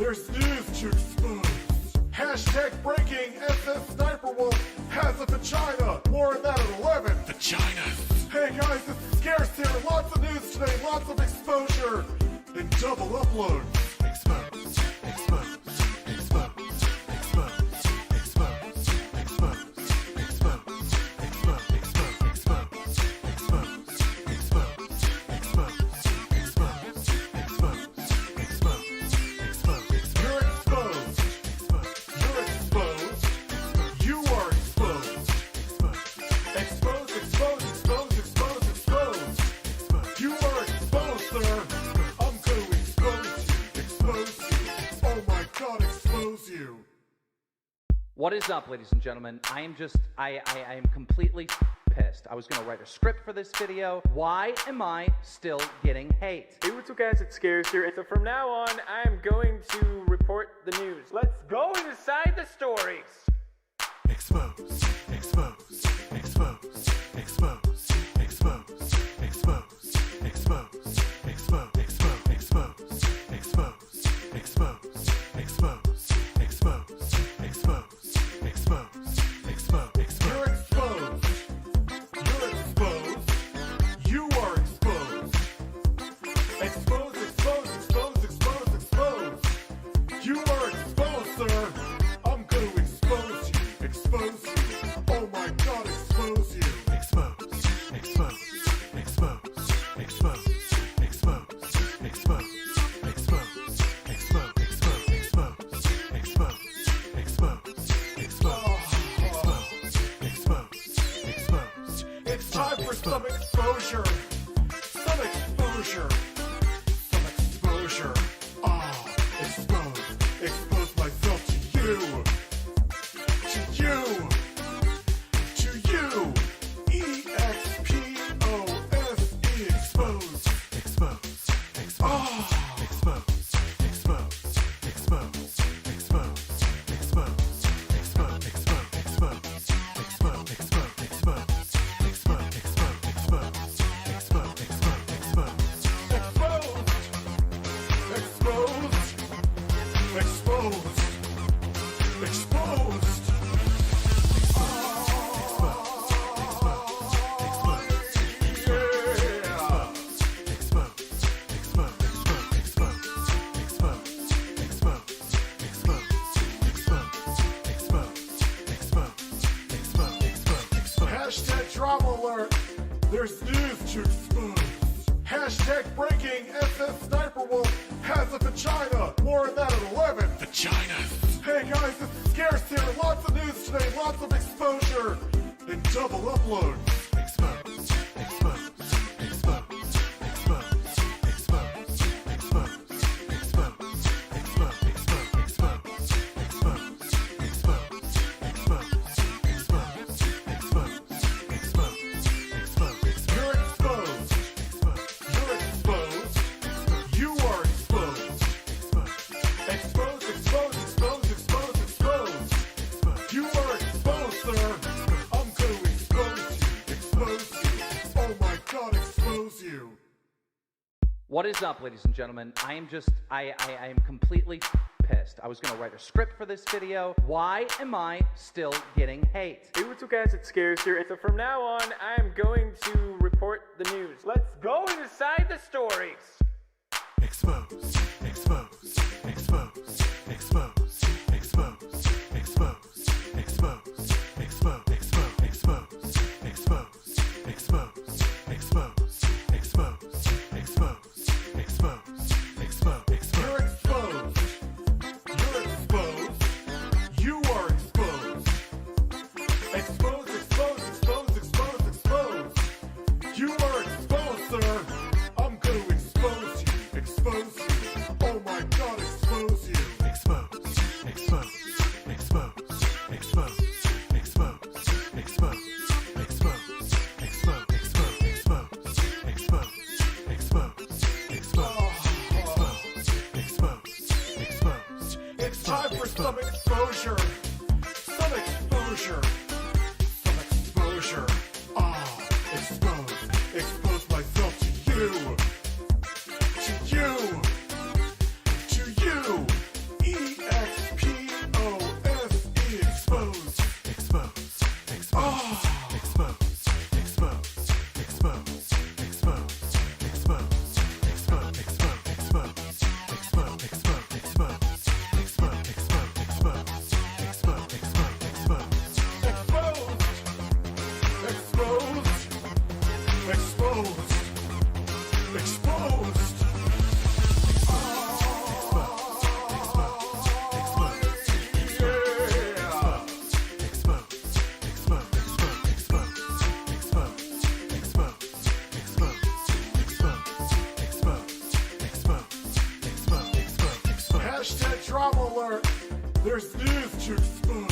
There's news to expose. Hashtag breaking SS Sniper Wolf has a vagina. More on that at 11. Vaginas. Hey guys, it's Scarce here. Lots of news today, lots of exposure. And double upload. Expose. Expose. Expose. Expose. Expose. Expose. Expose. Expose. Expose. Expose. Expose. Expose. You're exposed. You're exposed. You are exposed. Expose, expose, expose, expose, expose. You are exposed, sir. I'm gonna expose you. Expose you. Oh my god, expose you. What is up, ladies and gentlemen? I am completely pissed. I was gonna write a script for this video. Why am I still getting hate? Hey, what's up guys, it's Scarce here, and so from now on, I am going to report the news. Let's go inside the stories! Expose. Expose. Expose. Expose. Expose. Expose. Expose. Expose. Expose. Expose. Expose. Expose. Expose. Expose. Expose. Expose. Expose. You're exposed. You're exposed. You are exposed. Expose, expose, expose, expose, expose. You are exposed, sir. I'm gonna expose you. Expose you. Oh my god, expose you. Expose. Expose. Expose. Expose. Expose. Expose. Expose. Expose. Expose. Expose. Expose. Expose. It's time for some exposure. Some exposure. Some exposure. Expose. Expose myself to you. To you. To you. E-X-P-O-S-E. Expose. Expose. Expose. Expose. Expose. Expose. Expose. Expose. Expose. Expose. Expose. Expose. Expose. Expose. Expose. Expose. Expose. Expose. Exposed. Exposed. Exposed. Exposed. Hashtag drama alert. There's news to expose. Hashtag breaking SS Sniper Wolf has a vagina. More on that at 11. Vaginas. Hey guys, it's Scarce here. Lots of news today, lots of exposure. And double upload. Expose. Expose. Expose. Expose. Expose. Expose. Expose. Expose. Expose. Expose. Expose. Expose. Expose. Expose. Expose. Expose. You're exposed. You're exposed. You are exposed. Expose, expose, expose, expose, expose. You are exposed, sir. I'm gonna expose you. Expose you. Oh my god, expose you. What is up, ladies and gentlemen? I am completely pissed. I was gonna write a script for this video. Why am I still getting hate? Hey, what's up guys, it's Scarce here, and so from now on, I am going to report the news. Let's go inside the stories! Expose. Expose. Expose. Expose. Expose. Expose. Expose. Expose. Expose. Expose. Expose. Expose. Expose. Expose. Expose. Expose. Expose. You're exposed. You're exposed. You are exposed. Expose, expose, expose, expose, expose. You are exposed, sir. I'm gonna expose you. Expose you. Oh my god, expose you. Expose. Expose. Expose. Expose. Expose. Expose. Expose. Expose. Expose. Expose. Expose. Expose. It's time for some exposure. Some exposure. Some exposure. Expose. Expose myself to you. To you. To you. Hashtag drama alert. There's news to expose.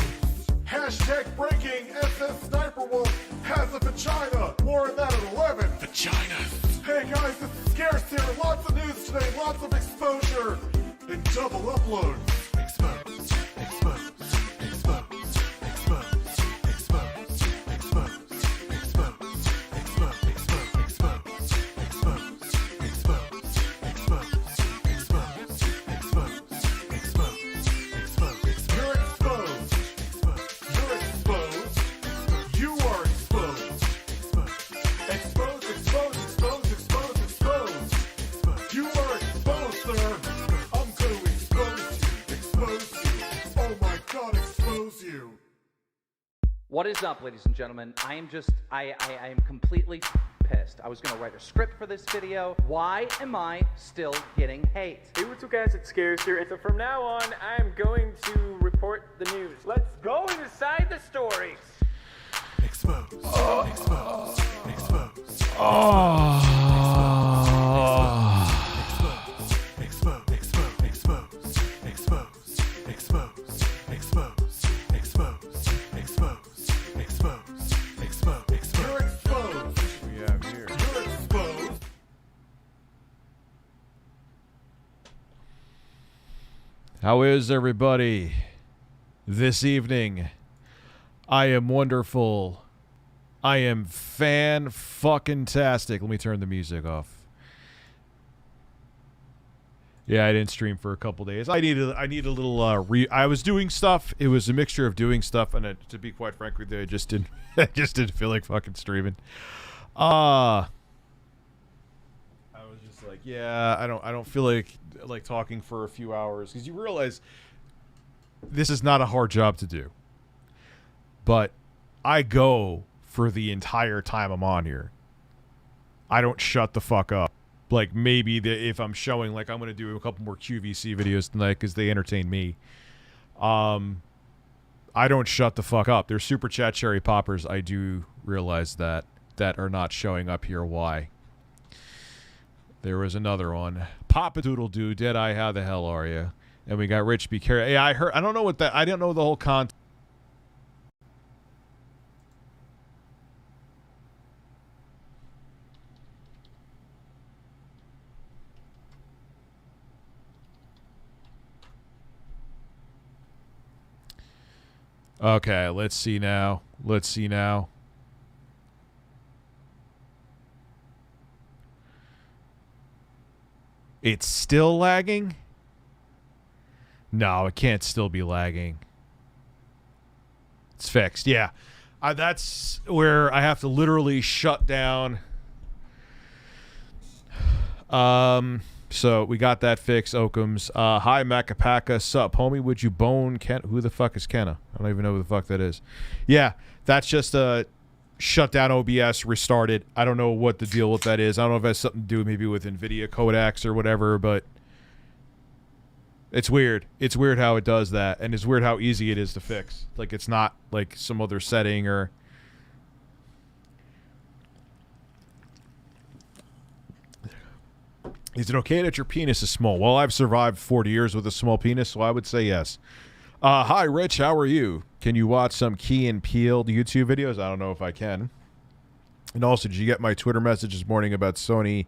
Hashtag breaking. SS Sniper Wolf has a vagina. More on that at 11. Vaginas. Hey guys, it's Scarce here. Lots of news today. Lots of exposure. And double uploads. Expose. Expose. Expose. Expose. Expose. Expose. Expose. Expose. Expose. Expose. You're exposed. You're exposed. You are exposed. Expose, expose, expose, expose, expose. You are exposed, sir. I'm going to expose you. Expose you. Oh my God, expose you. What is up, ladies and gentlemen? I am completely pissed. I was gonna write a script for this video. Why am I still getting hate? Hey, what's up guys, it's Scarce here, and so from now on, I'm going to report the news. Let's go inside the stories. Expose. Expose. Expose. Oh. Expose. Expose. Expose. Expose. Expose. Expose. Expose. Expose. Expose. Expose. You're exposed. We have here. You're exposed. How is everybody this evening? I am wonderful. I am fan-fucking-tastic. Let me turn the music off. Yeah, I didn't stream for a couple days. I need a little I was doing stuff. It was a mixture of doing stuff, and to be quite frank with you, I just didn't feel like fucking streaming. I was just like, yeah, I don't feel like talking for a few hours, because you realize this is not a hard job to do. But I go for the entire time I'm on here. I don't shut the fuck up. Like, maybe if I'm showing, like, I'm going to do a couple more QVC videos tonight because they entertain me. I don't shut the fuck up. There's Super Chat Cherry Poppers, I do realize that are not showing up here. Why? There was another one. Papa Doodle Doo, Deadeye, how the hell are you? And we got Rich Be Careful. Yeah, I heard. I don't know what that. I don't know the whole content. Okay, let's see now. Let's see now. It's still lagging? No, it can't still be lagging. It's fixed. Yeah. That's where I have to literally shut down. So we got that fixed, Oakums. Hi, Macapaka. Sup, homie? Would you bone Ken? Who the fuck is Kenna? I don't even know who the fuck that is. Yeah, that's just shut down OBS, restarted. I don't know what the deal with that is. I don't know if it has something to do maybe with NVIDIA codecs or whatever, but it's weird. It's weird how it does that, and it's weird how easy it is to fix. Like, it's not like some other setting or... Is it okay that your penis is small? Well, I've survived 40 years with a small penis, so I would say yes. Hi, Rich. How are you? Can you watch some Key and Peele YouTube videos? I don't know if I can. And also, did you get my Twitter message this morning about Sony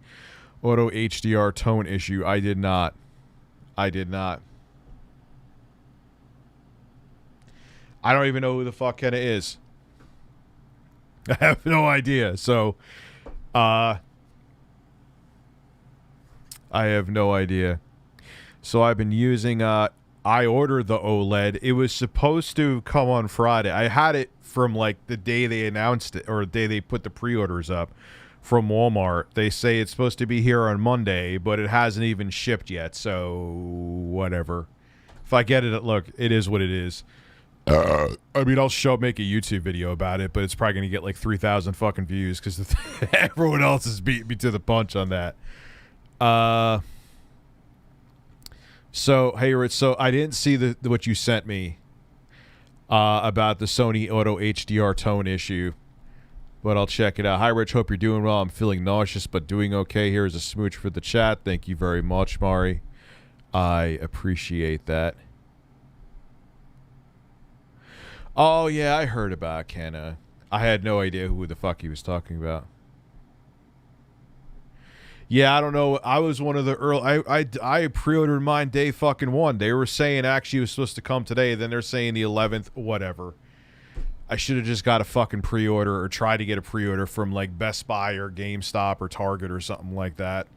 Auto HDR tone issue? I did not. I did not. I don't even know who the fuck Kenna is. I have no idea. So, I have no idea. So I've been using, I ordered the OLED. It was supposed to come on Friday. I had it from like the day they announced it, or the day they put the pre-orders up from Walmart. They say it's supposed to be here on Monday, but it hasn't even shipped yet. So whatever. If I get it, look, it is what it is. I mean, I'll make a YouTube video about it, but it's probably going to get like 3,000 fucking views because everyone else has beat me to the punch on that. So hey Rich, so I didn't see what you sent me about the Sony Auto HDR tone issue, but I'll check it out. Hi Rich, hope you're doing well. I'm feeling nauseous but doing okay. Here is a smooch for the chat. Thank you very much, Mari. I appreciate that. Oh, yeah, I heard about Kenna. I had no idea who the fuck he was talking about. Yeah, I don't know. I was one of the early... I pre-ordered mine day fucking one. They were saying actually it was supposed to come today. Then they're saying the 11th. Whatever. I should have just got a fucking pre-order or tried to get a pre-order from like Best Buy or GameStop or Target or something like that.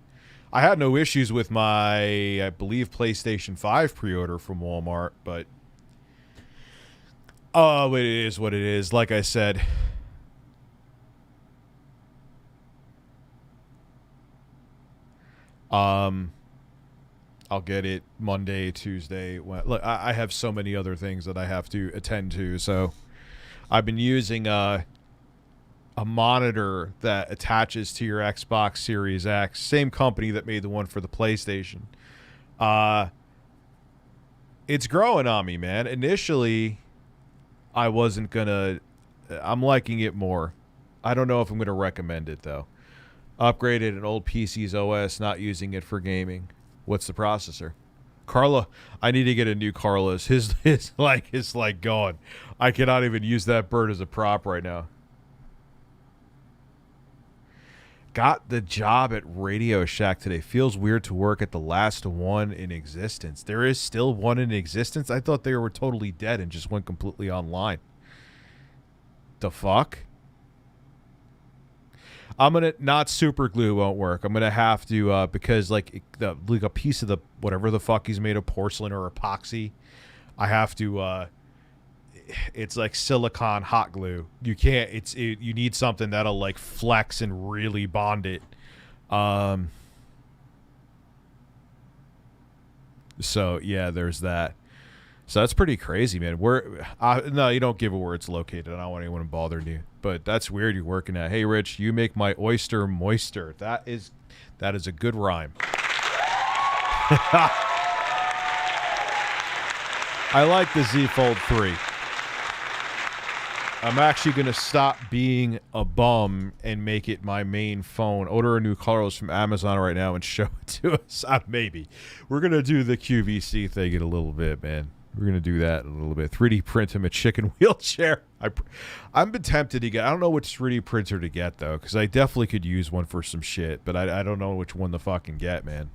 I had no issues with my, I believe, PlayStation 5 pre-order from Walmart, but... Oh, it is what it is. Like I said... I'll get it Monday, Tuesday. Look, I have so many other things that I have to attend to, so I've been using a monitor that attaches to your Xbox Series X, same company that made the one for the PlayStation. It's growing on me, man. Initially, I wasn't gonna. I'm liking it more. I don't know if I'm gonna recommend it though. Upgraded an old PC's OS, not using it for gaming. What's the processor? Carla, I need to get a new Carla's. His like gone. I cannot even use that bird as a prop right now. Got the job at Radio Shack today. Feels weird to work at the last one in existence. There is still one in existence? I thought they were totally dead and just went completely online. The fuck? I'm gonna not super glue won't work. I'm gonna have to because like a piece of the whatever the fuck he's made of, porcelain or epoxy. I have to. It's like silicone hot glue. You can't. You need something that'll like flex and really bond it. So yeah, there's that. So that's pretty crazy, man. No, you don't give it where it's located. I don't want anyone bothering you. But that's weird. You're working at. Hey, Rich, you make my oyster moister. That is a good rhyme. I like the Z Fold 3. I'm actually going to stop being a bum and make it my main phone. Order a new Carlos from Amazon right now and show it to us. Maybe. We're going to do the QVC thing in a little bit, man. We're going to do that in a little bit. 3D print him a chicken wheelchair. I've been tempted to get... I don't know which 3D printer to get, though, because I definitely could use one for some shit, but I don't know which one to fucking get, man.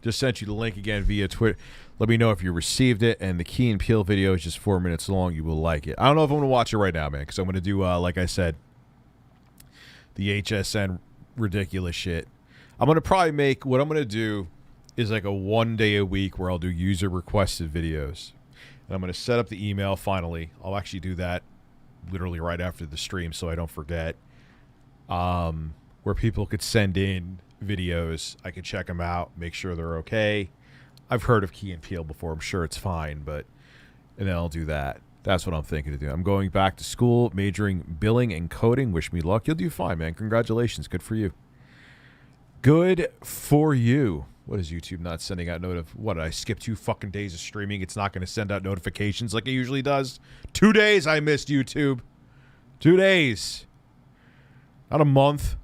Just sent you the link again via Twitter. Let me know if you received it, and the Key and Peele video is just 4 minutes long. You will like it. I don't know if I'm going to watch it right now, man, because I'm going to do, like I said, the HSN ridiculous shit. I'm going to probably make... What I'm going to do is like a 1 day a week where I'll do user-requested videos. And I'm going to set up the email finally. I'll actually do that literally right after the stream so I don't forget. Where people could send in videos. I can check them out, make sure they're okay. I've heard of Key and Peele before. I'm sure it's fine, but... And then I'll do that. That's what I'm thinking to do. I'm going back to school, majoring billing and coding. Wish me luck. You'll do fine, man. Congratulations. Good for you. Good for you. What is YouTube not sending out What, did I skip 2 fucking days of streaming? It's not going to send out notifications like it usually does. 2 days I missed YouTube. 2 days. Not a month.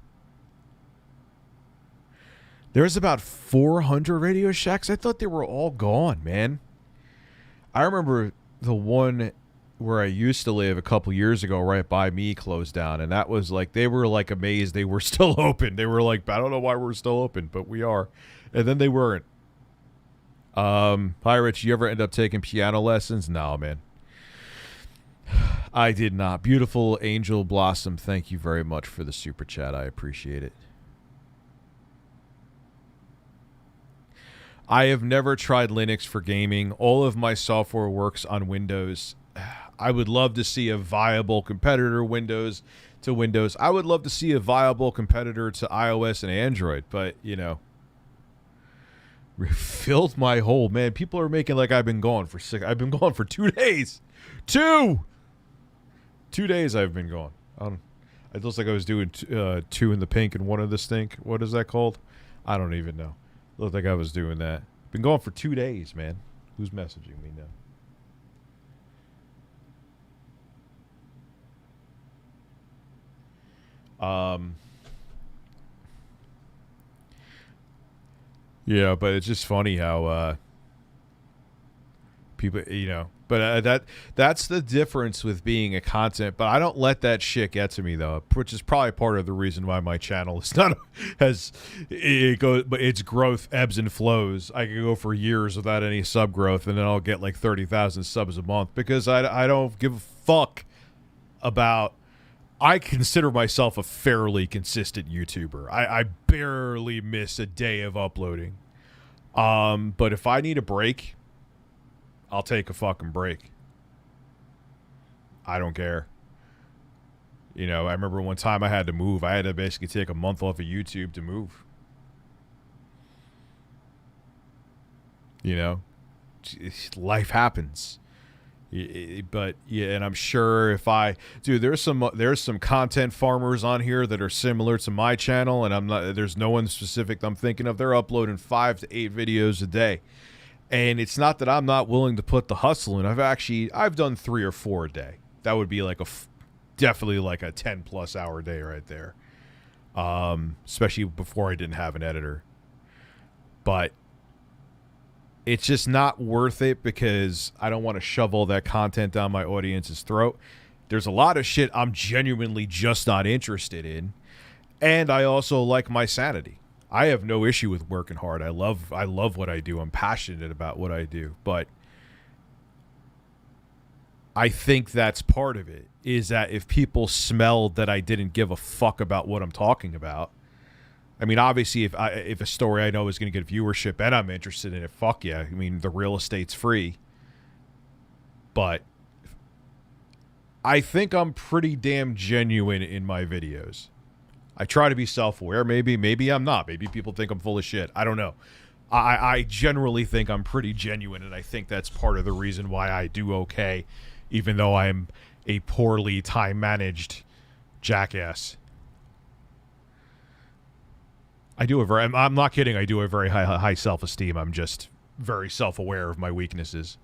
There's about 400 Radio Shacks. I thought they were all gone, man. I remember the one where I used to live a couple years ago right by me closed down, and that was like, they were like amazed they were still open. They were like, I don't know why we're still open, but we are. And then they weren't. Hi, Rich, you ever end up taking piano lessons? No, man. I did not. Beautiful Angel Blossom, thank you very much for the super chat. I appreciate it. I have never tried Linux for gaming. All of my software works on Windows. I would love to see a viable competitor Windows to Windows. I would love to see a viable competitor to iOS and Android, but, you know, filled my hole. Man, people are making like I've been gone for 2 days. 2 days I've been gone. It looks like I was doing 2 in the pink and 1 in the stink. What is that called? I don't even know. Looked like I was doing that. Been gone for 2 days, man. Who's messaging me now? Yeah, but it's just funny how people, but that's the difference with being a content. But I don't let that shit get to me though, which is probably part of the reason why my channel is not but its growth ebbs and flows. I could go for years without any sub growth, and then I'll get like 30,000 subs a month because I don't give a fuck about. I consider myself a fairly consistent YouTuber. I barely miss a day of uploading. But if I need a break, I'll take a fucking break. I don't care. I remember one time I had to move. I had to basically take a month off of YouTube to move. Life happens. But yeah, and I'm sure if there's some content farmers on here that are similar to my channel, and there's no one specific I'm thinking of. They're uploading 5 to 8 videos a day, and it's not that I'm not willing to put the hustle in. I've done 3 or 4 a day. That would be like definitely like a 10+ hour day right there, especially before I didn't have an editor. But it's just not worth it because I don't want to shove all that content down my audience's throat. There's a lot of shit I'm genuinely just not interested in. And I also like my sanity. I have no issue with working hard. I love what I do. I'm passionate about what I do. But I think that's part of it, is that if people smelled that I didn't give a fuck about what I'm talking about, I mean, obviously, if a story I know is going to get viewership and I'm interested in it, fuck yeah. I mean, the real estate's free. But I think I'm pretty damn genuine in my videos. I try to be self-aware. Maybe I'm not. Maybe people think I'm full of shit. I don't know. I generally think I'm pretty genuine, and I think that's part of the reason why I do okay, even though I'm a poorly time-managed jackass. I'm not kidding. I do a very high self-esteem. I'm just very self-aware of my weaknesses.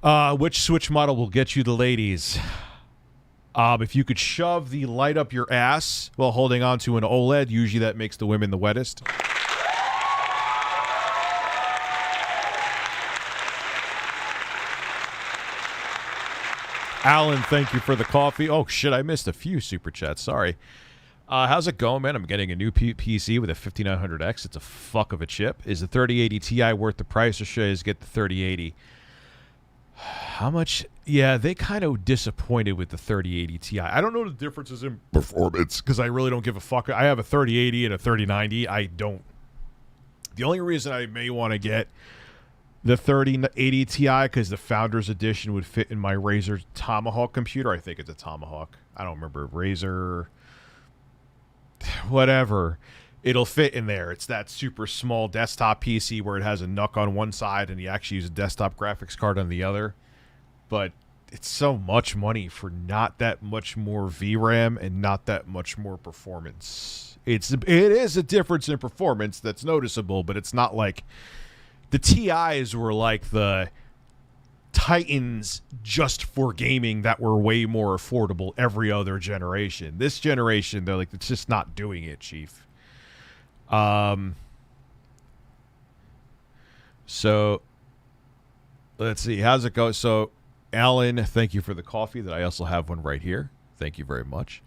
Which Switch model will get you the ladies? If you could shove the light up your ass while holding on to an OLED, usually that makes the women the wettest. Alan, thank you for the coffee. Oh, shit, I missed a few super chats. Sorry. How's it going, man? I'm getting a new PC with a 5900X. It's a fuck of a chip. Is the 3080 Ti worth the price, or should I just get the 3080? How much? Yeah, they kind of disappointed with the 3080 Ti. I don't know the differences in performance because I really don't give a fuck. I have a 3080 and a 3090. I don't. The only reason I may want to get the 3080 Ti because the Founders Edition would fit in my Razer Tomahawk computer. I think it's a Tomahawk. I don't remember. Razer... whatever, it'll fit in there. It's that super small desktop PC where it has a NUC on one side and you actually use a desktop graphics card on the other. But it's so much money for not that much more VRAM and not that much more performance. It is a difference in performance that's noticeable, but it's not like the TIs were like the Titans just for gaming that were way more affordable every other generation. This generation, they're like, it's just not doing it, Chief. So let's see, how's it go? So Alan, thank you for the coffee. That I also have one right here. Thank you very much.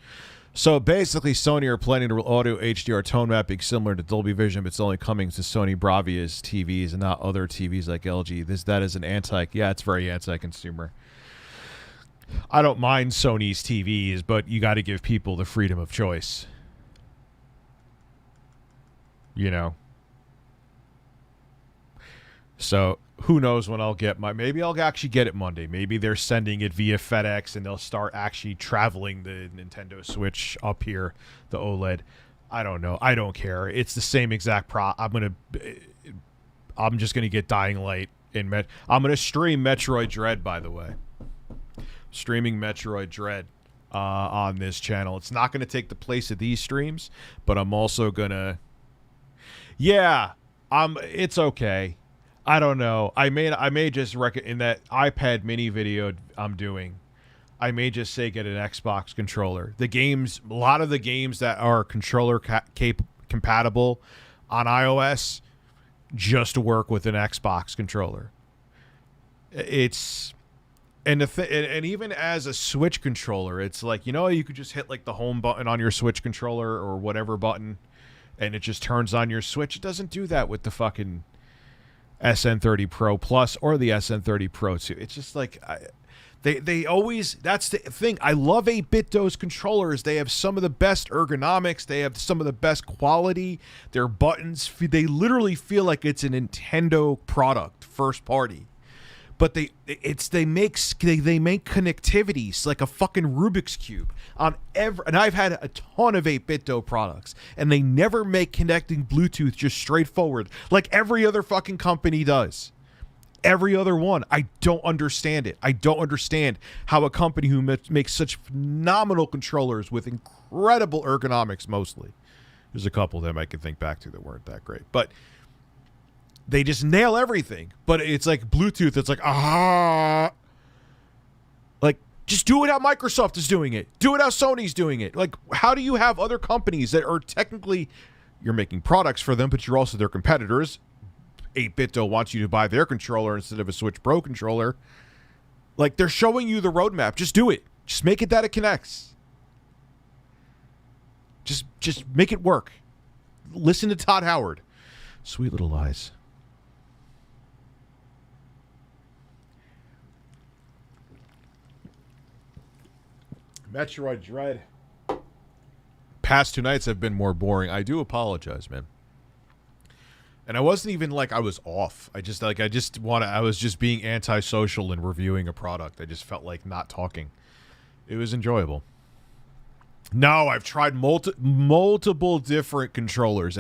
So basically, Sony are planning to audio HDR tone mapping similar to Dolby Vision, but it's only coming to Sony Bravia's TVs and not other TVs like LG. That is an yeah, it's very anti-consumer. I don't mind Sony's TVs, but you got to give people the freedom of choice. So who knows when I'll get maybe I'll actually get it Monday. Maybe they're sending it via FedEx and they'll start actually traveling the Nintendo Switch up here, the OLED. I don't know. I don't care. It's the same exact I'm just going to get Dying Light in I'm going to stream Metroid Dread, by the way. Streaming Metroid Dread on this channel. It's not going to take the place of these streams, but I'm also going to... Yeah, it's okay. I don't know. I may just in that iPad mini video I'm doing, I may just say get an Xbox controller. A lot of the games that are controller compatible, on iOS just to work with an Xbox controller. It's and and even as a Switch controller, it's like, you know, you could just hit like the home button on your Switch controller or whatever button, and it just turns on your Switch. It doesn't do that with the fucking SN30 Pro Plus or the SN30 Pro 2. It's just like they always, that's the thing. I love 8BitDo's controllers. They have some of the best ergonomics. They have some of the best quality. Their buttons, they literally feel like it's a Nintendo product, first party. But they make connectivities like a fucking Rubik's Cube on every, and I've had a ton of 8BitDo products, and they never make connecting Bluetooth just straightforward like every other fucking company does. Every other one. I don't understand it. I don't understand how a company who makes such phenomenal controllers with incredible ergonomics, mostly. There's a couple of them I can think back to that weren't that great, but they just nail everything. But it's like Bluetooth. It's like, like, just do it how Microsoft is doing it. Do it how Sony's doing it. Like, how do you have other companies that are technically, you're making products for them, but you're also their competitors? 8BitDo wants you to buy their controller instead of a Switch Pro controller. Like, they're showing you the roadmap. Just do it. Just make it that it connects. Just make it work. Listen to Todd Howard. Sweet little lies. Metroid Dread. Past 2 nights have been more boring. I do apologize, man. And I wasn't even like I was off. I was just being antisocial and reviewing a product. I just felt like not talking. It was enjoyable. No, I've tried multiple different controllers.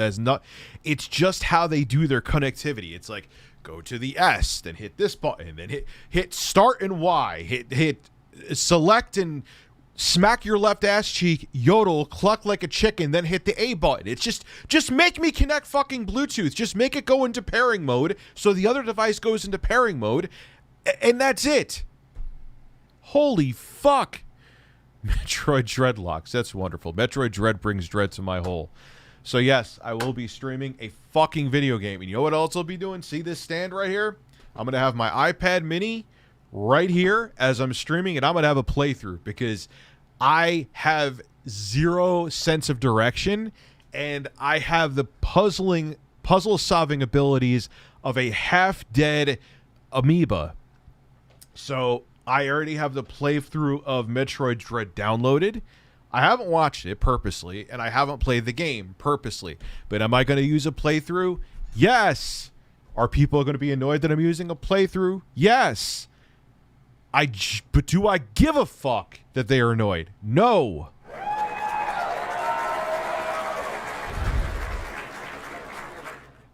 It's just how they do their connectivity. It's like, go to the S, then hit this button, then hit start and Y, hit select and smack your left ass cheek, yodel, cluck like a chicken, then hit the A button. It's just make me connect fucking Bluetooth. Just make it go into pairing mode so the other device goes into pairing mode, and that's it. Holy fuck. Metroid Dreadlocks. That's wonderful. Metroid Dread brings dread to my hole. So yes, I will be streaming a fucking video game. And you know what else I'll be doing? See this stand right here? I'm going to have my iPad mini right here as I'm streaming, and I'm going to have a playthrough because I have zero sense of direction, and I have the puzzle-solving abilities of a half-dead amoeba. So I already have the playthrough of Metroid Dread downloaded. I haven't watched it purposely, and I haven't played the game purposely. But am I going to use a playthrough? Yes. Are people going to be annoyed that I'm using a playthrough? Yes. But do I give a fuck that they are annoyed? No.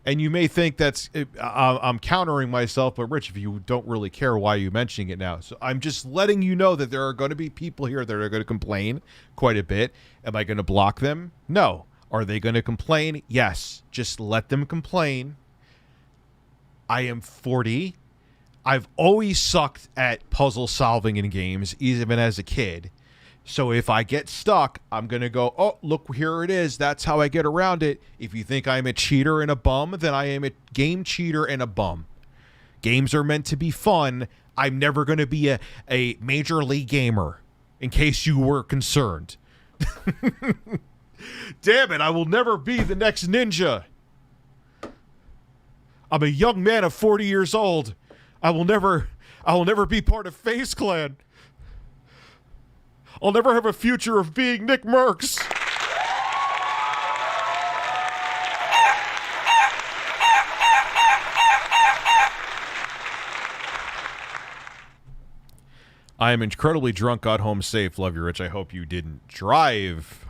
And you may think that's I'm countering myself, but Rich, if you don't really care, why are you mentioning it now? So I'm just letting you know that there are going to be people here that are going to complain quite a bit. Am I going to block them? No. Are they going to complain? Yes. Just let them complain. I am 40. I've always sucked at puzzle solving in games, even as a kid. So if I get stuck, I'm going to go, oh, look, here it is. That's how I get around it. If you think I'm a cheater and a bum, then I am a game cheater and a bum. Games are meant to be fun. I'm never going to be a major league gamer, in case you were concerned. Damn it, I will never be the next ninja. I'm a young man of 40 years old. I will never be part of FaZe Clan. I'll never have a future of being Nick Merckx. I am incredibly drunk, got home safe. Love you, Rich. I hope you didn't drive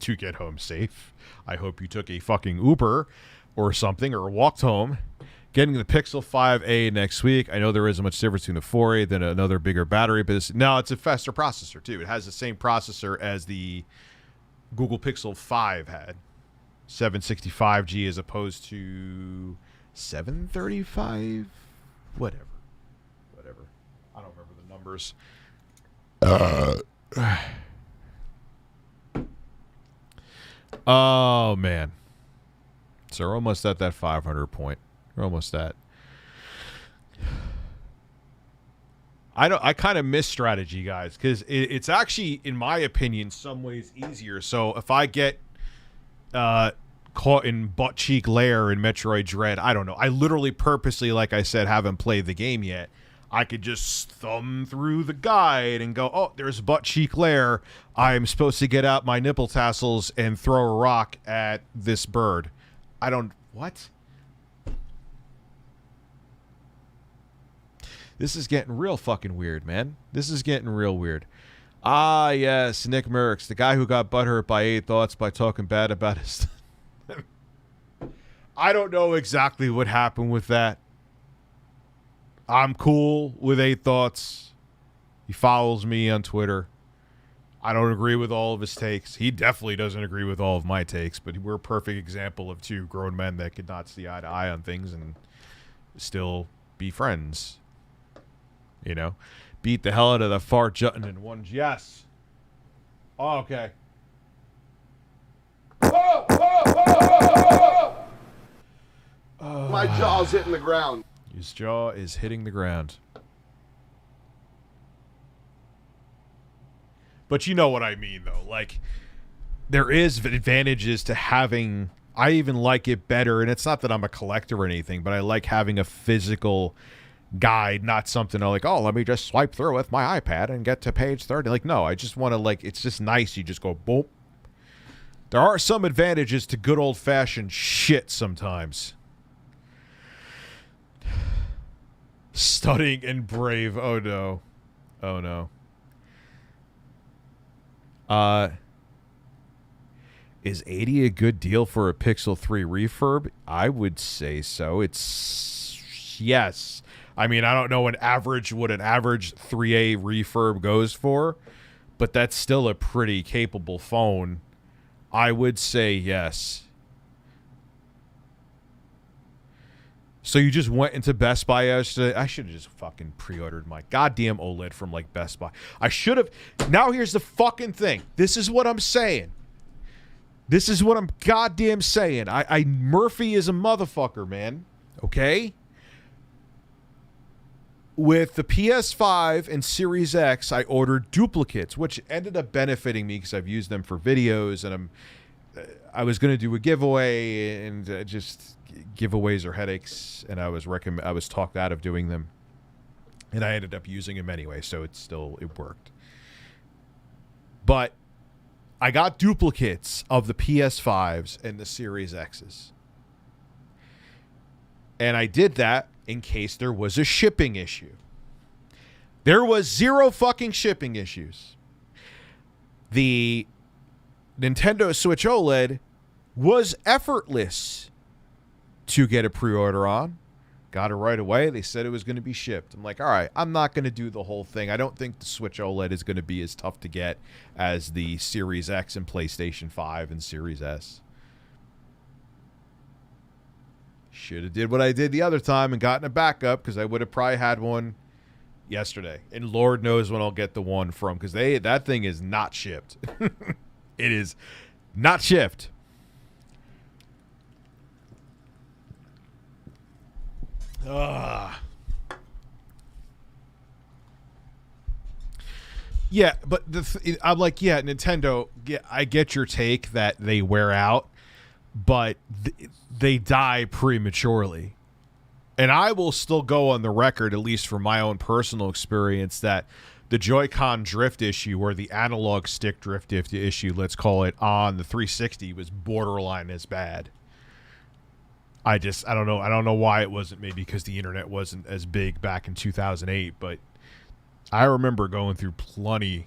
to get home safe. I hope you took a fucking Uber or something or walked home. Getting the Pixel 5a next week. I know there isn't much difference between the 4a than another bigger battery, but it's a faster processor too. It has the same processor as the Google Pixel 5 had. 765G as opposed to 735? Whatever. I don't remember the numbers. Oh, man. So we're almost at that 500 point. We're almost at. I kind of miss strategy, guys, because it's actually, in my opinion, some ways easier. So if I get caught in butt cheek lair in Metroid Dread, I don't know. I literally purposely, like I said, haven't played the game yet. I could just thumb through the guide and go, oh, there's butt cheek lair. I'm supposed to get out my nipple tassels and throw a rock at this bird. I don't. What? This is getting real fucking weird, man. This is getting real weird. Ah, yes, Nick Merckx, the guy who got butthurt by 8 Thoughts by talking bad about his... I don't know exactly what happened with that. I'm cool with 8 Thoughts. He follows me on Twitter. I don't agree with all of his takes. He definitely doesn't agree with all of my takes, but we're a perfect example of two grown men that could not see eye to eye on things and still be friends. You know? Beat the hell out of the fart jutting in one. Yes. Oh, okay. My jaw's hitting the ground. His jaw is hitting the ground. But you know what I mean, though. Like, there is advantages to having... I even like it better, and it's not that I'm a collector or anything, but I like having a physical guide, not something like, oh, let me just swipe through with my iPad and get to page 30. Like, no, I just want to, like, it's just nice. You just go, boom. There are some advantages to good old-fashioned shit sometimes. Stunning and brave. Oh, no. Oh, no. Is 80 a good deal for a Pixel 3 refurb? I would say so. It's... Yes. I mean, I don't know what an average 3A refurb goes for, but that's still a pretty capable phone. I would say yes. So you just went into Best Buy yesterday? I should have just fucking pre-ordered my goddamn OLED from, like, Best Buy. I should have. Now here's the fucking thing. This is what I'm saying. This is what I'm goddamn saying. Murphy is a motherfucker, man. Okay? With the PS5 and Series X, I ordered duplicates, which ended up benefiting me because I've used them for videos, and I was going to do a giveaway, and just giveaways are headaches, and I was talked out of doing them, and I ended up using them anyway, so it worked. But I got duplicates of the PS5s and the Series X's, and I did that in case there was a shipping issue. There was 0 fucking shipping issues. The Nintendo Switch OLED was effortless to get a pre-order on. Got it right away. They said it was going to be shipped. I'm like, all right, I'm not going to do the whole thing. I don't think the Switch OLED is going to be as tough to get as the Series X and PlayStation 5 and Series S. Should have did what I did the other time and gotten a backup, because I would have probably had one yesterday. And Lord knows when I'll get the one from, because that thing is not shipped. It is not shipped. Yeah, but I'm like, yeah, Nintendo, yeah, I get your take that they wear out, but they die prematurely. And I will still go on the record, at least from my own personal experience, that the Joy-Con drift issue, or the analog stick drift issue, let's call it, on the 360 was borderline as bad. I don't know. I don't know why it wasn't. Maybe because the internet wasn't as big back in 2008, but I remember going through plenty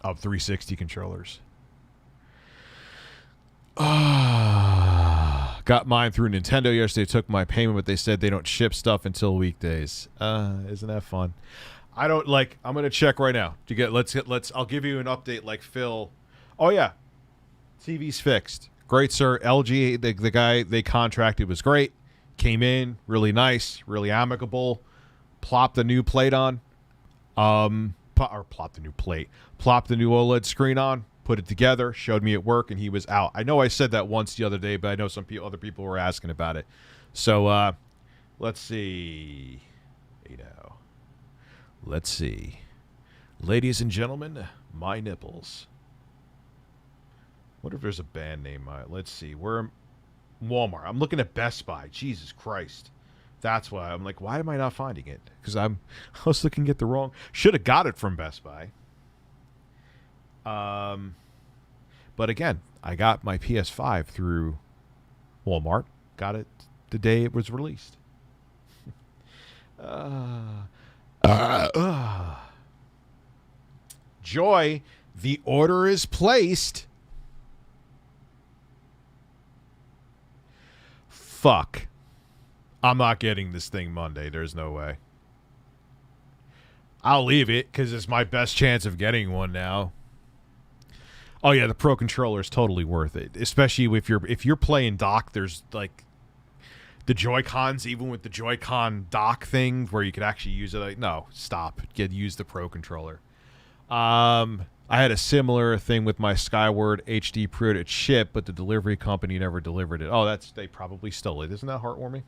of 360 controllers. Got mine through Nintendo yesterday. Took my payment, but they said they don't ship stuff until weekdays. Isn't that fun? I don't like. I'm gonna check right now to get. Let's. I'll give you an update like Phil. Oh yeah, TV's fixed. Great, sir. LG, the guy they contracted was great. Came in really nice, really amicable. Plopped the new plate on. Plopped the new plate. Plopped the new OLED screen on. put it together, showed me it work, and he was out. I know I said that once the other day, but I know some other people were asking about it. So let's see. Let's see. Ladies and gentlemen, my nipples. What if there's a band name? Let's see. We're Walmart. I'm looking at Best Buy. Jesus Christ. That's why I'm like, why am I not finding it? Because I was looking at the wrong. Should have got it from Best Buy. But again, I got my PS5 through Walmart. Got it the day it was released. Joy, the order is placed. Fuck. I'm not getting this thing Monday. There's no way. I'll leave it because it's my best chance of getting one now. Oh yeah, the Pro Controller is totally worth it, especially if you're playing dock. There's like the Joy-Cons, even with the Joy-Con dock thing where you could actually use it. Like, no, stop. Use the Pro Controller. I had a similar thing with my Skyward HD Pro to ship, but the delivery company never delivered it. Oh, they probably stole it. Isn't that heartwarming?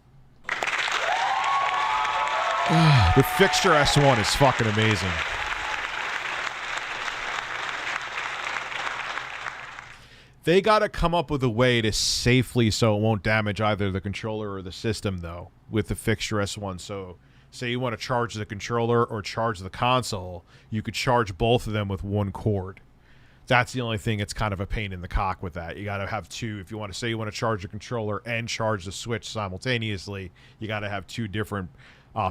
The Fixture S1 is fucking amazing. They got to come up with a way to safely so it won't damage either the controller or the system, though, with the Fixture S1. So, say you want to charge the controller or charge the console, you could charge both of them with one cord. That's the only thing that's kind of a pain in the cock with that. You got to have two. If you want to say you want to charge the controller and charge the Switch simultaneously, you got to have two different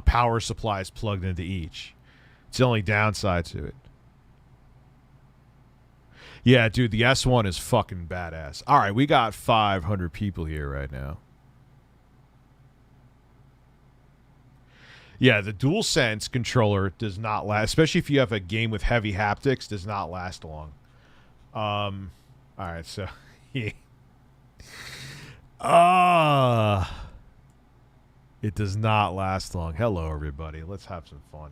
power supplies plugged into each. It's the only downside to it. Yeah, dude, the S1 is fucking badass. All right, we got 500 people here right now. Yeah, the DualSense controller does not last, especially if you have a game with heavy haptics, does not last long. All right, so yeah. It does not last long. Hello, everybody. Let's have some fun.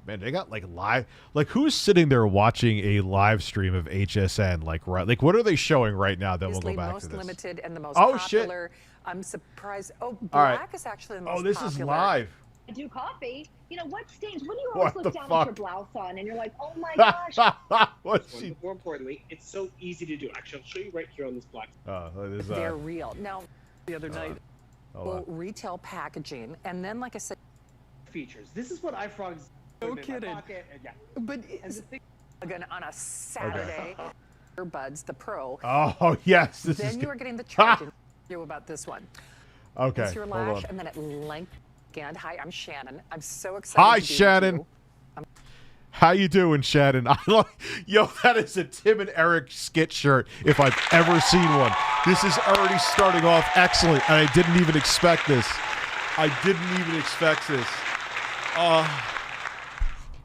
Man, they got like live, like who's sitting there watching a live stream of HSN? Like what are they showing right now? Then we'll go back to this. Most limited and the most popular. Shit. I'm surprised. Oh, All right. black is actually the most popular. Oh, this is live. I do coffee. You know what stinks? When you always look down at your blouse on and you're like, oh my gosh. More importantly, it's so easy to do. Actually, I'll show you right here on this black. Oh, it is, they're real. Now, the other night, retail packaging, and then like I said, features. This is what iFrog's no in kidding. my pocket, and, yeah. But again, on a Saturday, earbuds, the Pro. Oh yes, this then is. You are getting the charging. You about this one. Okay. It's your hold lash, on. and then it length again. Hi, I'm Shannon. I'm so excited. Hi, to be Shannon. with you. How you doing, Shannon? Yo, that is a Tim and Eric skit shirt if I've ever seen one. This is already starting off excellent, and I didn't even expect this.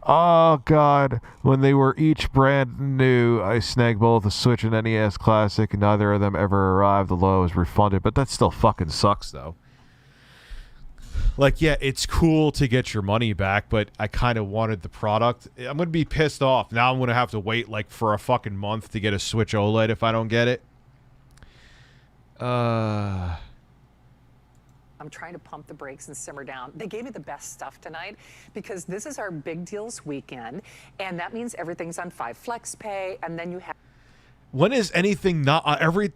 Oh, God. When they were each brand new, I snagged both the Switch and NES Classic, and neither of them ever arrived. The low was refunded, but that still fucking sucks, though. Like, yeah, it's cool to get your money back, but I kind of wanted the product. I'm going to be pissed off. Now I'm going to have to wait, like, for a fucking month to get a Switch OLED if I don't get it. I'm trying to pump the brakes and simmer down. They gave me the best stuff tonight because this is our big deals weekend, and that means everything's on 5 Flex Pay, and then you have. When is anything not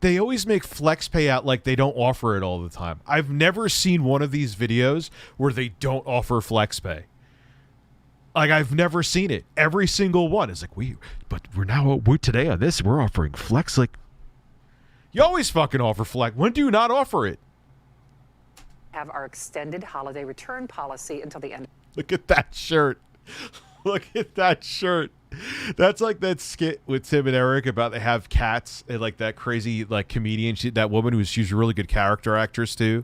they always make Flex Pay out like they don't offer it all the time. I've never seen one of these videos where they don't offer Flex Pay. Like, I've never seen it. Every single one is like, we're today on this, we're offering Flex. Like, you always fucking offer Flex. When do you not offer it? Have our extended holiday return policy until the end. Look at that shirt. Look at that shirt. That's like that skit with Tim and Eric about they have cats and like that crazy like comedian, that woman she's a really good character actress too,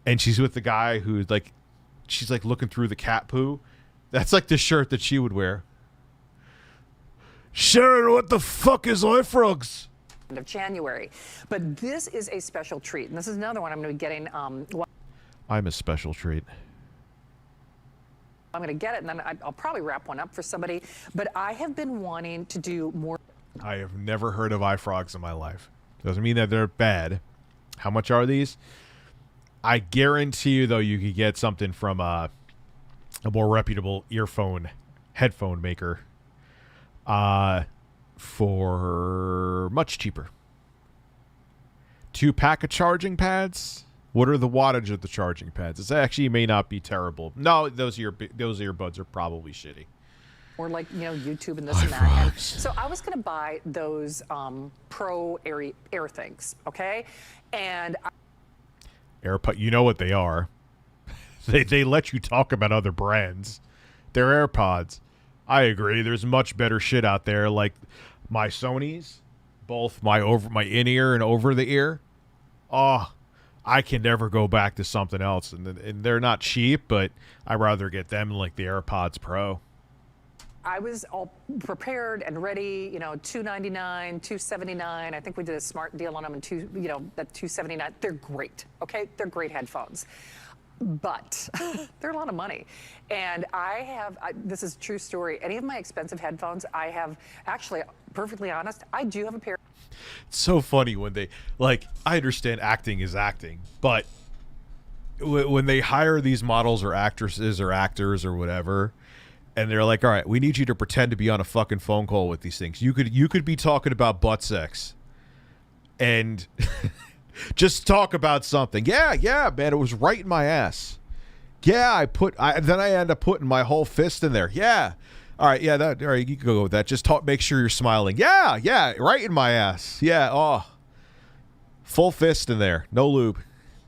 and she's with the guy who's like, she's like looking through the cat poo. That's like the shirt that she would wear. Sharon, what the fuck is iFrogs? End of January, but this is a special treat, and this is another one I'm going to be getting. I'm a special treat. I'm going to get it, and then I'll probably wrap one up for somebody. But I have been wanting to do more. I have never heard of iFrogs in my life. Doesn't mean that they're bad. How much are these? I guarantee you, though, you could get something from a more reputable headphone maker for much cheaper. 2-pack of charging pads. What are the wattage of the charging pads? It actually may not be terrible. No, those earbuds are probably shitty. Or like, you know, YouTube and this and that. And so I was going to buy those Pro Air things, okay? And AirPod, you know what they are. They let you talk about other brands. They're AirPods. I agree. There's much better shit out there, like my Sonys, both my in-ear and over-the-ear. Oh, I can never go back to something else. And they're not cheap, but I'd rather get them than like the AirPods Pro. I was all prepared and ready, you know, $299, $279. I think we did a smart deal on them, and that $279. They're great, okay? They're great headphones, but they're a lot of money. And this is a true story. Any of my expensive headphones, I have actually, perfectly honest, I do have a pair. It's so funny when they, like, I understand acting is acting, but when they hire these models or actresses or actors or whatever, and they're like, all right, we need you to pretend to be on a fucking phone call with these things. You could be talking about butt sex and just talk about something. Yeah, man, it was right in my ass. Yeah, then I end up putting my whole fist in there. Yeah. All right, yeah, all right, you can go with that. Just make sure you're smiling. Yeah, right in my ass. Yeah, oh. Full fist in there. No lube.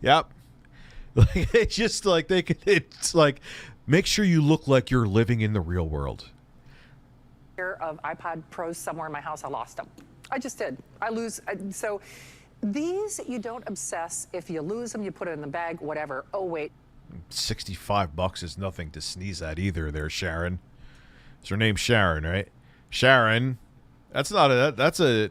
Yep. Like, it's just like it's like, make sure you look like you're living in the real world. Pair of iPod Pros somewhere in my house. I lost them. I just did. So these, you don't obsess. If you lose them, you put it in the bag, whatever. Oh, wait. $65 is nothing to sneeze at either there, Sharon. Is her name Sharon, right? Sharon. That's a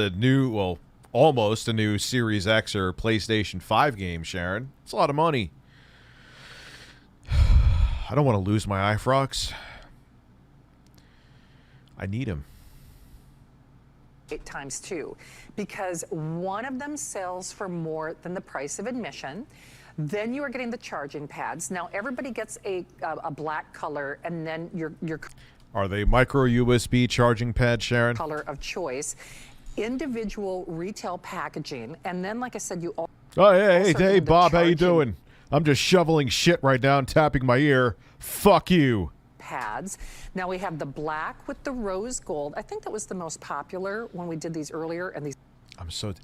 new, well, almost a new Series X or PlayStation 5 game, Sharon. It's a lot of money. I don't want to lose my iFrogs. I need them. 8 times 2, because one of them sells for more than the price of admission. Then you are getting the charging pads. Now everybody gets a black color, and then your Are they micro USB charging pads, Sharon? Color of choice, individual retail packaging, and then, like I said, you all. Oh, hey, Bob, how you doing? I'm just shoveling shit right now and tapping my ear. Fuck you. Pads. Now we have the black with the rose gold. I think that was the most popular when we did these earlier, and these.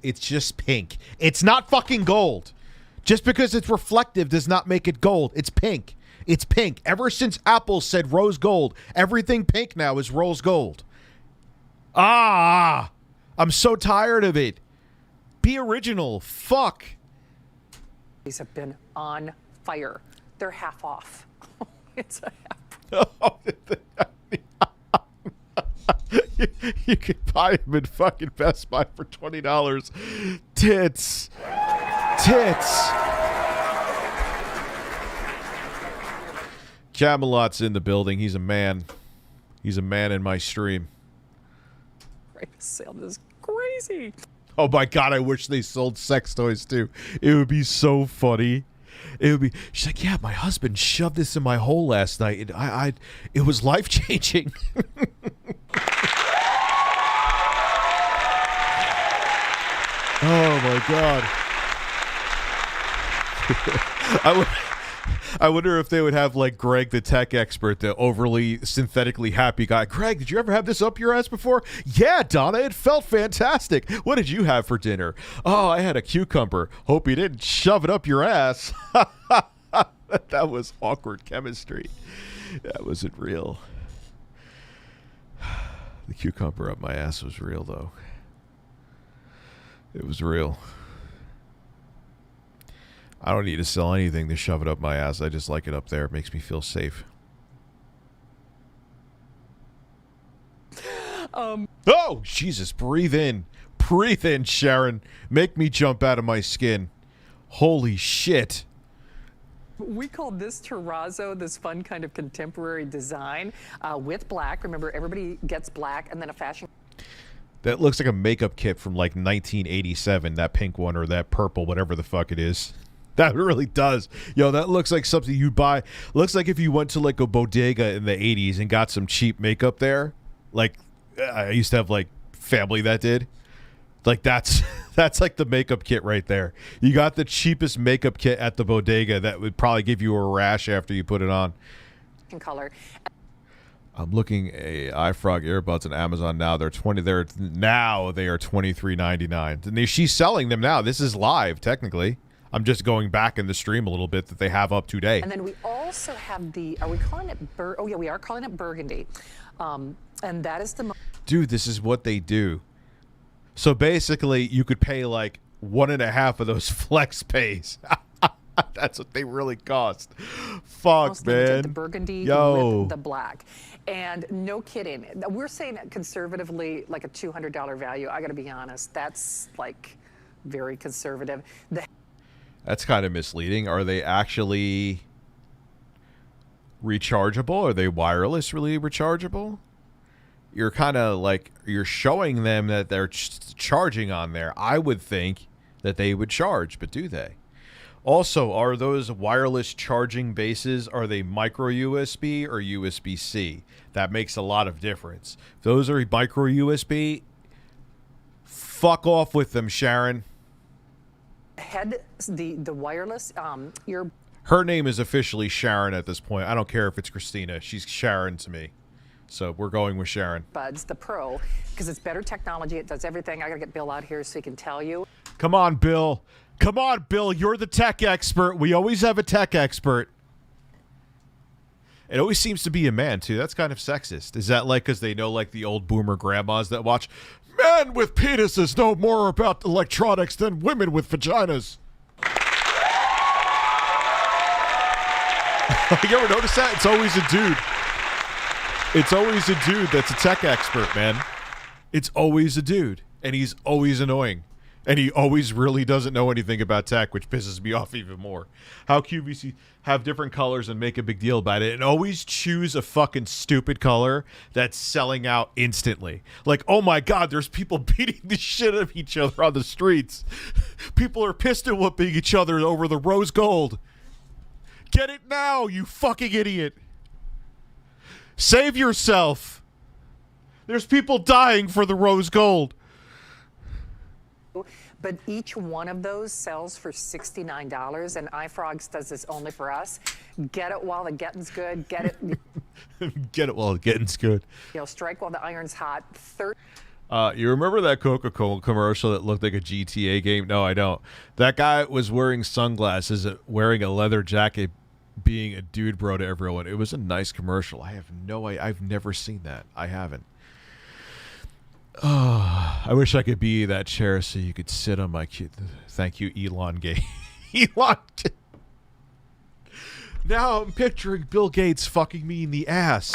It's just pink. It's not fucking gold. Just because it's reflective does not make it gold. It's pink. It's pink. Ever since Apple said rose gold, everything pink now is rose gold. I'm so tired of it. Be original. Fuck. These have been on fire. They're half off. It's a half. You can buy them in fucking Best Buy for $20. Tits. Camelot's in the building. He's a man. He's a man in my stream. Right, sale is crazy. Oh my god, I wish they sold sex toys too. It would be so funny. She's like, yeah, my husband shoved this in my hole last night. And it was life-changing. Oh my god. I wonder if they would have, like, Greg, the tech expert, the overly synthetically happy guy. Greg, did you ever have this up your ass before? Yeah, Donna, it felt fantastic. What did you have for dinner? Oh, I had a cucumber. Hope you didn't shove it up your ass. That was awkward chemistry. That wasn't real. The cucumber up my ass was real, though. It was real. I don't need to sell anything to shove it up my ass. I just like it up there. It makes me feel safe. Oh, Jesus. Breathe in. Breathe in, Sharon. Make me jump out of my skin. Holy shit. We called this terrazzo, this fun kind of contemporary design with black. Remember, everybody gets black, and then a fashion. That looks like a makeup kit from like 1987, that pink one or that purple, whatever the fuck it is. That really does. Yo, that looks like something you buy. Looks like if you went to like a bodega in the 80s and got some cheap makeup there. Like, I used to have like family that did. Like, that's like the makeup kit right there. You got the cheapest makeup kit at the bodega that would probably give you a rash after you put it on. Color. I'm looking at iFrog earbuds on Amazon now. They are $23.99. And she's selling them now. This is live, technically. I'm just going back in the stream a little bit that they have up today. And then we also have the, are we calling it oh yeah, we are calling it burgundy. And that is the Dude, this is what they do. So basically, you could pay like 1.5 of those flex pays. That's what they really cost. Fuck, man. The burgundy Yo. with the black. And no kidding, we're saying conservatively like a $200 value. I got to be honest, that's like very conservative. That's kind of misleading. Are they actually rechargeable? Are they wireless really rechargeable? You're kind of like, you're showing them that they're charging on there. I would think that they would charge, but do they? Also, are those wireless charging bases, are they micro USB or USB-C? That makes a lot of difference. If those are micro USB, fuck off with them, Sharon. The wireless ear. Her name is officially Sharon at this point. I don't care if it's Christina. She's Sharon to me. So we're going with Sharon. Buds, the Pro, because it's better technology. It does everything. I got to get Bill out here so he can tell you. Come on, Bill. Come on, Bill. You're the tech expert. We always have a tech expert. It always seems to be a man, too. That's kind of sexist. Is that like because they know like the old boomer grandmas that watch men with penises know more about electronics than women with vaginas? You ever notice that? It's always a dude. It's always a dude that's a tech expert, man. It's always a dude. And he's always annoying. And he always really doesn't know anything about tech, which pisses me off even more. How QVC have different colors and make a big deal about it, and always choose a fucking stupid color that's selling out instantly. Like, oh my God, there's people beating the shit out of each other on the streets. People are pistol whipping each other over the rose gold. Get it now, you fucking idiot. Save yourself. There's people dying for the rose gold. But each one of those sells for $69, and iFrogs does this only for us. Get it while the getting's good. Get it. Get it while the getting's good. You know, strike while the iron's hot. You remember that Coca-Cola commercial that looked like a GTA game? No, I don't. That guy was wearing sunglasses, wearing a leather jacket, being a dude bro to everyone. It was a nice commercial. I have no idea. I've never seen that. I haven't. Oh, I wish I could be that chair so you could sit on my kid. Thank you, Elon Gates. Elon. Now I'm picturing Bill Gates fucking me in the ass.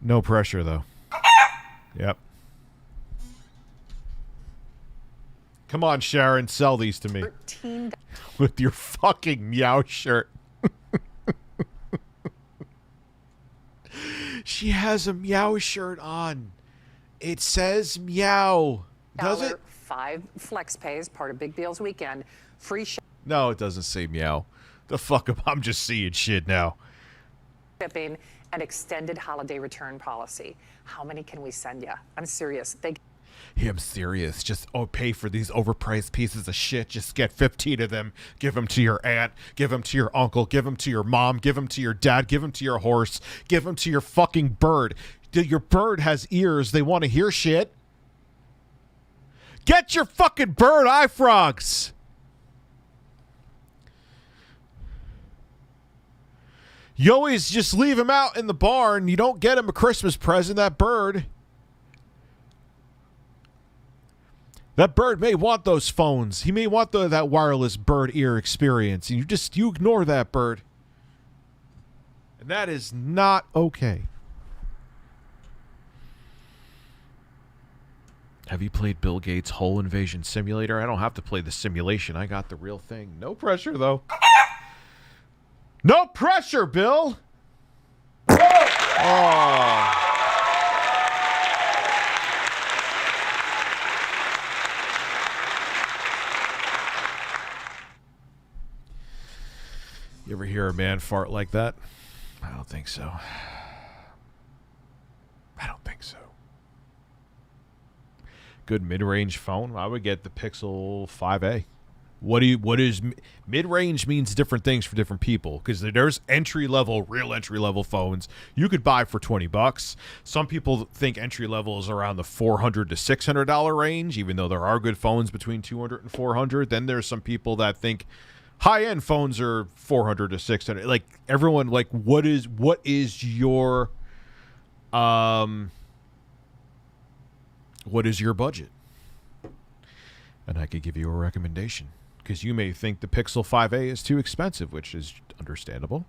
No pressure, though. Yep. Come on, Sharon, sell these to me. $13. With your fucking meow shirt. She has a meow shirt on. It says meow. Does it? 5 flex pays, part of Big Deals Weekend. Free No, it doesn't say meow. The fuck am I'm just seeing shit now. shipping and extended holiday return policy. How many can we send you? I'm serious. Hey, I'm serious. Just pay for these overpriced pieces of shit. Just get 15 of them. Give them to your aunt. Give them to your uncle. Give them to your mom. Give them to your dad. Give them to your horse. Give them to your fucking bird. Your bird has ears. They want to hear shit. Get your fucking bird, iFrogs. You always just leave him out in the barn. You don't get him a Christmas present, that bird. That bird may want those phones. He may want that wireless bird ear experience. And you ignore that bird. And that is not okay. Have you played Bill Gates' Hole Invasion Simulator? I don't have to play the simulation. I got the real thing. No pressure, though. No pressure, Bill! Oh. You ever hear a man fart like that? I don't think so. I don't think so. Good mid-range phone. I would get the Pixel 5a. What is mid-range means different things for different people, because there's entry-level, real entry-level phones you could buy for $20. Some people think entry-level is around the $400 to $600 range, even though there are good phones between $200 and $400. Then there's some people that think high-end phones are $400 to $600. Like, everyone, like, what is your what is your budget? And I could give you a recommendation, because you may think the Pixel 5a is too expensive, which is understandable.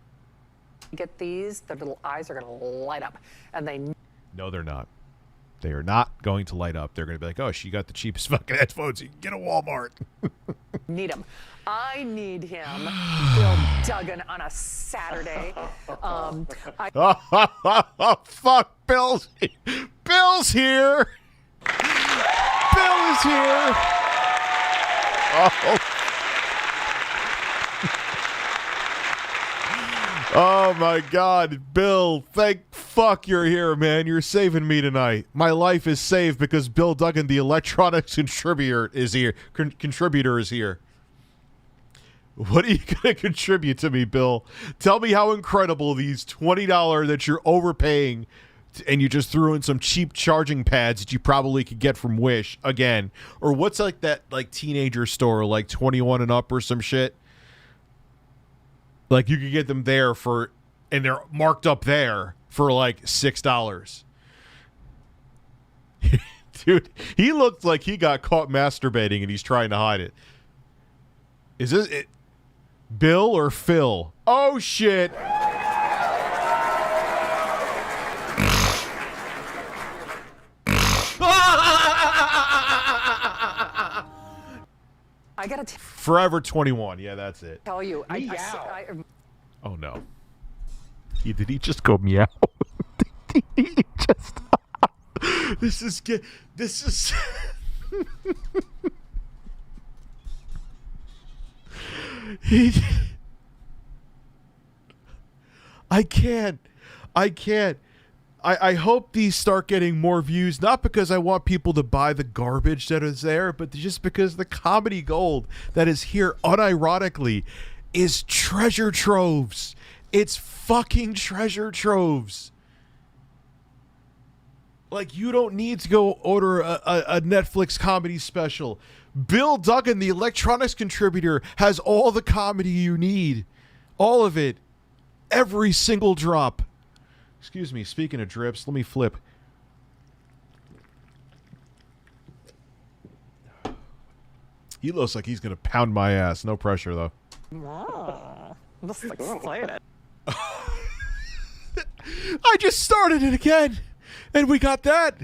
Get these, their little eyes are going to light up, and they... No, they're not. They are not going to light up. They're going to be like, oh, she got the cheapest fucking headphones you can get at Walmart. Need him. I need him, Bill Duggan, on a Saturday. Fuck, Bill's here. Bill is here. Oh my God, Bill, thank fuck you're here, man. You're saving me tonight. My life is saved because Bill Duggan, the electronics contributor, is here. What are you going to contribute to me, Bill? Tell me how incredible these $20 that you're overpaying, and you just threw in some cheap charging pads that you probably could get from Wish again. Or what's like that like teenager store, like 21 and up or some shit? Like you could get them there for, and they're marked up there for like $6. Dude, he looked like he got caught masturbating and he's trying to hide it. Is this it? Bill or Phil? Oh shit. I gotta Forever 21. Yeah, that's it. tell you. Oh no. Did he just go meow? Did he just? This is. I can't. I hope these start getting more views, not because I want people to buy the garbage that is there, but just because the comedy gold that is here unironically is treasure troves. It's fucking treasure troves. Like, you don't need to go order a Netflix comedy special. Bill Duggan, the electronics contributor, has all the comedy you need. All of it. Every single drop. Excuse me, speaking of drips, let me flip. He looks like he's going to pound my ass. No pressure, though. Oh, this is excited. I just started it again, and we got that.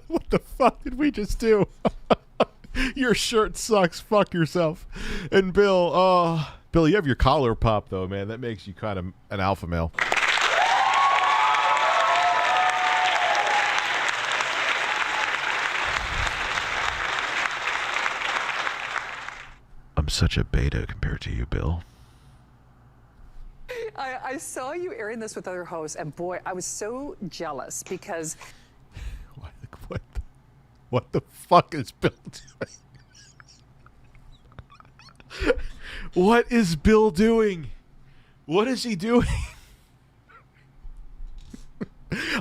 What the fuck did we just do? Your shirt sucks. Fuck yourself. And Bill, Bill, you have your collar pop though, man. That makes you kind of an alpha male. I'm such a beta compared to you, Bill. I saw you airing this with other hosts, and boy, I was so jealous because... What the fuck is Bill doing? What is Bill doing? What is he doing?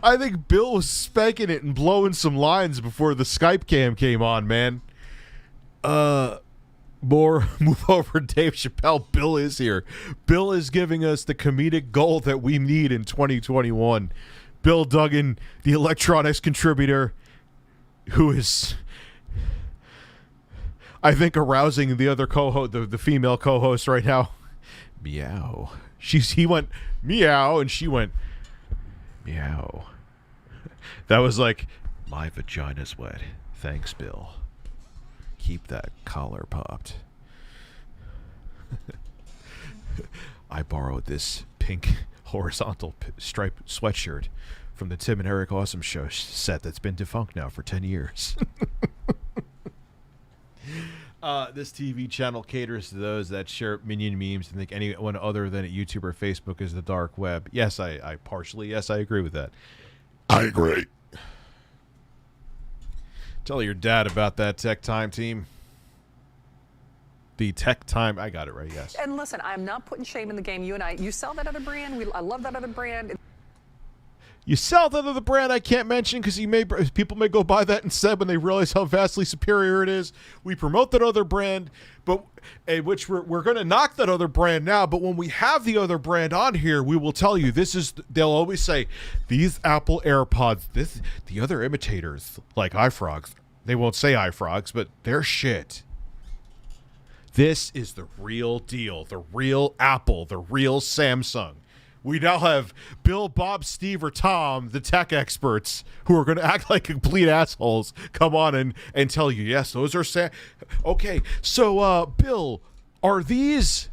I think Bill was spanking it and blowing some lines before the Skype cam came on, man. Move over, Dave Chappelle. Bill is here. Bill is giving us the comedic gold that we need in 2021. Bill Duggan, the electronics contributor, who is, I think, arousing the other co-host, the female co-host right now. Meow. He went meow, and she went Meow. That was like, my vagina's wet. Thanks, Bill. Keep that collar popped. I borrowed this pink horizontal striped sweatshirt from the Tim and Eric Awesome Show set that's been defunct now for 10 years. This TV channel caters to those that share Minion memes and think anyone other than a YouTube or Facebook is the dark web. Yes, I partially, yes, I agree with that. I agree. Tell your dad about that Tech Time team. The Tech Time, I got it right, yes. And listen, I'm not putting shame in the game. You sell that other brand. I love that other brand. You sell that other brand I can't mention because people may go buy that instead when they realize how vastly superior it is. We promote that other brand, but which we're going to knock that other brand now. But when we have the other brand on here, we will tell you they'll always say these Apple AirPods, the other imitators like iFrogs. They won't say iFrogs, but they're shit. This is the real deal, the real Apple, the real Samsung. We now have Bill, Bob, Steve, or Tom, the tech experts, who are going to act like complete assholes, come on and tell you, yes, those are Okay, so, Bill, are these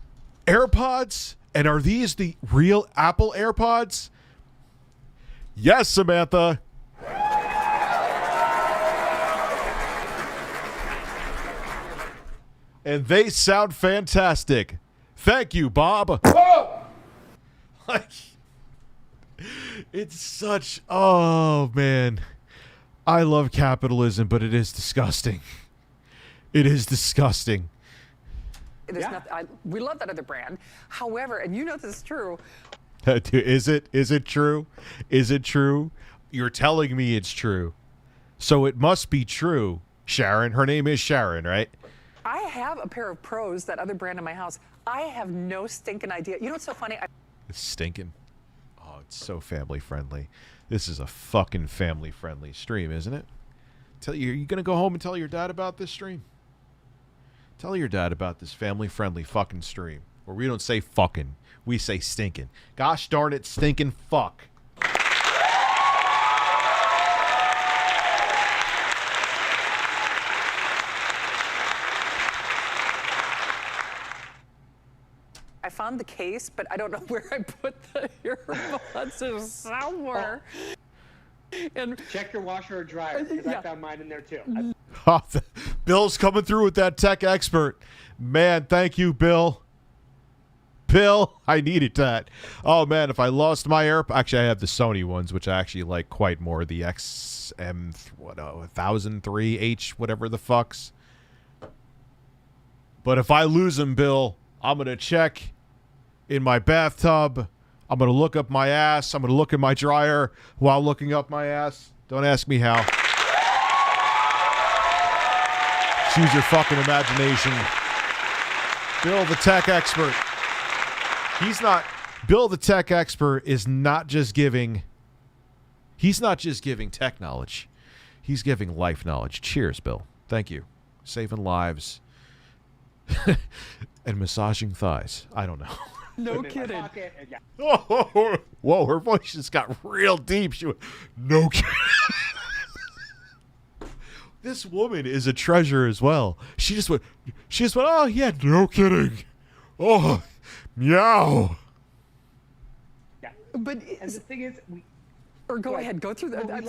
AirPods, and are these the real Apple AirPods? Yes, Samantha. And they sound fantastic. Thank you, Bob. Like, it's such, oh man, I love capitalism, but it is disgusting. It is disgusting. We love that other brand. However, and you know this is true. Is it true? Is it true? You're telling me it's true. So it must be true, Sharon. Her name is Sharon, right? I have a pair of Pros, that other brand in my house. I have no stinking idea. You know what's so funny? It's stinking. Oh, it's so family friendly. This is a fucking family friendly stream, isn't it? Are you gonna go home and tell your dad about this stream? Tell your dad about this family friendly fucking stream where we don't say fucking, we say stinking. Gosh darn it, stinking fuck. I found the case, but I don't know where I put the earbuds. It's somewhere. And Check your washer or dryer, because I found mine in there too. Bill's coming through with that tech expert. Man, thank you, Bill. Bill, I needed that. Oh, man, if I lost my actually, I have the Sony ones, which I actually like quite more. The XM, 1003H, whatever the fucks. But if I lose them, Bill, I'm going to check in my bathtub. I'm going to look up my ass. I'm going to look in my dryer while looking up my ass. Don't ask me how. Use your fucking imagination. Bill, the tech expert. Bill, the tech expert, is not just giving. He's not just giving tech knowledge. He's giving life knowledge. Cheers, Bill. Thank you. Saving lives. And massaging thighs. I don't know. No kidding. Oh, whoa, her voice just got real deep. She went, no kidding. This woman is a treasure as well. She just went, oh, yeah, no kidding. Oh, meow. Yeah. But And the thing is, go ahead, go through that.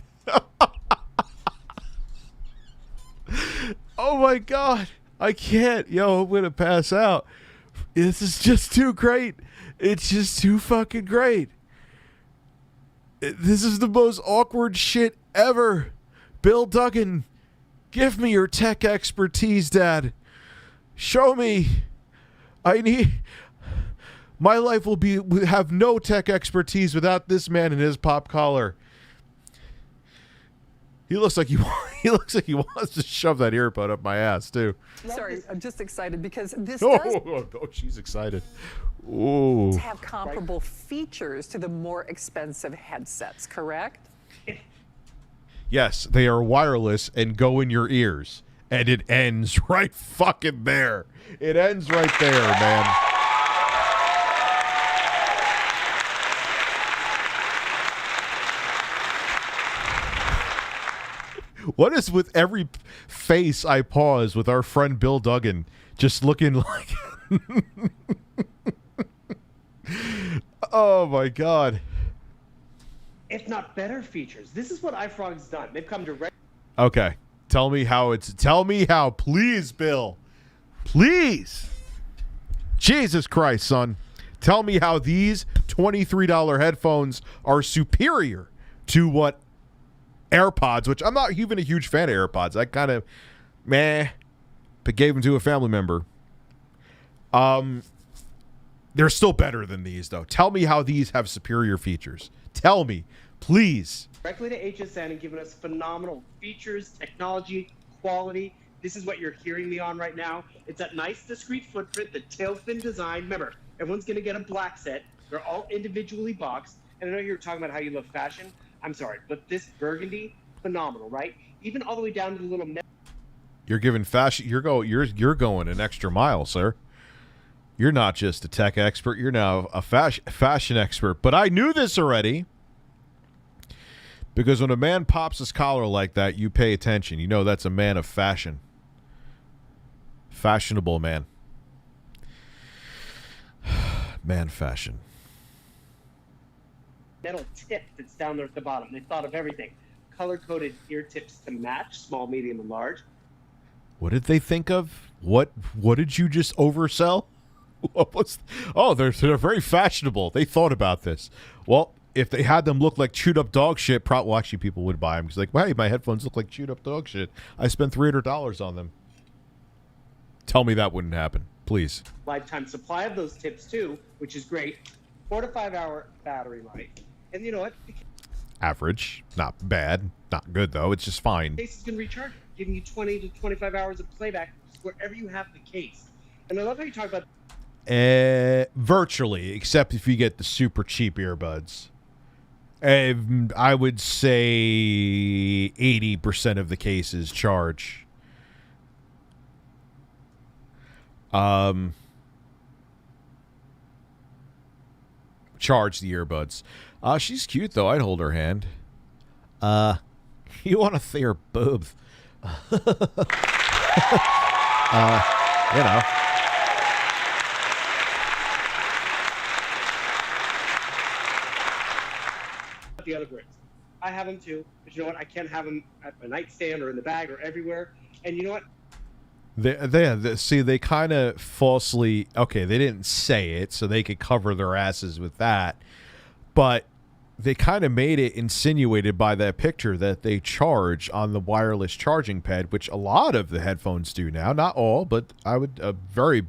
Oh, my God. I can't. Yo, I'm going to pass out. This is just too great. It's just too fucking great. This is the most awkward shit ever. Bill Duggan, give me your tech expertise, Dad. Show me. My life will have no tech expertise without this man and his pop collar. He looks like he wants to shove that earbud up my ass too. Sorry, I'm just excited because this Oh, does she's excited. Ooh. have comparable features to the more expensive headsets, correct? Yes, they are wireless and go in your ears. And it ends right fucking there. It ends right there, man. What is with every face I pause with our friend Bill Duggan just looking like... Oh, my God. If not better features. This is what iFrog's done. They've come direct. Okay. Tell me how, please, Bill. Please. Jesus Christ, son. Tell me how these $23 headphones are superior to what AirPods, which I'm not even a huge fan of AirPods. I kind of, but gave them to a family member. They're still better than these, though. Tell me how these have superior features. Tell me, please. Directly to HSN and giving us phenomenal features, technology, quality. This is what you're hearing me on right now. It's that nice, discreet footprint, the tail fin design. Remember, everyone's going to get a black set. They're all individually boxed. And I know you were talking about how you love fashion. I'm sorry, but this burgundy, phenomenal, right? Even all the way down to the little... You're giving fashion. You're going an extra mile, sir. You're not just a tech expert. You're now a fashion expert. But I knew this already. Because when a man pops his collar like that, you pay attention. You know that's a man of fashion. Fashionable man. Man fashion. Metal tip that's down there at the bottom. They thought of everything. Color-coded ear tips to match, small, medium, and large. What did they think of? What did you just oversell? They're very fashionable. They thought about this. Well, if they had them look like chewed up dog shit, actually people would buy them because like, hey, my headphones look like chewed up dog shit. I spent $300 on them. Tell me that wouldn't happen, please. Lifetime supply of those tips too, which is great. 4 to 5 hour battery life, and you know what? Average, not bad, not good though. It's just fine. The case is going to recharge, giving you 20 to 25 hours of playback wherever you have the case. And I love how you talk about. Virtually, except if you get the super cheap earbuds. I would say 80% of the cases charge. Charge the earbuds. She's cute though. I'd hold her hand. You want to see her boobs? You know. The other bricks. I have them too, but you know what? I can't have them at my nightstand or in the bag or everywhere. And you know what? They kind of falsely, okay, they didn't say it, so they could cover their asses with that, but they kind of made it insinuated by that picture that they charge on the wireless charging pad, which a lot of the headphones do now. Not all, but a very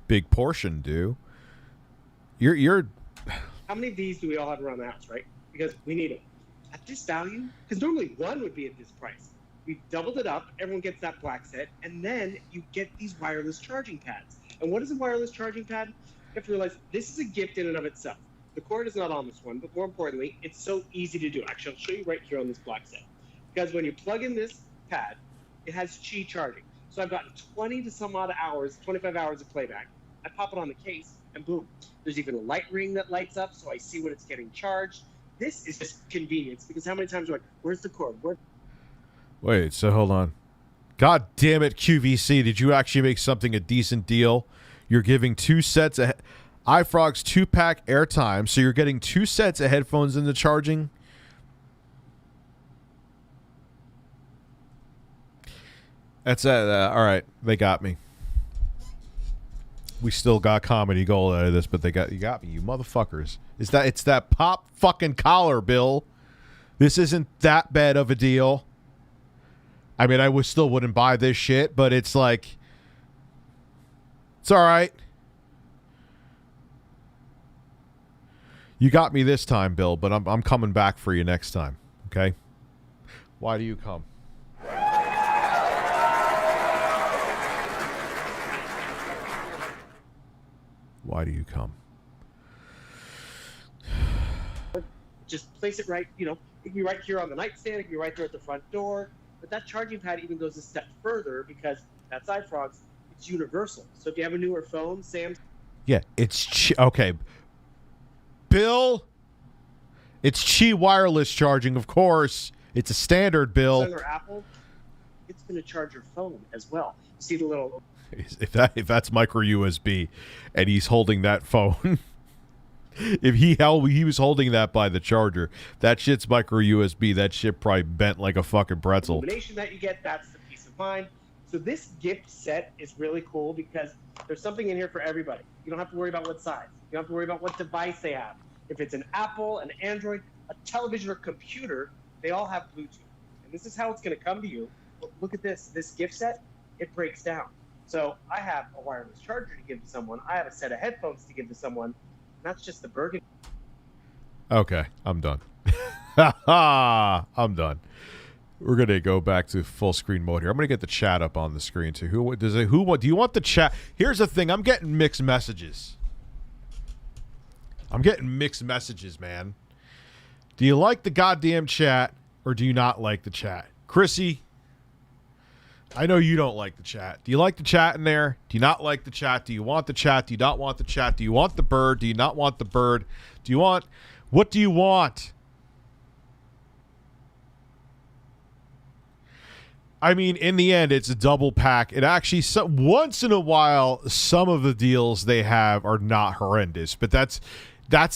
big portion do. You're. How many of these do we all have around the house, right? Because we need them. At this value, because normally one would be at this price. We've doubled it up. Everyone gets that black set. And then you get these wireless charging pads. And what is a wireless charging pad? You have to realize this is a gift in and of itself. The cord is not on this one, but more importantly, it's so easy to do. Actually, I'll show you right here on this black set. Because when you plug in this pad, it has Qi charging. So I've gotten 20 to some odd hours, 25 hours of playback. I pop it on the case, and boom. There's even a light ring that lights up, so I see when it's getting charged. This is just convenience, because how many times are like, where's the cord? Wait, so hold on. God damn it, QVC. Did you actually make something a decent deal? You're giving 2 sets of iFrog's 2-pack airtime, so you're getting 2 sets of headphones in the charging. That's all right. They got me. We still got comedy gold out of this, but you got me, you motherfuckers. It's that pop fucking collar, Bill. This isn't that bad of a deal. I mean, I still wouldn't buy this shit, but it's like, it's all right. You got me this time, Bill, but I'm coming back for you next time. Okay? Why do you come? Why do you come? Just place it right, you know, it can be right here on the nightstand, it can be right there at the front door. But that charging pad even goes a step further because that's iFrog's. It's universal. So if you have a newer phone, Samsung. Yeah, it's okay. Bill, it's Qi wireless charging, of course. It's a standard, Bill. Or Apple, going to charge your phone as well. You see the little... If that's micro USB, and he's holding that phone, if he was holding that by the charger, that shit's micro USB. That shit probably bent like a fucking pretzel. illumination that you get, that's the peace of mind. So this gift set is really cool because there's something in here for everybody. You don't have to worry about what size. You don't have to worry about what device they have. If it's an Apple, an Android, a television, or computer, they all have Bluetooth. And this is how it's going to come to you. Look at this gift set. It breaks down. So I have a wireless charger to give to someone. I have a set of headphones to give to someone. And that's just the burgundy. Okay, I'm done. I'm done. We're gonna go back to full screen mode here. I'm gonna get the chat up on the screen too. Do you want the chat? Here's the thing. I'm getting mixed messages. Man. Do you like the goddamn chat or do you not like the chat? Chrissy, I know you don't like the chat. Do you like the chat in there? Do you not like the chat? Do you want the chat? Do you not want the chat? Do you want the bird? Do you not want the bird? What do you want? I mean, in the end, it's a double pack. It actually, once in a while, some of the deals they have are not horrendous, but that's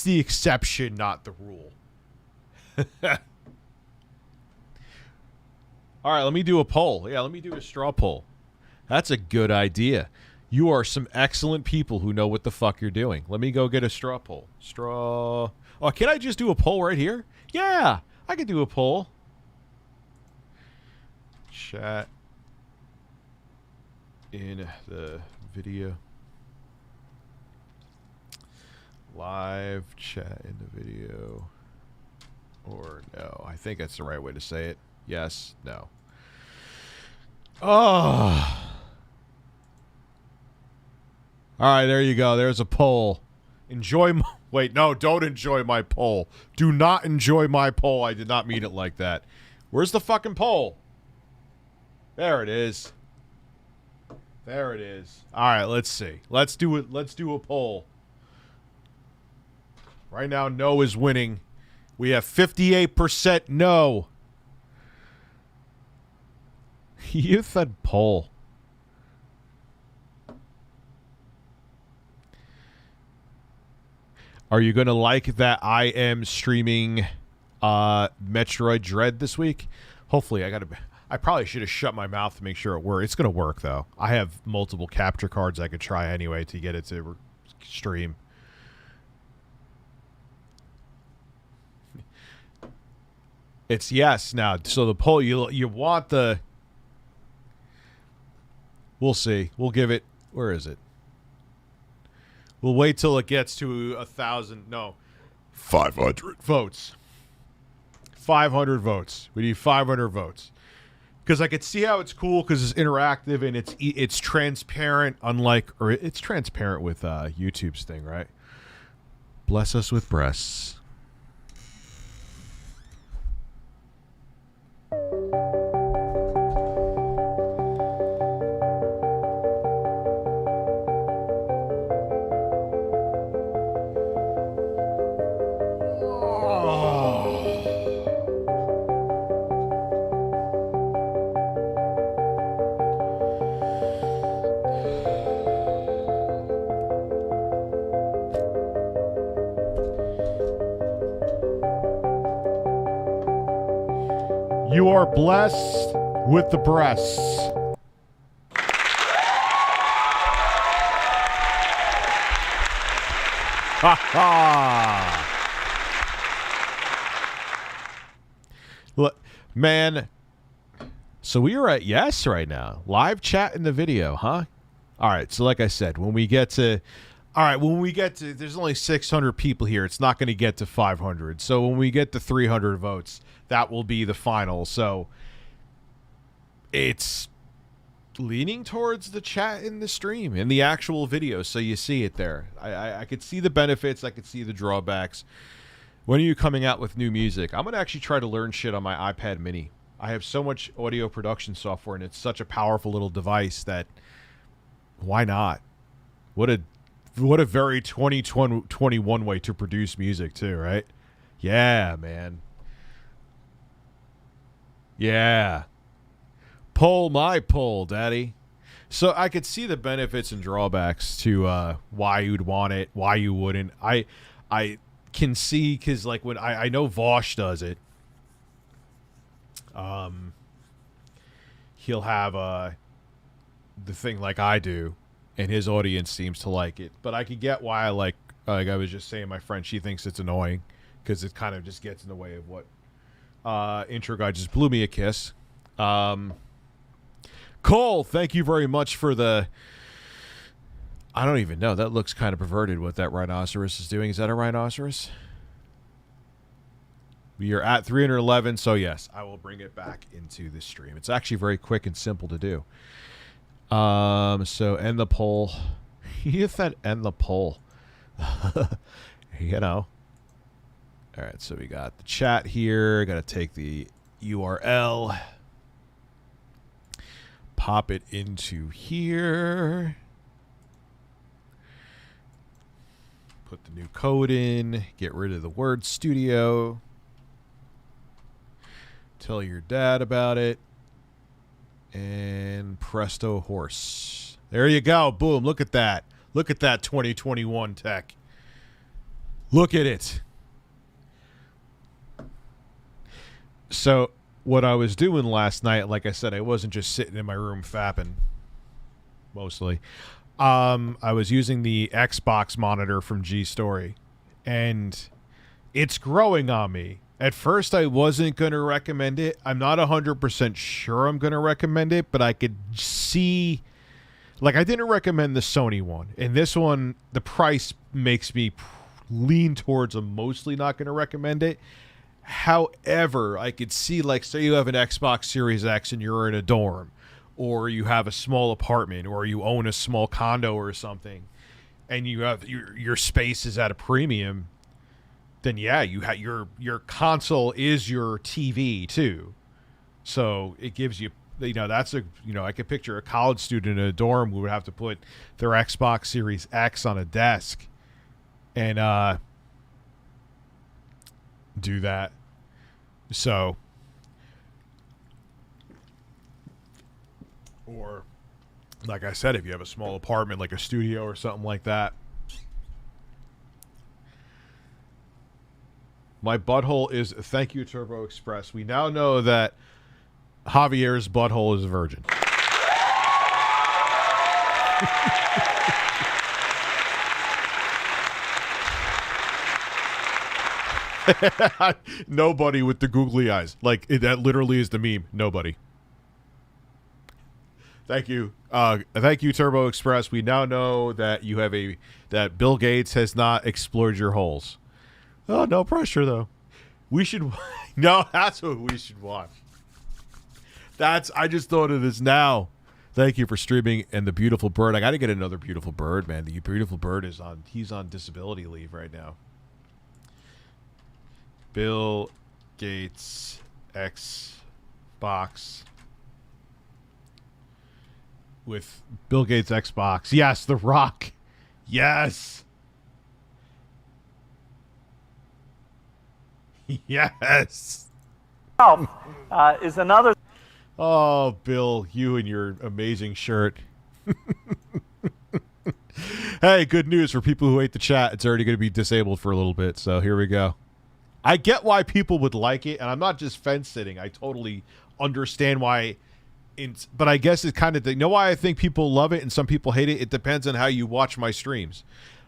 the exception, not the rule. All right, let me do a poll. Yeah, let me do a straw poll. That's a good idea. You are some excellent people who know what the fuck you're doing. Let me go get a straw poll. Oh, can I just do a poll right here? Yeah, I can do a poll. Chat in the video. Live chat in the video. Or no, I think that's the right way to say it. Yes, no. Oh. All right, there you go. There's a poll. Wait, no, don't enjoy my poll. Do not enjoy my poll. I did not mean it like that. Where's the fucking poll? There it is. There it is. All right, let's see. Let's do it. Let's do a poll. Right now, no is winning. We have 58% no. You said poll. Are you going to like that I am streaming Metroid Dread this week? Hopefully, I probably should have shut my mouth to make sure it worked. It's going to work, though. I have multiple capture cards I could try anyway to get it to stream. It's yes now. So the poll, you want the... We'll see. We'll give it... Where is it? We'll wait till it gets to 1,000... No. 500 votes. 500 votes. We need 500 votes. Because I could see how it's cool because it's interactive and it's transparent, it's transparent with YouTube's thing, right? Bless us with breasts. You are blessed with the breasts. Ha ha! Look, man. So we are at yes right now. Live chat in the video, huh? All right. So like I said, when we get to... there's only 600 people here. It's not going to get to 500. So when we get to 300 votes, that will be the final. So it's leaning towards the chat in the stream, in the actual video. So you see it there. I could see the benefits. I could see the drawbacks. When are you coming out with new music? I'm going to actually try to learn shit on my iPad mini. I have so much audio production software, and it's such a powerful little device that why not? What a very 2021 way to produce music too, right? Yeah, man. Yeah. Pull my pull, Daddy. So I could see the benefits and drawbacks to why you'd want it, why you wouldn't. I can see, because like when I know Vosh does it. He'll have the thing like I do, and his audience seems to like it. But I could get why like I was just saying, my friend, she thinks it's annoying because it kind of just gets in the way of what intro guy just blew me a kiss. Cole, thank you very much for the... I don't even know. That looks kind of perverted what that rhinoceros is doing. Is that a rhinoceros? We are at 311, so yes, I will bring it back into the stream. It's actually very quick and simple to do. So end the poll. You said end the poll. You know. All right, so we got the chat here. Got to take the URL. Pop it into here. Put the new code in. Get rid of the word studio. Tell your dad about it. And presto horse. There you go. Boom. Look at that. Look at that 2021 tech. Look at it. So what I was doing last night, like I said, I wasn't just sitting in my room fapping. Mostly. I was using the Xbox monitor from G-Story. And it's growing on me. At first, I wasn't going to recommend it. I'm not 100% sure I'm going to recommend it, but I could see... Like, I didn't recommend the Sony one. And this one, the price makes me lean towards I'm mostly not going to recommend it. However, I could see, like, say you have an Xbox Series X and you're in a dorm, or you have a small apartment, or you own a small condo or something, and you have your space is at a premium, then yeah, your console is your TV too. So it gives you, that's I could picture a college student in a dorm who would have to put their Xbox Series X on a desk and do that. So, or like I said, if you have a small apartment, like a studio or something like that. My butthole is, thank you, Turbo Express. We now know that Javier's butthole is a virgin. Nobody with the googly eyes. Like, that literally is the meme. Nobody. Thank you. Thank you, Turbo Express. We now know that you have that Bill Gates has not explored your holes. Oh, no pressure, though. We should... No, that's what we should watch. I just thought of this now. Thank you for streaming. And the beautiful bird. I got to get another beautiful bird, man. The beautiful bird he's on disability leave right now. Bill Gates Xbox. With Bill Gates Xbox. Yes, The Rock. Yes. Yes. Is another. Oh, Bill, you and your amazing shirt. Hey, good news for people who hate the chat. It's already going to be disabled for a little bit, so here we go. I get why people would like it, and I'm not just fence-sitting. I totally understand why. But I guess it's kind of why I think people love it and some people hate it? It depends on how you watch my streams.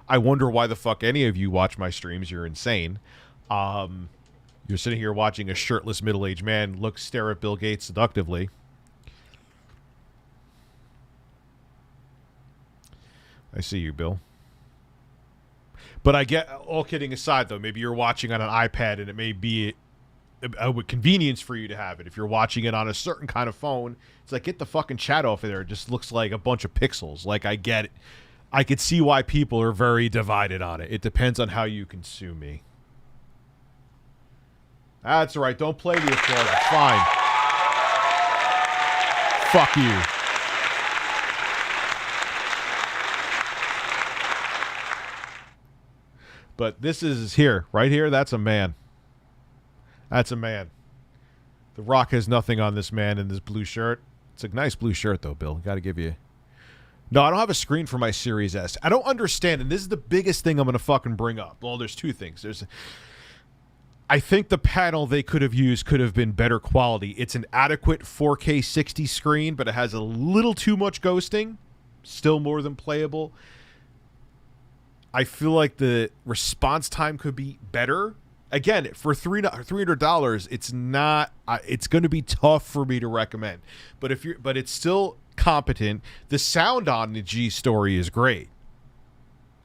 I wonder why the fuck any of you watch my streams. You're insane. You're sitting here watching a shirtless middle-aged man stare at Bill Gates seductively. I see you, Bill. But I get, all kidding aside, though, maybe you're watching on an iPad and it may be a convenience for you to have it. If you're watching it on a certain kind of phone, it's like, get the fucking chat off of there. It just looks like a bunch of pixels. Like, I get it. I could see why people are very divided on it. It depends on how you consume me. That's all right. Don't play the applause. It's fine. Fuck you. But this is here. Right here, that's a man. That's a man. The Rock has nothing on this man in this blue shirt. It's a nice blue shirt, though, Bill. Got to give you... No, I don't have a screen for my Series S. I don't understand, and this is the biggest thing I'm going to fucking bring up. Well, there's two things. I think the panel they could have used could have been better quality. It's an adequate 4K 60 screen, but it has a little too much ghosting. Still more than playable. I feel like the response time could be better. Again, for $300, it's not. It's going to be tough for me to recommend. But it's still competent. The sound on the G Story is great.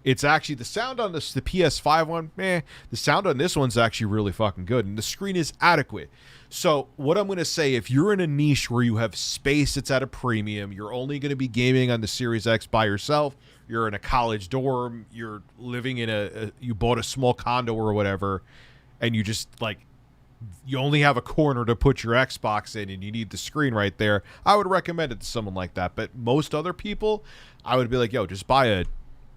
It's actually the sound on the PS5 one. The sound on this one's actually really fucking good, and the screen is adequate. So what I'm going to say, if you're in a niche where you have space that's at a premium, you're only going to be gaming on the Series X by yourself. You're in a college dorm. You're living in you bought a small condo or whatever, and you just you only have a corner to put your Xbox in, and you need the screen right there. I would recommend it to someone like that. But most other people, I would be like, yo, just buy a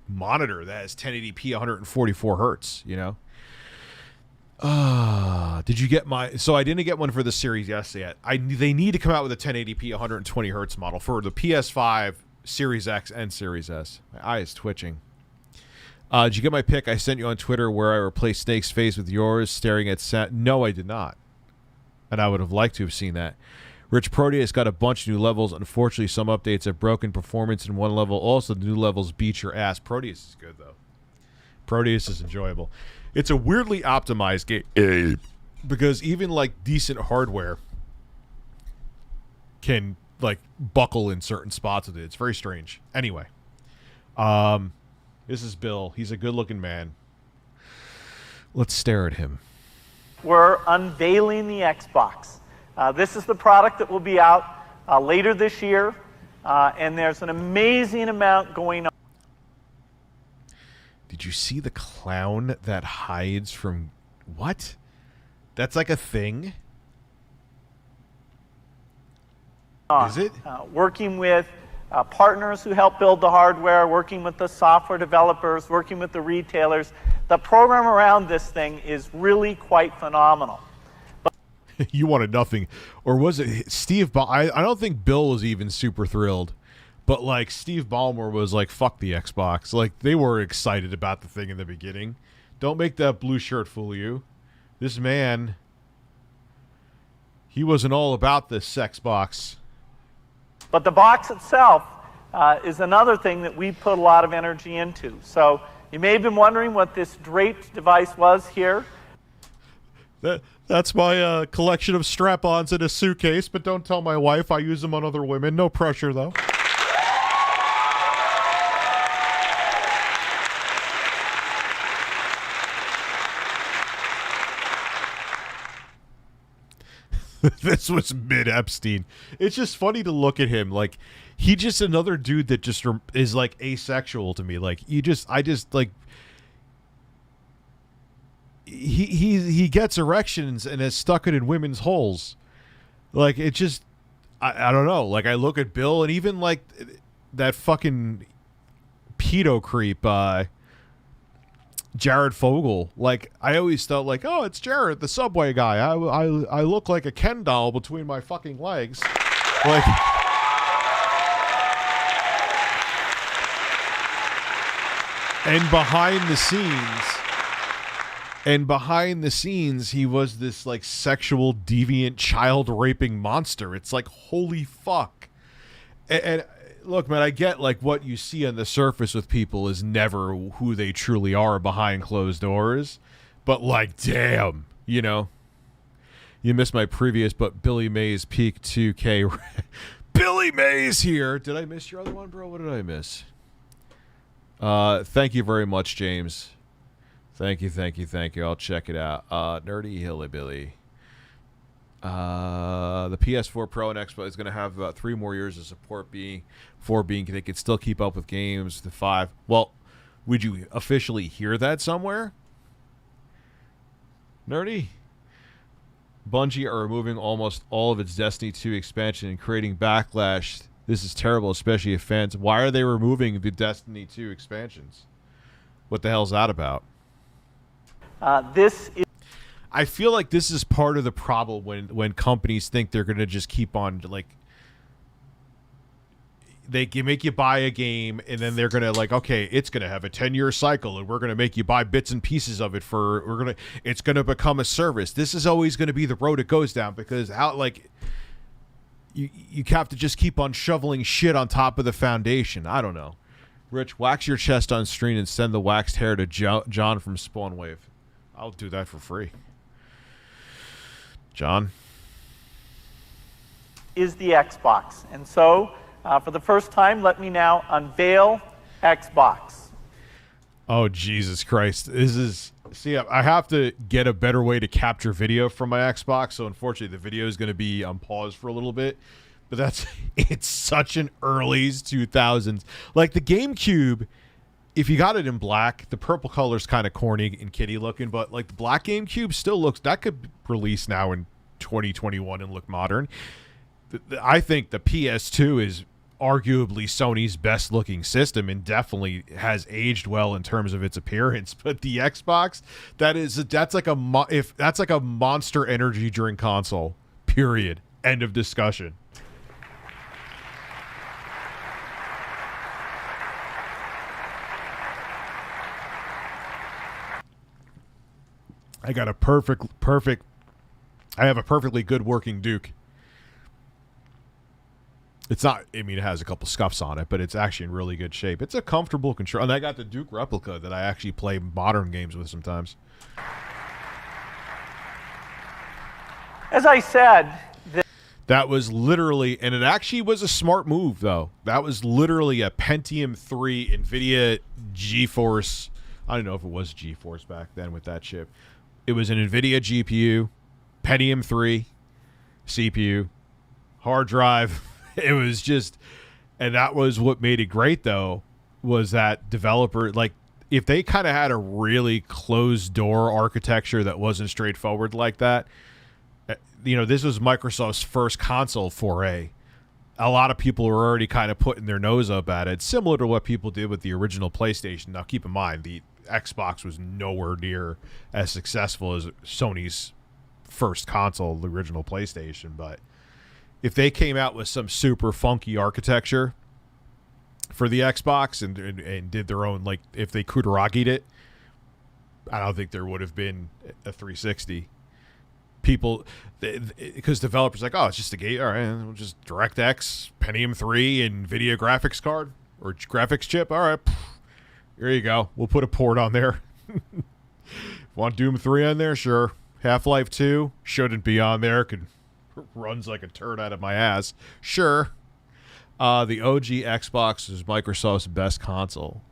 monitor that has 1080p 144 hertz, you know. Did you get my... So I didn't get one for the Series S yet. They need to come out with a 1080p 120 hertz model for the PS5, Series X, and Series S. My eye is twitching. Did you get my pic I sent you on Twitter where I replaced Snake's face with yours staring at No, I did not. And I would have liked to have seen that. Rich Proteus got a bunch of new levels. Unfortunately, some updates have broken performance in one level. Also, the new levels beat your ass. Proteus is good, though. Proteus is enjoyable. It's a weirdly optimized game because even decent hardware can buckle in certain spots with it. It's very strange. Anyway, this is Bill. He's a good-looking man. Let's stare at him. We're unveiling the Xbox. This is the product that will be out later this year, and there's an amazing amount going on. Did you see the clown that hides from... What? That's like a thing? Is it? Working with partners who help build the hardware, working with the software developers, working with the retailers. The program around this thing is really quite phenomenal. You wanted nothing. Or was it Steve... I don't think Bill was even super thrilled. But, Steve Ballmer was fuck the Xbox. They were excited about the thing in the beginning. Don't make that blue shirt fool you. This man... He wasn't all about this Xbox. But the box itself is another thing that we put a lot of energy into. So, you may have been wondering what this draped device was here. That's my collection of strap-ons in a suitcase, but don't tell my wife. I use them on other women. No pressure, though. This was mid-Epstein. It's just funny to look at him. He just another dude that just is, asexual to me. He gets erections and has stuck it in women's holes. It just... I don't know. I look at Bill and even, that fucking pedo creep, Jared Fogle. I always thought oh, it's Jared, the Subway guy. I look like a Ken doll between my fucking legs. And behind the scenes, he was this sexual deviant child raping monster. It's holy fuck. And look, man, I get what you see on the surface with people is never who they truly are behind closed doors. But damn, you know. You missed my previous, but Billy Mays peak 2K. Billy Mays here. Did I miss your other one, bro? What did I miss? Thank you very much, James. Thank you. I'll check it out. Nerdy Hillbilly. The PS4 Pro and Xbox is going to have about 3 more years of support they could still keep up with games. The 5. Well, would you officially hear that somewhere? Nerdy? Bungie are removing almost all of its Destiny 2 expansion and creating backlash. This is terrible, especially if fans... Why are they removing the Destiny 2 expansions? What the hell's that about? This is... I feel like this is part of the problem when companies think they're going to just keep on they make you buy a game, and then they're gonna like, okay, it's gonna have a 10-year cycle, and we're gonna make you buy bits and pieces of it it's gonna become a service. This is always gonna be the road it goes down, because you have to just keep on shoveling shit on top of the foundation. I don't know. Rich, wax your chest on screen and send the waxed hair to John from Spawnwave. I'll do that for free. John? Is the Xbox. And so, for the first time, let me now unveil Xbox. Oh, Jesus Christ. See, I have to get a better way to capture video from my Xbox, so unfortunately the video is going to be on pause for a little bit. But it's such an early 2000s. Like the GameCube, if you got it in black, the purple color's kind of corny and kitty looking, but like the black GameCube still looks, that could release now in 2021 and look modern. I think the PS2 is arguably Sony's best looking system and definitely has aged well in terms of its appearance. But the Xbox, that's like a Monster Energy drink console. Period. End of discussion. I got a I have a perfectly good working Duke. It's not, I mean, it has a couple scuffs on it, but it's actually in really good shape. It's a comfortable control. And I got the Duke replica that I actually play modern games with sometimes. As I said, that was literally, and it actually was a smart move, though. That was literally a Pentium 3 NVIDIA GeForce. I don't know if it was GeForce back then with that chip. It was an NVIDIA GPU, Pentium 3 CPU, hard drive. It was just, and that was what made it great, though, was that developer, like, if they kind of had a really closed door architecture that wasn't straightforward like that, you know, this was Microsoft's first console foray. A lot of people were already kind of putting their nose up at it, similar to what people did with the original PlayStation. Now, keep in mind, the Xbox was nowhere near as successful as Sony's first console, the original PlayStation, but if they came out with some super funky architecture for the Xbox and did their own, like, if they Kudaragi'd it, I don't think there would have been a 360. People, because developers are like, oh, it's just a game. All right, we'll just DirectX, Pentium 3, and NVIDIA graphics card or graphics chip. All right, here you go. We'll put a port on there. Want Doom 3 on there? Sure. Half-Life 2 shouldn't be on there. Runs like a turd out of my ass. Sure. The OG Xbox is Microsoft's best console.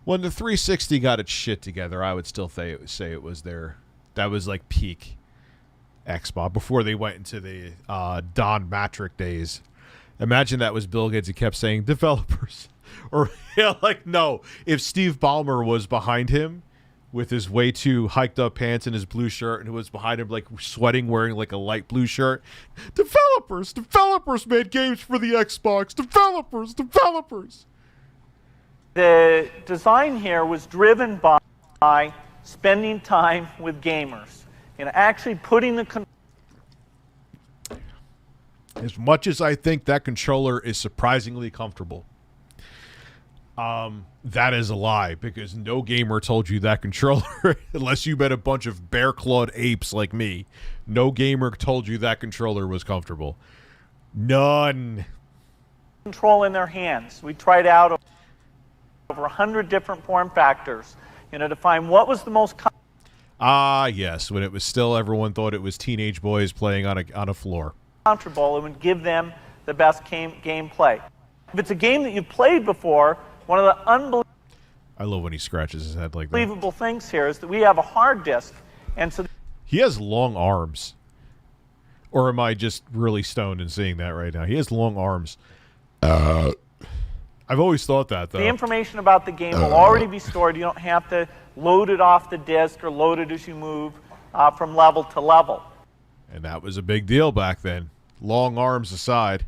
When the 360 got its shit together, I would still say it was there. That was like peak Xbox before they went into the Don Matrick days. Imagine that was Bill Gates. He kept saying developers, or like no. If Steve Ballmer was behind him with his way too hiked up pants and his blue shirt, and who was behind him like sweating, wearing like a light blue shirt, developers made games for the Xbox. Developers. the design here was driven by spending time with gamers. You know, actually putting the As much as I think that controller is surprisingly comfortable, that is a lie, because no gamer told you that controller, unless you met a bunch of bear-clawed apes like me, no gamer told you that controller was comfortable. None. Control in their hands. We tried out over 100 different form factors, you know, to find what was the most yes, when it was still, everyone thought it was teenage boys playing on a floor. Comfortable and would give them the best gameplay. If it's a game that you've played before, one of the I love when he scratches his head like that. unbelievable things here is that we have a hard disk, and so he has long arms. Or am I just really stoned and seeing that right now? He has long arms. I've always thought that, though. the information about the game will already be stored. You don't have to load it off the disk or load it as you move from level to level. And that was a big deal back then. Long arms aside.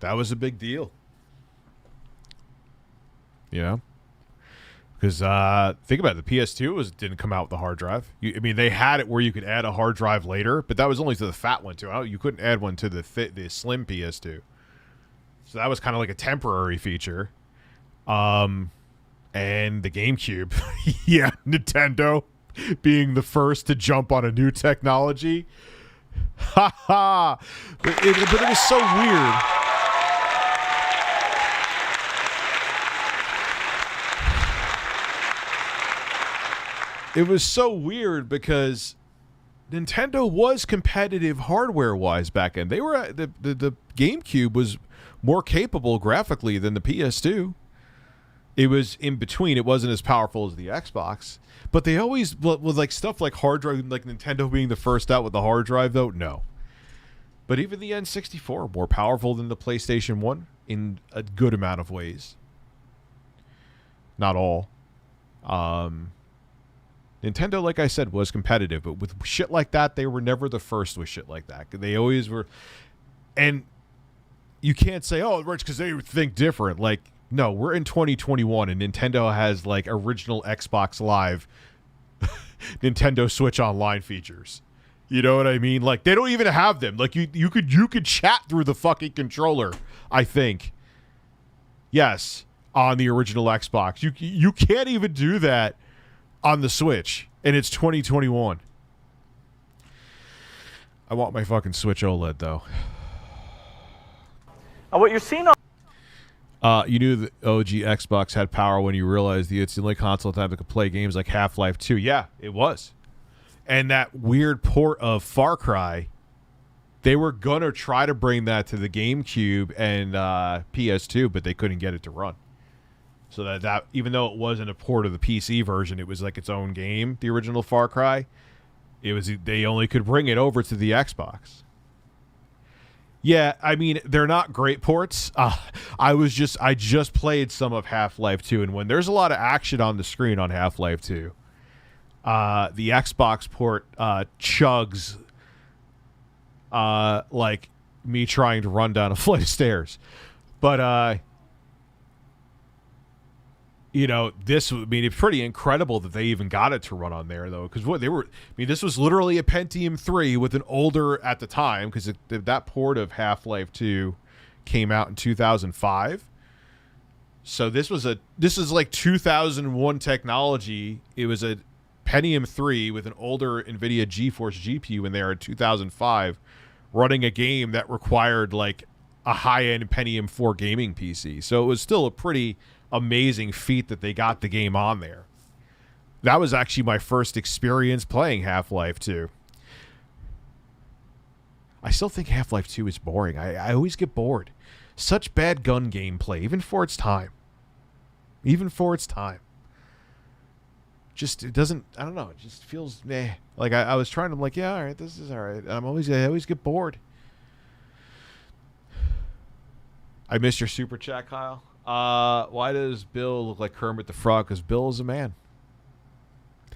That was a big deal. You know? Because think about it, the PS2 didn't come out with the hard drive. I mean, they had it where you could add a hard drive later, but that was only to the fat one too. You couldn't add one to the slim PS2. So that was kind of like a temporary feature. And the GameCube, yeah, Nintendo being the first to jump on a new technology. Ha ha! But it was so weird. It was so weird because Nintendo was competitive hardware-wise back then. They were the GameCube was more capable graphically than the PS2. It was in between. It wasn't as powerful as the Xbox. But they always, with like stuff like hard drive, like Nintendo being the first out with the hard drive, though, no. But even the N64, more powerful than the PlayStation 1 in a good amount of ways. Not all. Nintendo, like I said, was competitive, but with shit like that, they were never the first with shit like that. They always were. And you can't say, oh, Rich, because they think different. Like, no, we're in 2021, and Nintendo has, like, original Xbox Live Nintendo Switch Online features. You know what I mean? Like, they don't even have them. Like, you could chat through the fucking controller, I think. Yes, on the original Xbox. You can't even do that on the Switch, and it's 2021. I want my fucking Switch OLED, though. What you're seeing on you knew the OG Xbox had power when you realized it's the only console time that could play games like Half-Life 2. Yeah, it was. And that weird port of Far Cry, they were going to try to bring that to the GameCube and PS2, but they couldn't get it to run. So that even though it wasn't a port of the PC version, it was like its own game, the original Far Cry. They only could bring it over to the Xbox. Yeah, I mean, they're not great ports. I just played some of Half-Life 2, and when there's a lot of action on the screen on Half-Life 2, the Xbox port chugs like me trying to run down a flight of stairs. But you know, it's pretty incredible that they even got it to run on there, though, because this was literally a Pentium 3 with an older, at the time, because that port of Half-Life 2 came out in 2005. So this is like 2001 technology. It was a Pentium 3 with an older NVIDIA GeForce GPU in there in 2005, running a game that required like a high-end Pentium 4 gaming PC. So it was still a pretty amazing feat that they got the game on there. That was actually my first experience playing Half-Life 2. I still think Half-Life 2 is boring. I always get bored. Such bad gun gameplay, even for its time. Just, it doesn't, I don't know, it just feels meh. Like I was trying to, like, yeah, all right, this is all right. I always get bored. I missed your super chat, Kyle. Why does Bill look like Kermit the Frog? Because Bill is a man.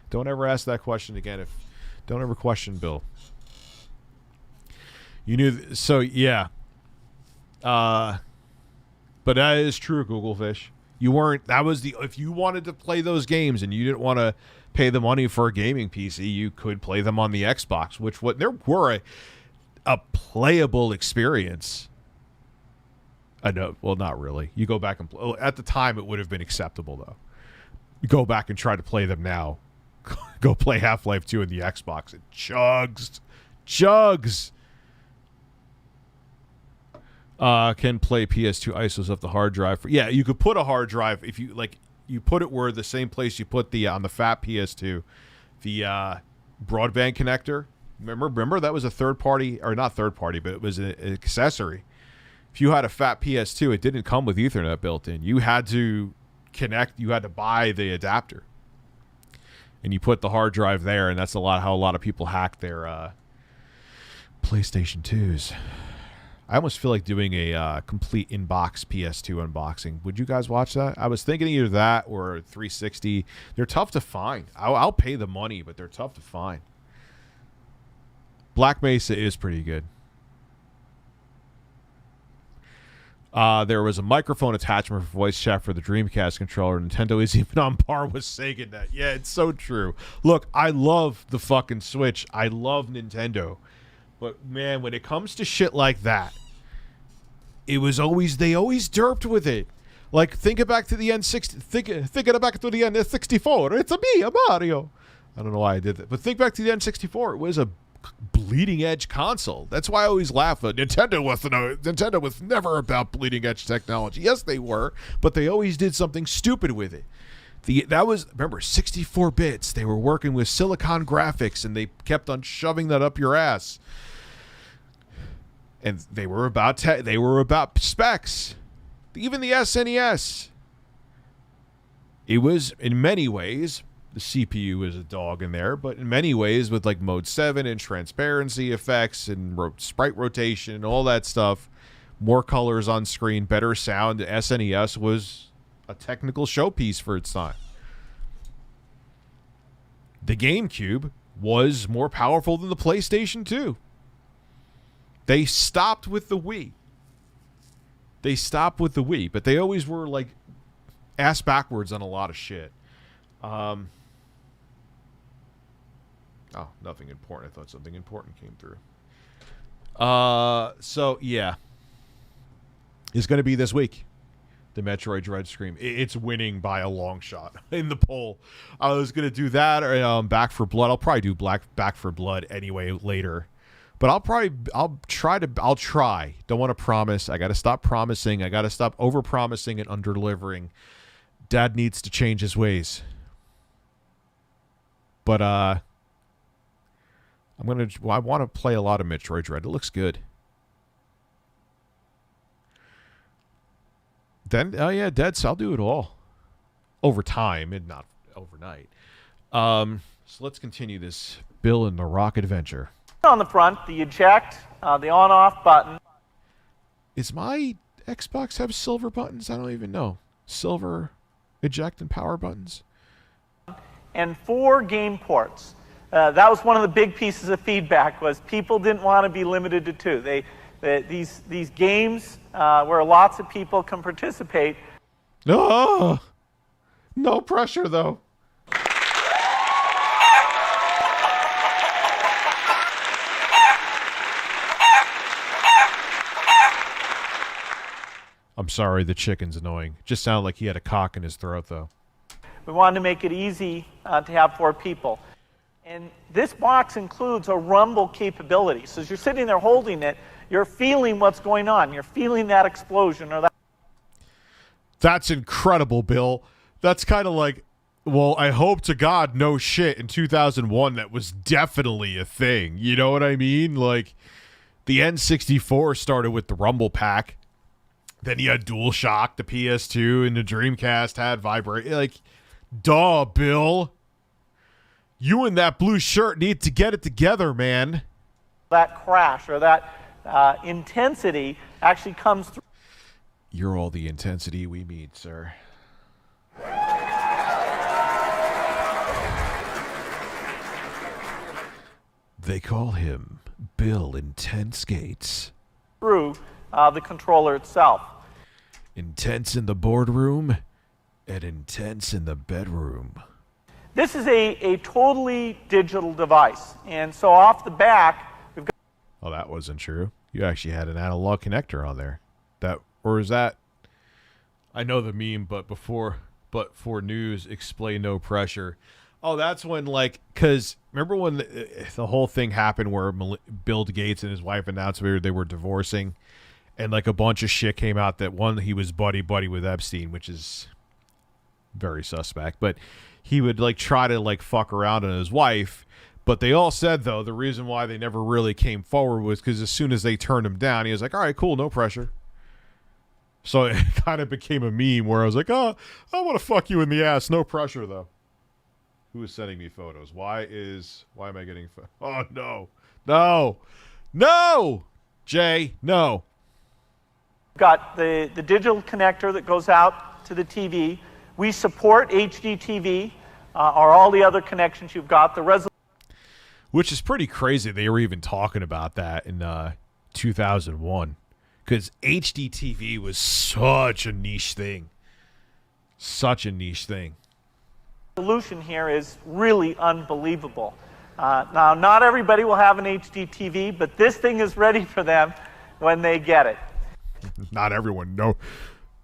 Don't ever ask that question again. Don't ever question Bill. You knew, so yeah. But that is true, Googlefish. You weren't, if you wanted to play those games and you didn't want to pay the money for a gaming PC, you could play them on the Xbox, there were a playable experience. I know. Well, not really. You go back and play. At the time, it would have been acceptable, though. You go back and try to play them now. Go play Half-Life 2 in the Xbox. It chugs. Can play PS2 ISOs off the hard drive. Yeah, you could put a hard drive if you like. You put it where the same place you put the on the fat PS2, the broadband connector. Remember that was a third party, or not third party, but it was an accessory. If you had a fat PS2, it didn't come with Ethernet built in. You had to connect. You had to buy the adapter, and you put the hard drive there. And that's how a lot of people hack their PlayStation 2s. I almost feel like doing a complete in-box PS2 unboxing. Would you guys watch that? I was thinking either that or 360. They're tough to find. I'll pay the money, but they're tough to find. Black Mesa is pretty good. There was a microphone attachment for voice chat for the Dreamcast controller. Nintendo is even on par with Sega Net. Yeah, it's so true. Look, I love the fucking Switch. I love Nintendo. But, man, when it comes to shit like that, they always derped with it. Like, think back to the N60. Think back to the N64. It's a Mario. I don't know why I did that. But think back to the N64. It was a bleeding edge console. That's why I always laugh at Nintendo was never about bleeding edge technology. Yes, they were, but they always did something stupid with it. Remember, 64 bits. They were working with Silicon graphics, and they kept on shoving that up your ass. And they were about specs. Even the SNES. It was, in many ways, the CPU is a dog in there, but in many ways with like Mode 7 and transparency effects and sprite rotation and all that stuff, more colors on screen, better sound, the SNES was a technical showpiece for its time. The GameCube was more powerful than the PlayStation 2. They stopped with the Wii. But they always were like ass backwards on a lot of shit. Oh, nothing important. I thought something important came through. So, yeah. It's going to be this week. The Metroid Dread Scream. It's winning by a long shot in the poll. I was going to do that or Back 4 Blood. I'll probably do Back 4 Blood anyway later. But I'll try. Don't want to promise. I got to stop promising. I got to stop over-promising and under-delivering. Dad needs to change his ways. But, I want to play a lot of Metroid Dread. It looks good. Then, oh yeah, Deads, I'll do it all. Over time and not overnight. So let's continue this Bill and the Rock adventure. On the front, the eject, the on-off button. Is my Xbox have silver buttons? I don't even know. Silver eject and power buttons. And 4 game ports. That was one of the big pieces of feedback, was people didn't want to be limited to 2. These games where lots of people can participate. No pressure, though. I'm sorry, the chicken's annoying. Just sounded like he had a cock in his throat, though. We wanted to make it easy to have 4 people. And this box includes a rumble capability. So as you're sitting there holding it, you're feeling what's going on. You're feeling that explosion or that. That's incredible, Bill. That's kind of like, well, I hope to God, no shit. In 2001, that was definitely a thing. You know what I mean? Like, the N64 started with the Rumble Pack. Then you had DualShock, the PS2, and the Dreamcast had Vibrate. Like, duh, Bill. You and that blue shirt need to get it together, man. That crash or that intensity actually comes through. You're all the intensity we need, sir. They call him Bill Intense Gates. Through the controller itself. Intense in the boardroom and intense in the bedroom. This is a totally digital device. And so off the back, we've got... Oh, that wasn't true. You actually had an analog connector on there. Or is that... I know the meme, but for news, explain no pressure. Oh, that's when, like, because remember when the whole thing happened where Bill Gates and his wife announced they were divorcing, and like a bunch of shit came out that one, he was buddy with Epstein, which is very suspect, but he would like try to like fuck around on his wife. But they all said, though, the reason why they never really came forward was because as soon as they turned him down, he was like, all right, cool, no pressure. So it kind of became a meme where I was like, oh, I want to fuck you in the ass. No pressure, though. Who is sending me photos? Why am I getting... Oh, no. No! Jay, no. Got the digital connector that goes out to the TV. We support HDTV or all the other connections you've got. The resolution... Which is pretty crazy. They were even talking about that in 2001. because HD TV was such a niche thing. Such a niche thing. Solution here is really unbelievable. Now, not everybody will have an HD TV, but this thing is ready for them when they get it. Not everyone, no.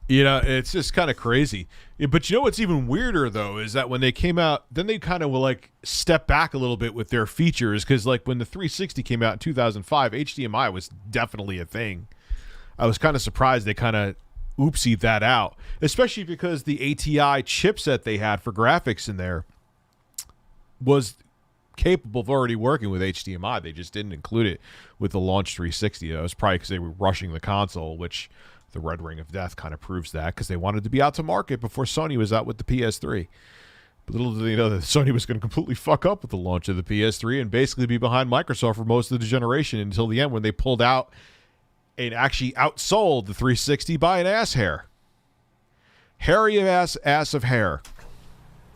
You know, it's just kind of crazy. Yeah, but you know what's even weirder, though, is that when they came out, then they kind of will, like, step back a little bit with their features, because, like, when the 360 came out in 2005, HDMI was definitely a thing. I was kind of surprised they kind of oopsied that out, especially because the ATI chipset they had for graphics in there was capable of already working with HDMI. They just didn't include it with the launch 360. It was probably because they were rushing the console, which the Red Ring of Death kind of proves that, because they wanted to be out to market before Sony was out with the PS3. But little did they know that Sony was going to completely fuck up with the launch of the PS3 and basically be behind Microsoft for most of the generation until the end, when they pulled out and actually outsold the 360 by an ass hair. Hairy ass of hair.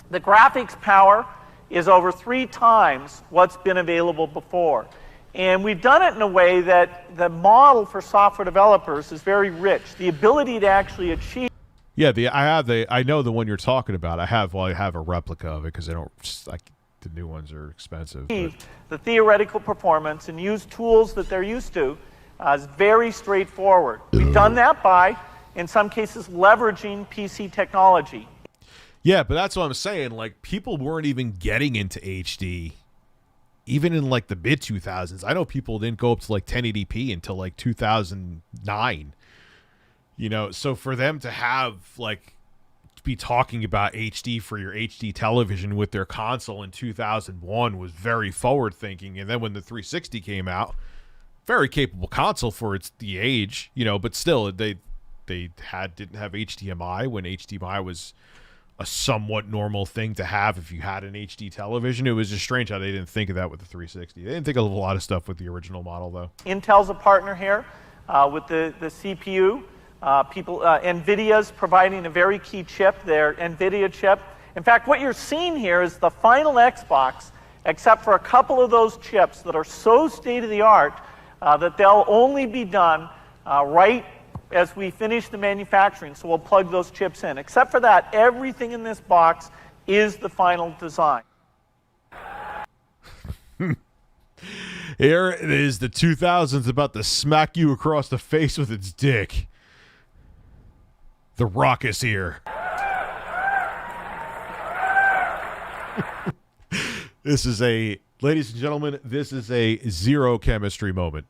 The graphics power is over 3 times what's been available before. And we've done it in a way that the model for software developers is very rich. The ability to actually achieve. Yeah, I know the one you're talking about. I have a replica of it because I don't like the new ones are expensive. The theoretical performance and use tools that they're used to is very straightforward. We've done that by, in some cases, leveraging PC technology. Yeah, but that's what I'm saying. Like, people weren't even getting into HD. Even in, like, the mid-2000s. I know people didn't go up to, like, 1080p until, like, 2009. You know, so for them to have, like, be talking about HD for your HD television with their console in 2001 was very forward-thinking. And then when the 360 came out, very capable console for the age, you know, but still, they didn't have HDMI when HDMI was a somewhat normal thing to have if you had an HD television. It was just strange how they didn't think of that with the 360. They didn't think of a lot of stuff with the original model, though. Intel's a partner here with the CPU. NVIDIA's providing a very key chip, their NVIDIA chip. In fact, what you're seeing here is the final Xbox, except for a couple of those chips that are so state-of-the-art that they'll only be done right as we finish the manufacturing, so we'll plug those chips in. Except for that, everything in this box is the final design. Here it is, the 2000s about to smack you across the face with its dick. The Rock is here. Ladies and gentlemen, this is a zero chemistry moment.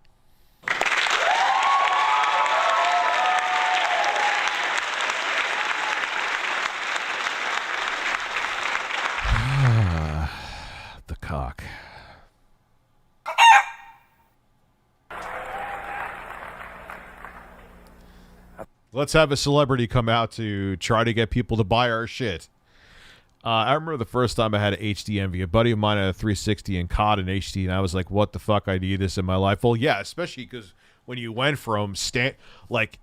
The cock. Let's have a celebrity come out to try to get people to buy our shit. I remember the first time I had an HD Envy. A buddy of mine had a 360 and caught an HD, and I was like, what the fuck? I need this in my life. Well, yeah, especially because when you went from even like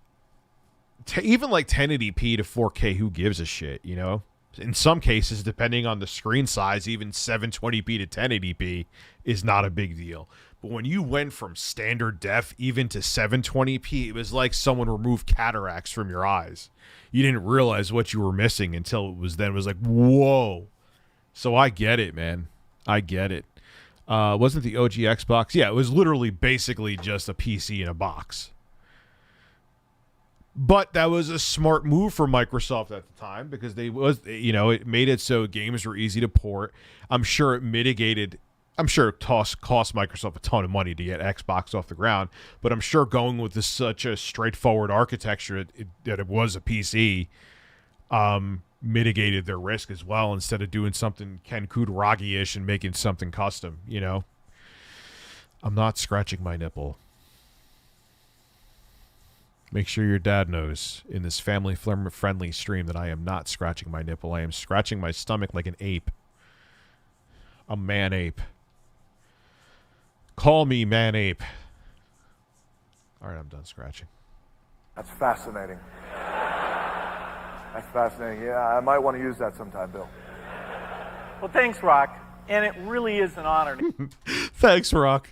1080p to 4K, who gives a shit, you know? In some cases, depending on the screen size, even 720p to 1080p is not a big deal. But when you went from standard def even to 720p, it was like someone removed cataracts from your eyes. You didn't realize what you were missing until it was like, whoa. So I get it, man. I get it. Wasn't the OG Xbox? Yeah, it was literally basically just a PC in a box. But that was a smart move for Microsoft at the time because it made it so games were easy to port. I'm sure it cost Microsoft a ton of money to get Xbox off the ground, but I'm sure going with such a straightforward architecture that it was a PC mitigated their risk as well, instead of doing something Ken Kutaragi-ish and making something custom, you know? I'm not scratching my nipple. Make sure your dad knows in this family-friendly stream that I am not scratching my nipple. I am scratching my stomach like an ape. A man-ape. Call me man-ape. All right, I'm done scratching. That's fascinating. That's fascinating. Yeah, I might want to use that sometime, Bill. Well, thanks, Rock. And it really is an honor. Thanks, Rock.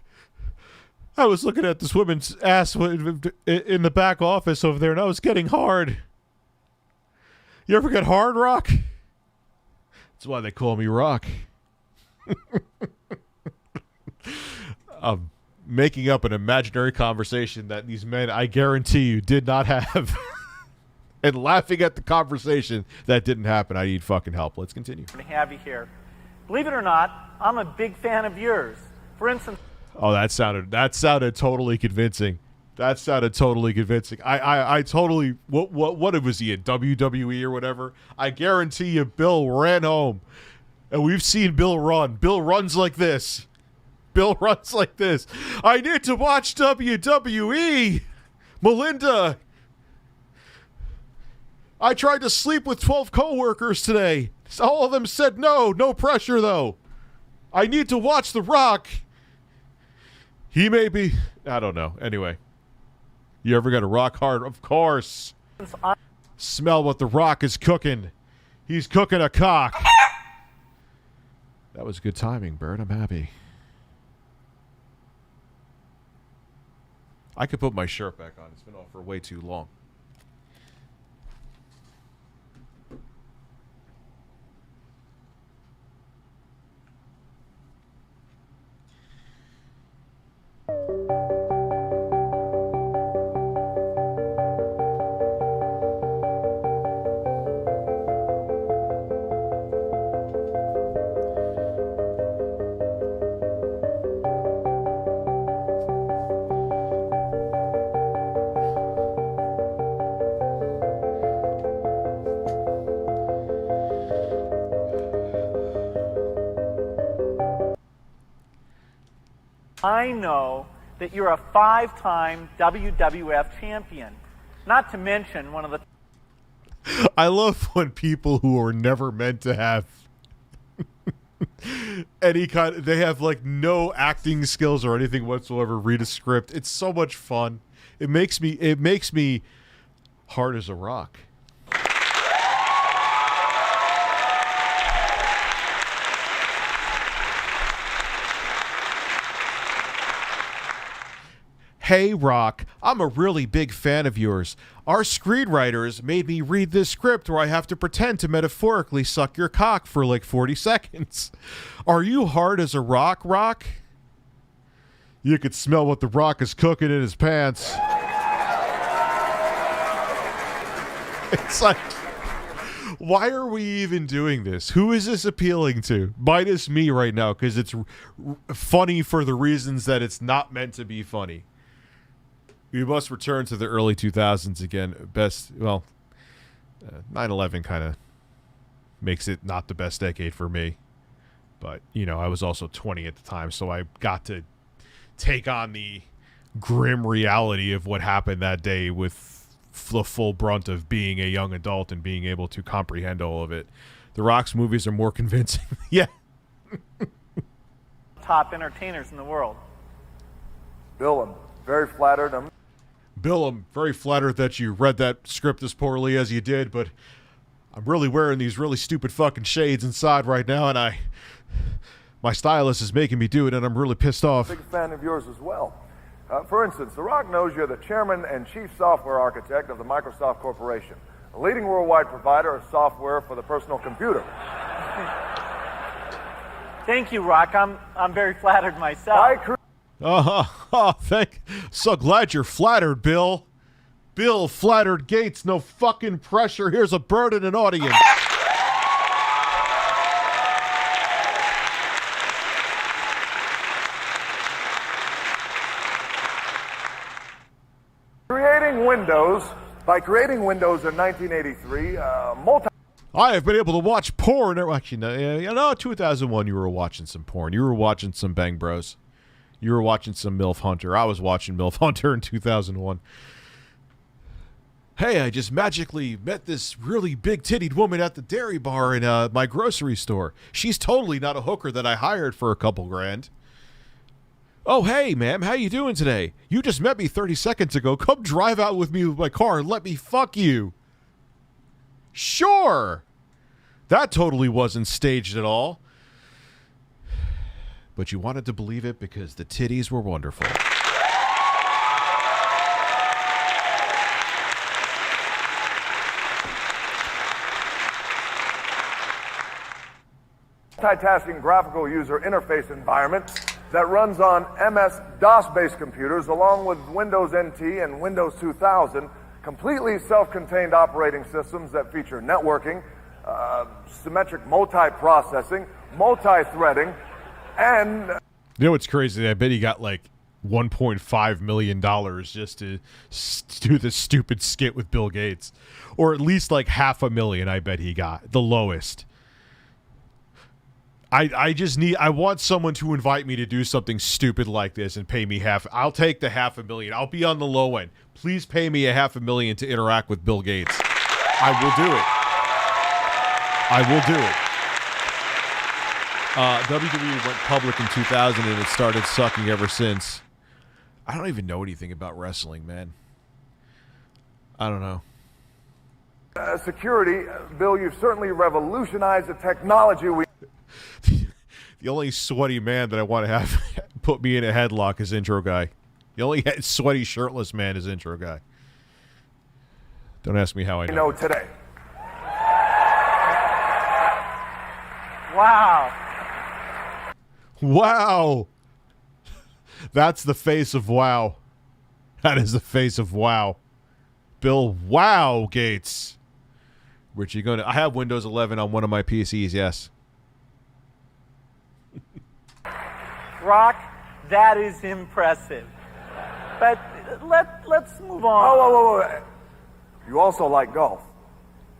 I was looking at this woman's ass in the back office over there, and I was getting hard. You ever get hard, Rock? That's why they call me Rock. I'm making up an imaginary conversation that these men, I guarantee you, did not have. And laughing at the conversation that didn't happen. I need fucking help. Let's continue. To have you here. Believe it or not, I'm a big fan of yours. For instance... Oh, that sounded totally convincing. That sounded totally convincing. I totally... What was he, in WWE or whatever? I guarantee you Bill ran home. And we've seen Bill run. Bill runs like this. Bill runs like this. I need to watch WWE. Melinda. I tried to sleep with 12 coworkers today. All of them said no. No pressure, though. I need to watch The Rock. He may be... I don't know. Anyway. You ever got a rock hard? Of course. Smell what The Rock is cooking. He's cooking a cock. That was good timing, Bert. I'm happy. I could put my shirt back on. It's been off for way too long. I know that you're a 5-time WWF champion. Not to mention one of the... I love when people who are never meant to have any kind... They have, like, no acting skills or anything whatsoever read a script. It's so much fun. It makes me hard as a rock. Hey, Rock, I'm a really big fan of yours. Our screenwriters made me read this script where I have to pretend to metaphorically suck your cock for like 40 seconds. Are you hard as a rock, Rock? You could smell what The Rock is cooking in his pants. It's like, why are we even doing this? Who is this appealing to? Minus me right now, because it's funny for the reasons that it's not meant to be funny. We must return to the early 2000s again. 9/11 kind of makes it not the best decade for me. But, you know, I was also 20 at the time, so I got to take on the grim reality of what happened that day with the full brunt of being a young adult and being able to comprehend all of it. The Rock's movies are more convincing. Yeah. Top entertainers in the world. Bill, I'm very flattered. Bill, I'm very flattered that you read that script as poorly as you did, but I'm really wearing these really stupid fucking shades inside right now, and my stylist is making me do it, and I'm really pissed off. Big fan of yours as well. For instance, The Rock knows you're the chairman and chief software architect of the Microsoft Corporation, a leading worldwide provider of software for the personal computer. Thank you, Rock. I'm very flattered myself. So glad you're flattered, Bill. Bill flattered Gates, no fucking pressure. Here's a bird in an audience. By creating Windows in 1983, I have been able to watch porn. Actually, no, 2001 you were watching some porn. You were watching some Bang Bros. You were watching some MILF Hunter. I was watching MILF Hunter in 2001. Hey, I just magically met this really big-tittied woman at the dairy bar in my grocery store. She's totally not a hooker that I hired for a couple grand. Oh, hey, ma'am, how you doing today? You just met me 30 seconds ago. Come drive out with me with my car and let me fuck you. Sure. That totally wasn't staged at all. But you wanted to believe it because the titties were wonderful. multitasking graphical user interface environment that runs on MS-DOS-based computers along with Windows NT and Windows 2000, completely self-contained operating systems that feature networking, symmetric multi-processing, multi-threading, and... You know what's crazy? I bet he got like $1.5 million just to do this stupid skit with Bill Gates. Or at least like $500,000 I bet he got. The lowest. I want someone to invite me to do something stupid like this and pay me I'll take the $500,000. I'll be on the low end. Please pay me $500,000 to interact with Bill Gates. I will do it. I will do it. WWE went public in 2000 and it started sucking ever since. I don't even know anything about wrestling, man. I don't know. Security, Bill, you've certainly revolutionized the technology we... The only sweaty man that I want to have put me in a headlock is Intro Guy. The only sweaty, shirtless man is Intro Guy. Don't ask me how I know. Today. Wow. Wow. That's the face of wow. That is the face of wow. Bill Wow Gates. Richie, I have Windows 11 on one of my PCs, yes. Rock, that is impressive. But let's move on. Oh. You also like golf.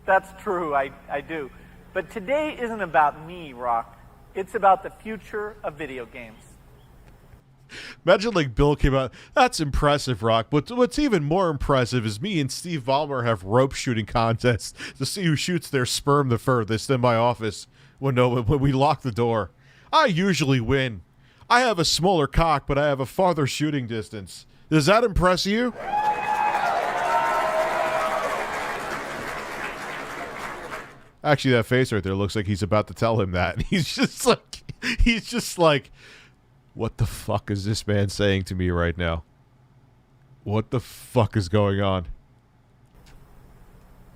That's true, I do. But today isn't about me, Rock. It's about the future of video games. Imagine like Bill came out. That's impressive, Rock. But what's even more impressive is me and Steve Ballmer have rope shooting contests to see who shoots their sperm the furthest in my office when we lock the door. I usually win. I have a smaller cock, but I have a farther shooting distance. Does that impress you? Actually, that face right there looks like he's about to tell him that. He's just like, what the fuck is this man saying to me right now? What the fuck is going on?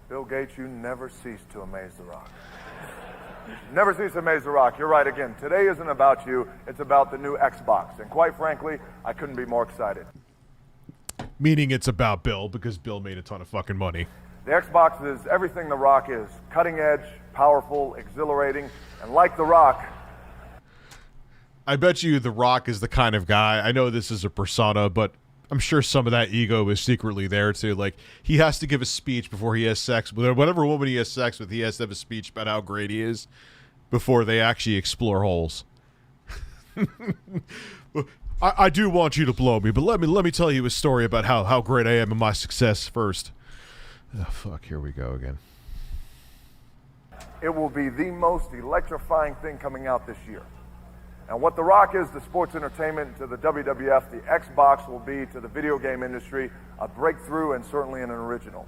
Bill Gates, you never cease to amaze The Rock. Never cease to amaze The Rock. You're right again. Today isn't about you. It's about the new Xbox. And quite frankly, I couldn't be more excited. Meaning it's about Bill, because Bill made a ton of fucking money. The Xbox is everything The Rock is. Cutting edge, powerful, exhilarating, and like The Rock... I bet you The Rock is the kind of guy... I know this is a persona, but I'm sure some of that ego is secretly there, too. Like, he has to give a speech before he has sex with... Whatever woman he has sex with, he has to have a speech about how great he is before they actually explore holes. I do want you to blow me, but let me tell you a story about how great I am and my success first. Oh, fuck, here we go again. It will be the most electrifying thing coming out this year. And what The Rock is to sports entertainment, to the WWF, the Xbox will be to the video game industry a breakthrough and certainly an original.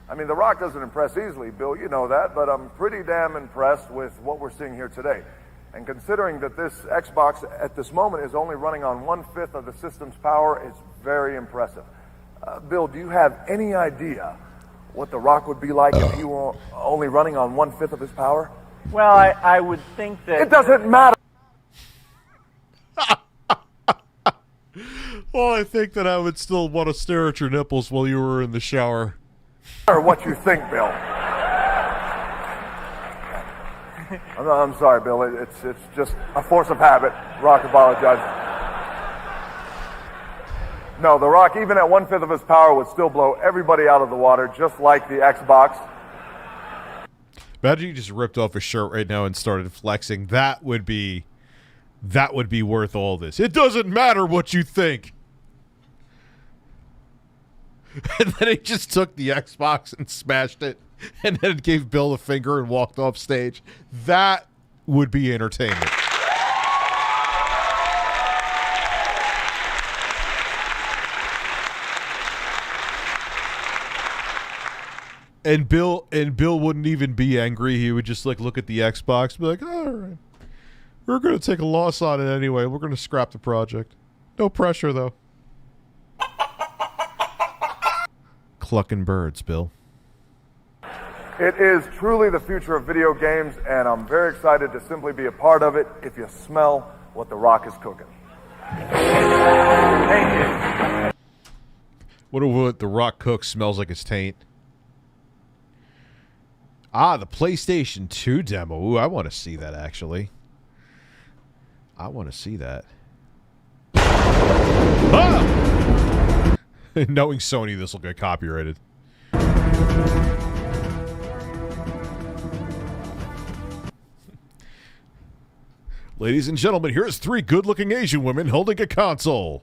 I mean, The Rock doesn't impress easily, Bill, you know that, but I'm pretty damn impressed with what we're seeing here today. And considering that this Xbox at this moment is only running on 1/5 of the system's power, it's very impressive. Bill, do you have any idea what The Rock would be like if he were only running on 1/5 of his power? Well, I would think that... It doesn't matter! Well, I think that I would still want to stare at your nipples while you were in the shower. Or what you think, Bill. I'm sorry, Bill. It's just a force of habit. Rock apologizes. No, The Rock, even at 1/5 of his power, would still blow everybody out of the water, just like the Xbox. Imagine you just ripped off his shirt right now and started flexing. That would be worth all this. It doesn't matter what you think. And then he just took the Xbox and smashed it, and then gave Bill a finger and walked off stage. That would be entertainment. And Bill wouldn't even be angry. He would just like look at the Xbox and be like, all right, we're going to take a loss on it anyway. We're going to scrap the project. No pressure, though. Clucking birds, Bill. It is truly the future of video games, and I'm very excited to simply be a part of it if you smell what The Rock is cooking. Thank you. What The Rock cooks smells like his taint. Ah, the PlayStation 2 demo. Ooh, I want to see that, actually. I want to see that. Ah! Knowing Sony, this will get copyrighted. Ladies and gentlemen, here's 3 good-looking Asian women holding a console.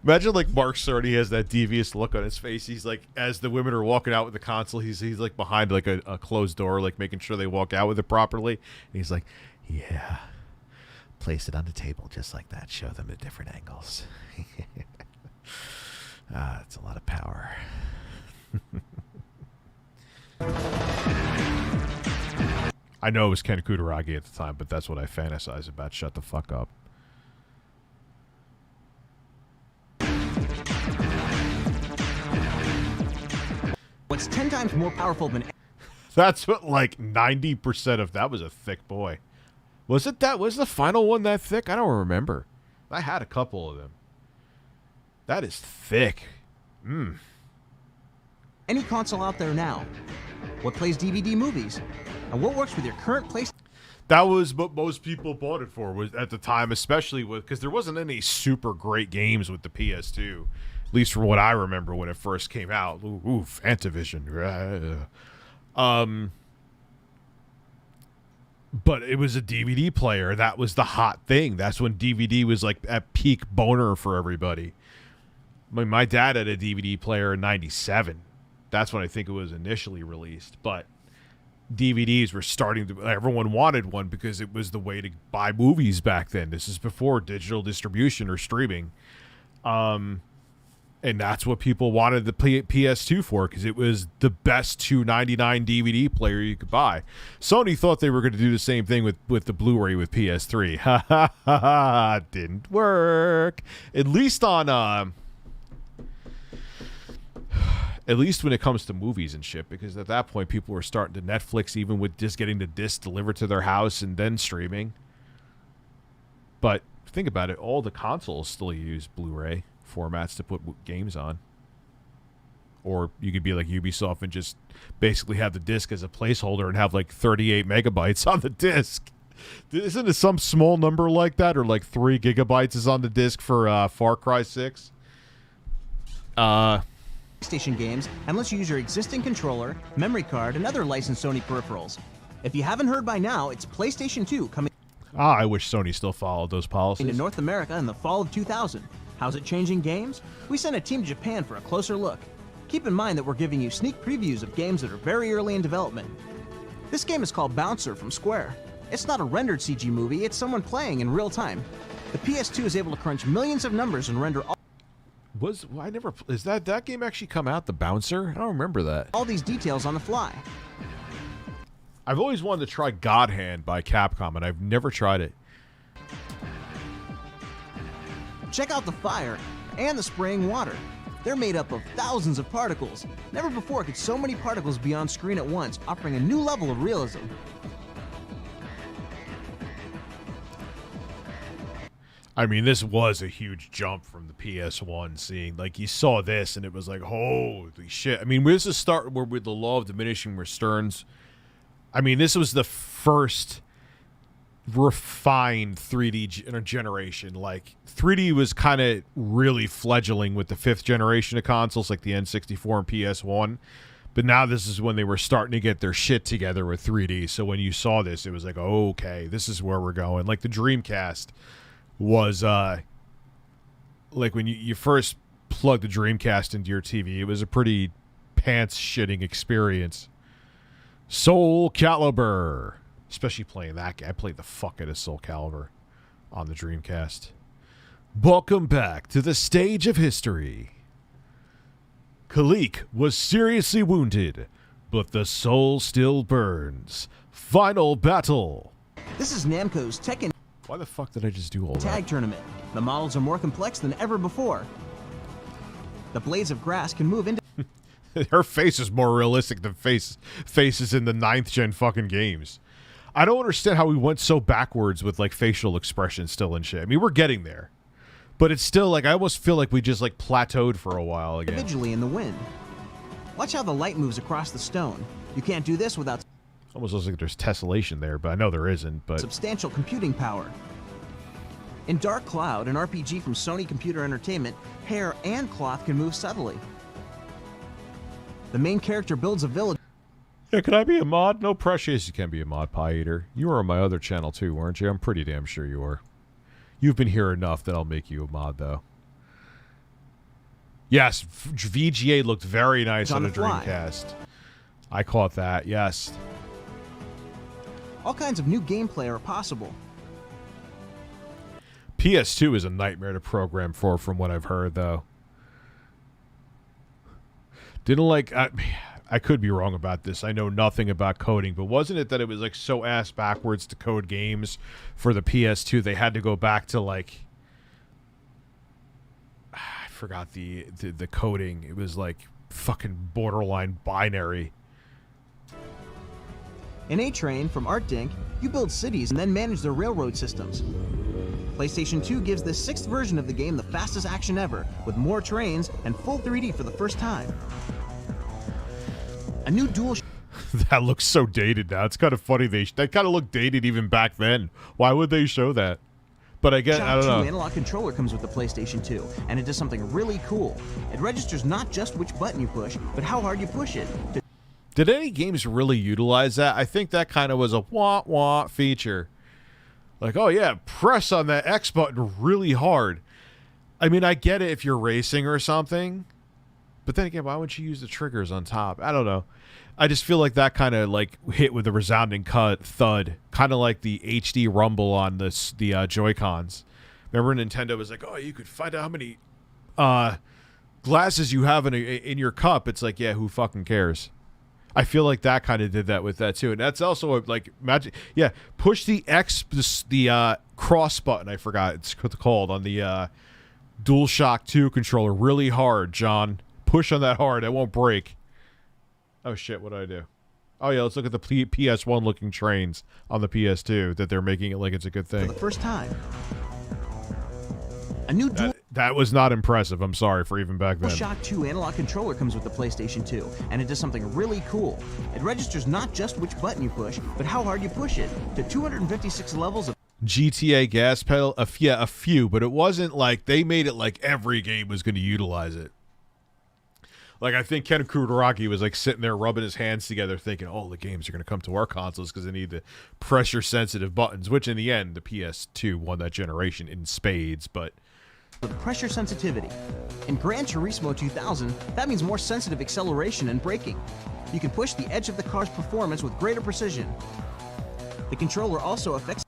Imagine, like, Mark Cerny has that devious look on his face. He's like, as the women are walking out with the console, he's like behind like a closed door, like making sure they walk out with it properly. And he's like, yeah, place it on the table just like that. Show them at different angles. It's a lot of power. I know it was Ken Kutaragi at the time, but that's what I fantasize about. Shut the fuck up. What's 10 times more powerful than... That's what, like, 90% of... That was a thick boy. Was it that? Was the final one that thick? I don't remember. I had a couple of them. That is thick. any console out there now? What plays DVD movies? And what works with your current PlayStation? That was what most people bought it for, was at the time, especially with, because there wasn't any super great games with the PS2, at least from what I remember when it first came out. Ooh, Fantavision. But it was a DVD player. That was the hot thing. That's when DVD was like at peak boner for everybody. I mean, my dad had a DVD player in '97. That's when I think it was initially released. But DVDs were starting to... Everyone wanted one because it was the way to buy movies back then. This is before digital distribution or streaming. And that's what people wanted the PS2 for, because it was the best $2.99 DVD player you could buy. Sony thought they were going to do the same thing with the Blu-ray with PS3. Ha ha ha ha! Didn't work. At least on at least when it comes to movies and shit, because at that point people were starting to Netflix, even with just getting the disc delivered to their house and then streaming. But think about it, all the consoles still use Blu-ray formats to put games on. Or you could be like Ubisoft and just basically have the disc as a placeholder and have like 38 megabytes on the disc. Isn't it some small number like that, or like 3 gigabytes is on the disc for Far Cry 6? PlayStation games, and lets you use your existing controller, memory card, and other licensed Sony peripherals. If you haven't heard by now, it's PlayStation 2 coming I wish Sony still followed those policies. to North America in the fall of 2000. How's it changing games? We sent a team to Japan for a closer look. Keep in mind that we're giving you sneak previews of games that are very early in development. This game is called Bouncer from Square. It's not a rendered CG movie, it's someone playing in real time. The PS2 is able to crunch millions of numbers and render Is that game actually come out, The Bouncer? I don't remember that. all these details on the fly. I've always wanted to try God Hand by Capcom, and I've never tried it. Check out the fire and the spraying water. They're made up of thousands of particles. Never before could so many particles be on screen at once, offering a new level of realism. I mean, this was a huge jump from the PS1, seeing, like, you saw this, and it was like, holy shit. I mean, this is start where with the law of diminishing returns. I mean, this was the first refined 3D generation. Like, 3D was kind of really fledgling with the 5th generation of consoles, like the N64 and PS1. But now this is when they were starting to get their shit together with 3D. So when you saw this, it was like, oh, okay, this is where we're going. Like, the Dreamcast was, like, when you first plugged the Dreamcast into your TV, it was a pretty pants-shitting experience. Soul Calibur. Especially playing that game. I played the fuck out of Soul Calibur on the Dreamcast. Welcome back to the stage of history. Kalik was seriously wounded, but the soul still burns. Final battle. This is Namco's Tekken Why the fuck did I just do all that? Tag Tournament. The models are more complex than ever before. The blades of grass can move into Her face is more realistic than faces in the 9th gen fucking games. I don't understand how we went so backwards with like facial expressions still and shit. I mean, we're getting there. But it's still like, I almost feel like we just like plateaued for a while again. individually in the wind. Watch how the light moves across the stone. You can't do this without Almost looks like there's tessellation there, but I know there isn't. But substantial computing power. In Dark Cloud, an RPG from Sony Computer Entertainment, hair and cloth can move subtly. The main character builds a village. yeah, can I be a mod? No pressure. Yes, you can be a mod, Pie Eater. You were on my other channel too, weren't you? I'm pretty damn sure you were. You've been here enough that I'll make you a mod, though. Yes, VGA looked very nice on a Dreamcast. I caught that, yes. All kinds of new gameplay are possible. PS2 is a nightmare to program for, from what I've heard, though. Didn't like... I could be wrong about this. I know nothing about coding, but wasn't it that it was like so ass backwards to code games for the PS2? They had to go back to like... I forgot the coding. It was like fucking borderline binary. In A-Train from ArtDink, you build cities and then manage their railroad systems. PlayStation 2 gives the 6th version of the game the fastest action ever, with more trains and full 3D for the first time. A new dual... That looks so dated now. It's kind of funny. That kind of looked dated even back then. Why would they show that? But I don't know. The analog controller comes with the PlayStation 2, and it does something really cool. It registers not just which button you push, but how hard you push it. Did any games really utilize that? I think that kind of was a wah-wah feature. Like, oh yeah, press on that X button really hard. I mean, I get it if you're racing or something. But then again, why wouldn't you use the triggers on top? I don't know. I just feel like that kind of like hit with a resounding thud. Kind of like the HD rumble on the Joy-Cons. Remember Nintendo was like, oh, you could find out how many glasses you have in your cup. It's like, yeah, who fucking cares? I feel like that kind of did that with that too. And that's also like magic. Yeah, push the the cross button, I forgot it's called, on the DualShock 2 controller really hard, John. Push on that hard. It won't break. Oh, shit. What do I do? Oh, yeah. Let's look at the PS1 looking trains on the PS2 that they're making it like it's a good thing. For the first time. A new that was not impressive. I'm sorry for even back then. DualShock 2 analog controller comes with the PlayStation 2, and it does something really cool. It registers not just which button you push, but how hard you push it to 256 levels of GTA gas pedal? A few, but it wasn't like they made it like every game was going to utilize it. Like, I think Ken Kutaragi was, like, sitting there rubbing his hands together thinking, oh, the games are going to come to our consoles because they need the pressure-sensitive buttons, which, in the end, the PS2 won that generation in spades, but... With pressure sensitivity. In Gran Turismo 2000, that means more sensitive acceleration and braking. You can push the edge of the car's performance with greater precision. The controller also affects...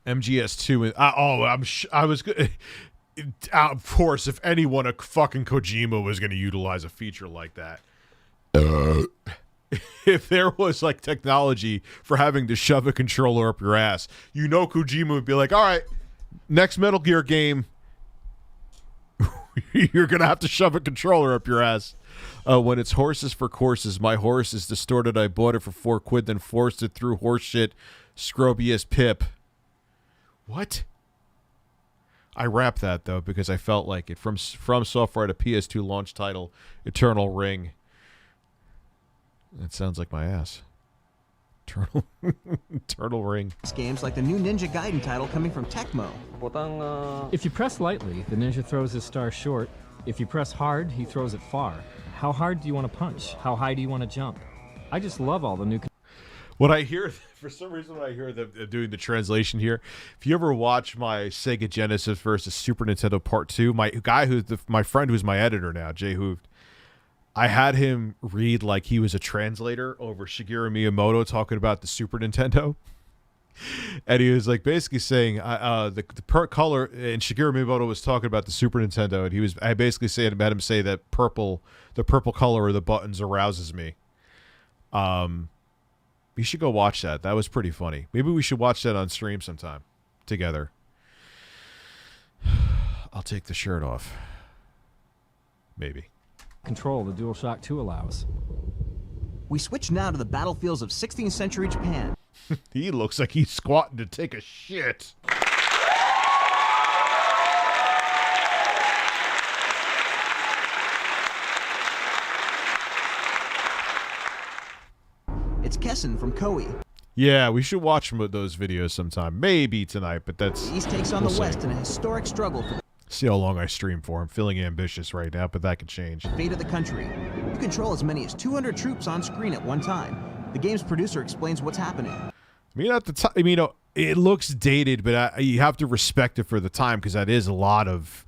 MGS2... I was good... Of course, if anyone, a fucking Kojima was going to utilize a feature like that. If there was, like, technology for having to shove a controller up your ass, you know Kojima would be like, all right, next Metal Gear game, you're going to have to shove a controller up your ass. When it's horses for courses, my horse is distorted. I bought it for £4, then forced it through horseshit. Scrobius Pip. What? I wrapped that, though, because I felt like it. From Software to PS2 launch title, Eternal Ring. That sounds like my ass. Eternal Ring. Games like the new Ninja Gaiden title coming from Tecmo. If you press lightly, the ninja throws his star short. If you press hard, he throws it far. How hard do you want to punch? How high do you want to jump? I just love all the new... What I hear, for some reason, when I hear them doing the translation here, if you ever watch my Sega Genesis versus Super Nintendo Part 2, my friend who's my editor now, Jay Hooved, I had him read like he was a translator over Shigeru Miyamoto talking about the Super Nintendo. And he was like basically saying the color, and Shigeru Miyamoto was talking about the Super Nintendo, and I basically had him say that the purple color of the buttons arouses me. You should go watch that. That was pretty funny. Maybe we should watch that on stream sometime together. I'll take the shirt off. Maybe. Control the DualShock 2 allows. We switch now to the battlefields of 16th century Japan. He looks like he's squatting to take a shit. It's Kessen from Koei. Yeah, we should watch those videos sometime. Maybe tonight, but that's... The East takes on the West in a historic struggle for See how long I stream for. I'm feeling ambitious right now, but that could change. the fate of the country. You control as many as 200 troops on screen at one time. The game's producer explains what's happening. I mean, at the time, I mean, it looks dated, but you have to respect it for the time because that is a lot of...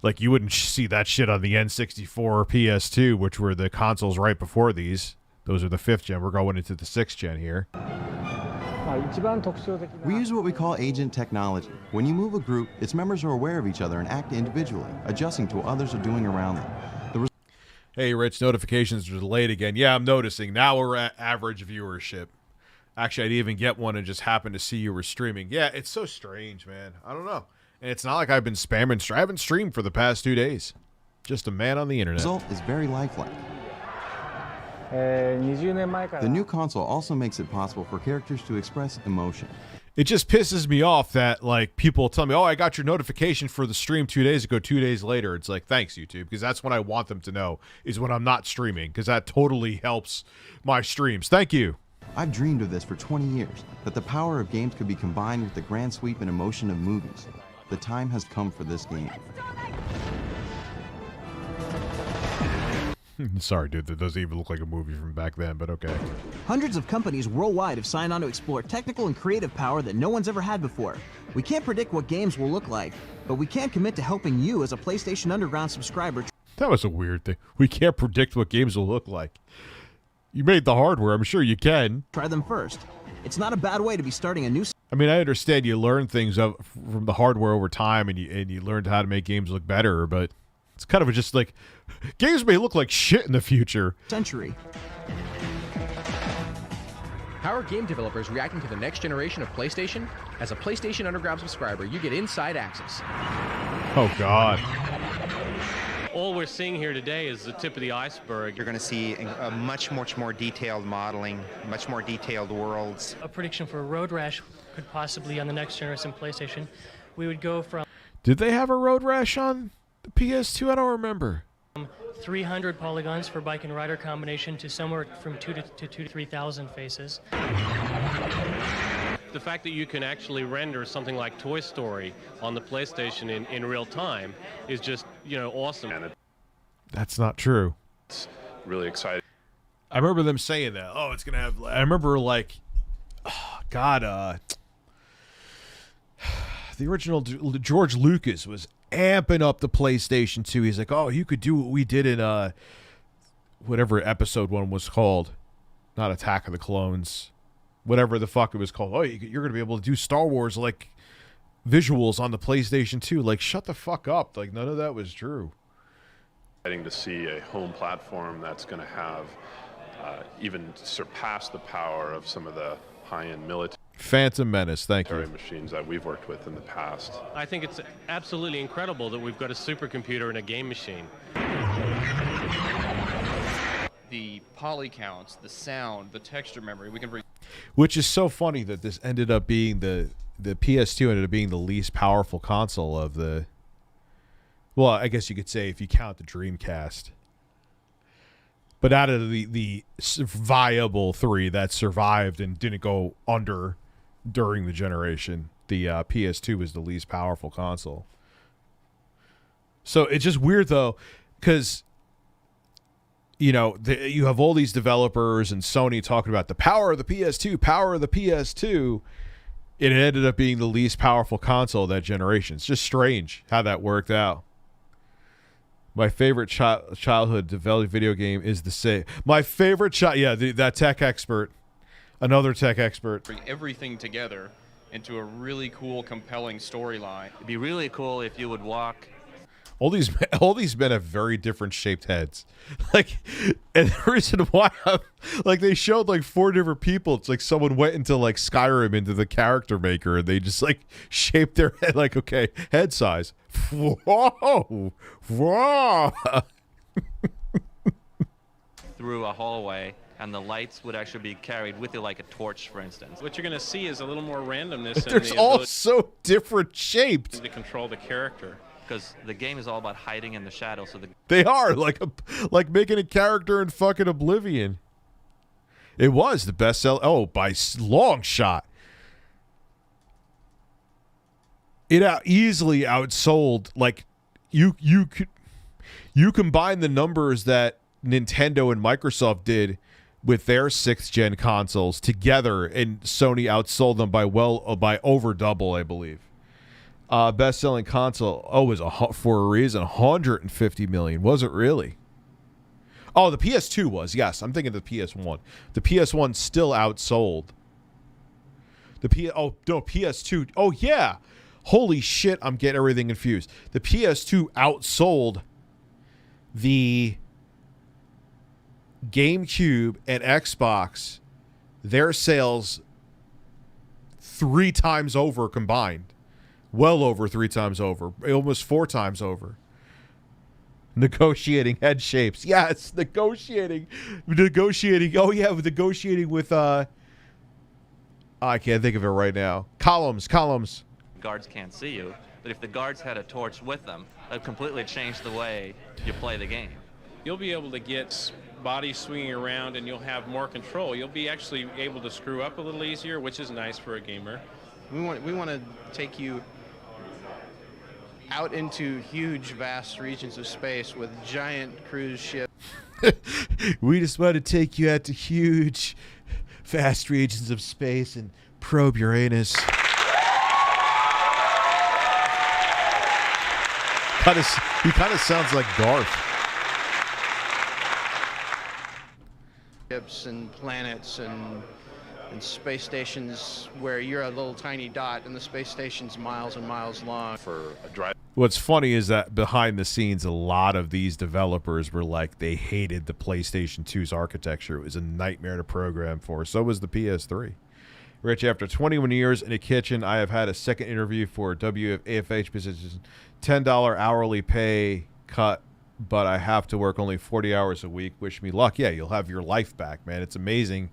Like, you wouldn't see that shit on the N64 or PS2, which were the consoles right before these. Those are the 5th gen. We're going into the 6th gen here. We use what we call agent technology. When you move a group, its members are aware of each other and act individually, adjusting to what others are doing around them. Hey, Rich, notifications are delayed again. Yeah, I'm noticing. Now we're at average viewership. Actually, I didn't even get one and just happened to see you were streaming. Yeah, it's so strange, man. I don't know. And it's not like I've been spamming. I haven't streamed for the past 2 days. Just a man on the internet. The result is very lifelike. The new console also makes it possible for characters to express emotion. It just pisses me off that, like, people tell me, oh, I got your notification for the stream 2 days ago, 2 days later. It's like, thanks, YouTube, because that's what I want them to know, is when I'm not streaming, because that totally helps my streams. Thank you. I've dreamed of this for 20 years, that the power of games could be combined with the grand sweep and emotion of movies. The time has come for this game. Sorry, dude, that doesn't even look like a movie from back then, but okay. Hundreds of companies worldwide have signed on to explore technical and creative power that no one's ever had before. We can't predict what games will look like, but we can commit to helping you as a PlayStation Underground subscriber. That was a weird thing. We can't predict what games will look like. You made the hardware. I'm sure you can. Try them first. It's not a bad way to be starting a new... I mean, I understand you learn things from the hardware over time, and you learned how to make games look better, but it's kind of just like... Games may look like shit in the future. Century. How are game developers reacting to the next generation of PlayStation? As a PlayStation Underground subscriber, you get inside access. Oh, God. All we're seeing here today is the tip of the iceberg. You're going to see a much more detailed modeling, much more detailed worlds. A prediction for Road Rash could possibly on the next generation PlayStation. We would go from... Did they have a Road Rash on the PS2? I don't remember. 300 polygons for bike and rider combination to somewhere from 2,000 to 3,000 faces. The fact that you can actually render something like Toy Story on the PlayStation in real time is just, awesome. That's not true. It's really exciting. I remember them saying that. Oh, it's going to have... I remember, like... Oh, God, the original George Lucas was amping up the PlayStation 2. He's like, oh, you could do what we did in whatever episode 1 was called. Not Attack of the Clones. Whatever the fuck it was called. Oh, you're going to be able to do Star Wars, like, visuals on the PlayStation 2. Like, shut the fuck up. Like, none of that was true. Exciting to see a home platform that's going to have even surpass the power of some of the high-end military Phantom Menace, thank you. Machines that we've worked with in the past. I think it's absolutely incredible that we've got a supercomputer and a game machine. The poly counts, the sound, the texture memory, we can bring... Which is so funny that this ended up being the PS2 ended up being the least powerful console of the... Well, I guess you could say if you count the Dreamcast. But out of the viable 3 that survived and didn't go under during the generation, the PS2 was the least powerful console. So it's just weird, though, because, you have all these developers and Sony talking about the power of the PS2, power of the PS2. It ended up being the least powerful console of that generation. It's just strange how that worked out. My favorite childhood developed video game is the same. My favorite that tech expert, another tech expert. Bring everything together into a really cool, compelling storyline. It'd be really cool if you would walk. All these men have very different shaped heads. Like, and the reason why, they showed like 4 different people. It's like someone went into like Skyrim into the character maker, and they just like shaped their head. Like, okay, head size. Whoa, whoa. through a hallway, and the lights would actually be carried with you like a torch, for instance. What you're going to see is a little more randomness. There's in the all ability so different shaped. to control the character. Because the game is all about hiding in the shadows. So They are like making a character in fucking Oblivion. It was the best seller. Oh, by long shot. It easily outsold. Like you combine the numbers that Nintendo and Microsoft did with their 6th gen consoles together, and Sony outsold them by over double, I believe. Best-selling console. Oh, was for a reason 150 million. Was it really? Oh, the PS2 was. Yes, I'm thinking of the PS1. The PS1 still outsold. PS2. Oh yeah. Holy shit, I'm getting everything confused. The PS2 outsold the GameCube and Xbox, their sales 3 times over combined. Well over 3 times over. Almost 4 times over. Negotiating head shapes. Yes, negotiating. Oh, yeah, negotiating with, I can't think of it right now. Columns. guards can't see you. But if the guards had a torch with them, that would completely change the way you play the game. You'll be able to get body swinging around, and you'll have more control. You'll be actually able to screw up a little easier, which is nice for a gamer. We want to take you out into huge, vast regions of space with giant cruise ships. We just want to take you out to huge, vast regions of space and probe Uranus. He kind of sounds like Garth. Ships and planets and space stations where you're a little tiny dot and the space station's miles and miles long. For a drive. What's funny is that behind the scenes, a lot of these developers were like, they hated the PlayStation 2's architecture. It was a nightmare to program for. So was the PS3. Rich, after 21 years in a kitchen, I have had a second interview for WAFH position, $10 hourly pay cut, but I have to work only 40 hours a week. Wish me luck. Yeah, you'll have your life back, man. It's amazing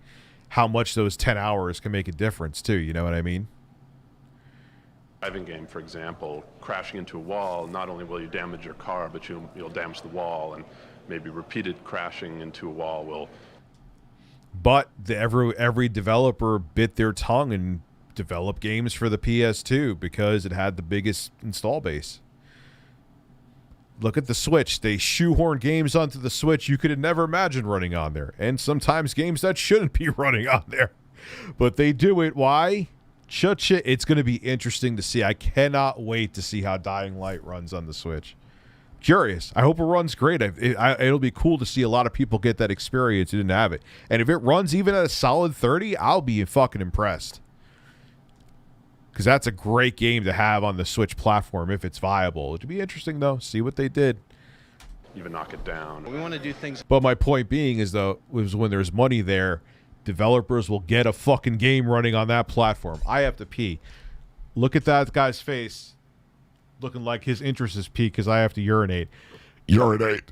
how much those 10 hours can make a difference, too. You know what I mean? Driving game, for example, crashing into a wall, not only will you damage your car, but you'll damage the wall, and maybe repeated crashing into a wall will. But every developer bit their tongue and developed games for the PS2 because it had the biggest install base. Look at the Switch. They shoehorn games onto the Switch you could have never imagined running on there. And sometimes games that shouldn't be running on there. But they do it. Why? It's going to be interesting to see. I cannot wait to see how Dying Light runs on the Switch. Curious. I hope it runs great. It'll be cool to see a lot of people get that experience who didn't have it. And if it runs even at a solid 30, I'll be fucking impressed. Because that's a great game to have on the Switch platform if it's viable. It'd be interesting, though. See what they did. Even knock it down. We want to do things. But my point being is, though, was when there's money there, developers will get a fucking game running on that platform. I have to pee. Look at that guy's face. Looking like his interest is peaked because I have to urinate. Urinate.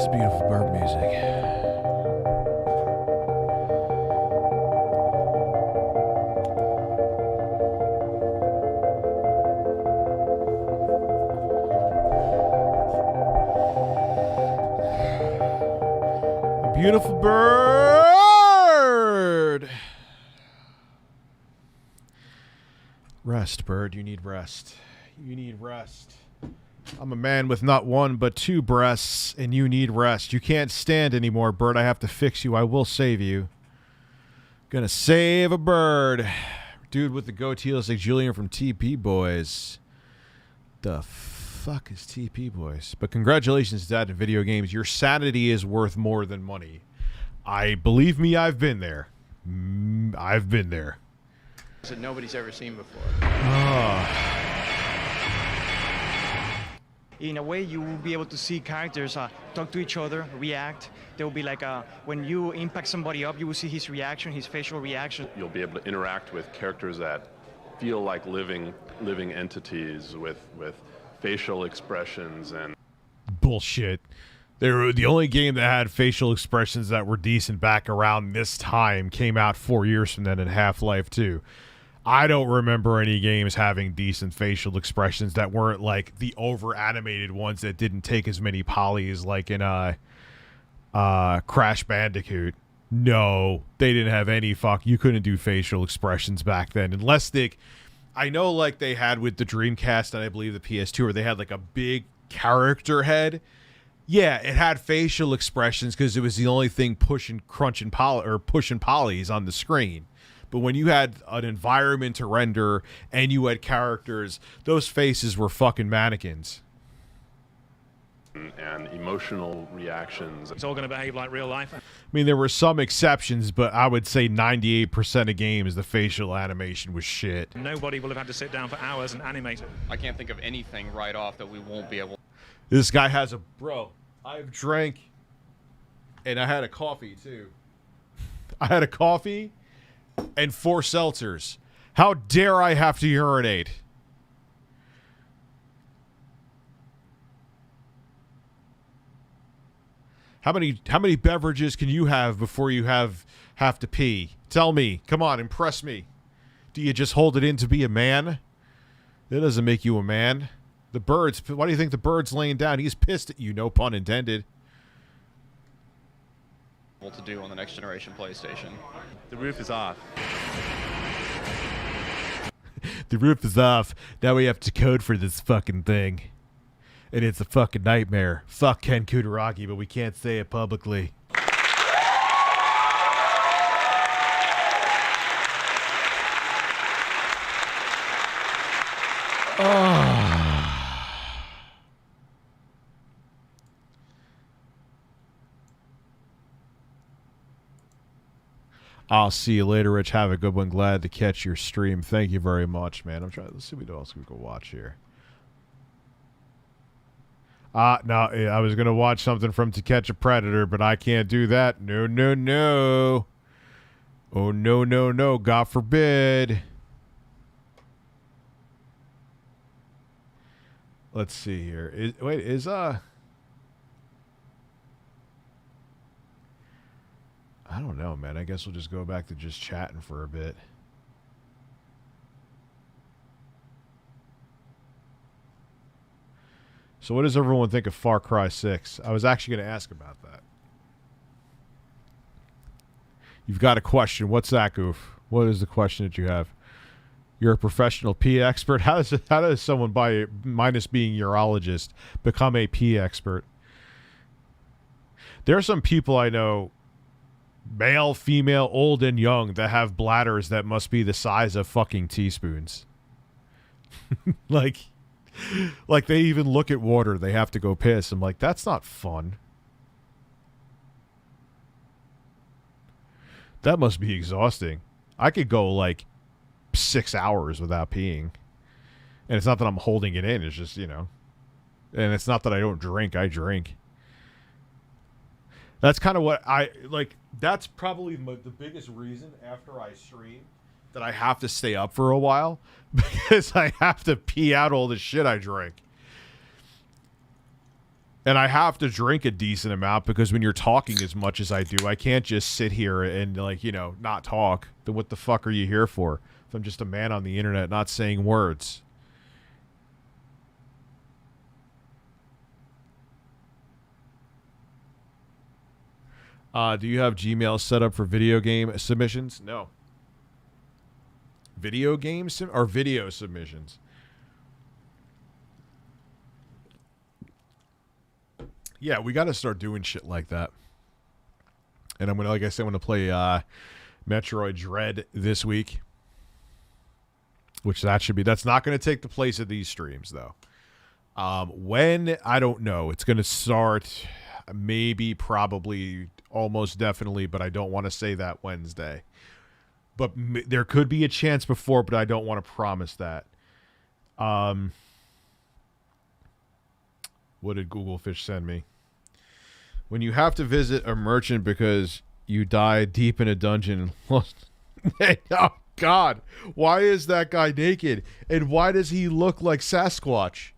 It's beautiful bird music. A beautiful bird. Rest, bird. You need rest. You need rest. I'm a man with not one but two breasts, and you need rest. You can't stand anymore, bird. I have to fix you. I will save you. Gonna save a bird. Dude with the goatee looks like Julian from TP Boys. The fuck is TP Boys? But congratulations, Dad, in video games. Your sanity is worth more than money. Believe me, I've been there. I've been there. That nobody's ever seen before. Oh. In a way, you will be able to see characters talk to each other, react. There will be like when you impact somebody up, you will see his reaction, his facial reaction. You'll be able to interact with characters that feel like living entities with facial expressions and Bullshit. They were the only game that had facial expressions that were decent back around this time came out 4 years from then in Half-Life 2. I don't remember any games having decent facial expressions that weren't like the over-animated ones that didn't take as many polys like in Crash Bandicoot. No, they didn't have any you couldn't do facial expressions back then. Unless I know like they had with the Dreamcast and I believe the PS2 where they had like a big character head. Yeah, it had facial expressions because it was the only thing pushing polys on the screen. But when you had an environment to render and you had characters, those faces were fucking mannequins. And emotional reactions. It's all going to behave like real life. I mean, there were some exceptions, but I would say 98% of games, the facial animation was shit. Nobody will have had to sit down for hours and animate it. I can't think of anything right off that we won't be able. This guy has I've drank, and I had a coffee, too. I had a coffee and 4 seltzers. How dare I have to urinate? How many beverages can you have before you have to pee? Tell me. Come on, impress me. Do you just hold it in to be a man? That doesn't make you a man. The birds, why do you think the bird's laying down? He's pissed at you, no pun intended. To do on the next generation PlayStation. The roof is off. The roof is off. Now we have to code for this fucking thing. And it's a fucking nightmare. Fuck Ken Kutaragi, but we can't say it publicly. Oh. I'll see you later, Rich. Have a good one. Glad to catch your stream. Thank you very much, man. Let's see what else we can watch here. No, I was going to watch something from To Catch a Predator, but I can't do that. No, no, no. Oh, no, no, no. God forbid. Let's see here. I don't know, man. I guess we'll just go back to just chatting for a bit. So what does everyone think of Far Cry 6? I was actually going to ask about that. You've got a question. What's that, Goof? What is the question that you have? You're a professional pee expert? How does someone, minus being urologist, become a pee expert? There are some people I know, male, female, old, and young, that have bladders that must be the size of fucking teaspoons. like they even look at water, they have to go piss. I'm like, that's not fun. That must be exhausting. I could go like 6 hours without peeing. And it's not that I'm holding it in, it's just, and it's not that I don't drink, I drink. That's kind of what that's probably the biggest reason after I stream that I have to stay up for a while, because I have to pee out all the shit I drink. And I have to drink a decent amount because when you're talking as much as I do, I can't just sit here and, like, you know, not talk. Then what the fuck are you here for? If I'm just a man on the internet not saying words. Do you have Gmail set up for video game submissions? No. Video games or video submissions? Yeah, we got to start doing shit like that. And I'm gonna, like I said, I'm gonna play Metroid Dread this week, which that's not gonna take the place of these streams though. When, I don't know. It's gonna start maybe, probably, almost definitely, but I don't want to say that Wednesday. But there could be a chance before, but I don't want to promise that. What did Google Fish send me? When you have to visit a merchant because you died deep in a dungeon. Oh, God. Why is that guy naked? And why does he look like Sasquatch?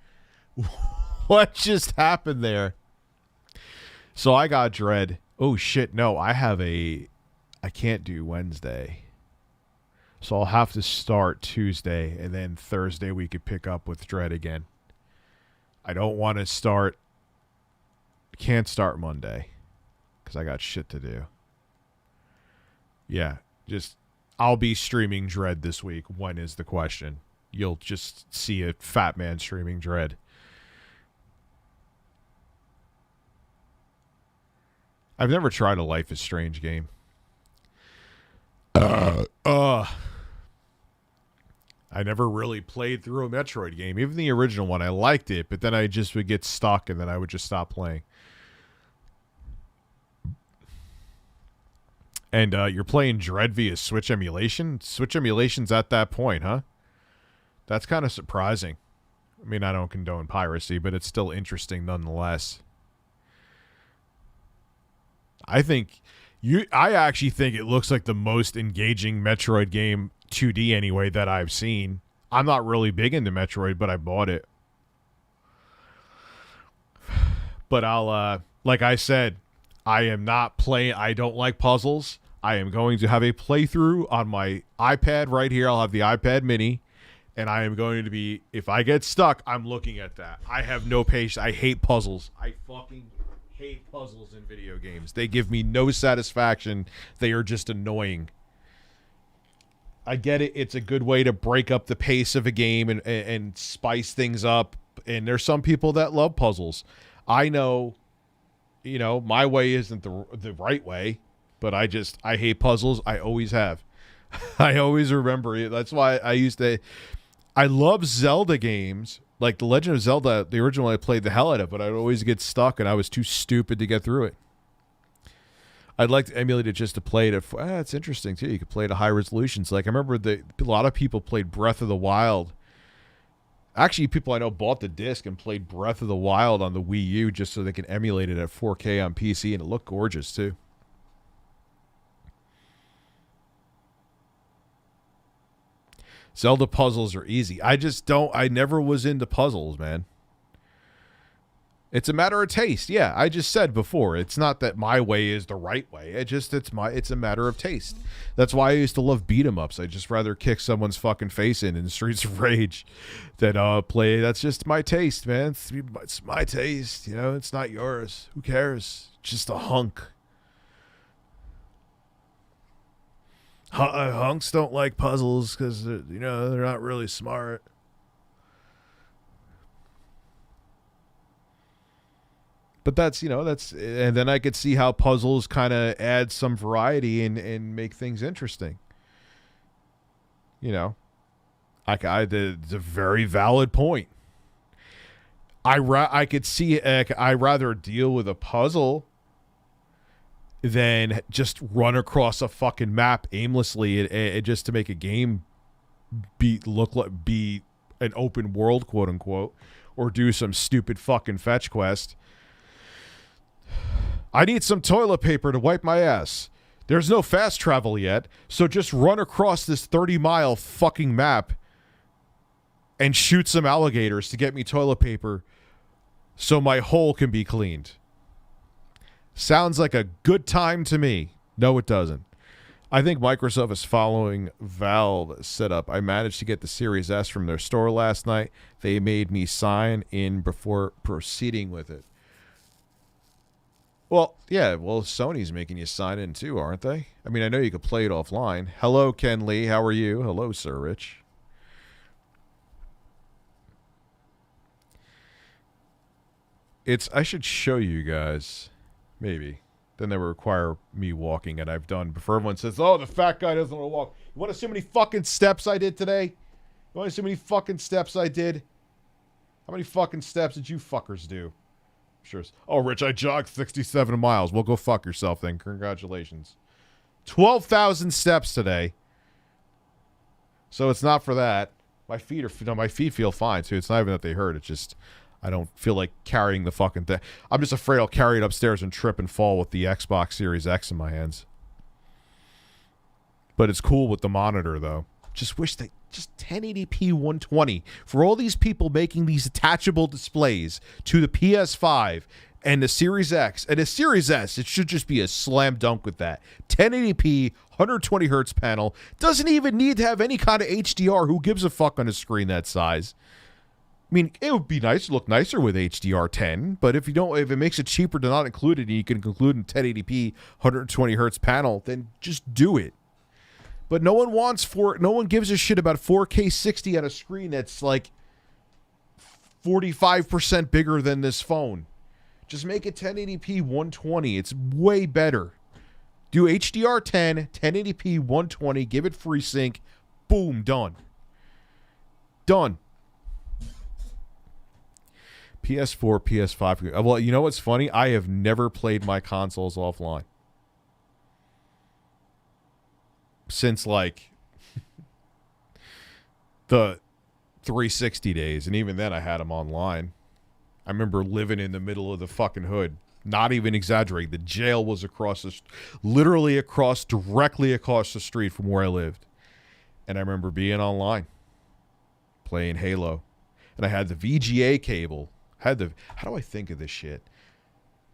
What just happened there? So I got Dread. Oh, shit. No, I can't do Wednesday. So I'll have to start Tuesday, and then Thursday we could pick up with Dread again. I don't want to start... Can't start Monday because I got shit to do. Yeah, I'll be streaming Dread this week. When is the question? You'll just see a fat man streaming Dread. I've never tried a Life is Strange game. I never really played through a Metroid game. Even the original one, I liked it, but then I just would get stuck and then I would just stop playing. And you're playing Dread via Switch emulation? Switch emulation's at that point, huh? That's kind of surprising. I mean, I don't condone piracy, but it's still interesting nonetheless. I actually think it looks like the most engaging Metroid game, 2D anyway, that I've seen. I'm not really big into Metroid, but I bought it. But I'll, like I said, I am not playing, I don't like puzzles. I am going to have a playthrough on my iPad right here. I'll have the iPad mini, and I am going to be, if I get stuck, I'm looking at that. I have no patience. I hate puzzles. I fucking hate puzzles in video games. They give me no satisfaction. They are just annoying. I get it. It's a good way to break up the pace of a game and spice things up. And there's some people that love puzzles. I know, you know, my way isn't the right way, but I hate puzzles. I always have. I always remember it. That's why I love Zelda games. Like The Legend of Zelda, the original, I played the hell out of, but I'd always get stuck and I was too stupid to get through it. I'd like to emulate it just to play it. It's interesting too. You could play it at high resolutions. Like I remember a lot of people played Breath of the Wild. Actually, people I know bought the disc and played Breath of the Wild on the Wii U just so they can emulate it at 4K on PC, and it looked gorgeous too. Zelda puzzles are easy. I never was into puzzles, man. It's a matter of taste. Yeah, I just said before, it's not that my way is the right way. It's a matter of taste. That's why I used to love beat 'em ups. I'd just rather kick someone's fucking face in Streets of Rage than play. That's just my taste, man. It's my taste, you know. It's not yours. Who cares? Just a hunk. Hunks don't like puzzles because they're not really smart. But and then I could see how puzzles kind of add some variety and make things interesting. You know, it's a very valid point. I could see I rather deal with a puzzle than just run across a fucking map aimlessly and just to make a game be an open world, quote unquote, or do some stupid fucking fetch quest. I need some toilet paper to wipe my ass. There's no fast travel yet, so just run across this 30-mile fucking map and shoot some alligators to get me toilet paper so my hole can be cleaned. Sounds like a good time to me. No, it doesn't. I think Microsoft is following Valve setup. I managed to get the Series S from their store last night. They made me sign in before proceeding with it. Well, yeah, well, Sony's making you sign in too, aren't they? I mean, I know you could play it offline. Hello, Ken Lee. How are you? Hello, Sir Rich. I should show you guys, maybe. Then they would require me walking, and I've done before. Everyone says, oh, the fat guy doesn't want to walk. You want to see how many fucking steps I did today? You want to see how many fucking steps I did? How many fucking steps did you fuckers do? Sure. Oh, Rich, I jogged 67 miles. Well, go fuck yourself then. Congratulations. 12,000 steps today. So it's not for that. My feet feel fine, too. It's not even that they hurt. It's just I don't feel like carrying the fucking thing. I'm just afraid I'll carry it upstairs and trip and fall with the Xbox Series X in my hands. But it's cool with the monitor, though. Just wish they... Just 1080p 120. For all these people making these attachable displays to the PS5 and the Series X and the Series S, it should just be a slam dunk with that. 1080p, 120 hertz panel. Doesn't even need to have any kind of HDR. Who gives a fuck on a screen that size? I mean, it would be nice to look nicer with HDR10, but if it makes it cheaper to not include it and you can include in 1080p 120 hertz panel, then just do it. But no one gives a shit about 4K 60 on a screen that's like 45% bigger than this phone. Just make it 1080p 120. It's way better. Do HDR10, 1080p 120, give it FreeSync, boom, done. Done. PS4, PS5. Well, you know what's funny? I have never played my consoles offline. Since, like, the 360 days. And even then, I had them online. I remember living in the middle of the fucking hood. Not even exaggerating. The jail was directly across the street from where I lived. And I remember being online. Playing Halo. And I had the VGA cable. How do I think of this shit?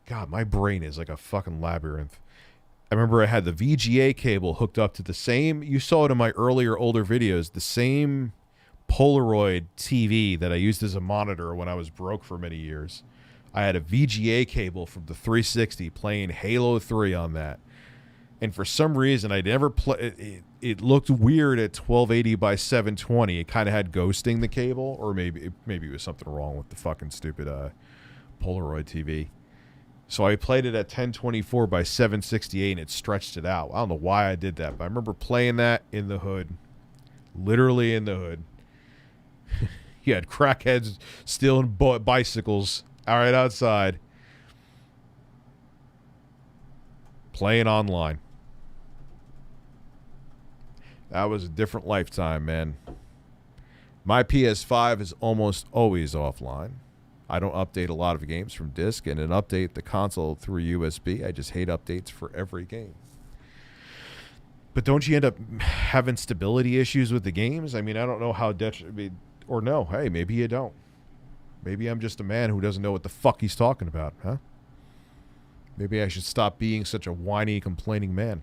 God, my brain is like a fucking labyrinth. I remember I had the VGA cable hooked up to the same, you saw it in my older videos, the same Polaroid TV that I used as a monitor when I was broke for many years. I had a VGA cable from the 360 playing Halo 3 on that. And for some reason, I never it looked weird at 1280 by 720. It kind of had ghosting the cable, or maybe it was something wrong with the fucking stupid Polaroid TV. So I played it at 1024 by 768 and it stretched it out. I don't know why I did that, but I remember playing that in the hood. Literally in the hood. You had crackheads stealing bicycles right outside. Playing online. That was a different lifetime, man. My PS5 is almost always offline. I don't update a lot of games from disk and then update the console through USB. I just hate updates for every game. But don't you end up having stability issues with the games? I mean, I don't know how or no. Hey, maybe you don't. Maybe I'm just a man who doesn't know what the fuck he's talking about, huh? Maybe I should stop being such a whiny, complaining man.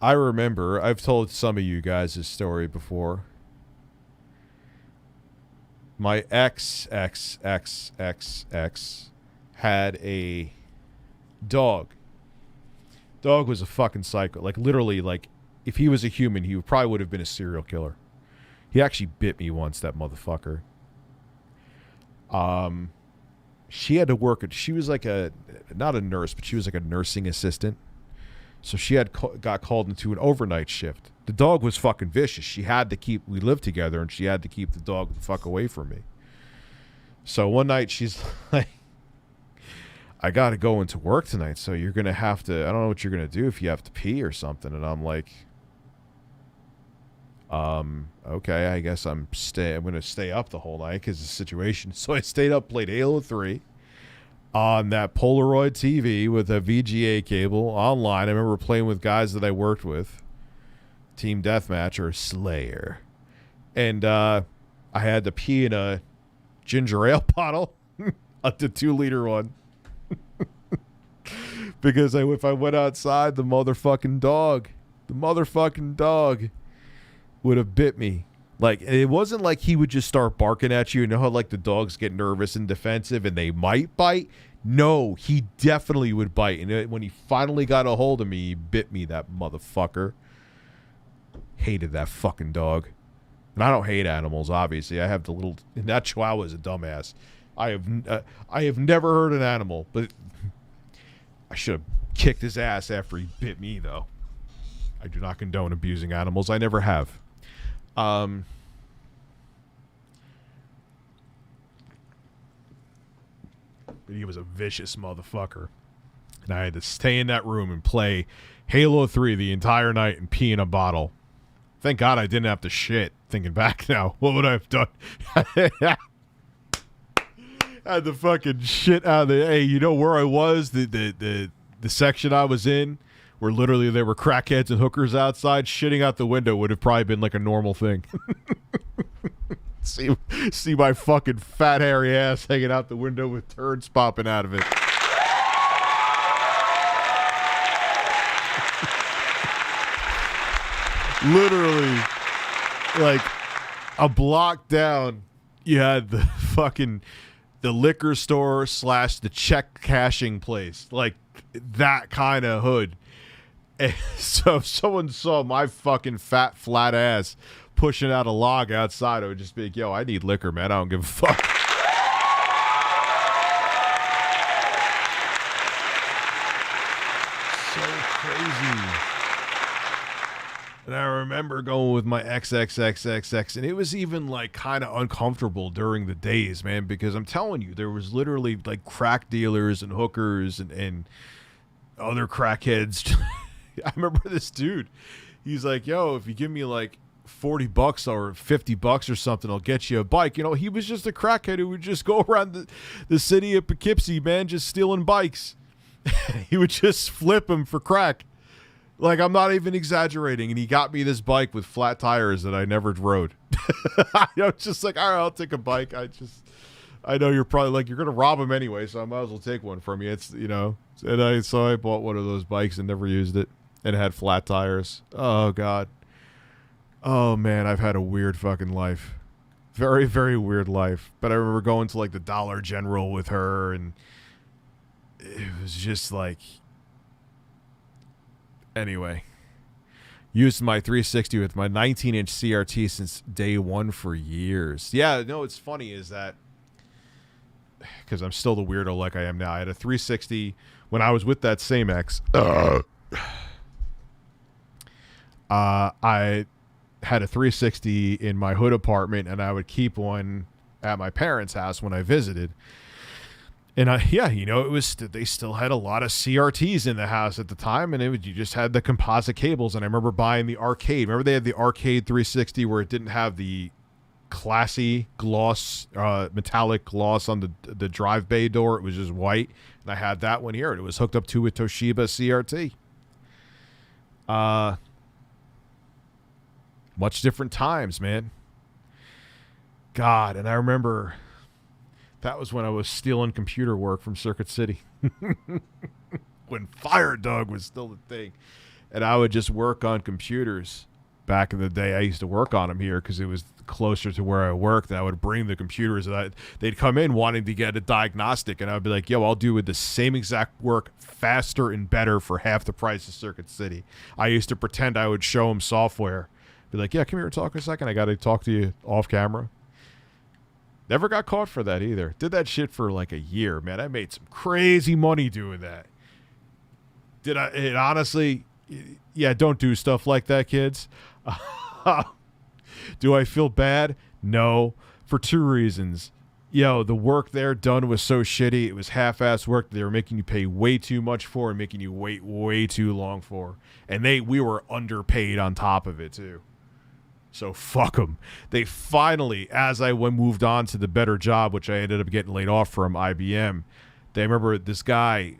I remember, I've told some of you guys this story before. My ex had a dog. Dog was a fucking psycho. Like, literally, like, if he was a human, he probably would have been a serial killer. He actually bit me once, that motherfucker. She had to work she was like not a nurse, but she was like a nursing assistant. So she got called into an overnight shift. The dog was fucking vicious. We lived together, and she had to keep the dog the fuck away from me. So one night she's like, I got to go into work tonight, so you're going to have to, I don't know what you're going to do if you have to pee or something. And I'm like, okay, I guess I'm going to stay up the whole night because of the situation. So I stayed up, played Halo 3. On that Polaroid TV with a VGA cable online. I remember playing with guys that I worked with. Team Deathmatch or Slayer. And I had to pee in a ginger ale bottle, the 2-liter one. Because if I went outside, the motherfucking dog would have bit me. Like, it wasn't like he would just start barking at you. You know how, like, the dogs get nervous and defensive and they might bite? No, he definitely would bite. And when he finally got a hold of me, he bit me, that motherfucker. Hated that fucking dog. And I don't hate animals, obviously. I have the little... And that Chihuahua is a dumbass. I have never hurt an animal, but I should have kicked his ass after he bit me, though. I do not condone abusing animals. I never have. But he was a vicious motherfucker. And I had to stay in that room and play Halo 3 the entire night and pee in a bottle. Thank God I didn't have to shit. Thinking back now, what would I have done? I had to fucking shit out of the... Hey, you know where I was? The section I was in, where literally there were crackheads and hookers outside. Shitting out the window would have probably been like a normal thing. See my fucking fat hairy ass hanging out the window with turds popping out of it. Literally, like a block down, you had the fucking liquor store / the check cashing place, like that kind of hood. And so if someone saw my fucking fat flat ass pushing out a log outside, I would just be like, yo, I need liquor, man. I don't give a fuck. So crazy. And I remember going with my XXXXX, and it was even like kind of uncomfortable during the days, man, because I'm telling you, there was literally like crack dealers and hookers and other crackheads. I remember this dude. He's like, yo, if you give me like $40 or $50 or something, I'll get you a bike. You know, he was just a crackhead who would just go around the city of Poughkeepsie, man, just stealing bikes. He would just flip them for crack. Like, I'm not even exaggerating. And he got me this bike with flat tires that I never rode. It's just like, all right, I'll take a bike. I know you're probably like, you're going to rob him anyway, so I might as well take one from you. It's, you know, and so I bought one of those bikes and never used it. And it had flat tires. Oh, God. Oh, man, I've had a weird fucking life. Very, very weird life. But I remember going to, like, the Dollar General with her, and it was just like... Anyway. Used my 360 with my 19-inch CRT since day one for years. Yeah, no, it's funny is that... Because I'm still the weirdo like I am now. I had a 360 when I was with that same ex. I had a 360 in my hood apartment, and I would keep one at my parents' house when I visited. And it was they still had a lot of CRTs in the house at the time, and you just had the composite cables. And I remember buying the arcade. Remember they had the arcade 360 where it didn't have the classy gloss, metallic gloss on the drive bay door. It was just white, and I had that one here, and it was hooked up to a Toshiba CRT. Much different times, man. God, and I remember that was when I was stealing computer work from Circuit City. When Fire Dog was still a thing. And I would just work on computers. Back in the day, I used to work on them here because it was closer to where I worked. And I would bring the computers. And they'd come in wanting to get a diagnostic. And I'd be like, yo, I'll do with the same exact work faster and better for half the price of Circuit City. I used to pretend I would show them software. Be like, yeah, come here and talk a second. I got to talk to you off camera. Never got caught for that either. Did that shit for like a year, man. I made some crazy money doing that. And honestly, yeah, don't do stuff like that, kids. Do I feel bad? No, for two reasons. Yo, the work there done was so shitty. It was half-ass work that they were making you pay way too much for and making you wait way too long for. And we were underpaid on top of it too. So fuck them. They finally, as I moved on to the better job, which I ended up getting laid off from IBM, they remember this guy,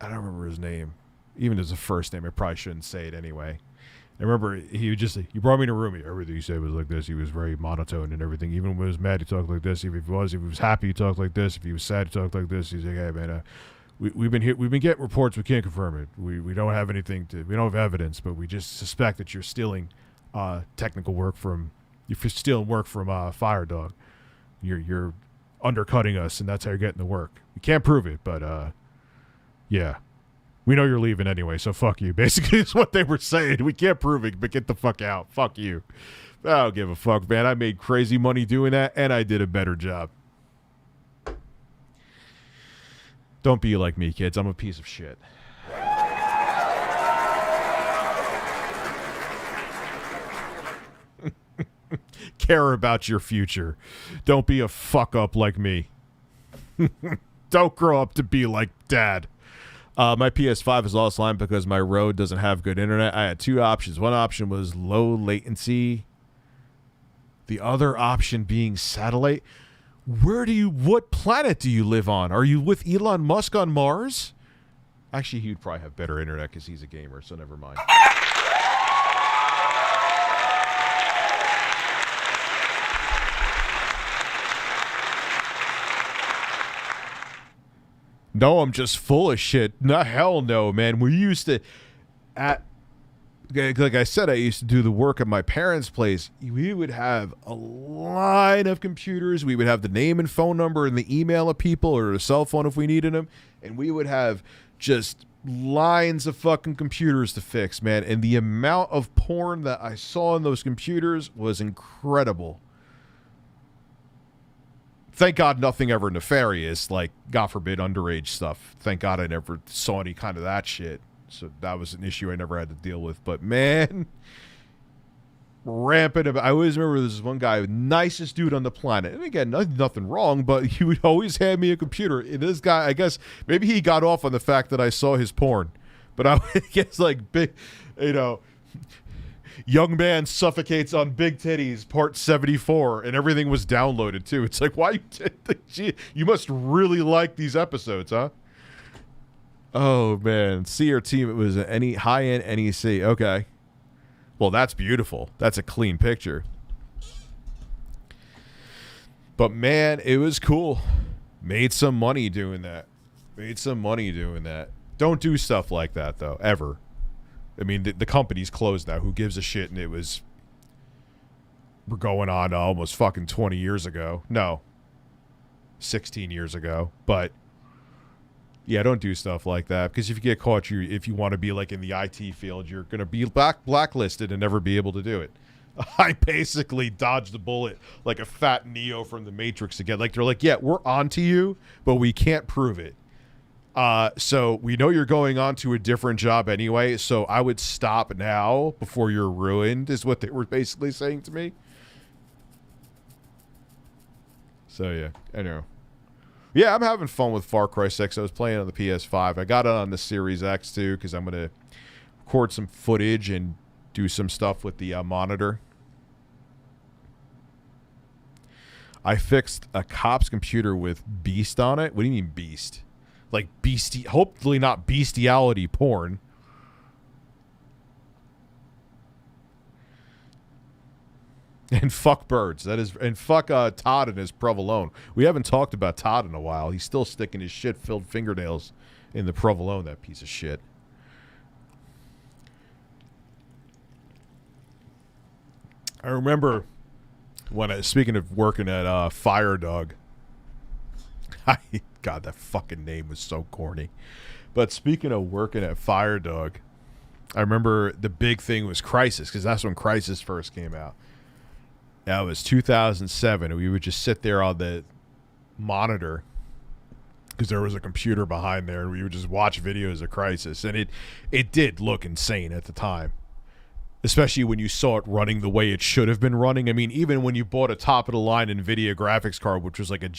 I don't remember his name. Even as a first name, I probably shouldn't say it anyway. I remember he would just say, "You brought me in a room. Everything he said was like this. He was very monotone and everything. Even when he was mad, he talked like this. If he was happy, he talked like this. If he was sad, he talked like this." He's like, "Hey man, we've been getting reports. We can't confirm it. We don't have anything we don't have evidence, but we just suspect that you're stealing technical work from Fire Dog. You're undercutting us, and that's how you're getting the work. We can't prove it, but yeah." We know you're leaving anyway, so fuck you. Basically, is what they were saying. We can't prove it, but get the fuck out. Fuck you. I don't give a fuck, man. I made crazy money doing that, and I did a better job. Don't be like me, kids. I'm a piece of shit. Care about your future. Don't be a fuck up like me. Don't grow up to be like Dad. My PS5 is lost line because my road doesn't have good internet. I had two options. One option was low latency. The other option being satellite. What planet do you live on? Are you with Elon Musk on Mars? Actually, he'd probably have better internet because he's a gamer, so never mind. No, I'm just full of shit. No, hell no, man. We used to, like I said, I used to do the work at my parents' place. We would have a line of computers. We would have the name and phone number and the email of people, or a cell phone if we needed them. And we would have just lines of fucking computers to fix, man. And the amount of porn that I saw in those computers was incredible. Thank God nothing ever nefarious, like, God forbid, underage stuff. Thank God I never saw any kind of that shit. So that was an issue I never had to deal with. But, man, rampant. I always remember this one guy, nicest dude on the planet. And again, nothing wrong, but he would always hand me a computer. And this guy, I guess, maybe he got off on the fact that I saw his porn. But I guess, like, big, young man suffocates on big titties, part 74, and everything was downloaded too. It's like, why you must really like these episodes, huh? Oh man, C or team, it was any high-end NEC. Okay, well that's beautiful. That's a clean picture. But man, it was cool. Made some money doing that. Don't do stuff like that though, ever. I mean, the company's closed now. Who gives a shit? And we're going on almost fucking 20 years ago. No, 16 years ago. But yeah, don't do stuff like that, because if you get caught, if you want to be like in the IT field, you're going to be blacklisted and never be able to do it. I basically dodged the bullet like a fat Neo from the Matrix again. Like, they're like, yeah, we're onto you, but we can't prove it. So we know you're going on to a different job anyway, so I would stop now before you're ruined, is what they were basically saying to me. So yeah, I know. Yeah, I'm having fun with Far Cry 6. I was playing on the PS5. I got it on the Series X too, because I'm going to record some footage and do some stuff with the monitor. I fixed a cop's computer with Beast on it. What do you mean Beast? Like hopefully not bestiality porn. And fuck birds. That is, and fuck Todd and his provolone. We haven't talked about Todd in a while. He's still sticking his shit-filled fingernails in the provolone, that piece of shit. I remember when speaking of working at Fire Dog. God, that fucking name was so corny. But speaking of working at Fire Dog, I remember the big thing was Crysis, because that's when Crysis first came out. That was 2007, and we would just sit there on the monitor, because there was a computer behind there, and we would just watch videos of Crysis, and it did look insane at the time. Especially when you saw it running the way it should have been running. I mean, even when you bought a top-of-the-line NVIDIA graphics card, which was like a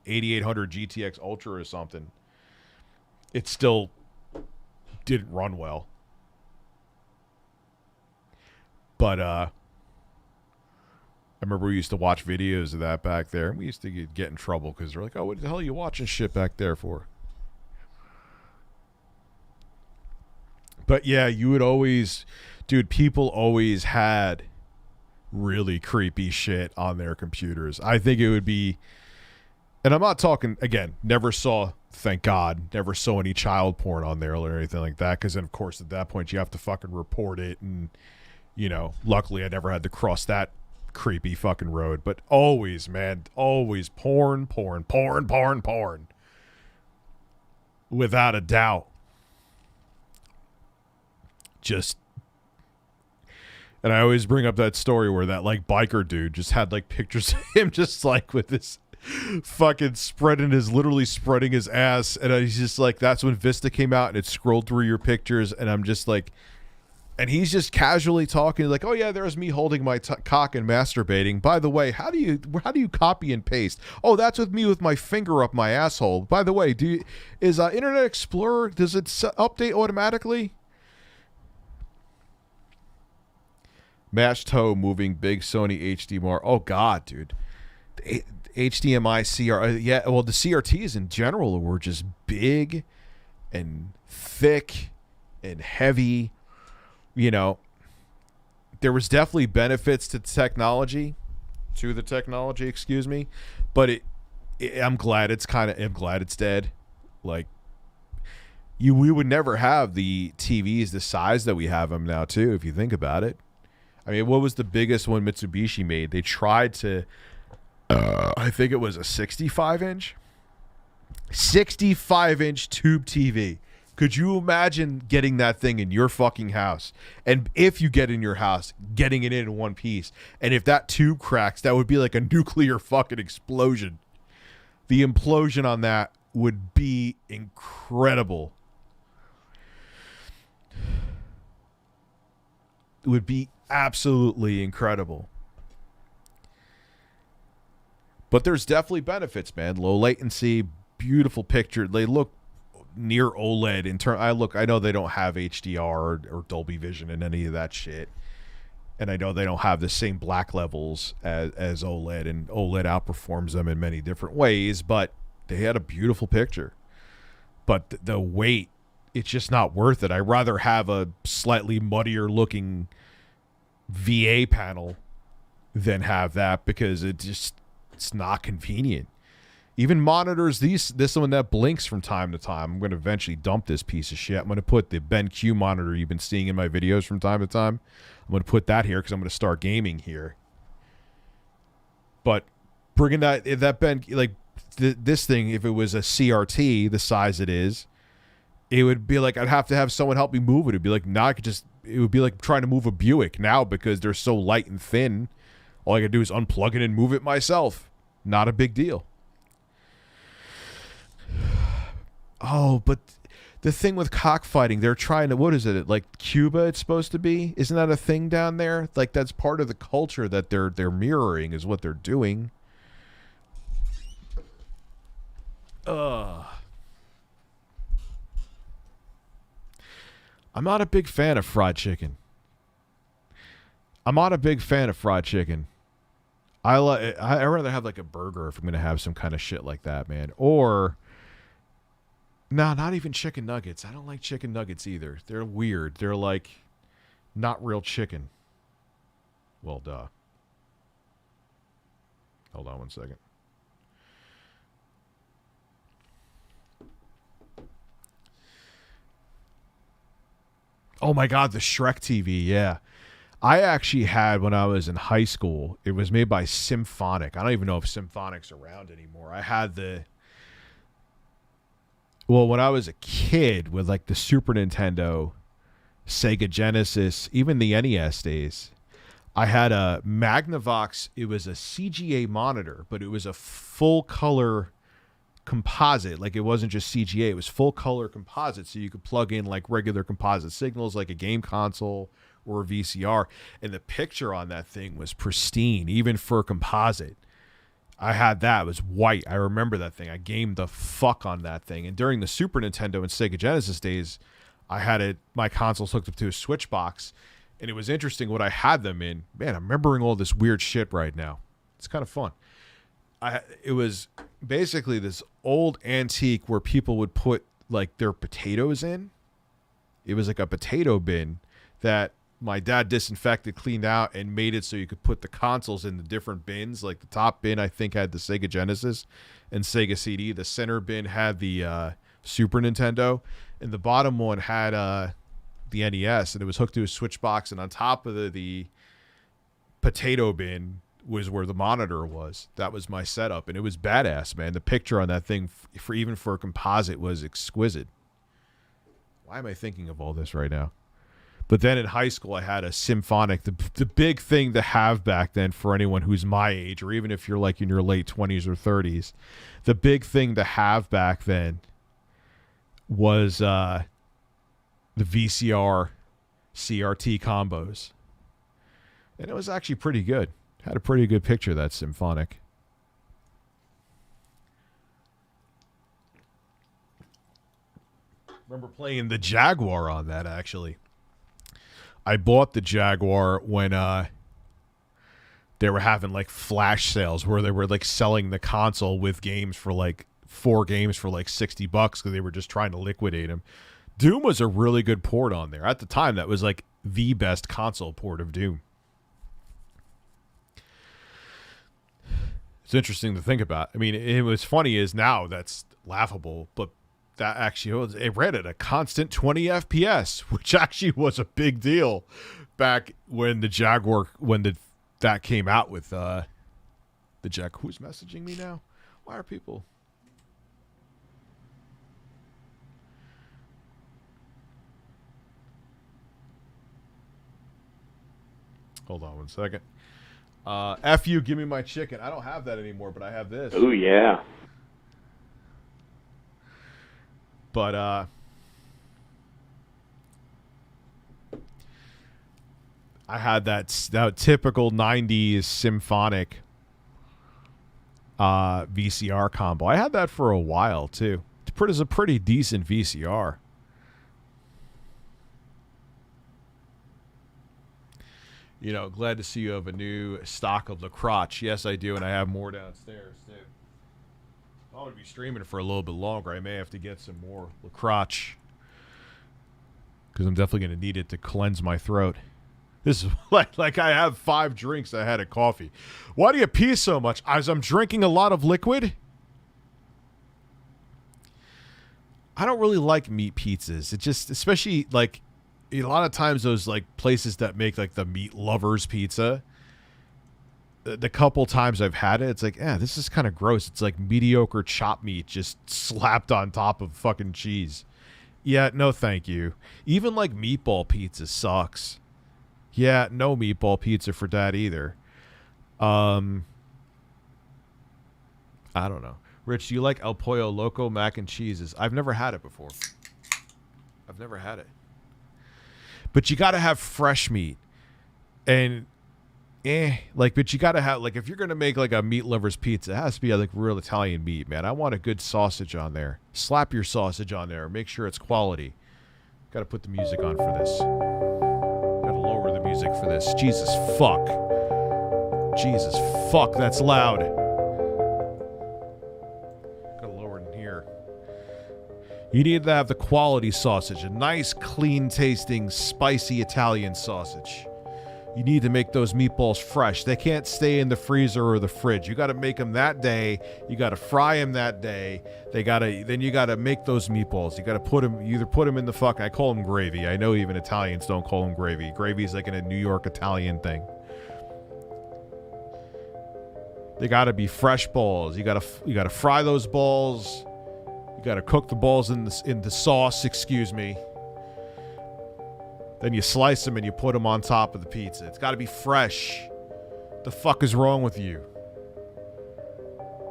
8800 GTX Ultra or something, it still didn't run well. But I remember we used to watch videos of that back there. We used to get in trouble because they're like, oh, what the hell are you watching shit back there for? But yeah, you would always dude, people always had really creepy shit on their computers. I think it would be, and I'm not talking, again, never saw, thank God, never saw any child porn on there or anything like that, because then, of course, at that point, you have to fucking report it, and, you know, luckily I never had to cross that creepy fucking road. But always, man, always porn. Without a doubt. Just, and I always bring up that story where that like biker dude just had like pictures of him just like with this fucking literally spreading his ass, and he's just like, that's when Vista came out and it scrolled through your pictures, and I'm just like, and he's just casually talking like, oh yeah, there's me holding my cock and masturbating. By the way, how do you copy and paste? Oh, that's with me with my finger up my asshole. By the way, is Internet Explorer, does it update automatically? Mash toe moving big Sony HDMI. Oh god, dude. HDMI CR, yeah, well, the CRTs in general were just big and thick and heavy. You know, there was definitely benefits to the technology, excuse me, but I'm glad it's dead. Like, we would never have the TVs the size that we have them now too, if you think about it. I mean, what was the biggest one Mitsubishi made? They tried to, I think it was a 65-inch? 65-inch tube TV. Could you imagine getting that thing in your fucking house? And if you get in your house, getting it in one piece. And if that tube cracks, that would be like a nuclear fucking explosion. The implosion on that would be incredible. It would be absolutely incredible. But there's definitely benefits, man. Low latency, beautiful picture. They look near OLED in turn. I know they don't have HDR or Dolby Vision and any of that shit, and I know they don't have the same black levels as OLED, and OLED outperforms them in many different ways, but they had a beautiful picture. But the weight, it's just not worth it. I'd rather have a slightly muddier looking VA panel than have that, because it's not convenient. Even monitors, this one that blinks from time to time. I'm going to eventually dump this piece of shit. I'm going to put the BenQ monitor you've been seeing in my videos from time to time. I'm going to put that here because I'm going to start gaming here. But bringing that Ben, like this thing, if it was a CRT the size it is, it would be like I'd have to have someone help me move it. It'd be like it would be like trying to move a Buick now, because they're so light and thin. All I gotta do is unplug it and move it myself. Not a big deal. Oh, but the thing with cockfighting, they're trying to, what is it, like Cuba it's supposed to be? Isn't that a thing down there? Like, that's part of the culture that they're mirroring, is what they're doing. I'm not a big fan of fried chicken. I'd rather have like a burger if I'm going to have some kind of shit like that, man. Or, no, not even chicken nuggets. I don't like chicken nuggets either. They're weird. They're like not real chicken. Well, duh. Hold on one second. Oh my God, the Shrek TV, yeah. I actually had, when I was in high school, it was made by Symphonic. I don't even know if Symphonic's around anymore. I had when I was a kid with like the Super Nintendo, Sega Genesis, even the NES days, I had a Magnavox. It was a CGA monitor, but it was a full color composite. Like, it wasn't just CGA, it was full color composite, so you could plug in like regular composite signals like a game console or a VCR, and the picture on that thing was pristine, even for composite. I had that. It was white. I remember that thing. I gamed the fuck on that thing. And during the Super Nintendo and Sega Genesis days, I had it, my consoles hooked up to a switch box, and it was interesting what I had them in. Man, I'm remembering all this weird shit right now. It's kind of fun. It was basically this old antique where people would put like their potatoes in. It was like a potato bin that my dad disinfected, cleaned out, and made it so you could put the consoles in the different bins. Like the top bin, I think, had the Sega Genesis and Sega CD. The center bin had the Super Nintendo, and the bottom one had the NES, and it was hooked to a switch box. And on top of the potato bin was where the monitor was. That was my setup, and it was badass, man. The picture on that thing, even for a composite, was exquisite. Why am I thinking of all this right now? But then in high school, I had a Symphonic. The big thing to have back then for anyone who's my age, or even if you're like in your late 20s or 30s, the big thing to have back then was the VCR CRT combos. And it was actually pretty good. Had a pretty good picture of that Symphonic. Remember playing the Jaguar on that, actually. I bought the Jaguar when they were having like flash sales where they were like selling the console with games for like 4 games for like $60 because they were just trying to liquidate them. Doom was a really good port on there. At the time, that was like the best console port of Doom. It's interesting to think about. I mean, it was funny is now that's laughable, but that actually was, it ran at a constant 20 FPS, which actually was a big deal back when the Jaguar, that came out with the Jag. Who's messaging me now? Why are people? Hold on one second. F you, give me my chicken. I don't have that anymore, but I have this. Oh, yeah. But, I had that typical 90s Symphonic VCR combo. I had that for a while, too. It's a pretty decent VCR. You know, glad to see you have a new stock of LaCroix. Yes, I do, and I have more downstairs, too. If I'm going to be streaming for a little bit longer, I may have to get some more LaCroix. Because I'm definitely going to need it to cleanse my throat. This is like I have 5 drinks I had of coffee. Why do you pee so much? As I'm drinking a lot of liquid? I don't really like meat pizzas. It just, especially like, a lot of times those like places that make like the meat lovers pizza, the couple times I've had it, it's like, this is kind of gross. It's like mediocre chopped meat just slapped on top of fucking cheese. Yeah, no thank you. Even like meatball pizza sucks. Yeah, no meatball pizza for Dad either. I don't know. Rich, do you like El Pollo Loco mac and cheeses? I've never had it before. I've never had it. But you got to have fresh meat. And, but you got to have, like, if you're going to make, like, a meat lover's pizza, it has to be, like, real Italian meat, man. I want a good sausage on there. Slap your sausage on there. Make sure it's quality. Got to put the music on for this. Got to lower the music for this. Jesus fuck. Jesus fuck, that's loud. Got to lower it in here. You need to have the quality sausage, a nice, clean-tasting, spicy Italian sausage. You need to make those meatballs fresh. They can't stay in the freezer or the fridge. You got to make them that day. You got to fry them that day. Then you got to make those meatballs. You got to put them in the I call them gravy. I know even Italians don't call them gravy. Gravy is like a New York Italian thing. They got to be fresh balls. You got to fry those balls. You got to cook the balls in the sauce, excuse me. Then you slice them and you put them on top of the pizza. It's got to be fresh. The fuck is wrong with you?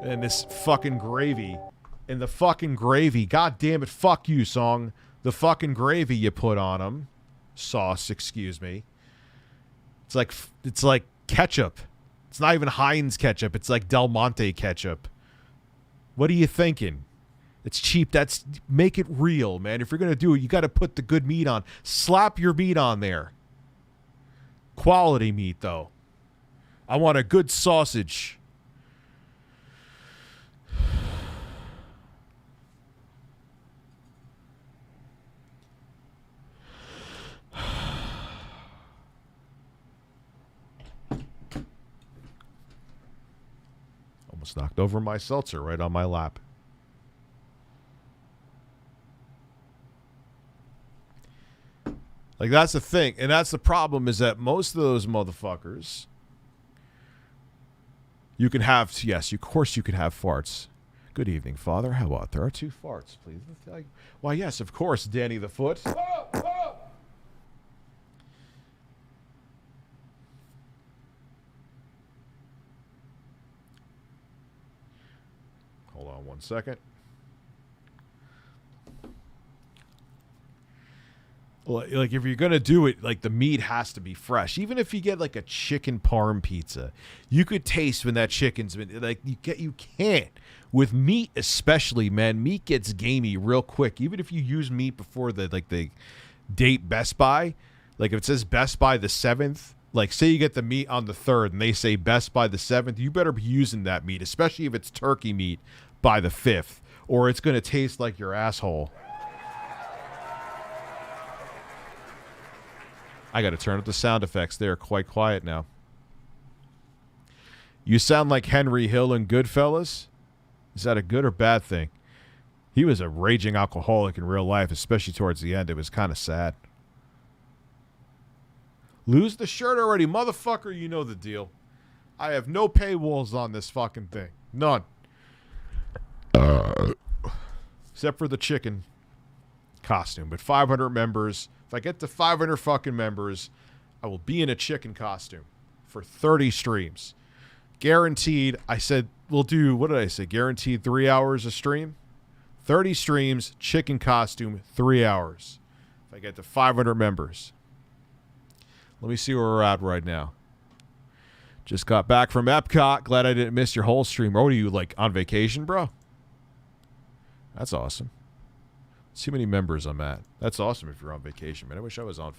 And this fucking gravy. And the fucking gravy. God damn it. Fuck you, song. The fucking gravy you put on them. Sauce, excuse me. It's like ketchup. It's not even Heinz ketchup. It's like Del Monte ketchup. What are you thinking? It's cheap. Make it real, man. If you're going to do it, you got to put the good meat on. Slap your meat on there. Quality meat, though. I want a good sausage. Almost knocked over my seltzer right on my lap. Like, that's the thing. And that's the problem, is that most of those motherfuckers, you can have, yes, of course you can have farts. Good evening, Father. How about there are 2 farts, please? Why, yes, of course, Danny the Foot. Hold on 1 second. Like, if you're gonna do it, like, the meat has to be fresh. Even if you get like a chicken parm pizza, you could taste when that chicken's been, like, you can't with meat, especially, man. Meat gets gamey real quick. Even if you use meat before the date Best By, like if it says Best By the 7th, like say you get the meat on the 3rd and they say Best By the 7th, you better be using that meat, especially if it's turkey meat, by the 5th, or it's gonna taste like your asshole. I got to turn up the sound effects. They're quite quiet now. You sound like Henry Hill in Goodfellas. Is that a good or bad thing? He was a raging alcoholic in real life, especially towards the end. It was kind of sad. Lose the shirt already, motherfucker. You know the deal. I have no paywalls on this fucking thing. None. Except for the chicken costume. But 500 members... If I get to 500 fucking members, I will be in a chicken costume for 30 streams. Guaranteed. I said we'll do, what did I say? Guaranteed 3 hours a stream? 30 streams, chicken costume, 3 hours. If I get to 500 members. Let me see where we're at right now. Just got back from Epcot. Glad I didn't miss your whole stream. Or what are you, like, on vacation, bro? That's awesome. See how many members I'm at. That's awesome if you're on vacation, man. I wish I was on.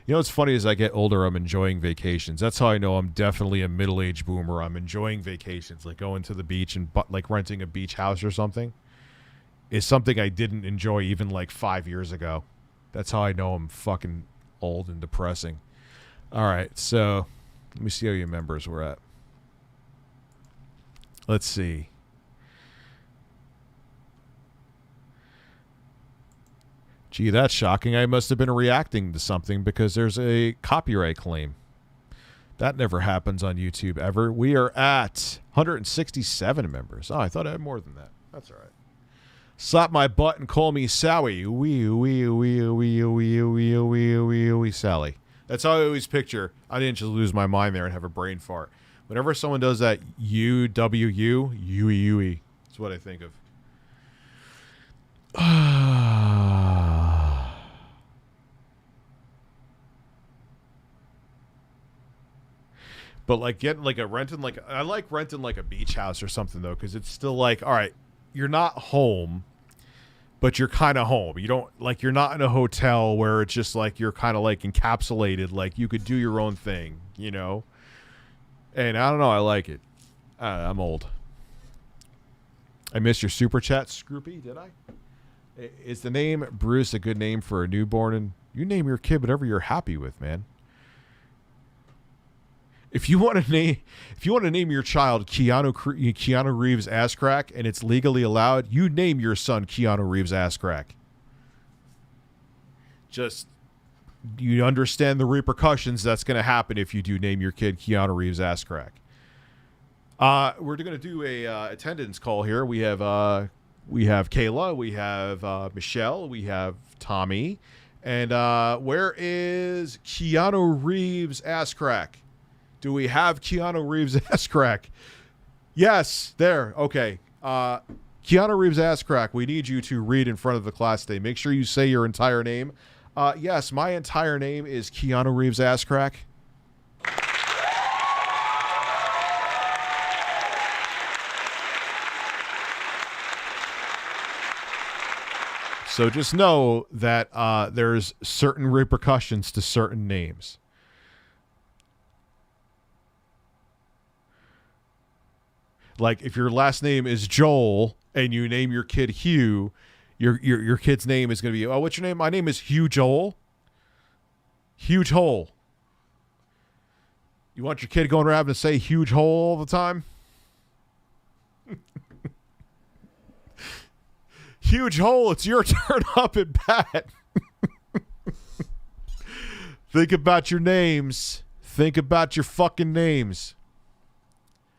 You know what's funny, as I get older, I'm enjoying vacations. That's how I know I'm definitely a middle-aged boomer. I'm enjoying vacations, like going to the beach and like renting a beach house or something. Is something I didn't enjoy even like 5 years ago. That's how I know I'm fucking old and depressing. All right, so let me see how your members were at. Let's see. Gee, that's shocking. I must have been reacting to something because there's a copyright claim. That never happens on YouTube ever. We are at 167 members. Oh, I thought I had more than that. That's all right. Slap my butt and call me Sally. Wee, Sally. That's how I always picture. I didn't just lose my mind there and have a brain fart. Whenever someone does that U-W-U, Yui. That's what I think of. But like getting like I like renting like a beach house or something though, because it's still like, all right, you're not home, but you're kind of home. You don't like, you're not in a hotel where it's just like you're kind of like encapsulated, like you could do your own thing, you know. And I don't know, I like it. I'm old. I missed your super chat, Scroopy. Did I? Is the name Bruce a good name for a newborn? And you name your kid whatever you're happy with, man. If you want to name your child Keanu Reeves ass crack and it's legally allowed, you name your son Keanu Reeves ass crack. Just, you understand the repercussions that's going to happen if you do name your kid Keanu Reeves ass crack. We're going to do a attendance call here. We have Kayla, we have Michelle, we have Tommy, and where is Keanu Reeves ass crack? Do we have Keanu Reeves ass crack? Yes, there. Okay. Keanu Reeves ass crack. We need you to read in front of the class today. Make sure you say your entire name. Yes, my entire name is Keanu Reeves ass crack. So just know that there's certain repercussions to certain names. Like if your last name is Joel and you name your kid Hugh, your kid's name is going to be, oh, what's your name? My name is Hugh Joel. Huge hole. You want your kid going around and say huge hole all the time? Huge hole. It's your turn up and bat. Think about your names. Think about your fucking names.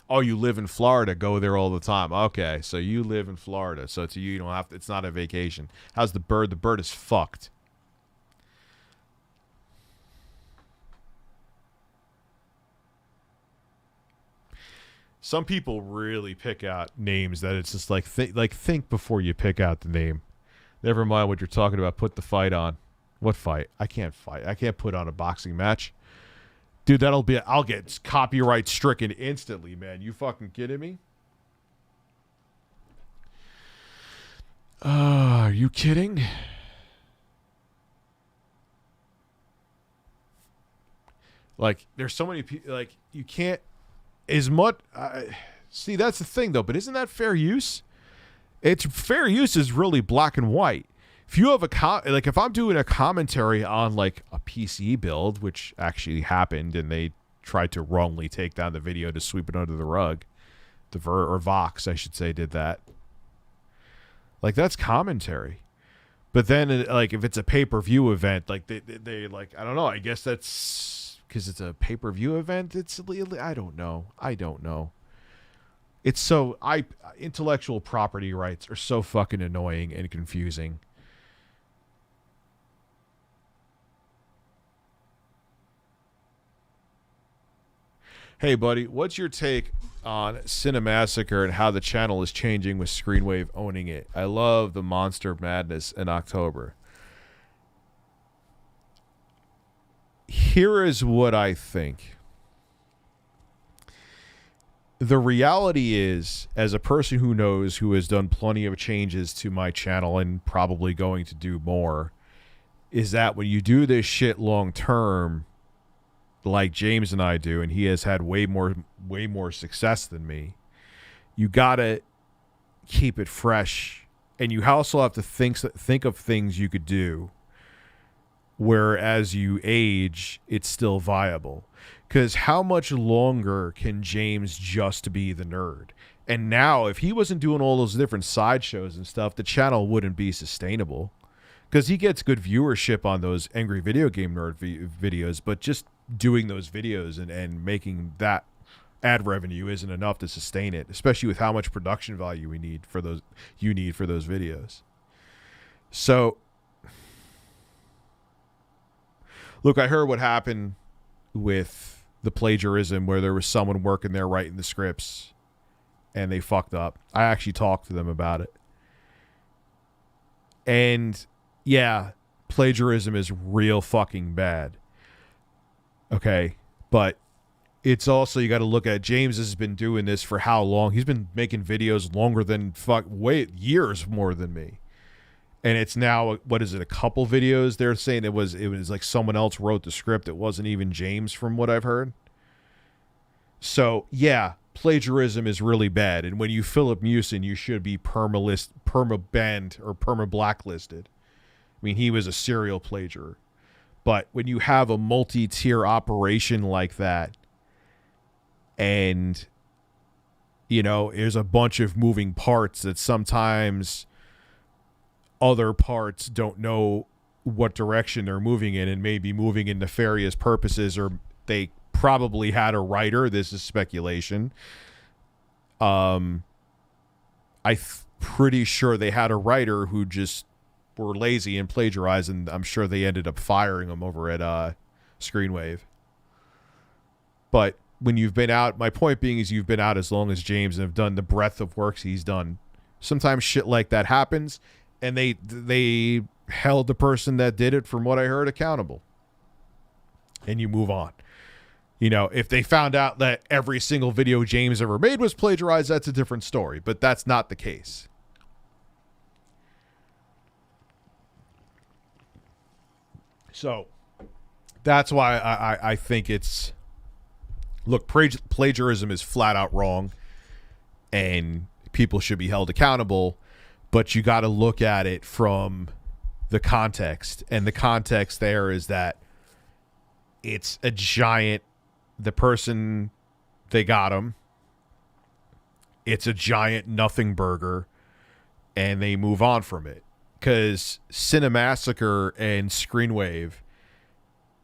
Oh, you live in Florida. Go there all the time. Okay, so you live in Florida. So to you don't have to, it's not a vacation. How's the bird? The bird is fucked. Some people really pick out names that it's just like think before you pick out the name. Never mind what you're talking about. Put the fight on. What fight? I can't fight. I can't put on a boxing match. Dude, I'll get copyright stricken instantly, man. You fucking kidding me? Are you kidding? Like, there's so many people, like, you can't, as much, see, that's the thing, though, but isn't that fair use? It's fair use is really black and white. If you have if I'm doing a commentary on like a PC build, which actually happened, and they tried to wrongly take down the video to sweep it under the rug, or Vox, I should say, did that. Like, that's commentary. But then, like, if it's a pay-per-view event, like they like, I don't know. I guess that's because it's a pay-per-view event. I don't know. It's so intellectual property rights are so fucking annoying and confusing. Hey, buddy, what's your take on Cinemassacre and how the channel is changing with Screenwave owning it? I love the Monster Madness in October. Here is what I think. The reality is, as a person who knows, who has done plenty of changes to my channel and probably going to do more, is that when you do this shit long term, like James and I do, and he has had way more success than me, you gotta keep it fresh, and you also have to think of things you could do where as you age it's still viable. Because how much longer can James just be the nerd? And now, if he wasn't doing all those different sideshows and stuff, the channel wouldn't be sustainable. Because he gets good viewership on those Angry Video Game Nerd videos, but just doing those videos and making that ad revenue isn't enough to sustain it, especially with how much production value you need for those videos. So, look, I heard what happened with the plagiarism, where there was someone working there writing the scripts and they fucked up. I actually talked to them about it. And yeah, plagiarism is real fucking bad. Okay, but it's also, you got to look at, James has been doing this for how long? He's been making videos longer than years more than me. And it's now, what is it, a couple videos? They're saying it was like someone else wrote the script. It wasn't even James, from what I've heard. So yeah, plagiarism is really bad. And when you Philip Mewson, you should be perma-banned or perma-blacklisted. I mean, he was a serial plagiarist. But when you have a multi-tier operation like that, and, you know, there's a bunch of moving parts that sometimes other parts don't know what direction they're moving in, and may be moving in nefarious purposes, or they probably had a writer. This is speculation. I'm pretty sure they had a writer who just were lazy and plagiarized, and I'm sure they ended up firing him over at Screenwave. But when you've been out, my point being is, you've been out as long as James and have done the breadth of works he's done. Sometimes shit like that happens, and they held the person that did it, from what I heard, accountable. And you move on. You know, if they found out that every single video James ever made was plagiarized, that's a different story. But that's not the case. So that's why I think it's, look, plagiarism is flat out wrong, and people should be held accountable, but you got to look at it from the context. And the context there is that it's a giant, the person, they got him, it's a giant nothing burger and they move on from it. Because Cinemassacre and Screenwave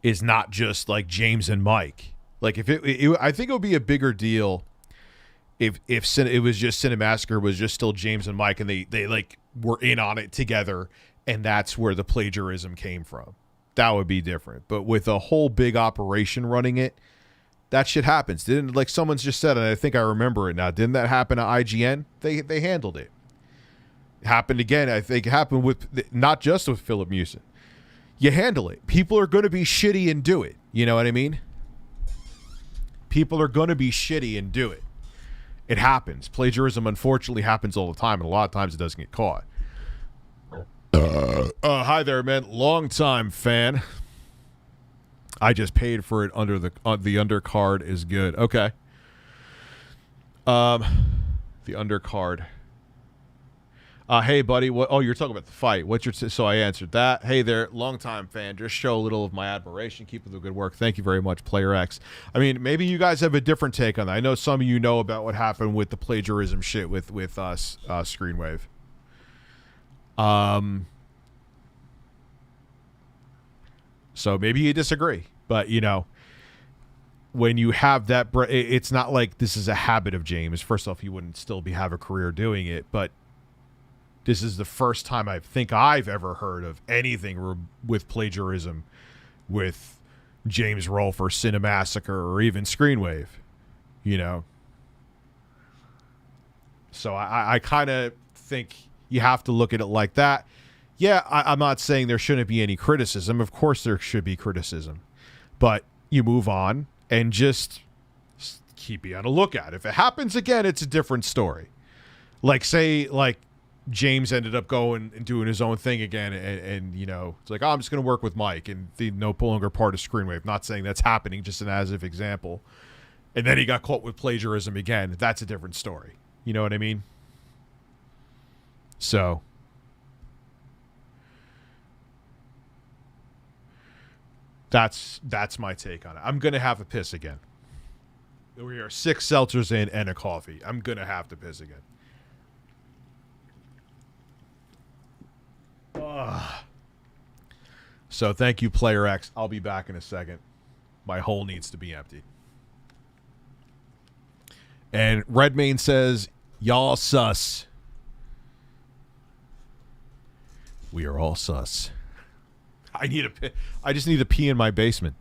is not just like James and Mike. Like if I think it would be a bigger deal if it was just Cinemassacre was just still James and Mike, and they like were in on it together, and that's where the plagiarism came from. That would be different. But with a whole big operation running it, that shit happens. Didn't, like someone's just said, and I think I remember it now. Didn't that happen at IGN? They handled it. It happened again. I think it happened with not just with Philip Mewson. You handle it. People are going to be shitty and do it. You know what I mean? People are going to be shitty and do it. It happens. Plagiarism, unfortunately, happens all the time, and a lot of times it doesn't get caught. Hi there, man. Long-time fan. I just paid for it under the undercard is good. Okay. The undercard. Hey, buddy. What? Oh, you're talking about the fight. What's your? So I answered that. Hey there, longtime fan. Just show a little of my admiration. Keep up the good work. Thank you very much, Player X. I mean, maybe you guys have a different take on that. I know some of you know about what happened with the plagiarism shit with us, Screenwave. So maybe you disagree, but you know, when you have that, it's not like this is a habit of James. First off, he wouldn't still have a career doing it, but this is the first time I think I've ever heard of anything with plagiarism with James Rolfe or Cinemassacre or even Screenwave, you know. So I kind of think you have to look at it like that. Yeah, I'm not saying there shouldn't be any criticism. Of course there should be criticism. But you move on and just keep you on a lookout. If it happens again, it's a different story. Like, say, like, James ended up going and doing his own thing again, and you know, it's like, oh, I'm just going to work with Mike, and the no longer part of Screenwave. Not saying that's happening, just an as-if example. And then he got caught with plagiarism again. That's a different story. You know what I mean? So... That's my take on it. I'm going to have to piss again. We are 6 seltzers in and a coffee. I'm going to have to piss again. Ugh. So thank you, Player X. I'll be back in a second. My hole needs to be emptied. And Redmayne says, y'all sus. We are all sus. I just need to pee in my basement.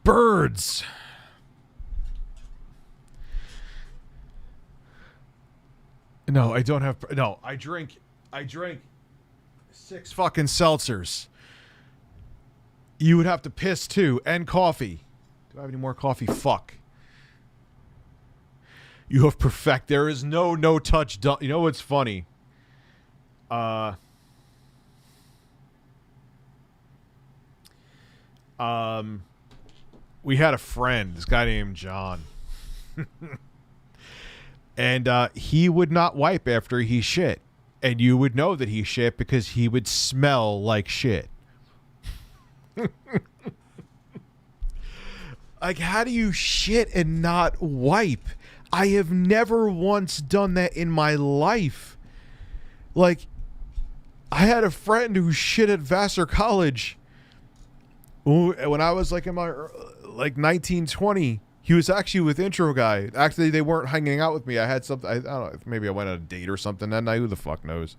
Birds. No, I don't have. No, I drink 6 fucking seltzers. You would have to piss too, and coffee. Do I have any more coffee? Fuck. You have perfect. There is no touch. You know what's funny? We had a friend, this guy named John. And he would not wipe after he shit. And you would know that he shit because he would smell like shit. Like, how do you shit and not wipe? I have never once done that in my life. Like, I had a friend who shit at Vassar College when I was like in my 1920. He was actually with Intro Guy. Actually, they weren't hanging out with me. I had something. I don't know. Maybe I went on a date or something that night. Who the fuck knows?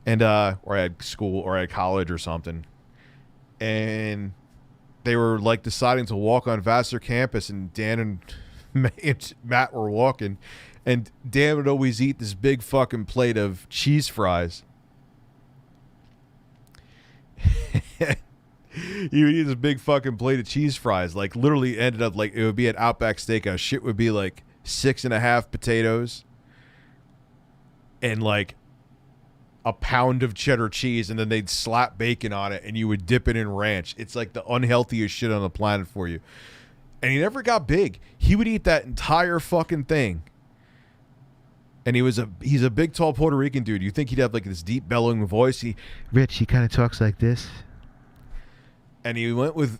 And or I had school or I had college or something. And they were like deciding to walk on Vassar campus, and Dan and Matt were walking, and Dan would always eat this big fucking plate of cheese fries. He would eat this big fucking plate of cheese fries. Like, literally ended up like, it would be at Outback Steakhouse. Shit would be like 6.5 potatoes and like a pound of cheddar cheese, and then they'd slap bacon on it, and you would dip it in ranch. It's like the unhealthiest shit on the planet for you. And he never got big. He would eat that entire fucking thing. And he's a big, tall Puerto Rican dude. You think he'd have like this deep bellowing voice? Rich, he kind of talks like this. And he went with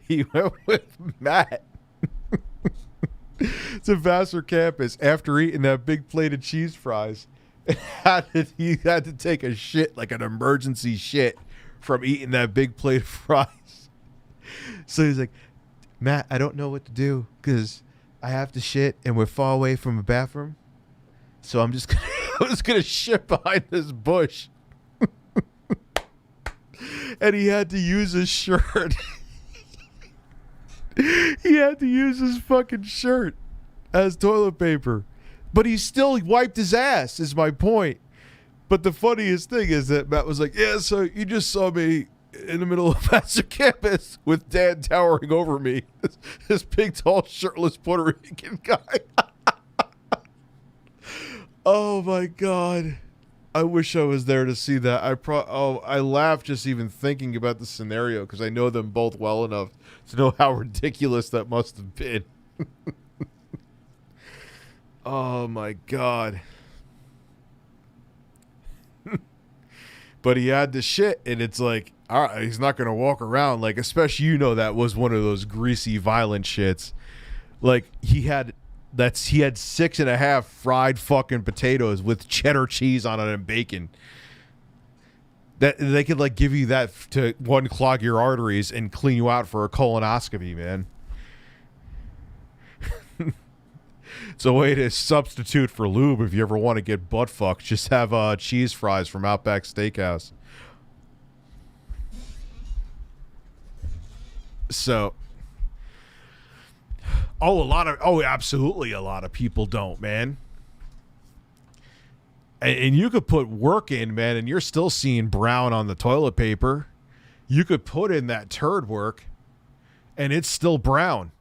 he went with Matt to Vassar campus after eating that big plate of cheese fries. He had to take a shit, like an emergency shit, from eating that big plate of fries. So he's like, Matt, I don't know what to do because I have to shit and we're far away from a bathroom. So I'm just gonna shit behind this bush. And he had to use his shirt. He had to use his fucking shirt as toilet paper. But he still wiped his ass, is my point. But the funniest thing is that Matt was like, yeah, so you just saw me in the middle of Vassar campus with Dan towering over me. This big, tall, shirtless Puerto Rican guy. Oh, my God. I wish I was there to see that. I laugh just even thinking about the scenario because I know them both well enough to know how ridiculous that must have been. Oh my God. But he had the shit, and it's like, all right, he's not gonna walk around like, especially, that was one of those greasy, violent shits. Like he had 6.5 fried fucking potatoes with cheddar cheese on it and bacon. That they could like give you that to unclog your arteries and clean you out for a colonoscopy, man. It's a way to substitute for lube if you ever want to get butt fucked. Just have cheese fries from Outback Steakhouse. So, absolutely a lot of people don't, man. And you could put work in, man, and you're still seeing brown on the toilet paper. You could put in that turd work, and it's still brown.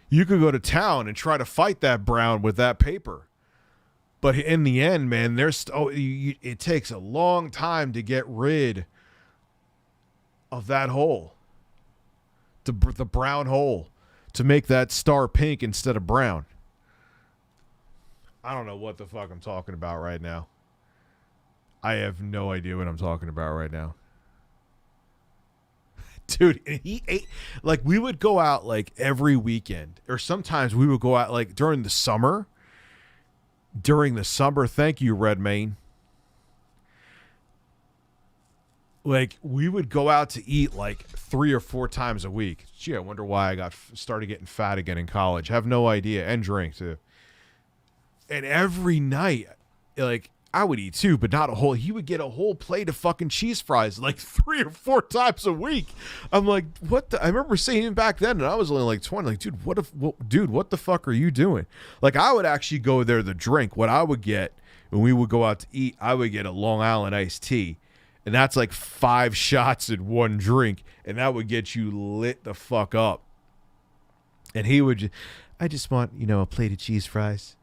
You could go to town and try to fight that brown with that paper. But in the end, man, it takes a long time to get rid of that hole. The brown hole. To make that star pink instead of brown. I don't know what the fuck I'm talking about right now. I have no idea what I'm talking about right now. Dude, he ate, like, we would go out like every weekend, or sometimes we would go out like during the summer. Thank you, Redmayne. Like, we would go out to eat like 3 or 4 times a week. Gee, I wonder why I started getting fat again in college. Have no idea. And drink too. And every night, like, I would eat too, but not a whole. He would get a whole plate of fucking cheese fries like 3 or 4 times a week. I'm like, what the? I remember seeing him back then, and I was only like 20. Like, dude, what the fuck are you doing? Like, I would actually go there to drink. What I would get when we would go out to eat, I would get a Long Island iced tea. And that's like 5 shots in 1 drink. And that would get you lit the fuck up. And he would I just want, a plate of cheese fries.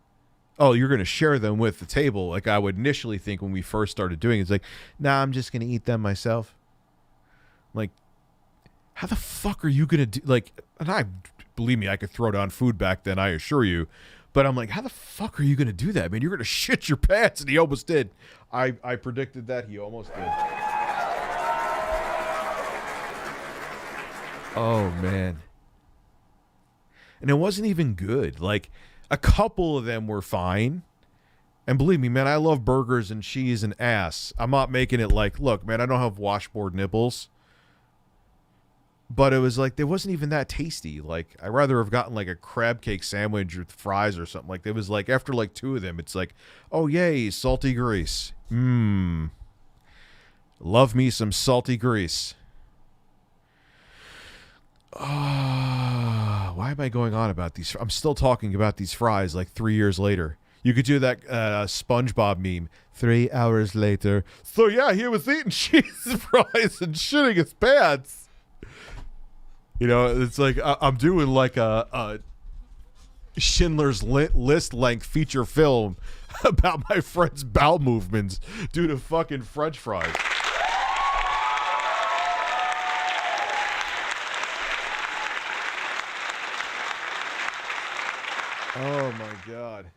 Oh, you're going to share them with the table. Like I would initially think when we first started doing it. It's like, nah, I'm just going to eat them myself. Like, how the fuck are you going to do? Like, and believe me, I could throw down food back then, I assure you. But I'm like, how the fuck are you going to do that, man? You're going to shit your pants. And he almost did. I predicted that. He almost did. Oh, man. And it wasn't even good. Like, a couple of them were fine. And believe me, man, I love burgers and cheese and ass. I'm not making it like, look, man, I don't have washboard nipples. but it was like, it wasn't even that tasty. Like, I'd rather have gotten like a crab cake sandwich with fries or something. Like, it was like, after like 2 of them, it's like, oh yay, salty grease. Love me some salty grease. Why am I going on about these? I'm still talking about these fries like 3 years later. You could do that SpongeBob meme. 3 hours later. So yeah, he was eating cheese fries and shitting his pants. You know, it's like I'm doing like a Schindler's List length feature film about my friend's bowel movements due to fucking French fries. Oh my God.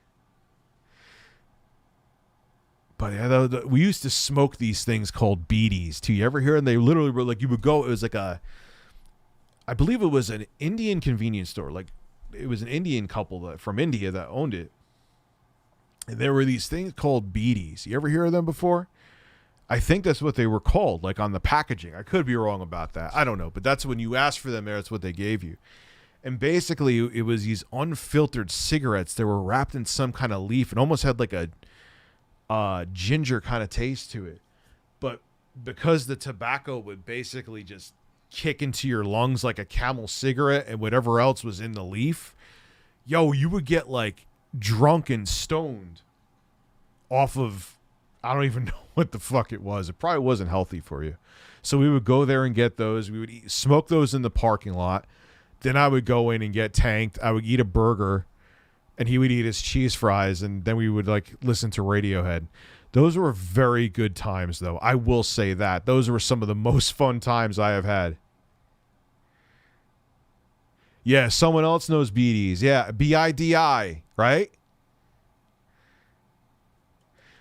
But yeah, we used to smoke these things called beaties too. You ever hear them? They literally were like, you would go, it was like I believe it was an Indian convenience store. Like, it was an Indian couple from India that owned it. And there were these things called beaties. You ever hear of them before? I think that's what they were called, like on the packaging. I could be wrong about that. I don't know. But that's when you asked for them, that's what they gave you. And basically, it was these unfiltered cigarettes that were wrapped in some kind of leaf and almost had like a ginger kind of taste to it. But because the tobacco would basically just kick into your lungs like a Camel cigarette and whatever else was in the leaf, yo, you would get like drunk and stoned off of, I don't even know what the fuck it was. It probably wasn't healthy for you. So we would go there and get those. We would smoke those in the parking lot. Then I would go in and get tanked. I would eat a burger, and he would eat his cheese fries, and then we would like listen to Radiohead. Those were very good times, though. I will say that. Those were some of the most fun times I have had. Yeah, someone else knows BDs. Yeah, BIDI, right?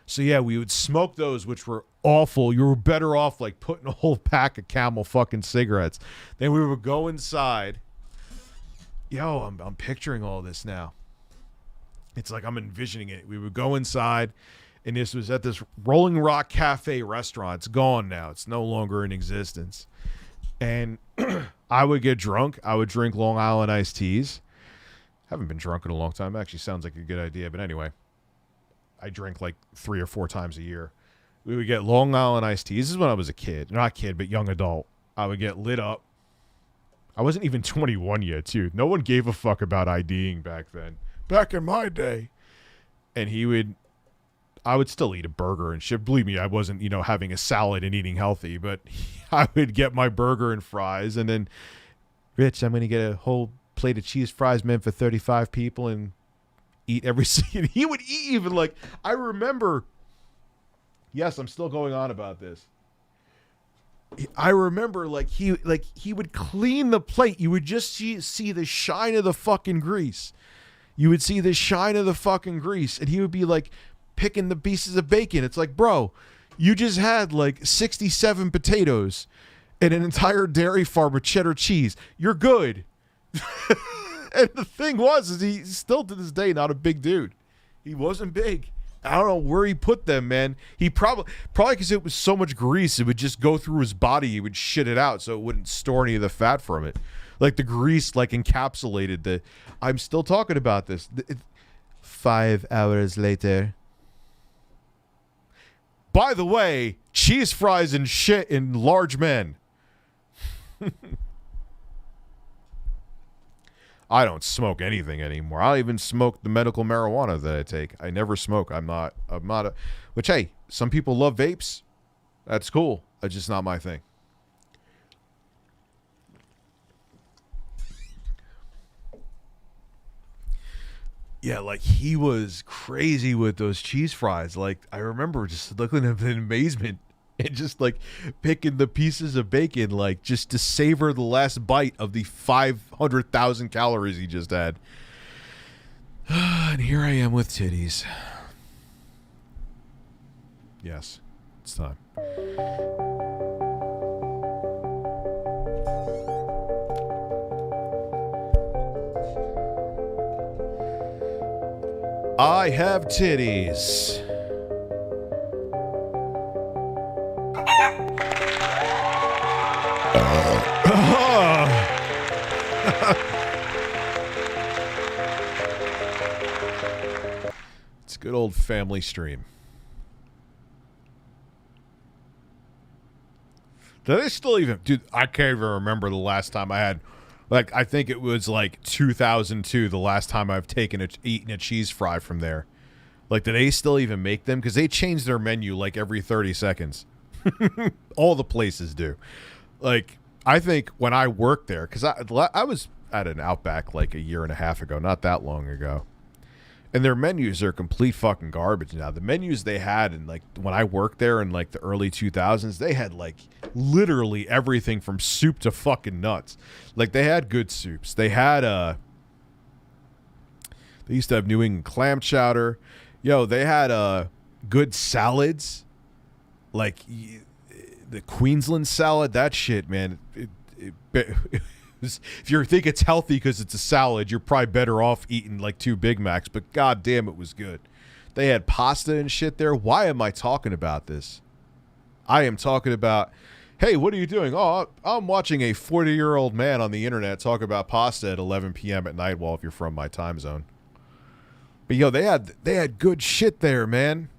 So yeah, we would smoke those, which were awful. You were better off like putting a whole pack of Camel fucking cigarettes. Then we would go inside. Yo, I'm picturing all this now. It's like I'm envisioning it. We would go inside, and this was at this Rolling Rock Cafe restaurant. It's gone now. It's no longer in existence. And I would get drunk. I would drink Long Island iced teas. Haven't been drunk in a long time. Actually sounds like a good idea. But anyway, I drink like 3 or 4 times a year. We would get Long Island iced teas. This is when I was a kid. Not kid, but young adult. I would get lit up. I wasn't even 21 yet, too. No one gave a fuck about IDing back then. Back in my day. And I would still eat a burger and shit. Believe me, I wasn't, having a salad and eating healthy, but I would get my burger and fries, and then, Rich, I'm going to get a whole plate of cheese fries meant for 35 people and eat every single. He would eat even like, I remember, yes, I'm still going on about this. I remember he would clean the plate. You would just see the shine of the fucking grease. You would see the shine of the fucking grease, and he would be like picking the pieces of bacon. It's like, bro, you just had like 67 potatoes and an entire dairy farm with cheddar cheese. You're good. And the thing is he's still to this day not a big dude. He wasn't big. I don't know where he put them, man. He probably because it was so much grease, it would just go through his body. He would shit it out, so it wouldn't store any of the fat from it. Like the grease, like encapsulated the. I'm still talking about this. 5 hours later. By the way, cheese fries and shit in large men. I don't smoke anything anymore. I don't even smoke the medical marijuana that I take. I never smoke. I'm not a, which, hey, some people love vapes. That's cool. That's just not my thing. Yeah, like he was crazy with those cheese fries. Like I remember just looking at him in amazement and just like picking the pieces of bacon, like just to savor the last bite of the 500,000 calories he just had. And here I am with titties. Yes, it's time. I have titties. Good old family stream. Do they still even... Dude, I can't even remember the last time I had... Like, I think it was like 2002, the last time I've eaten a cheese fry from there. Like, do they still even make them? Because they change their menu like every 30 seconds. All the places do. Like, I think when I worked there, because I was at an Outback like a year and a half ago, not that long ago. And their menus are complete fucking garbage now. The menus they had in like when I worked there in like the early 2000s, they had like literally everything from soup to fucking nuts. Like they had good soups. They had they used to have New England clam chowder. Yo, they had good salads. Like the Queensland salad, that shit, man. If you think it's healthy because it's a salad, you're probably better off eating like 2 Big Macs, but god damn, it was good. They had pasta and shit there. Why am I talking about this? I am talking about, hey, what are you doing? Oh, I'm watching a 40-year-old man on the internet talk about pasta at 11 p.m. at night. Well, if you're from my time zone. But yo, they had good shit there, man.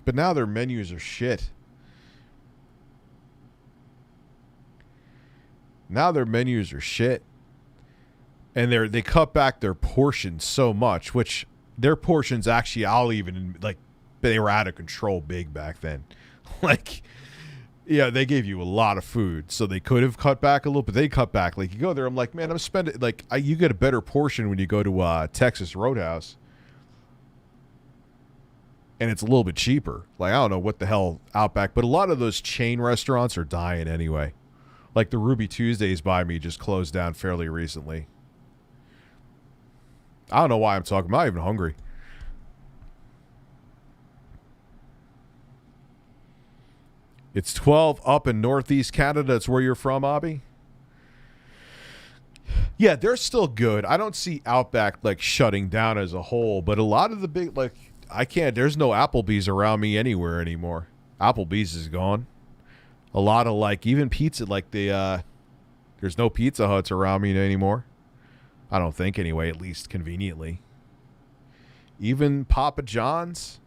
But now their menus are shit. Now their menus are shit. And they cut back their portions so much, which their portions actually, I'll even, like, they were out of control big back then. Like, yeah, they gave you a lot of food, so they could have cut back a little, but they cut back. Like, you go there, I'm like, man, I'm spending, like, you get a better portion when you go to Texas Roadhouse. And it's a little bit cheaper. Like, I don't know what the hell Outback, but a lot of those chain restaurants are dying anyway. Like the Ruby Tuesdays by me just closed down fairly recently. I don't know why I'm talking. I'm not even hungry. It's 12 up in Northeast Canada. That's where you're from, Abby? Yeah, they're still good. I don't see Outback like shutting down as a whole, but a lot of the big, like, there's no Applebee's around me anywhere anymore. Applebee's is gone. A lot of, like, even pizza, like there's no Pizza Huts around me anymore. I don't think, anyway, at least conveniently. Even Papa John's.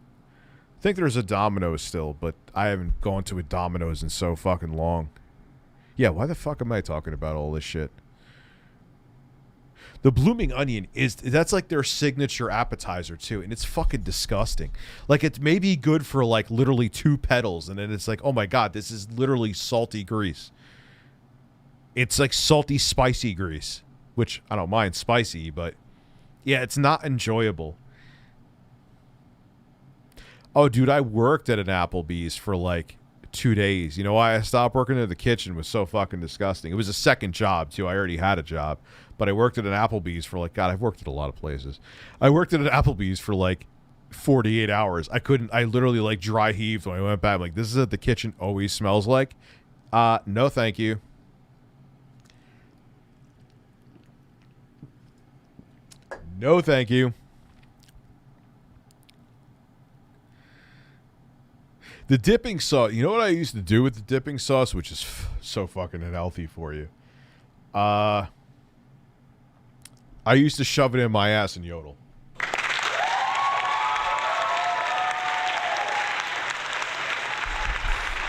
I think there's a Domino's still, but I haven't gone to a Domino's in so fucking long. Yeah, why the fuck am I talking about all this shit? The Blooming Onion that's like their signature appetizer too, and it's fucking disgusting. Like, it may be good for like literally 2 petals, and then it's like, oh my god, this is literally salty grease. It's like salty, spicy grease, which I don't mind spicy, but yeah, it's not enjoyable. Oh, dude, I worked at an Applebee's for like 2 days. You know why I stopped working in the kitchen? It was so fucking disgusting. It was a second job too. I already had a job. But I worked at an Applebee's for like, God, I've worked at a lot of places. I worked at an Applebee's for like 48 hours. I literally like dry heaved when I went back. I'm like, this is what the kitchen always smells like. No, thank you. No, thank you. The dipping sauce, you know what I used to do with the dipping sauce, which is so fucking unhealthy for you? I used to shove it in my ass and yodel.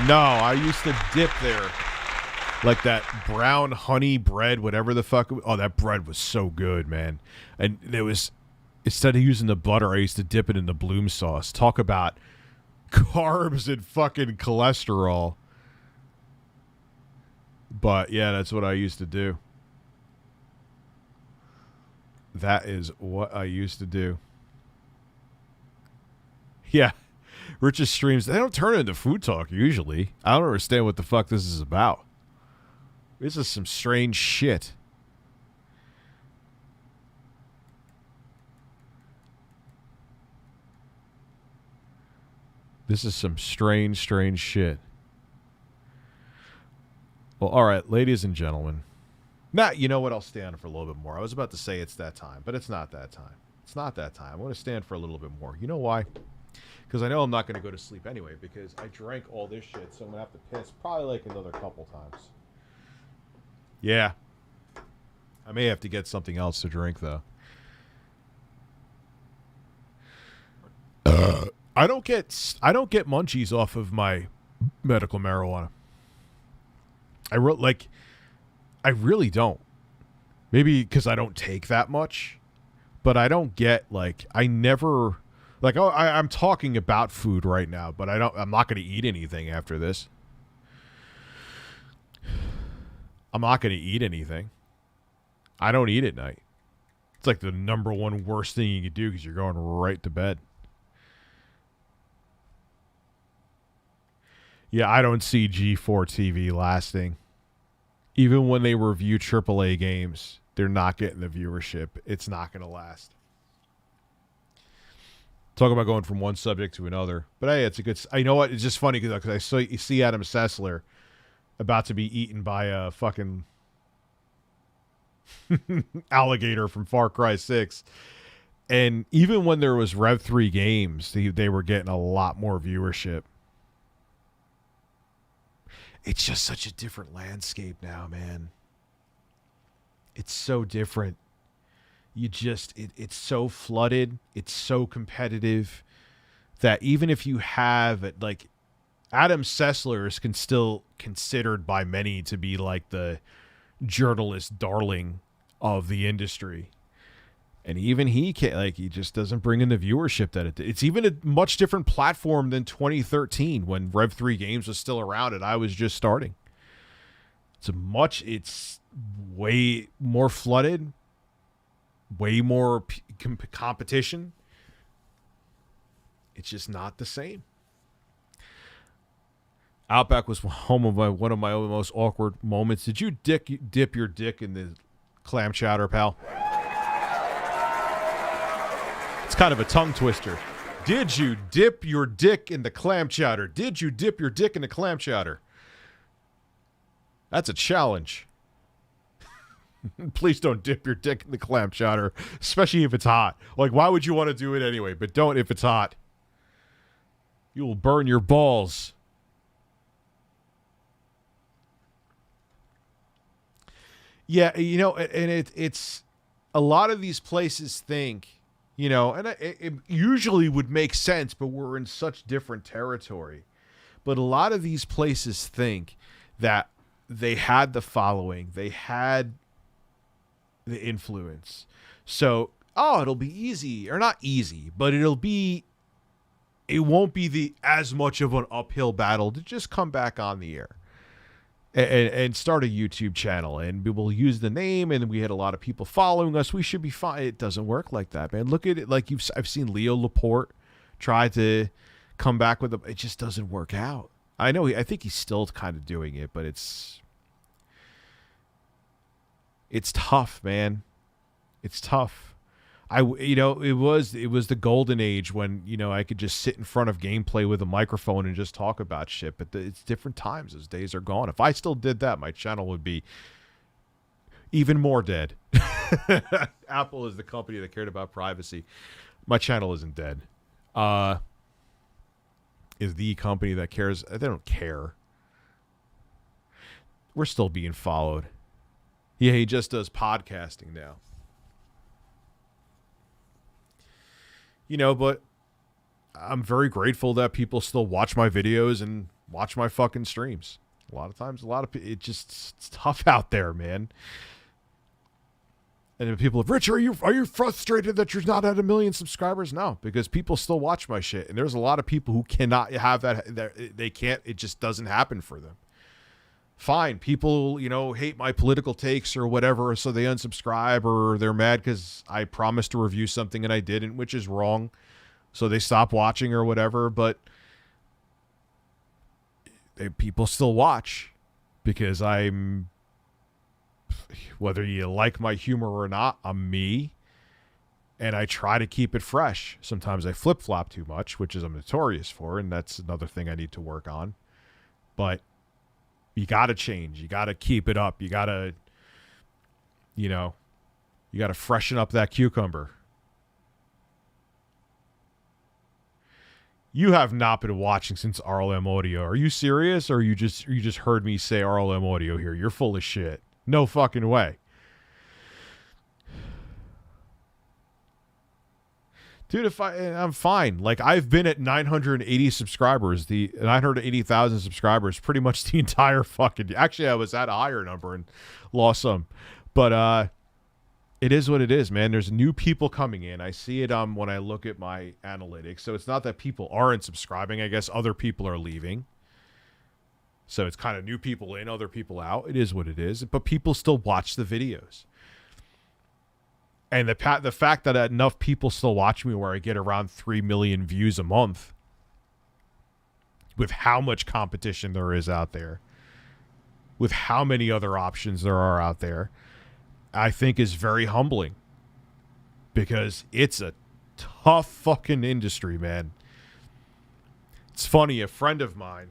No, I used to dip there. Like that brown honey bread, whatever the fuck. Oh, that bread was so good, man. And there was, instead of using the butter, I used to dip it in the Bloom sauce. Talk about carbs and fucking cholesterol. But yeah, that's what I used to do. That is what I used to do. Yeah. Rich's streams, they don't turn into food talk usually. I don't understand what the fuck this is about. This is some strange shit. This is some strange shit. Well, all right, ladies and gentlemen. Now, you know what? I'll stand for a little bit more. I was about to say it's that time, but it's not that time. It's not that time. I want to stand for a little bit more. You know why? Because I know I'm not going to go to sleep anyway, because I drank all this shit, so I'm going to have to piss probably like another couple times. Yeah. I may have to get something else to drink, though. I don't get munchies off of my medical marijuana. I really don't. Maybe because I don't take that much, but I don't get I'm talking about food right now, but I'm not going to eat anything after this. I'm not going to eat anything. I don't eat at night. It's like the number one worst thing you could do because you're going right to bed. Yeah, I don't see G4 TV lasting. Even when they review AAA games, they're not getting the viewership. It's not going to last. Talk about going from one subject to another. But hey, it's a good... You know what? It's just funny because you see Adam Sessler about to be eaten by a fucking alligator from Far Cry 6. And even when there was Rev 3 games, they were getting a lot more viewership. It's just such a different landscape now, man. It's so different. It's so flooded. It's so competitive that even if you have Adam Sessler is still considered by many to be like the journalist darling of the industry. And even he can't, he just doesn't bring in the viewership that it's even a much different platform than 2013 when Rev 3 Games was still around and I was just starting. It's way more flooded, way more competition. It's just not the same. Outback was home of one of my most awkward moments. Did you dip your dick in the clam chowder, pal? It's kind of a tongue twister. Did you dip your dick in the clam chowder? Did you dip your dick in the clam chowder? That's a challenge. Please don't dip your dick in the clam chowder, especially if it's hot. Why would you want to do it anyway? But don't if it's hot. You will burn your balls. Yeah, and it's a lot of these places think, and it usually would make sense, but we're in such different territory. But a lot of these places think that they had the following, they had the influence. So, it'll be easy, or not easy, but it won't be as much of an uphill battle to just come back on the air and start a YouTube channel, and we will use the name, and we had a lot of people following us. We should be fine. It doesn't work like that, man. Look at it I've seen Leo Laporte try to come back with it just doesn't work out. I know I think he's still kind of doing it, but it's tough, man. It's tough. It was the golden age when, I could just sit in front of gameplay with a microphone and just talk about shit, but it's different times. Those days are gone. If I still did that, my channel would be even more dead. Apple is the company that cared about privacy. My channel isn't dead. Is the company that cares. They don't care. We're still being followed. Yeah, he just does podcasting now. But I'm very grateful that people still watch my videos and watch my fucking streams. A lot of times, it's tough out there, man. And if people, Rich, are you frustrated that you're not at 1 million subscribers? No, because people still watch my shit, and there's a lot of people who cannot have that. They can't. It just doesn't happen for them. Fine, people, hate my political takes or whatever, so they unsubscribe, or they're mad because I promised to review something and I didn't, which is wrong. So they stop watching or whatever, but people still watch because whether you like my humor or not, I'm me, and I try to keep it fresh. Sometimes I flip-flop too much, which I'm notorious for, and that's another thing I need to work on. But you got to change. You got to keep it up. You got to, freshen up that cucumber. You have not been watching since RLM Audio. Are you serious? Or you just heard me say RLM Audio here? You're full of shit. No fucking way. Dude, I'm fine. Like, I've been at 980 subscribers, the 980,000 subscribers, pretty much the entire fucking. Actually, I was at a higher number and lost some, but it is what it is, man. There's new people coming in. I see it when I look at my analytics. So it's not that people aren't subscribing. I guess other people are leaving. So it's kind of new people in, other people out. It is what it is. But people still watch the videos. And the fact that enough people still watch me where I get around 3 million views a month with how much competition there is out there, with how many other options there are out there, I think is very humbling because it's a tough fucking industry, man. It's funny, a friend of mine,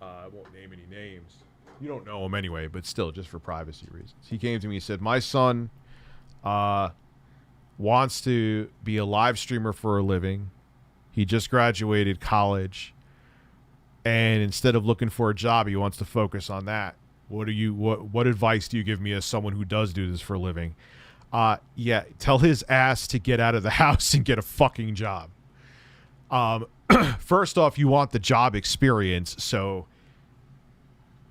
I won't name any names. You don't know him anyway, but still, just for privacy reasons. He came to me and said, my son wants to be a live streamer for a living. He just graduated college, and instead of looking for a job, he wants to focus on that. What advice do you give me as someone who does do this for a living? Yeah, tell his ass to get out of the house and get a fucking job. First off, you want the job experience, so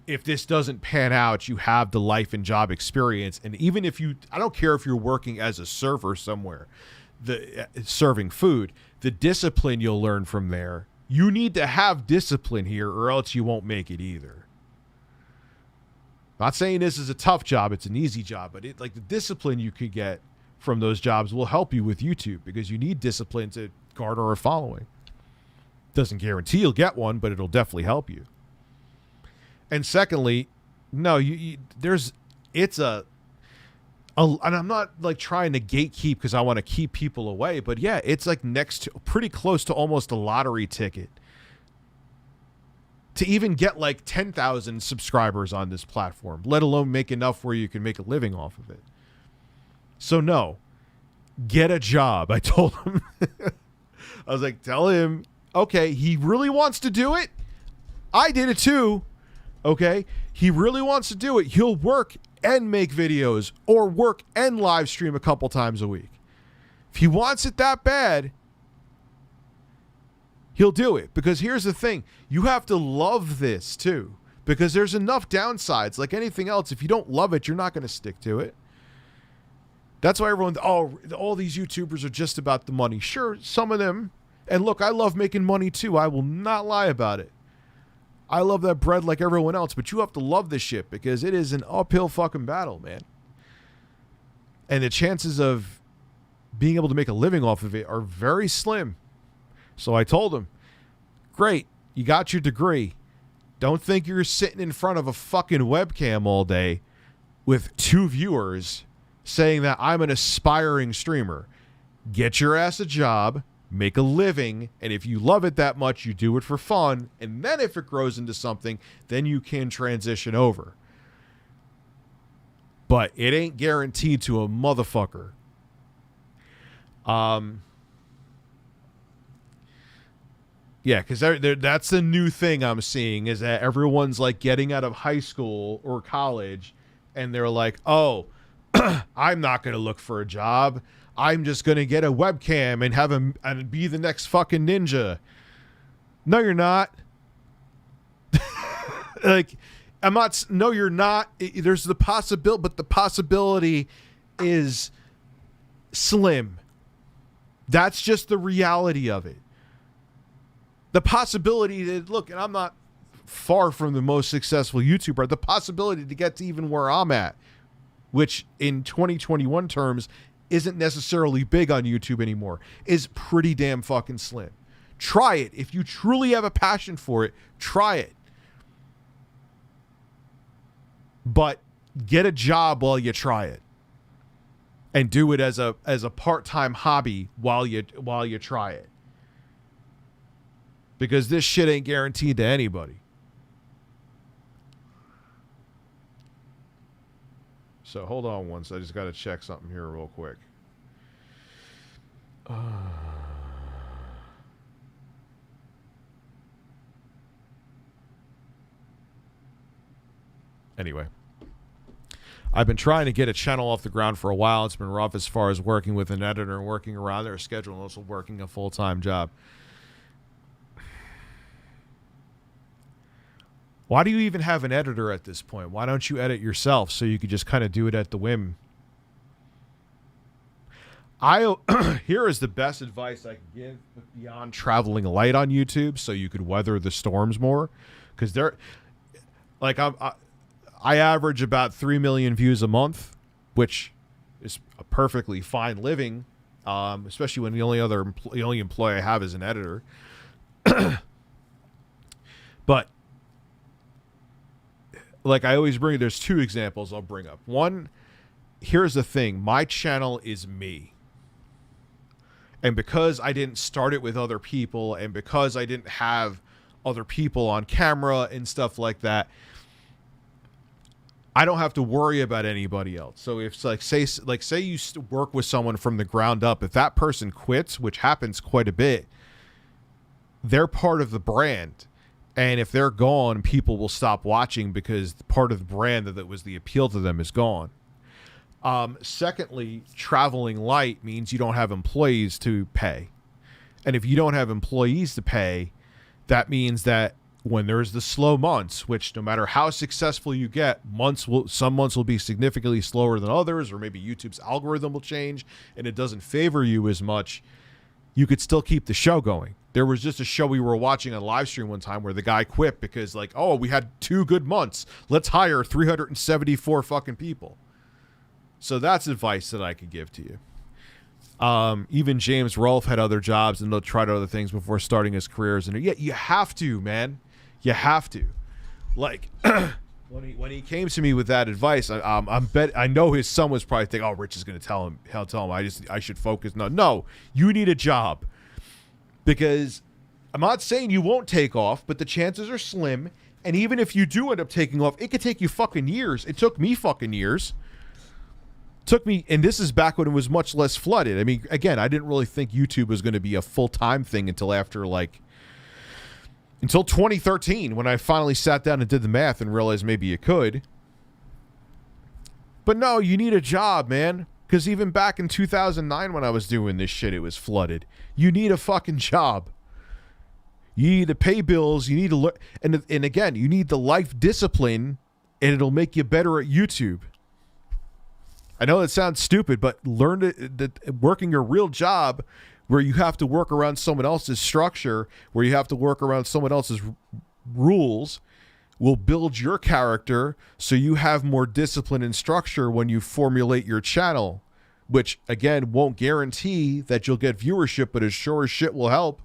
if this doesn't pan out, you have the life and job experience. And even if I don't care if you're working as a server somewhere, serving food, the discipline you'll learn from there, you need to have discipline here or else you won't make it either. Not saying this is a tough job, it's an easy job, but the discipline you could get from those jobs will help you with YouTube because you need discipline to garner a following. Doesn't guarantee you'll get one, but it'll definitely help you. And secondly, no, and I'm not like trying to gatekeep because I want to keep people away, but yeah, it's like pretty close to almost a lottery ticket to even get like 10,000 subscribers on this platform, let alone make enough where you can make a living off of it. So no, get a job. I told him, I was like, tell him, okay, he really wants to do it. I did it too. Okay, he really wants to do it. He'll work and make videos or work and live stream a couple times a week. If he wants it that bad, he'll do it. Because here's the thing. You have to love this too. Because there's enough downsides. Like anything else, if you don't love it, you're not going to stick to it. That's why all these YouTubers are just about the money. Sure, some of them. And look, I love making money too. I will not lie about it. I love that bread like everyone else, but you have to love this shit because it is an uphill fucking battle, man. And the chances of being able to make a living off of it are very slim. So I told him, great, you got your degree. Don't think you're sitting in front of a fucking webcam all day with 2 viewers saying that I'm an aspiring streamer. Get your ass a job. Make a living, and if you love it that much, you do it for fun, and then if it grows into something, then you can transition over. But it ain't guaranteed to a motherfucker. Yeah, because that's the new thing I'm seeing is that everyone's like getting out of high school or college, and they're like, oh, I'm not going to look for a job. I'm just going to get a webcam and be the next fucking ninja. No, you're not. No, you're not. There's the possibility, but the possibility is slim. That's just the reality of it. The possibility that, look, and I'm not far from the most successful YouTuber, the possibility to get to even where I'm at, which in 2021 terms isn't necessarily big on YouTube anymore, is pretty damn fucking slim. Try it. If you truly have a passion for it, try it. But get a job while you try it. And do it as a part-time hobby while you try it. Because this shit ain't guaranteed to anybody. So hold on once. I just got to check something here real quick. Anyway. I've been trying to get a channel off the ground for a while. It's been rough as far as working with an editor and working around their schedule and also working a full-time job. Why do you even have an editor at this point? Why don't you edit yourself so you could just kind of do it at the whim? Here is the best advice I can give beyond traveling light on YouTube so you could weather the storms more. Because they're like, I average about 3 million views a month, which is a perfectly fine living, especially when the only employee I have is an editor. But like I always bring, there's two examples I'll bring up. One, here's the thing. My channel is me. And because I didn't start it with other people and because I didn't have other people on camera and stuff like that, I don't have to worry about anybody else. So if say you work with someone from the ground up, if that person quits, which happens quite a bit, they're part of the brand. And if they're gone, people will stop watching because part of the brand that was the appeal to them is gone. Secondly, traveling light means you don't have employees to pay. And if you don't have employees to pay, that means that when there's the slow months, which no matter how successful you get, some months will be significantly slower than others, or maybe YouTube's algorithm will change and it doesn't favor you as much, you could still keep the show going. There was just a show we were watching on live stream one time where the guy quit because like, oh, we had 2 good months. Let's hire 374 fucking people. So that's advice that I could give to you. Even James Rolfe had other jobs and tried other things before starting his careers. And yeah, you have to, man. You have to. Like when he came to me with that advice, I know his son was probably thinking, "Oh, Rich is going to tell him. He'll tell him I should focus." No, you need a job because I'm not saying you won't take off, but the chances are slim. And even if you do end up taking off, it could take you fucking years. It took me fucking years. And this is back when it was much less flooded. I mean, again, I didn't really think YouTube was going to be a full-time thing until 2013 when I finally sat down and did the math and realized maybe you could. But no, you need a job, man. Because even back in 2009 when I was doing this shit, it was flooded. You need a fucking job. You need to pay bills. You need to learn. And again, you need the life discipline, and it'll make you better at YouTube. I know it sounds stupid, but working a real job where you have to work around someone else's structure, where you have to work around someone else's rules, will build your character so you have more discipline and structure when you formulate your channel, which, again, won't guarantee that you'll get viewership, but as sure as shit will help.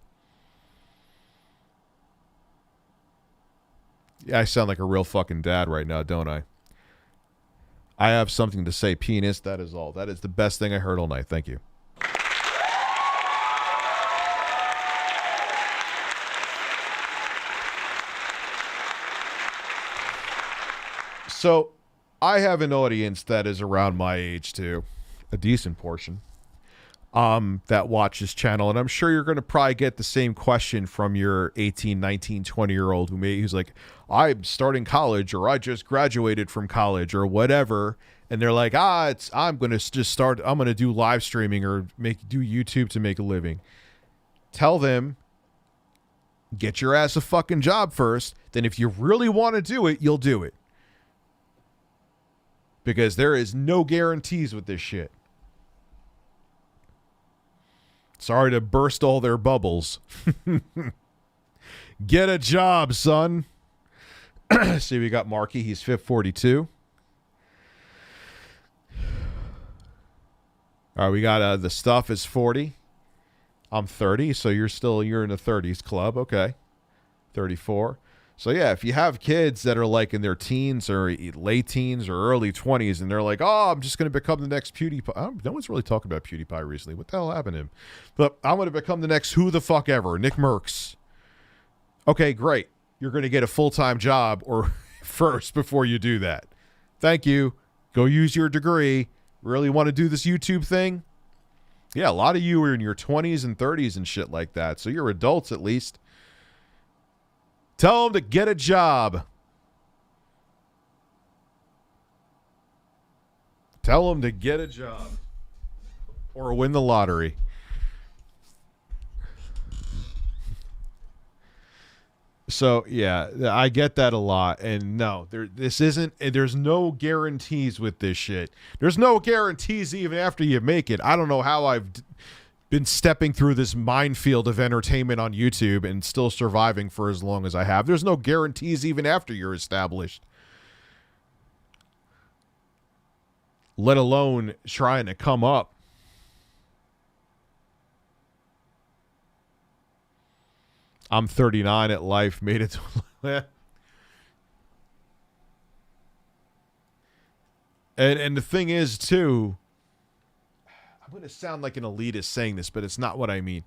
Yeah, I sound like a real fucking dad right now, don't I? I have something to say, penis. That is all. That is the best thing I heard all night. Thank you. So, I have an audience that is around my age too, a decent portion, that watch this channel, and I'm sure you're going to probably get the same question from your 18, 19, 20-year-old who's like, I'm starting college, or I just graduated from college, or whatever, and they're like, I'm going to do live streaming or do YouTube to make a living. Tell them, get your ass a fucking job first, then if you really want to do it, you'll do it. Because there is no guarantees with this shit. Sorry to burst all their bubbles. Get a job, son. See, we got Marky. He's 42. All right, we got the stuff is 40. I'm 30, so you're in the 30s club. Okay. 34. So yeah, if you have kids that are like in their teens or late teens or early 20s and they're like, oh, I'm just going to become the next PewDiePie. No one's really talking about PewDiePie recently. What the hell happened to him? But I'm going to become the next who the fuck ever, Nick Merckx. Okay, great. You're going to get a full-time job or first before you do that. Thank you. Go use your degree. Really want to do this YouTube thing? Yeah, a lot of you are in your 20s and 30s and shit like that. So you're adults at least. Tell them to get a job. Tell them to get a job or win the lottery. So, yeah, I get that a lot. And no, there's no guarantees with this shit. There's no guarantees even after you make it. I don't know how I've been stepping through this minefield of entertainment on YouTube and still surviving for as long as I have. There's no guarantees even after you're established. Let alone trying to come up. I'm 39 at life, made it to and the thing is, too, I'm going to sound like an elitist saying this, but it's not what I mean.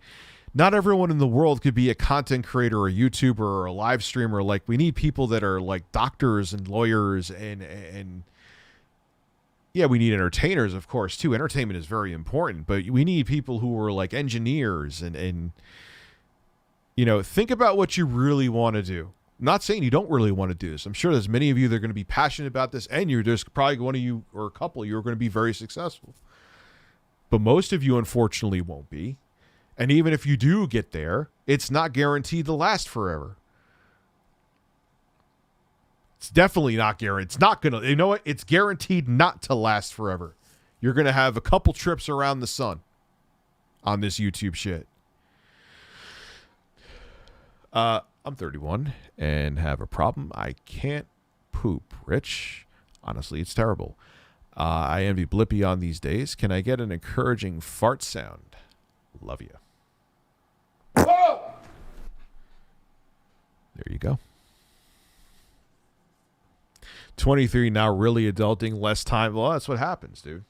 Not everyone in the world could be a content creator or a YouTuber or a live streamer. Like, we need people that are like doctors and lawyers and yeah, we need entertainers, of course, too. Entertainment is very important, but we need people who are like engineers and you know, think about what you really want to do. I'm not saying you don't really want to do this. I'm sure there's many of you that are going to be passionate about this, and there's probably one of you or a couple of you are going to be very successful. But most of you, unfortunately, won't be. And even if you do get there, it's not guaranteed to last forever. It's definitely not guaranteed. It's not going to, you know what? It's guaranteed not to last forever. You're going to have a couple trips around the sun on this YouTube shit. I'm 31 and have a problem. I can't poop, Rich. Honestly, it's terrible. I envy Blippi on these days. Can I get an encouraging fart sound? Love you. Whoa! There you go. 23 now, really adulting, less time. Well, that's what happens, dude.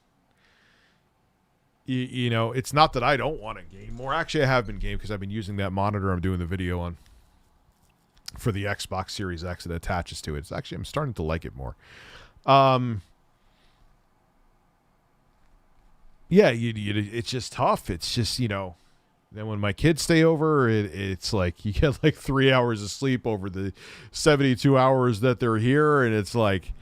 You know, it's not that I don't want to game more. Actually, I have been game because I've been using that monitor I'm doing the video on for the Xbox Series X that attaches to it. It's actually, I'm starting to like it more. Yeah, it's just tough. It's just, you know, then when my kids stay over, it's like you get like 3 hours of sleep over the 72 hours that they're here. And it's like,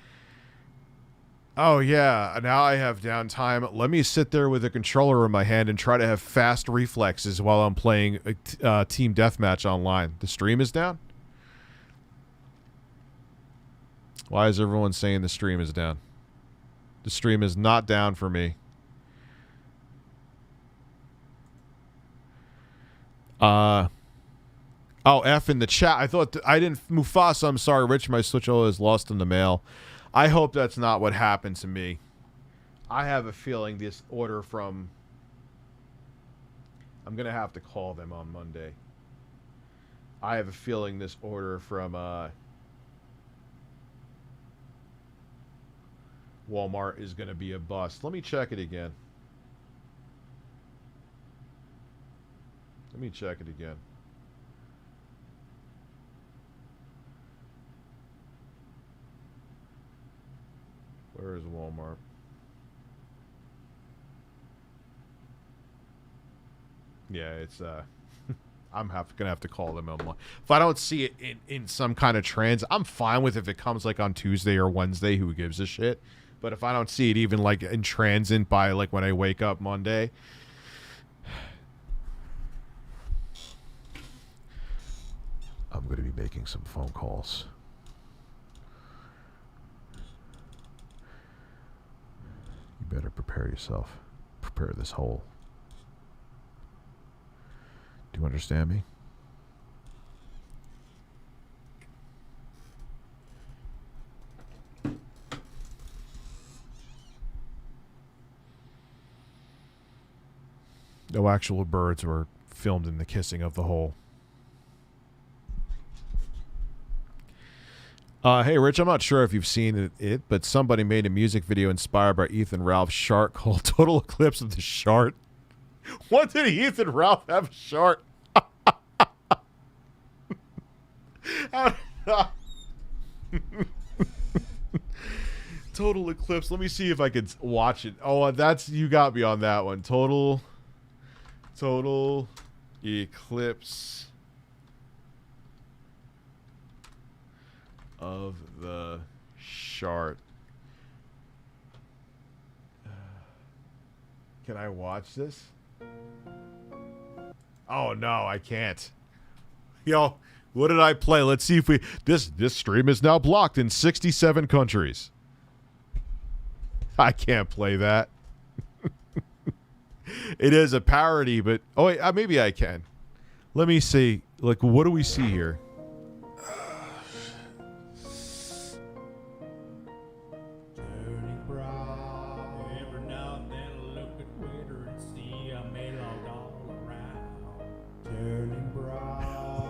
oh, yeah, now I have downtime. Let me sit there with a controller in my hand and try to have fast reflexes while I'm playing a team deathmatch online. The stream is down? Why is everyone saying the stream is down? The stream is not down for me. Oh, F in the chat. I thought I didn't. Mufasa, I'm sorry. Rich, my Switch is lost in the mail. I hope that's not what happened to me. I have a feeling this order from... I'm going to have to call them on Monday. I have a feeling this order from Walmart is going to be a bust. Let me check it again. Let me check it again. Where is Walmart? Yeah, it's I'm gonna have to call them online. If I don't see it in some kind of trans, I'm fine with if it comes like on Tuesday or Wednesday. Who gives a shit? But if I don't see it even like in transit by like when I wake up Monday, I'm gonna be making some phone calls. You better prepare yourself. Prepare this hole. Do you understand me? No actual birds were filmed in the kissing of the hole. Hey, Rich, I'm not sure if you've seen it, but somebody made a music video inspired by Ethan Ralph's Shark called Total Eclipse of the Shark. What did Ethan Ralph have a shark? Total Eclipse. Let me see if I could watch it. Oh, that's, you got me on that one. Total Eclipse of the Shark. Can I watch this? Oh no, I can't. Yo, what did I play? Let's see if we this stream is now blocked in 67 countries. I can't play that. It is a parody, but oh wait, maybe I can. Let me see. Like, what do we see here?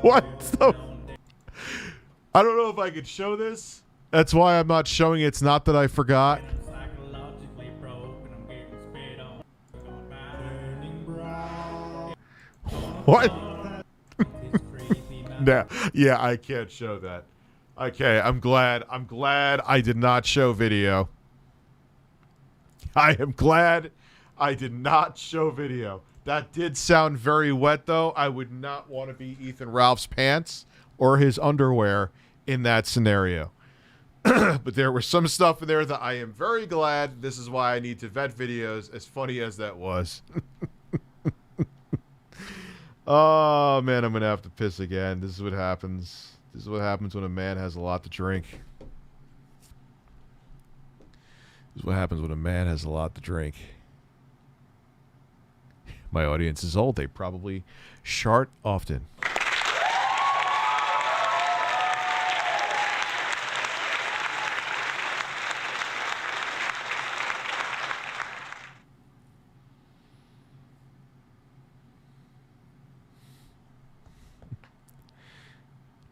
What the? I don't know if I could show this. That's why I'm not showing it. It's not that I forgot. What? Nah, yeah, I can't show that. Okay, I'm glad I did not show video. I am glad I did not show video. That did sound very wet, though. I would not want to be Ethan Ralph's pants or his underwear in that scenario. But there was some stuff in there that I am very glad. This is why I need to vet videos, as funny as that was. Oh, man, I'm going to have to piss again. This is what happens. This is what happens when a man has a lot to drink. This is what happens when a man has a lot to drink. My audience is old. They probably shart often.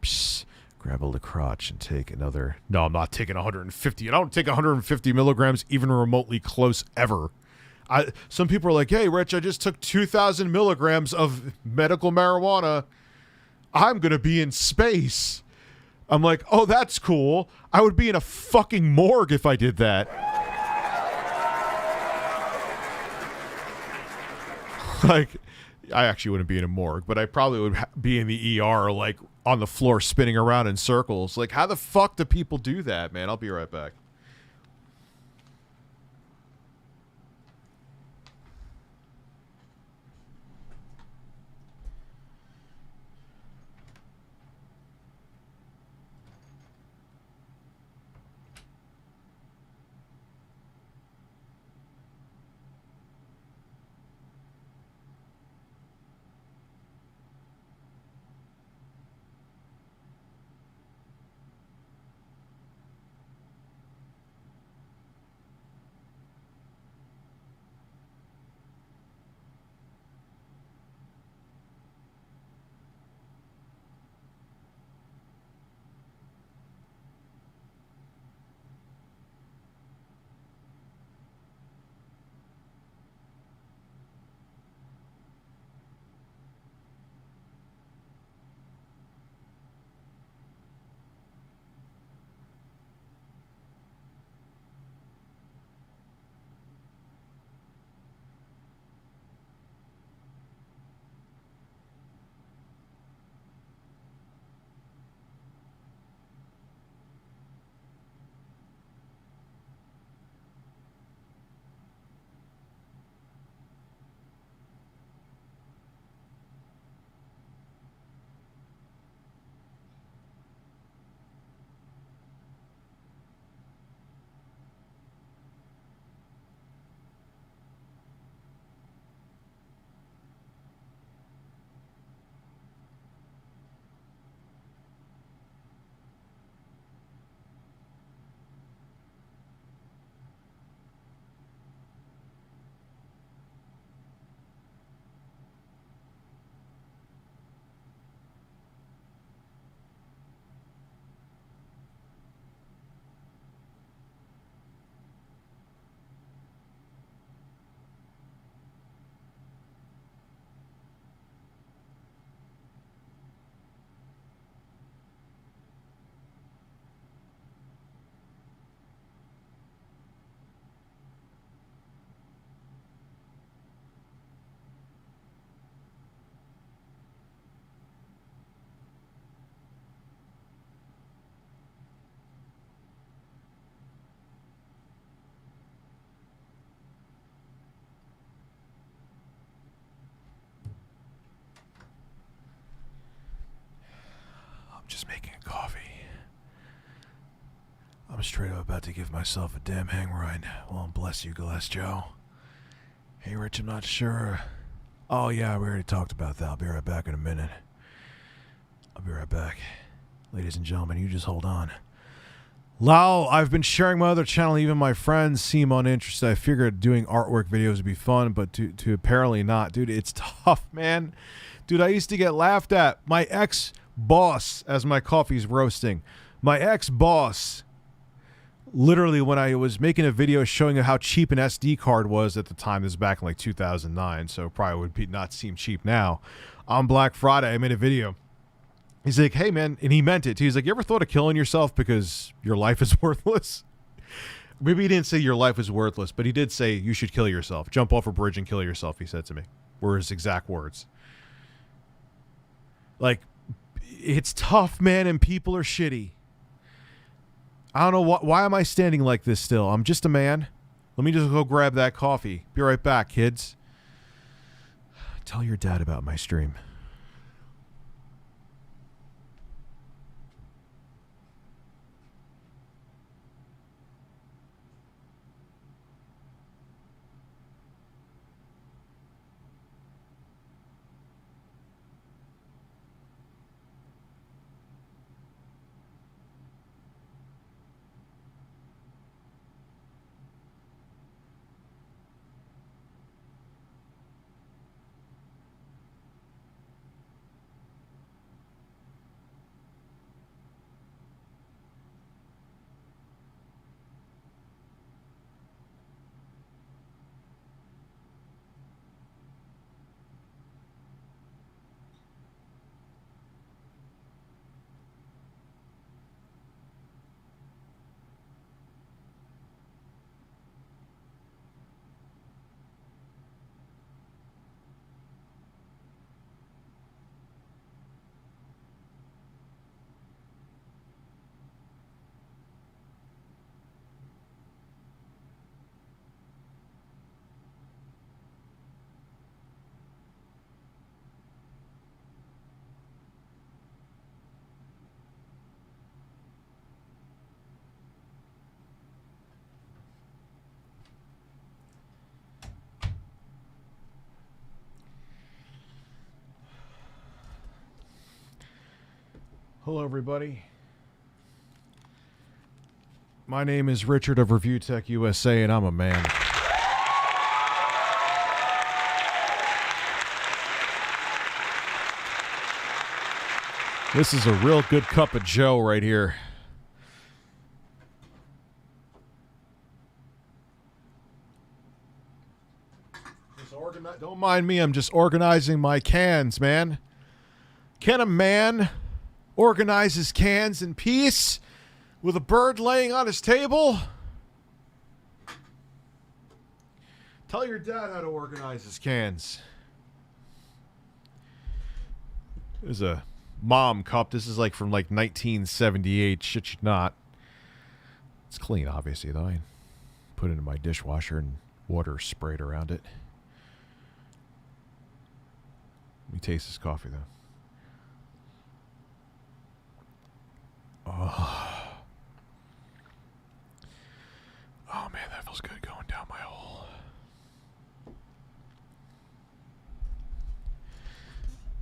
Psst, grab a crotch and take another. No, I'm not taking 150. I don't take 150 milligrams even remotely close ever. Some people are like, hey, Rich, I just took 2,000 milligrams of medical marijuana. I'm going to be in space. I'm like, oh, that's cool. I would be in a fucking morgue if I did that. Like, I actually wouldn't be in a morgue, but I probably would be in the ER, like, on the floor spinning around in circles. Like, how the fuck do people do that, man? I'll be right back. straight up about to give myself a damn hemorrhoid. Well, bless you, Glass Joe. Hey, Rich, I'm not sure. Oh, yeah, we already talked about that. I'll be right back in a minute. I'll be right back. Ladies and gentlemen, you just hold on. Lau, I've been sharing my other channel. Even my friends seem uninterested. I figured doing artwork videos would be fun, but to apparently not. Dude, it's tough, man. Dude, I used to get laughed at. My ex-boss, as my coffee's roasting, my ex-boss, literally when I was making a video showing how cheap an SD card was at the time, this was back in like 2009, so probably would be not seem cheap now. On Black Friday, I made a video. He's like, hey, man, and he meant it. He's like, you ever thought of killing yourself because your life is worthless? Maybe he didn't say your life is worthless, but he did say you should kill yourself. Jump off a bridge and kill yourself, he said to me. Were his exact words. Like, it's tough, man, and people are shitty. I don't know why am I standing like this still? I'm just a man. Let me just go grab that coffee. Be right back, kids. Tell your dad about my stream. Hello, everybody. My name is Richard of Review Tech USA, and I'm a man. This is a real good cup of Joe right here. Don't mind me, I'm just organizing my cans, man. Can a man organize his cans in peace with a bird laying on his table? Tell your dad how to organize his cans. There's a mom cup. This is like from like 1978. Shit you not. It's clean, obviously, though. I put it in my dishwasher and water sprayed around it. Let me taste this coffee, though. Oh man, that feels good going down my hole.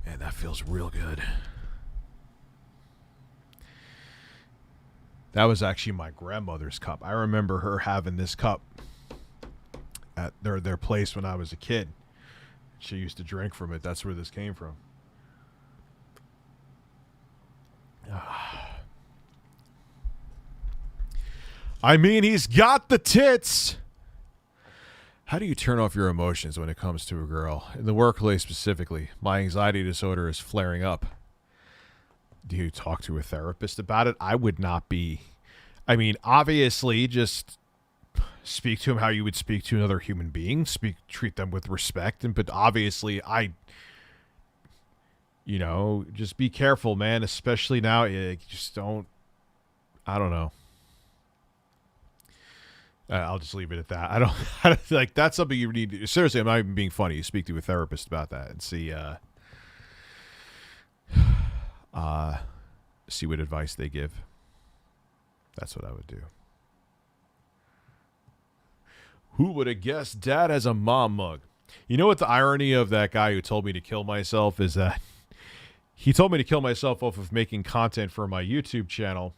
Man, that feels real good. That was actually my grandmother's cup. I remember her having this cup at their place when I was a kid. She used to drink from it. That's where this came from. I mean, he's got the tits. How do you turn off your emotions when it comes to a girl? In the workplace specifically, my anxiety disorder is flaring up. Do you talk to a therapist about it? I would not be. I mean, obviously, just speak to him how you would speak to another human being. Treat them with respect. But obviously, just be careful, man. Especially now, just don't. I don't know. I'll just leave it at that. I don't like that's something you need to. Seriously, I'm not even being funny. You speak to a therapist about that and see what advice they give. That's what I would do. Who would have guessed Dad has a mom mug? You know what the irony of that guy who told me to kill myself is that he told me to kill myself off of making content for my YouTube channel.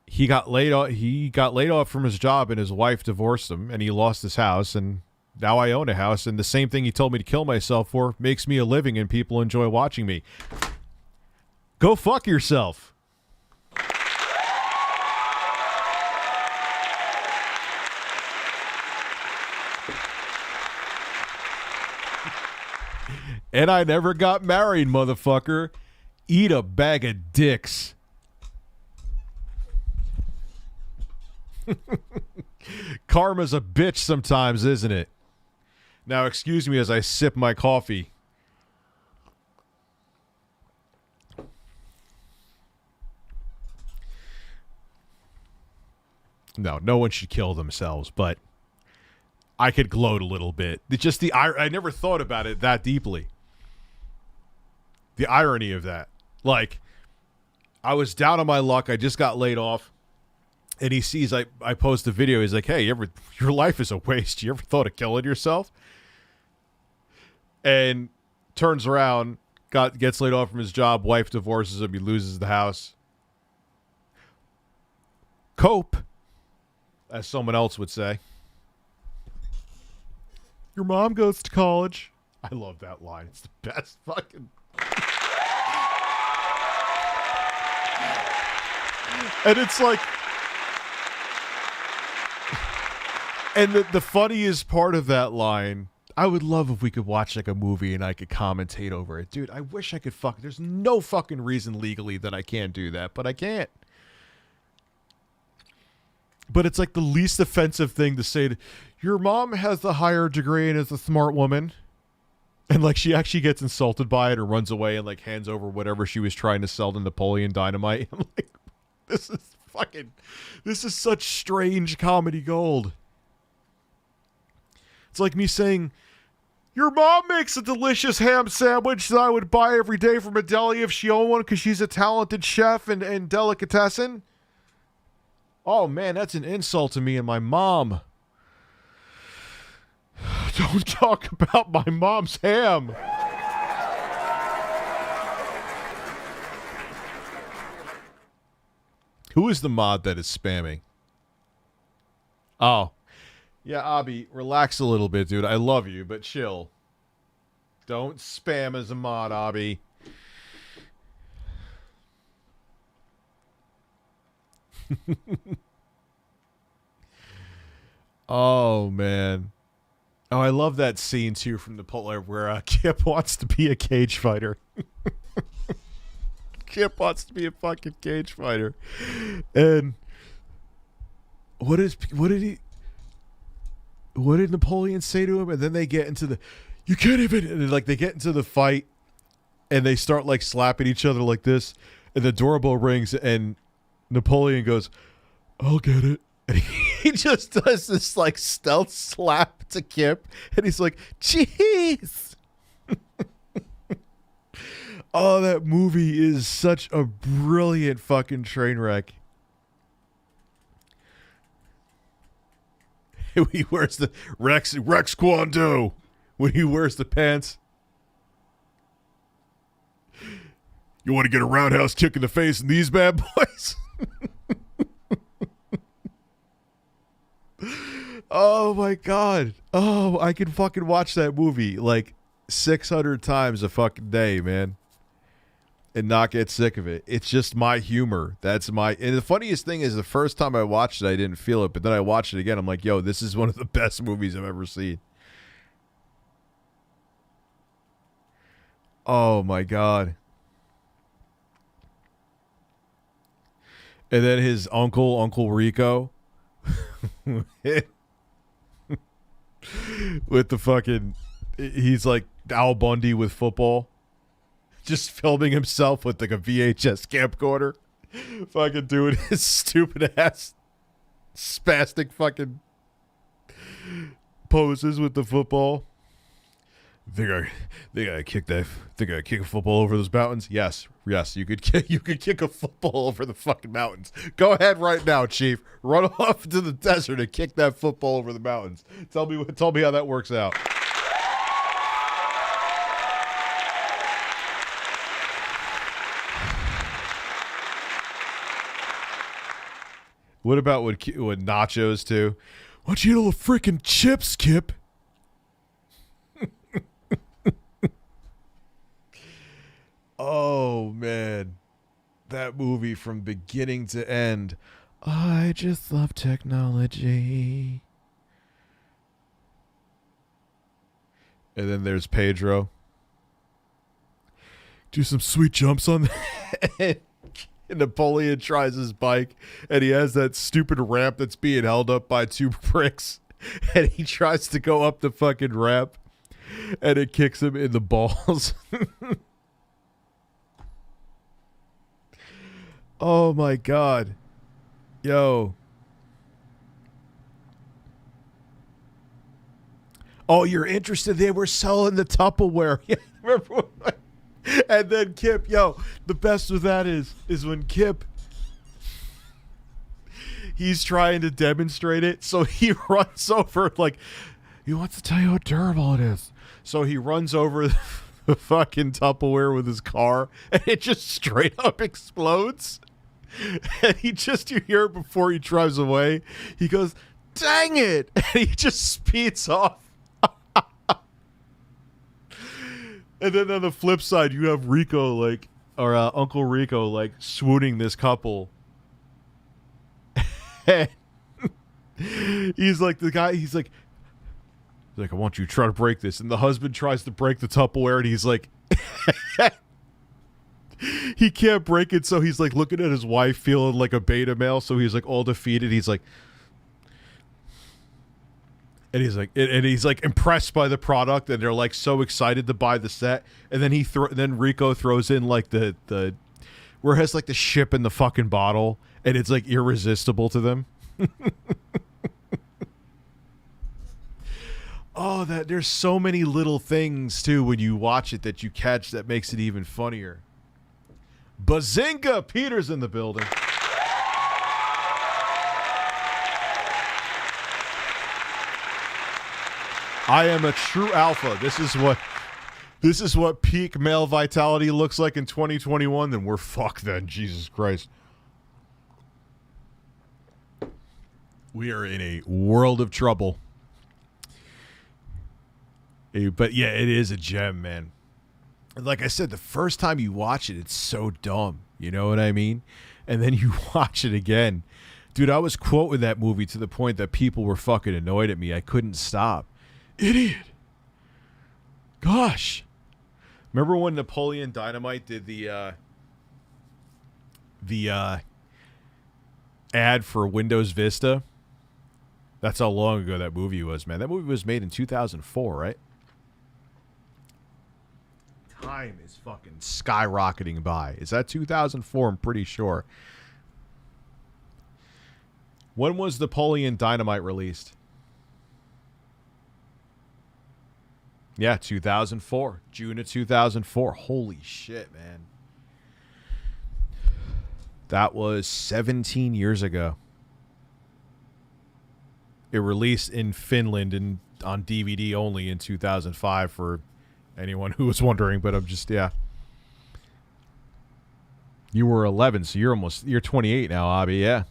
He got laid off from his job and his wife divorced him and he lost his house and now I own a house and the same thing he told me to kill myself for makes me a living and people enjoy watching me. Go fuck yourself. And I never got married, motherfucker. Eat a bag of dicks. Karma's a bitch sometimes, isn't it? Now, excuse me as I sip my coffee. No one should kill themselves, but I could gloat a little bit. It's just I never thought about it that deeply. The irony of that. Like, I was down on my luck. I just got laid off. And he sees I post a video. He's like, hey, your life is a waste. You ever thought of killing yourself? And turns around, gets laid off from his job. Wife divorces him. He loses the house. Cope, as someone else would say. Your mom goes to college. I love that line. It's the best fucking... And it's like... And the funniest part of that line, I would love if we could watch like a movie and I could commentate over it. Dude, I wish I could there's no fucking reason legally that I can't do that, but I can't. But it's like the least offensive thing to say your mom has the higher degree and is a smart woman. And like she actually gets insulted by it or runs away and like hands over whatever she was trying to sell to Napoleon Dynamite. I'm like, this is such strange comedy gold. It's like me saying, your mom makes a delicious ham sandwich that I would buy every day from a deli if she owned one because she's a talented chef and delicatessen. Oh, man, that's an insult to me and my mom. Don't talk about my mom's ham. Who is the mod that is spamming? Oh. Yeah, Abby, relax a little bit, dude. I love you, but chill. Don't spam as a mod, Abby. Oh, man. Oh, I love that scene, too, from the Polar where Kip wants to be a cage fighter. Kip wants to be a fucking cage fighter. And what did Napoleon say to him? And then they get into the, you can't even, and like they get into the fight and they start like slapping each other like this. And the doorbell rings and Napoleon goes, I'll get it. And he just does this like stealth slap to Kip. And he's like, jeez. Oh, that movie is such a brilliant fucking train wreck. He wears the Rex Kwon Do when he wears the pants. You want to get a roundhouse kick in the face in these bad boys? Oh my god. Oh, I can fucking watch that movie like 600 times a fucking day, man. And not get sick of it. It's just my humor. And the funniest thing is the first time I watched it, I didn't feel it. But then I watched it again. I'm like, yo, this is one of the best movies I've ever seen. Oh, my God. And then his Uncle Rico. With the fucking... He's like Al Bundy with football. Just filming himself with like a VHS camcorder. Fucking doing his stupid ass spastic fucking poses with the football. Think I kick a football over those mountains? Yes, you could kick a football over the fucking mountains. Go ahead right now, Chief. Run off into the desert and kick that football over the mountains. Tell me how that works out. What about with nachos too? Why don't you eat all the freaking chips, Kip? Oh, man. That movie from beginning to end. I just love technology. And then there's Pedro. Do some sweet jumps on that. And Napoleon tries his bike, and he has that stupid ramp that's being held up by two bricks. And he tries to go up the fucking ramp, and it kicks him in the balls. Oh my God. Yo. Oh, you're interested? They were selling the Tupperware. Remember? And then Kip, yo, the best of that is when Kip, he's trying to demonstrate it, so he runs over, like, he wants to tell you how durable it is. So he runs over the fucking Tupperware with his car, and it just straight up explodes. And you hear it before he drives away. He goes, dang it! And he just speeds off. And then on the flip side, you have Rico, Uncle Rico, swooning this couple. And he's like, I want you to try to break this. And the husband tries to break the Tupperware, and he's like, he can't break it. So he's like looking at his wife, feeling like a beta male. So he's like all defeated. He's like, and he's like impressed by the product, and they're like so excited to buy the set. And then then Rico throws in like the where it has like the ship in the fucking bottle, and it's like irresistible to them. Oh, there's so many little things too when you watch it that you catch that makes it even funnier. Bazinga! Peter's in the building. I am a true alpha. This is what peak male vitality looks like in 2021. Then we're fucked then. Jesus Christ. We are in a world of trouble. But yeah, it is a gem, man. Like I said, the first time you watch it, it's so dumb. You know what I mean? And then you watch it again. Dude, I was quoting that movie to the point that people were fucking annoyed at me. I couldn't stop. Idiot. Gosh. Remember when Napoleon Dynamite did the ad for Windows Vista? That's how long ago that movie was, man. That movie was made in 2004, right? Time is fucking skyrocketing by. Is that 2004? I'm pretty sure. When was Napoleon Dynamite released? Yeah, 2004. June of 2004. Holy shit, man. That was 17 years ago. It released in Finland and on DVD only in 2005 for anyone who was wondering, but I'm just, yeah. You were 11, so you're 28 now, Abby, yeah.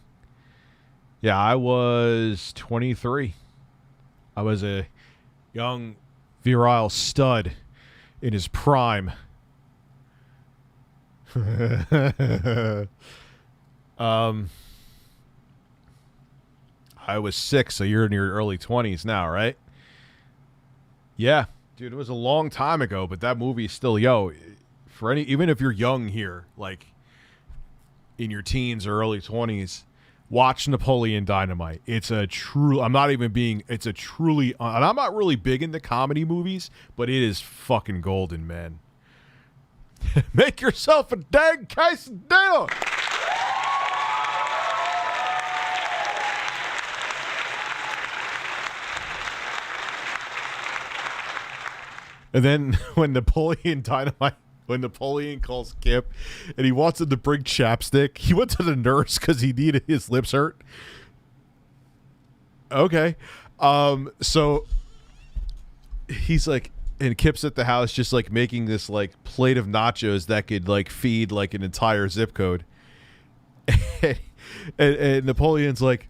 Yeah, I was 23. I was a young, virile stud in his prime. I was 6, so you're in your early 20s now, right? Yeah. Dude, it was a long time ago, but that movie is still, even if you're young here, like in your teens or early 20s, watch Napoleon Dynamite. It's a truly, and I'm not really big into comedy movies, but it is fucking golden, man. Make yourself a dang case of dinner. And then when Napoleon calls Kip and he wants him to bring chapstick, he went to the nurse because he needed his lips hurt. Okay. So he's like, and Kip's at the house just like making this like plate of nachos that could like feed like an entire zip code. And Napoleon's like,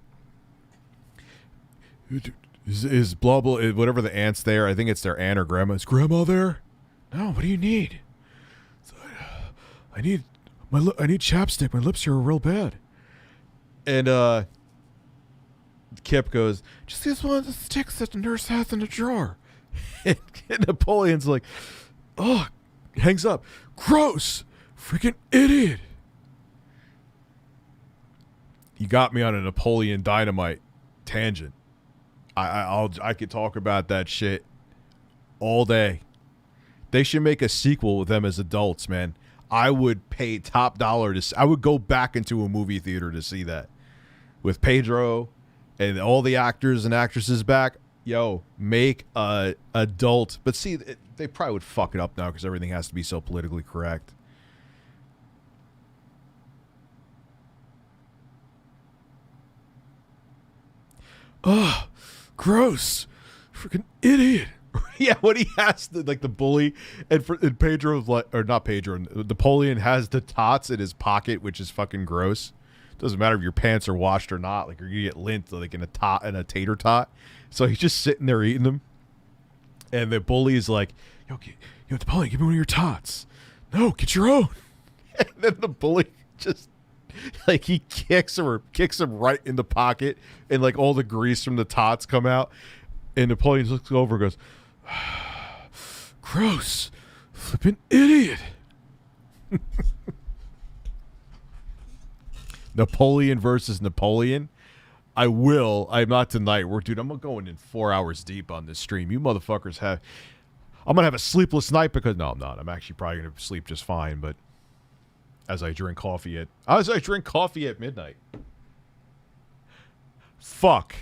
is blah blah whatever the aunt's there. I think it's their aunt or grandma. Is grandma there? No. What do you need? I need chapstick. My lips are real bad. And Kip goes, just use one of the sticks that the nurse has in the drawer. And Napoleon's like, oh, hangs up. Gross, freaking idiot. You got me on a Napoleon Dynamite tangent. I could talk about that shit all day. They should make a sequel with them as adults, man. I would pay top dollar I would go back into a movie theater to see that with Pedro and all the actors and actresses back. Yo, make a adult. But see, they probably would fuck it up now because everything has to be so politically correct. Ugh, gross, freaking idiot. Yeah, when he has the bully, and Pedro's like, or not Pedro, Napoleon has the tots in his pocket, which is fucking gross. Doesn't matter if your pants are washed or not. Like, you're gonna get lint like in a tater tot. So he's just sitting there eating them, and the bully is like, yo, Napoleon, give me one of your tots. No, get your own. And then the bully just like he kicks him right in the pocket, and like all the grease from the tots come out, and Napoleon looks over and goes, gross, flippin' idiot. Napoleon versus Napoleon. I'm not tonight. I'm going in 4 hours deep on this stream. You motherfuckers I'm going to have a sleepless night because, no, I'm not. I'm actually probably going to sleep just fine, but as I drink coffee at midnight. Fuck.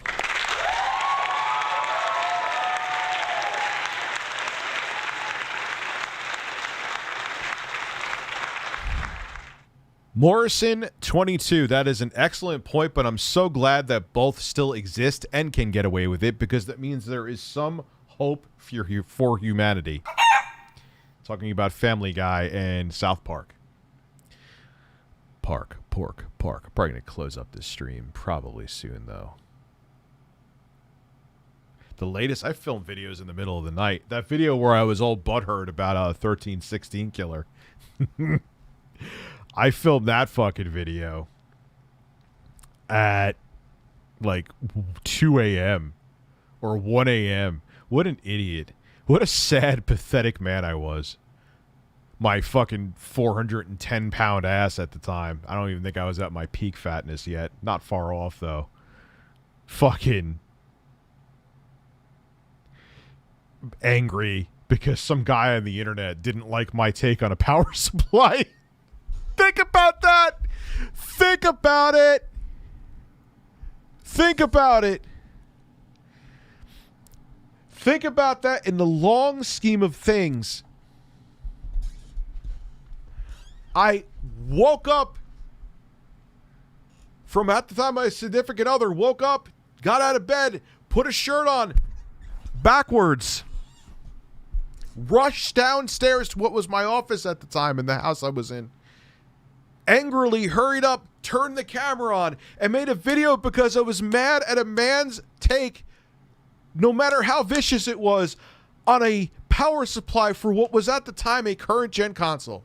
Morrison 22, that is an excellent point, but I'm so glad that both still exist and can get away with it because that means there is some hope for humanity. Talking about Family Guy and South Park. Pork. I'm probably going to close up this stream probably soon, though. The latest, I filmed videos in the middle of the night. That video where I was all butthurt about a 1316 killer. I filmed that fucking video at like 2 a.m. or 1 a.m. What an idiot. What a sad, pathetic man I was. My fucking 410-pound ass at the time. I don't even think I was at my peak fatness yet. Not far off, though. Fucking angry because some guy on the internet didn't like my take on a power supply. Think about that. Think about it. Think about it. Think about that in the long scheme of things. I woke up from at the time my significant other woke up, got out of bed, put a shirt on backwards, rushed downstairs to what was my office at the time in the house I was in. Angrily hurried up, turned the camera on, and made a video because I was mad at a man's take, no matter how vicious it was, on a power supply for what was at the time a current gen console.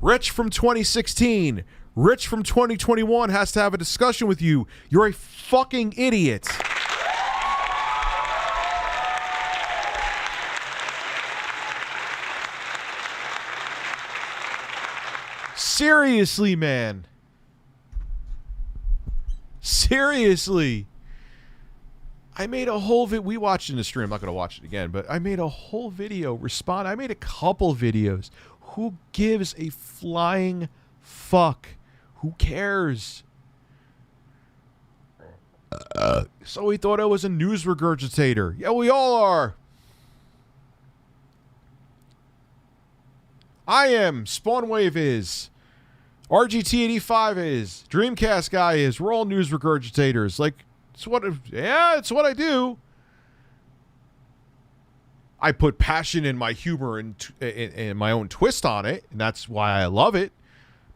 Rich from 2016, Rich from 2021 has to have a discussion with you. You're a fucking idiot. Seriously, man. Seriously. I made a whole we watched in the stream. I'm not going to watch it again, but I made a whole video I made a couple videos. Who gives a flying fuck? Who cares? So he thought I was a news regurgitator. Yeah, we all are. I am. Spawnwave is. RGT85 is. Dreamcast guy is. We're all news regurgitators. Like, it's what I do. I put passion in my humor and my own twist on it, and that's why I love it.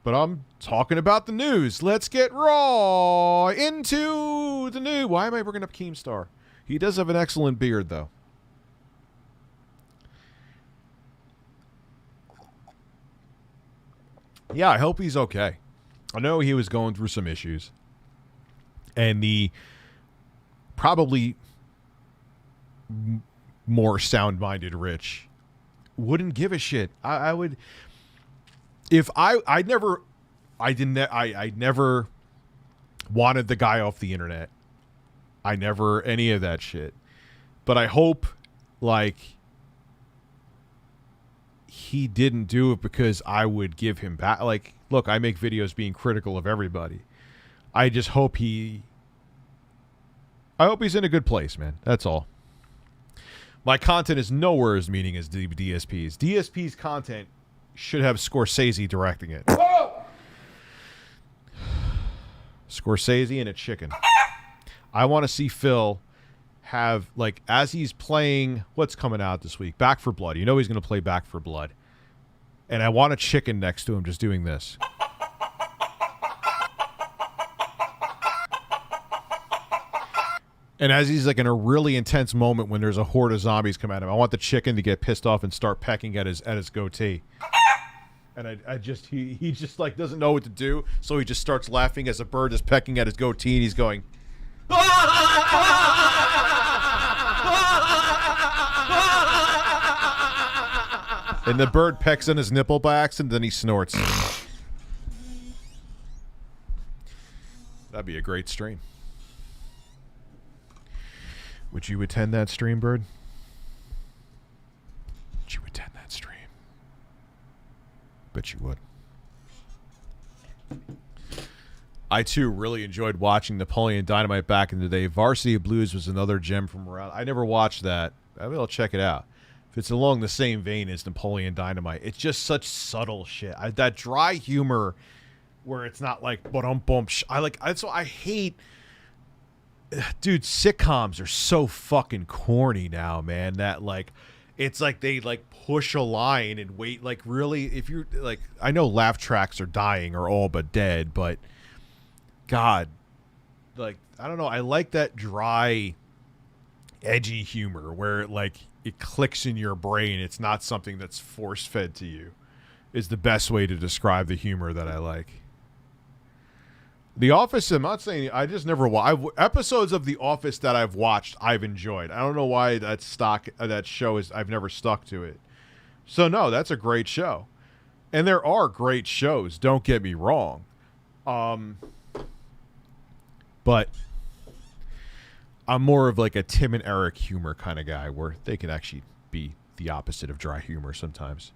But I'm talking about the news. Let's get raw into the news. Why am I bringing up Keemstar? He does have an excellent beard, though. Yeah, I hope he's okay. I know he was going through some issues. And the probably more sound-minded Rich wouldn't give a shit. I would... If I never wanted the guy off the internet. I never any of that shit. But I hope like he didn't do it because I would give him back. Like, look, I make videos being critical of everybody. I just hope I hope he's in a good place, man. That's all. My content is nowhere as meaning as DSP's. DSP's content should have Scorsese directing it. Whoa! Scorsese and a chicken. I want to see Phil have, like, as he's playing, what's coming out this week? Back 4 Blood. You know he's going to play Back 4 Blood. And I want a chicken next to him just doing this. And as he's like in a really intense moment when there's a horde of zombies come at him, I want the chicken to get pissed off and start pecking at his goatee. And he just like doesn't know what to do, so he just starts laughing as a bird is pecking at his goatee, and he's going. And the bird pecks on his nipple by accident, then he snorts. That'd be a great stream. Would you attend that stream, Bird? Would you attend that stream? Bet you would. I, too, really enjoyed watching Napoleon Dynamite back in the day. Varsity Blues was another gem from around. I never watched that. Maybe I'll check it out. If it's along the same vein as Napoleon Dynamite. It's just such subtle shit. That dry humor where it's not like, ba-dum-bum. I hate... Dude, sitcoms are so fucking corny now, man, that like it's like they like push a line and wait. Like, really, if you're like, I know laugh tracks are dying or all but dead, but God, like, I don't know, I like that dry, edgy humor where like it clicks in your brain. It's not something that's force fed to you, is the best way to describe the humor that I like. The Office, I'm not saying, I just never watched. Episodes of The Office that I've watched, I've enjoyed. I don't know why that show is, I've never stuck to it. So, no, that's a great show. And there are great shows, don't get me wrong. But I'm more of like a Tim and Eric humor kind of guy where they can actually be the opposite of dry humor sometimes.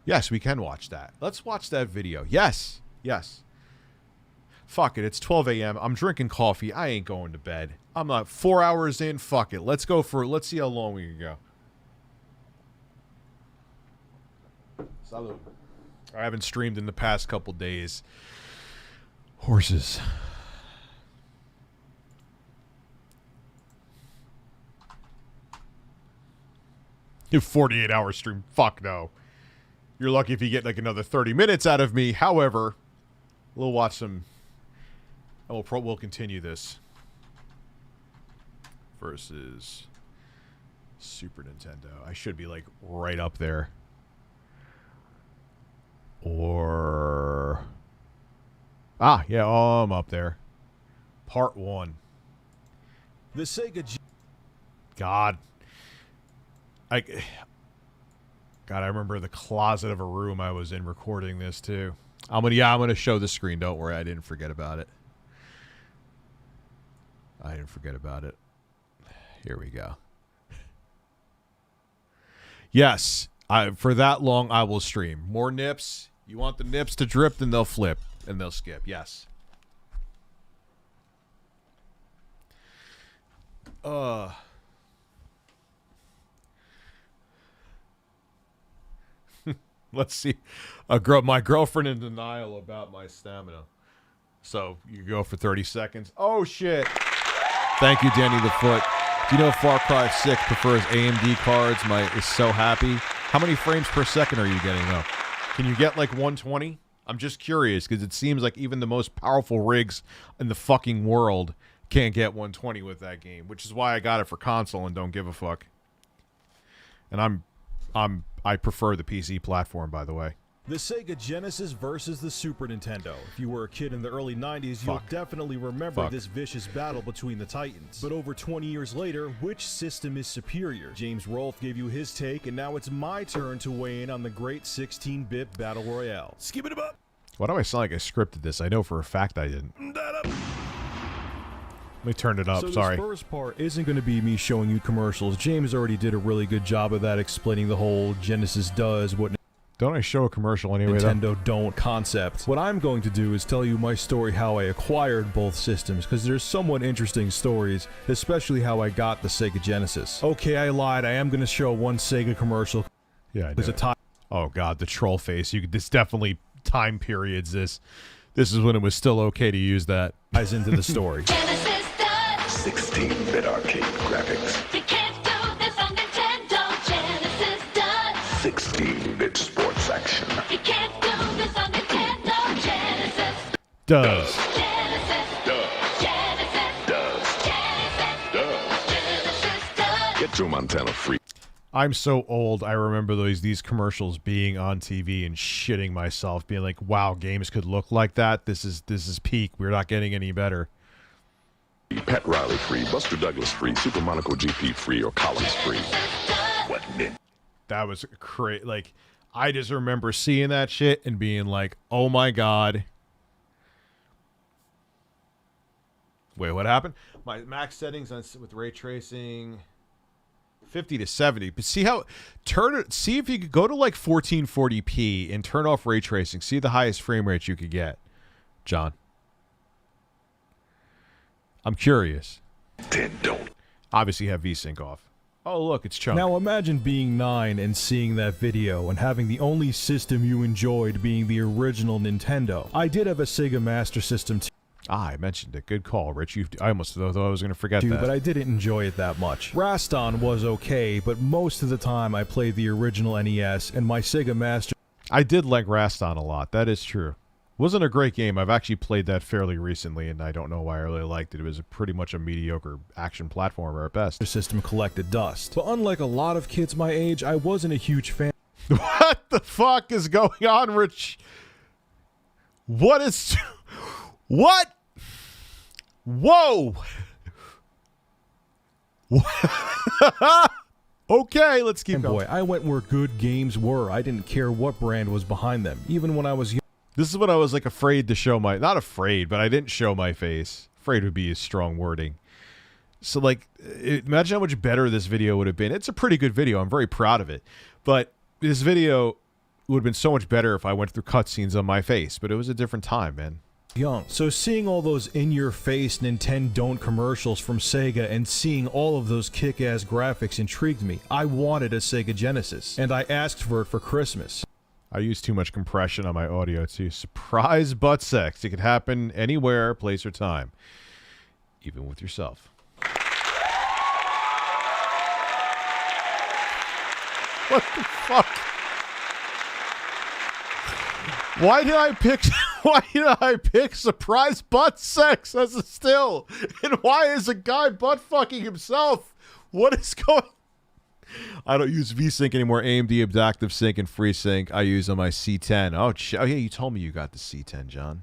Yes, we can watch that. Let's watch that video. Yes, yes. Fuck it, it's 12 a.m. I'm drinking coffee. I ain't going to bed. I'm not 4 hours in. Fuck it. Let's see how long we can go. Salud. I haven't streamed in the past couple days. Horses. You 48-hour stream. Fuck no. You're lucky if you get like another 30 minutes out of me. However, we'll watch some... And we'll continue this versus Super Nintendo. I should be like right up there. Or yeah, I'm up there. Part 1. The Sega God, I remember the closet of a room I was in recording this too. I'm gonna show the screen. Don't worry, I didn't forget about it. Here we go. Yes, for that long I will stream. More nips. You want the nips to drip, then they'll flip and they'll skip. Yes. Let's see. My girlfriend in denial about my stamina. So you go for 30 seconds. Oh shit! Thank you, Danny the Foot. Do you know Far Cry 6 prefers AMD cards? Is so happy. How many frames per second are you getting though? Can you get like 120? I'm just curious because it seems like even the most powerful rigs in the fucking world can't get 120 with that game, which is why I got it for console and don't give a fuck. And I prefer the PC platform, by the way. The Sega Genesis versus the Super Nintendo. If you were a kid in the early 90s, you'll definitely remember this vicious battle between the titans. But over 20 years later, which system is superior? James Rolfe gave you his take, and now it's my turn to weigh in on the great 16-bit battle royale. Skip it up. Why do I sound like I scripted this? I know for a fact I didn't. Let me turn it up, so sorry. This first part isn't going to be me showing you commercials. James already did a really good job of that, explaining the whole Genesis does what don't I show a commercial anyway, Nintendo don't concept. What I'm going to do is tell you my story how I acquired both systems, because there's somewhat interesting stories, especially how I got the Sega Genesis. Okay, I lied. I am going to show one Sega commercial. Yeah, I There's a time. Oh god, the troll face. This definitely time periods this. This is when it was still okay to use that. Ties into the story. 16-bit arcade graphics. You can't do this on Nintendo. Genesis does. 16-bit sports action. You can't do this on Nintendo. Genesis does. Genesis does. Genesis does. Genesis does. Genesis does. Get Joe Montana free. I'm so old. I remember these commercials being on TV and shitting myself, being like, "Wow, games could look like that. This is peak. We're not getting any better." Pat Riley free, Buster Douglas free, Super Monaco GP free, or Collins free. What that was crazy. Like, I just remember seeing that shit and being like, "Oh my god." Wait, what happened? My max settings with ray tracing 50 to 70. But see if you could go to like 1440p and turn off ray tracing. See the highest frame rate you could get, John. I'm curious. Don't. Obviously have VSync off. Oh, look, it's Chunk. Now imagine being 9 and seeing that video and having the only system you enjoyed being the original Nintendo. I did have a Sega Master System too. I mentioned it. Good call, Rich. I almost thought I was going to forget that. But I didn't enjoy it that much. Raston was okay, but most of the time I played the original NES and my Sega Master. I did like Raston a lot. That is true. Wasn't a great game. I've actually played that fairly recently, and I don't know why I really liked it. It was pretty much a mediocre action platformer at best. The system collected dust. But unlike a lot of kids my age, I wasn't a huge fan. What the fuck is going on, Rich? What is... What? Whoa! Okay, let's keep going. Boy, I went where good games were. I didn't care what brand was behind them, even when I was young. This is when I was like afraid to show my, not afraid, but I didn't show my face. Afraid would be a strong wording. So like, imagine how much better this video would have been. It's a pretty good video. I'm very proud of it. But this video would have been so much better if I went through cutscenes on my face. But it was a different time, man. Young. So seeing all those in-your-face Nintendo commercials from Sega and seeing all of those kick-ass graphics intrigued me. I wanted a Sega Genesis, and I asked for it for Christmas. I use too much compression on my audio too. Surprise butt sex. It could happen anywhere, place, or time. Even with yourself. What the fuck? Why did I pick surprise butt sex as a still? And why is a guy butt fucking himself? What is going? I don't use VSync anymore. AMD Adaptive Sync and FreeSync I use on my C10. Oh yeah, you told me you got the C10, John.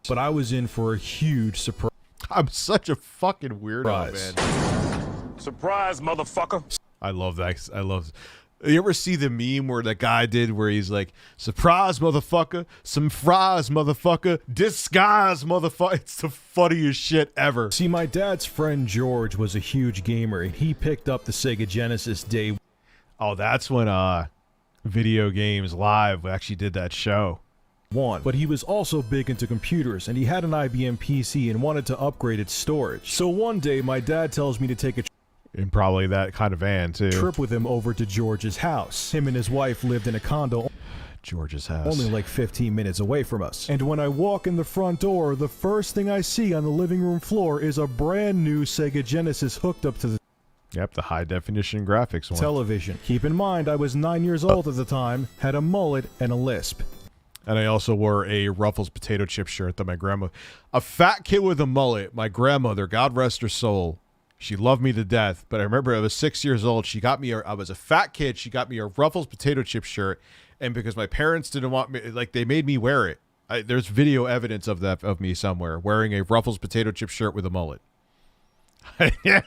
But I was in for a huge surprise. I'm such a fucking weirdo, man. Surprise, motherfucker. I love that. I love. You ever see the meme where that guy did where he's like, surprise, motherfucker, some fries, motherfucker, disguise, motherfucker. It's the funniest shit ever. See, my dad's friend George was a huge gamer, and he picked up the Sega Genesis day. Oh, that's when Video Games Live actually did that show. But he was also big into computers, and he had an IBM PC and wanted to upgrade its storage. So one day, my dad tells me to take a in probably that kind of van too. Trip with him over to George's house. Him and his wife lived in a condo. George's house. Only like 15 minutes away from us. And when I walk in the front door, the first thing I see on the living room floor is a brand new Sega Genesis hooked up to the Yep, the high definition graphics one. television. Keep in mind, I was 9 years old at the time, had a mullet and a lisp. And I also wore a Ruffles potato chip shirt that my grandma, a fat kid with a mullet, my grandmother, God rest her soul, she loved me to death. But I remember I was 6 years old. She got me, I was a fat kid. She got me a Ruffles potato chip shirt. And because my parents didn't want me, like they made me wear it. There's video evidence of that, of me somewhere wearing a Ruffles potato chip shirt with a mullet. Yeah.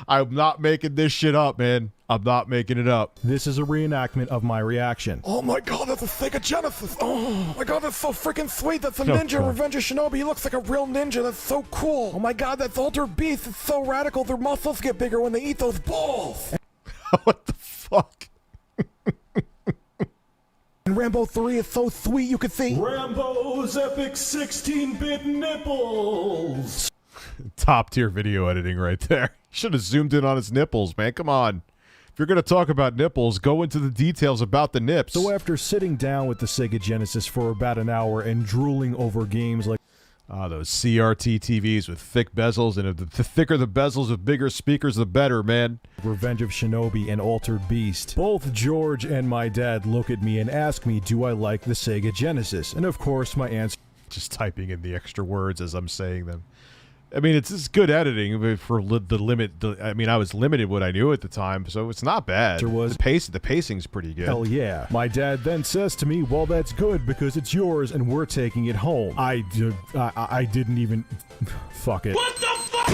I'm not making this shit up, man. I'm not making it up. This is a reenactment of my reaction. Oh my god, that's a Sega Genesis. Oh my god, that's so freaking sweet. That's a Oh, ninja, God. Revenge of Shinobi. He looks like a real ninja. That's so cool. Oh my god, that's Altered Beast. It's so radical. Their muscles get bigger when they eat those balls. What the fuck? And Rambo 3 is so sweet, you could see Rambo's epic 16-bit nipples. Top tier video editing right there. Should have zoomed in on his nipples, man. Come on. If you're going to talk about nipples, go into the details about the nips. So after sitting down with the Sega Genesis for about an hour and drooling over games like those CRT TVs with thick bezels, and the thicker the bezels with bigger speakers, the better, man. Revenge of Shinobi and Altered Beast, both George and my dad look at me and ask me, do I like the Sega Genesis? And of course, my answer... Just typing in the extra words as I'm saying them. I mean, it's just good editing for the limit. I mean, I was limited what I knew at the time, so it's not bad. The pacing's pretty good. Hell yeah. My dad then says to me, well, that's good because it's yours and we're taking it home. I didn't even... Fuck it. What the fuck?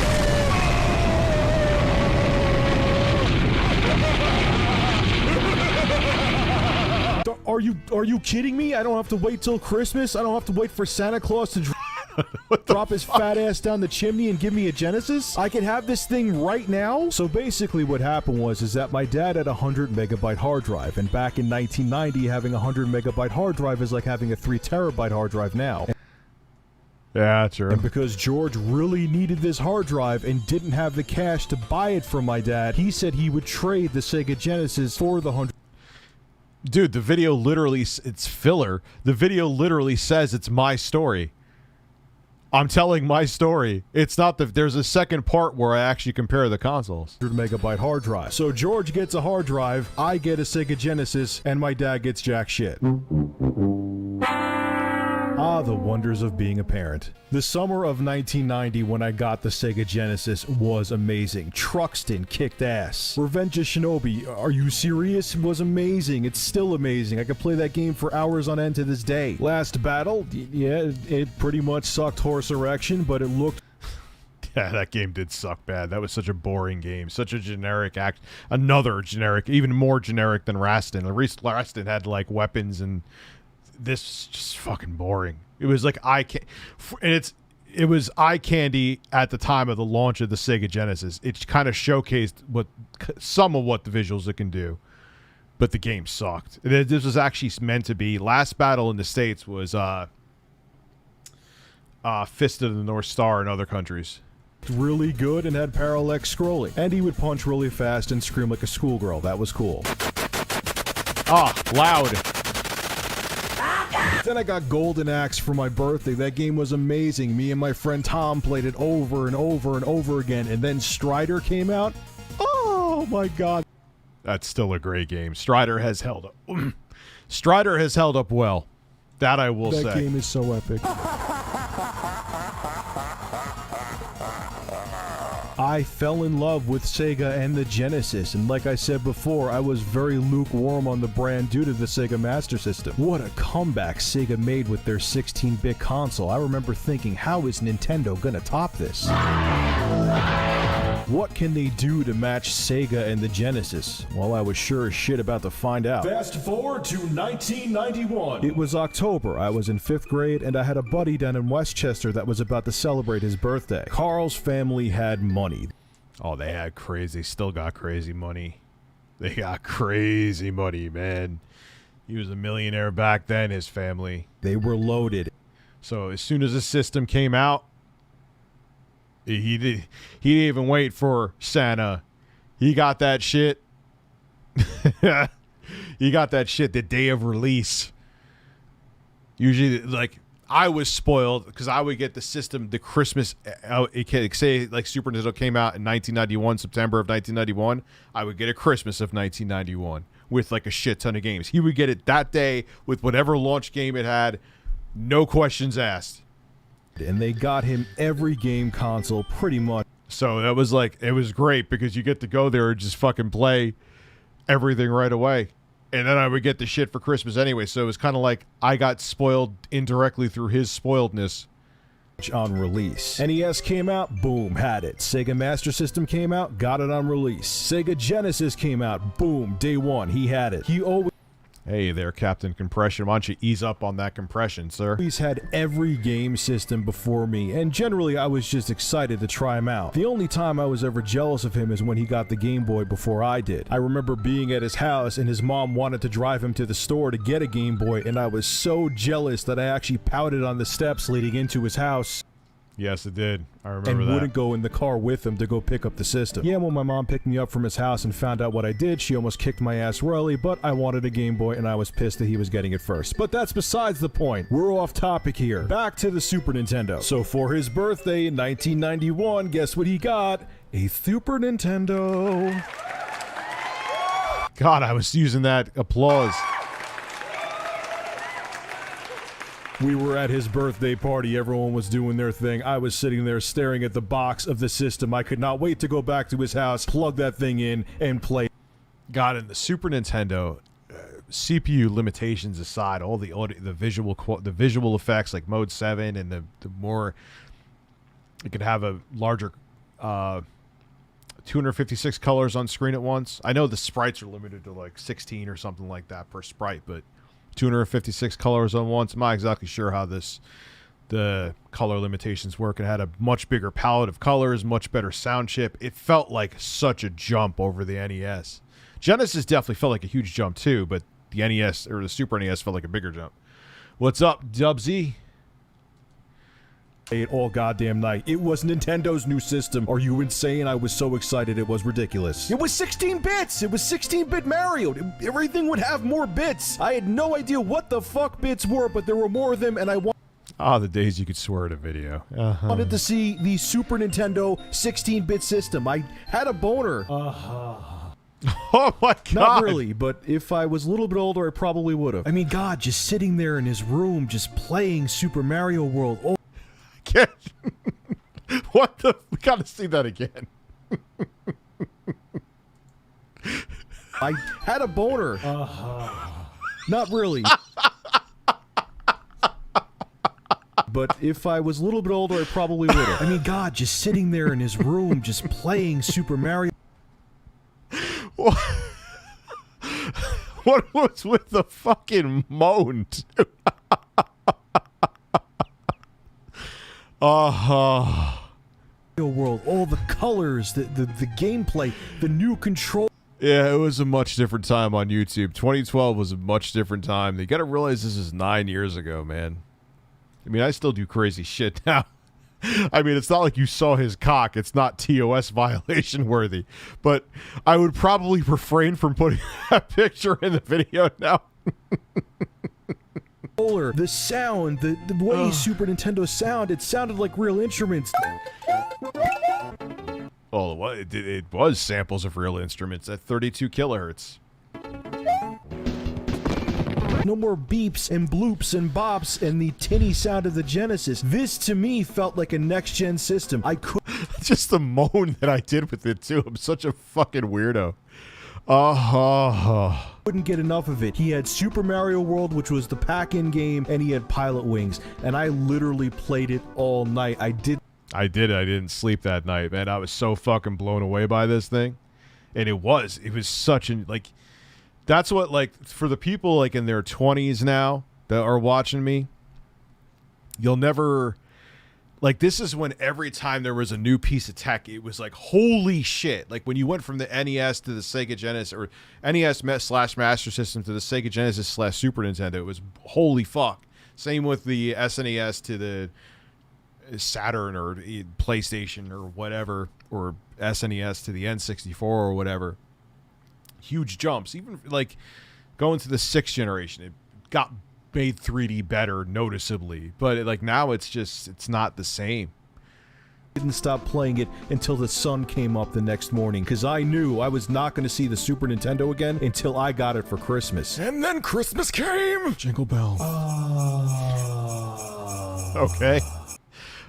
Are you kidding me? I don't have to wait till Christmas? I don't have to wait for Santa Claus to drop his fat ass down the chimney and give me a Genesis? I can have this thing right now? So basically what happened was that my dad had a 100 megabyte hard drive, and back in 1990 having a 100 megabyte hard drive is like having a 3 terabyte hard drive now. Yeah, true. And because George really needed this hard drive and didn't have the cash to buy it from my dad, he said he would trade the Sega Genesis for the 100. Dude, the video literally, it's filler. The video literally says it's my story. I'm telling my story. It's not there's a second part where I actually compare the consoles. 100 megabyte hard drive. So George gets a hard drive, I get a Sega Genesis, and my dad gets jack shit. Ah, the wonders of being a parent. The summer of 1990 when I got the Sega Genesis was amazing. Truxton kicked ass. Revenge of Shinobi, are you serious? Was amazing. It's still amazing. I could play that game for hours on end to this day. Last Battle, yeah, it pretty much sucked horse erection, but it looked... Yeah, that game did suck bad. That was such a boring game. Such a generic act. Another generic, even more generic than Raston. At least Raston had, like, weapons and... This is just fucking boring. It was like it was eye candy at the time of the launch of the Sega Genesis. It kind of showcased some of what the visuals it can do, but the game sucked. This was actually meant to be. Last Battle in the States was Fist of the North Star in other countries. Really good and had parallax scrolling. And he would punch really fast and scream like a schoolgirl. That was cool. Ah, loud. Then I got Golden Axe for my birthday. That game was amazing. Me and my friend Tom played it over and over and over again. And then Strider came out. Oh my god. That's still a great game. Strider has held up. Strider has held up well. That I will say. That game is so epic. I fell in love with Sega and the Genesis, and like I said before, I was very lukewarm on the brand due to the Sega Master System. What a comeback Sega made with their 16-bit console. I remember thinking, how is Nintendo gonna top this? What can they do to match Sega and the Genesis? Well, I was sure as shit about to find out. Fast forward to 1991. It was October. I was in 5th grade, and I had a buddy down in Westchester that was about to celebrate his birthday. Carl's family had money. Oh, they had crazy. Still got crazy money. They got crazy money, man. He was a millionaire back then, his family. They were loaded. So as soon as the system came out, he didn't even wait for Santa. He got that shit. He got that shit the day of release. Usually, like, I was spoiled because I would get the system the Christmas. Say like Super Nintendo came out in 1991, September of 1991. I would get a Christmas of 1991 with like a shit ton of games. He would get it that day with whatever launch game it had, no questions asked. And they got him every game console pretty much. So that was like, it was great because you get to go there and just fucking play everything right away. And then I would get the shit for Christmas anyway. So it was kind of like I got spoiled indirectly through his spoiledness. On release. NES came out, boom, had it. Sega Master System came out, got it on release. Sega Genesis came out, boom, day one, he had it. He always... Hey there, Captain Compression. Why don't you ease up on that compression, sir? He's had every game system before me, and generally I was just excited to try him out. The only time I was ever jealous of him is when he got the Game Boy before I did. I remember being at his house and his mom wanted to drive him to the store to get a Game Boy, and I was so jealous that I actually pouted on the steps leading into his house. Yes, it did. I remember and that. Wouldn't go in the car with him to go pick up the system. Yeah, when my mom picked me up from his house and found out what I did, she almost kicked my ass royally, but I wanted a Game Boy and I was pissed that he was getting it first. But that's besides the point. We're off topic here. Back to the Super Nintendo. So for his birthday in 1991, guess what he got? A Super Nintendo. God, I was using that applause. We were at his birthday party. Everyone was doing their thing. I was sitting there staring at the box of the system. I could not wait to go back to his house, plug that thing in, and play. God, in the Super Nintendo, CPU limitations aside, all the audio, the visual effects like Mode 7 and the more it could have a larger 256 colors on screen at once. I know the sprites are limited to like 16 or something like that per sprite, but 256 colors on once. I'm not exactly sure how the color limitations work. It had a much bigger palette of colors, much better sound chip. It felt like such a jump over the NES. Genesis definitely felt like a huge jump too, but the NES or the Super NES felt like a bigger jump. What's up, Dubsy? It all goddamn night. It was Nintendo's new system. Are you insane? I was so excited it was ridiculous. It was 16 bits! It was 16-bit Mario! Everything would have more bits! I had no idea what the fuck bits were, but there were more of them, and I the days you could swear at a video. wanted to see the Super Nintendo 16-bit system. I had a boner. Oh my God. Not really, but if I was a little bit older, I probably would have. I mean, God, just sitting there in his room, just playing Super Mario World. Oh. What the? We gotta see that again. I had a boner. Not really. But if I was a little bit older, I probably would have. I mean, God, just sitting there in his room, just playing Super Mario. What was with the fucking moan? World, all the colors, the gameplay, the new control. Yeah, it was a much different time on YouTube. 2012 was a much different time. You got to realize this is 9 years ago, man. I mean, I still do crazy shit now. I mean, it's not like you saw his cock. It's not TOS violation worthy. But I would probably refrain from putting that picture in the video now. The sound, the way Super Nintendo it sounded like real instruments. Oh, it was samples of real instruments at 32 kilohertz. No more beeps and bloops and bops and the tinny sound of the Genesis. This, to me, felt like a next-gen system. I could... Just the moan that I did with it, too. I'm such a fucking weirdo. Couldn't get enough of it. He had Super Mario World, which was the pack-in game, and he had Pilot Wings. And I literally played it all night. I didn't sleep that night, man. I was so fucking blown away by this thing. And it was such an, like... That's what, like, for the people, like, in their 20s now that are watching me, you'll never, Like, this is when every time there was a new piece of tech, it was like, holy shit. Like, when you went from the NES to the Sega Genesis, or NES/Master System to the Sega Genesis/Super Nintendo, it was holy fuck. Same with the SNES to the Saturn or PlayStation or whatever, or SNES to the N64 or whatever. Huge jumps. Even, like, going to the 6th generation, it got made 3D better noticeably, but like now it's not the same. Didn't stop playing it until the sun came up the next morning, because I knew I was not going to see the Super Nintendo again until I got it for Christmas. And then Christmas came! Jingle bells. Okay.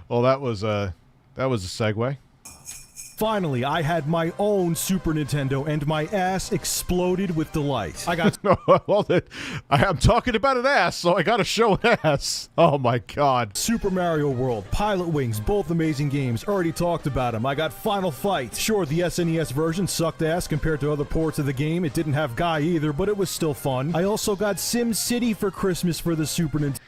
Well, that was a segue. Finally, I had my own Super Nintendo, and my ass exploded with delight. I got well, I'm talking about an ass, so I got to show an ass. Oh my god! Super Mario World, Pilot Wings, both amazing games. Already talked about them. I got Final Fight. Sure, the SNES version sucked ass compared to other ports of the game. It didn't have Guy either, but it was still fun. I also got Sim City for Christmas for the Super Nintendo.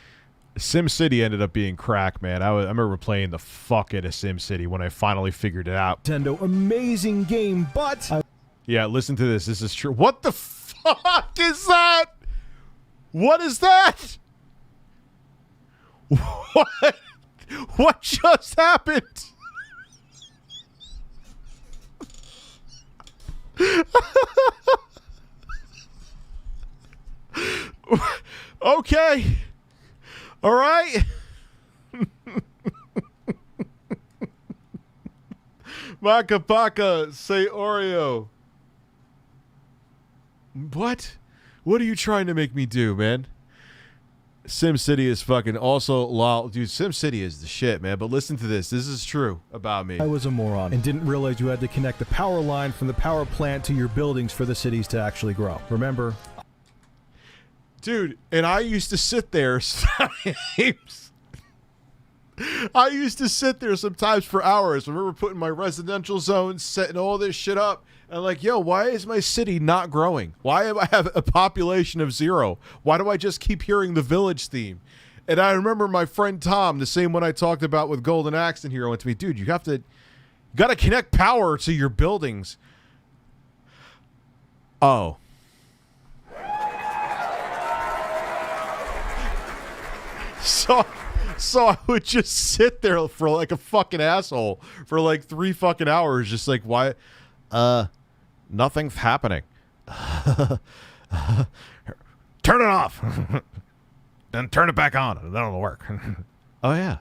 SimCity ended up being crack, man. I remember playing the fuck out of SimCity when I finally figured it out. Nintendo, amazing game, but yeah, listen to this. This is true. What the fuck is that? What is that? What just happened? Okay. All right. Maka Paka, say Oreo. What? What are you trying to make me do, man? SimCity is fucking also lol. Dude, SimCity is the shit, man. But listen to this. This is true about me. I was a moron and didn't realize you had to connect the power line from the power plant to your buildings for the cities to actually grow. Remember? Dude, and I used to sit there sometimes. I used to sit there sometimes for hours. I remember putting my residential zones, setting all this shit up, and like, yo, why is my city not growing? Why do I have a population of 0? Why do I just keep hearing the village theme? And I remember my friend Tom, the same one I talked about with Golden Axe in here, went to me, dude, you got to connect power to your buildings. Oh. So I would just sit there for like a fucking asshole for like 3 fucking hours, just like, why? Nothing's happening. Turn it off. Then turn it back on, and then it'll work. Oh yeah.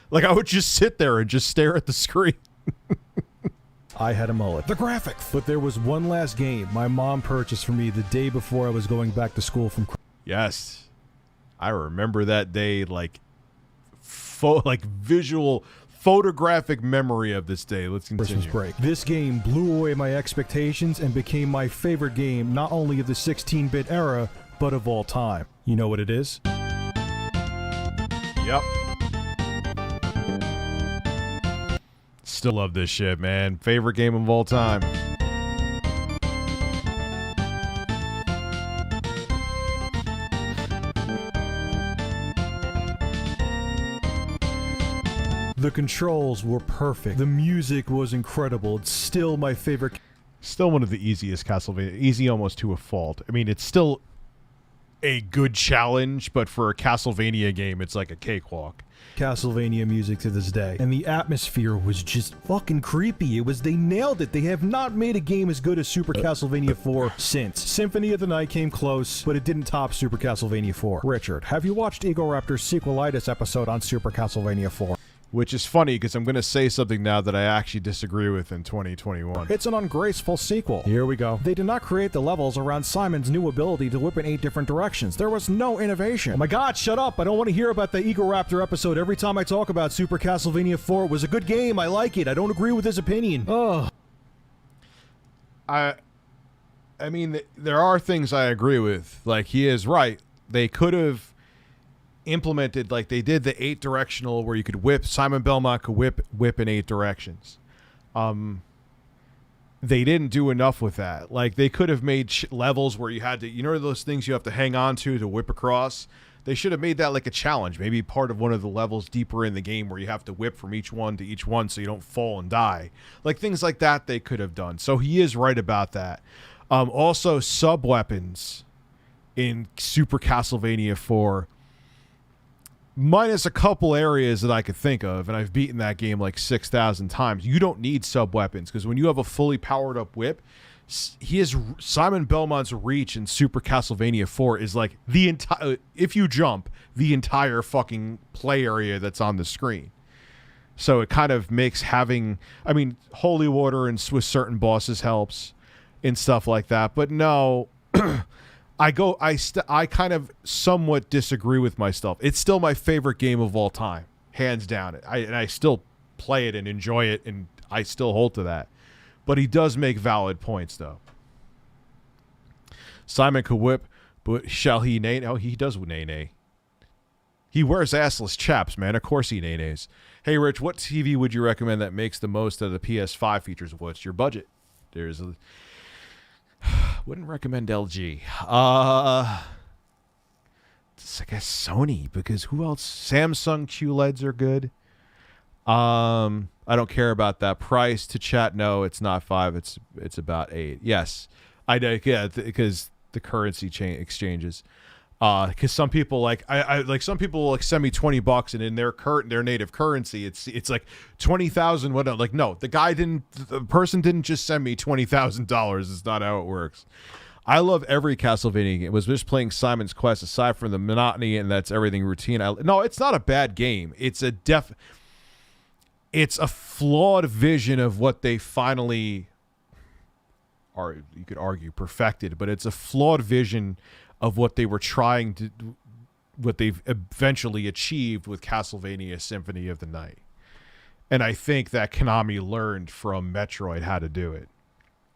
Like I would just sit there and just stare at the screen. I had a mullet. The graphics. But there was one last game my mom purchased for me the day before I was going back to school from. Yes. I remember that day like visual photographic memory of this day. Let's continue. Christmas break. This game blew away my expectations and became my favorite game, not only of the 16-bit era, but of all time. You know what it is? Yep. Still love this shit, man. Favorite game of all time. The controls were perfect. The music was incredible. It's still my favorite. Still one of the easiest Castlevania. Easy almost to a fault. I mean, it's still a good challenge, but for a Castlevania game, it's like a cakewalk. Castlevania music to this day. And the atmosphere was just fucking creepy. They nailed it. They have not made a game as good as Super Castlevania 4 since. Symphony of the Night came close, but it didn't top Super Castlevania 4. Richard, have you watched Egoraptor's Sequelitis episode on Super Castlevania 4? Which is funny because I'm going to say something now that I actually disagree with in 2021. It's an ungraceful sequel. Here we go. They did not create the levels around Simon's new ability to whip in 8 different directions. There was no innovation. Oh my god, shut up. I don't want to hear about the Egoraptor episode every time I talk about Super Castlevania 4. It was a good game. I like it. I don't agree with his opinion. Ugh. I mean, there are things I agree with. Like, he is right. They could have implemented, like they did, the 8-directional where you could whip. Simon Belmont could whip in 8 directions. They didn't do enough with that. Like, they could have made levels where you had to, you know, those things you have to hang on to whip across. They should have made that like a challenge, maybe part of one of the levels deeper in the game where you have to whip from each one to each one so you don't fall and die. Like things like that they could have done. So he is right about that. Also, sub-weapons in Super Castlevania 4, minus a couple areas that I could think of, and I've beaten that game like 6,000 times, you don't need sub-weapons, because when you have a fully powered-up whip, Simon Belmont's reach in Super Castlevania 4 is like the entire, if you jump, the entire fucking play area that's on the screen. So it kind of makes having, I mean, holy water and with certain bosses helps and stuff like that. But no, I kind of somewhat disagree with myself. It's still my favorite game of all time, hands down. And I still play it and enjoy it, and I still hold to that. But he does make valid points, though. Simon could whip, but shall he nay? Oh, he does nay. He wears assless chaps, man. Of course he nay-nays. Hey, Rich, what TV would you recommend that makes the most of the PS5 features? What's your budget? Wouldn't recommend LG. I guess Sony, because who else? Samsung QLEDs are good. I don't care about that price. To chat, no, it's not 5. It's about 8. Yes, I know. Yeah, because the currency exchanges. Because some people like some people will like send me $20 and in their native currency it's like 20,000. What? Like no, the person didn't just send me $20,000. It's not how it works. I love every Castlevania game. Was just playing Simon's Quest aside from the monotony and that's everything routine. No, it's not a bad game. It's a flawed vision of what they finally are, you could argue, perfected, but it's a flawed vision of what they were trying to, what they've eventually achieved with Castlevania Symphony of the Night. And I think that Konami learned from Metroid how to do it.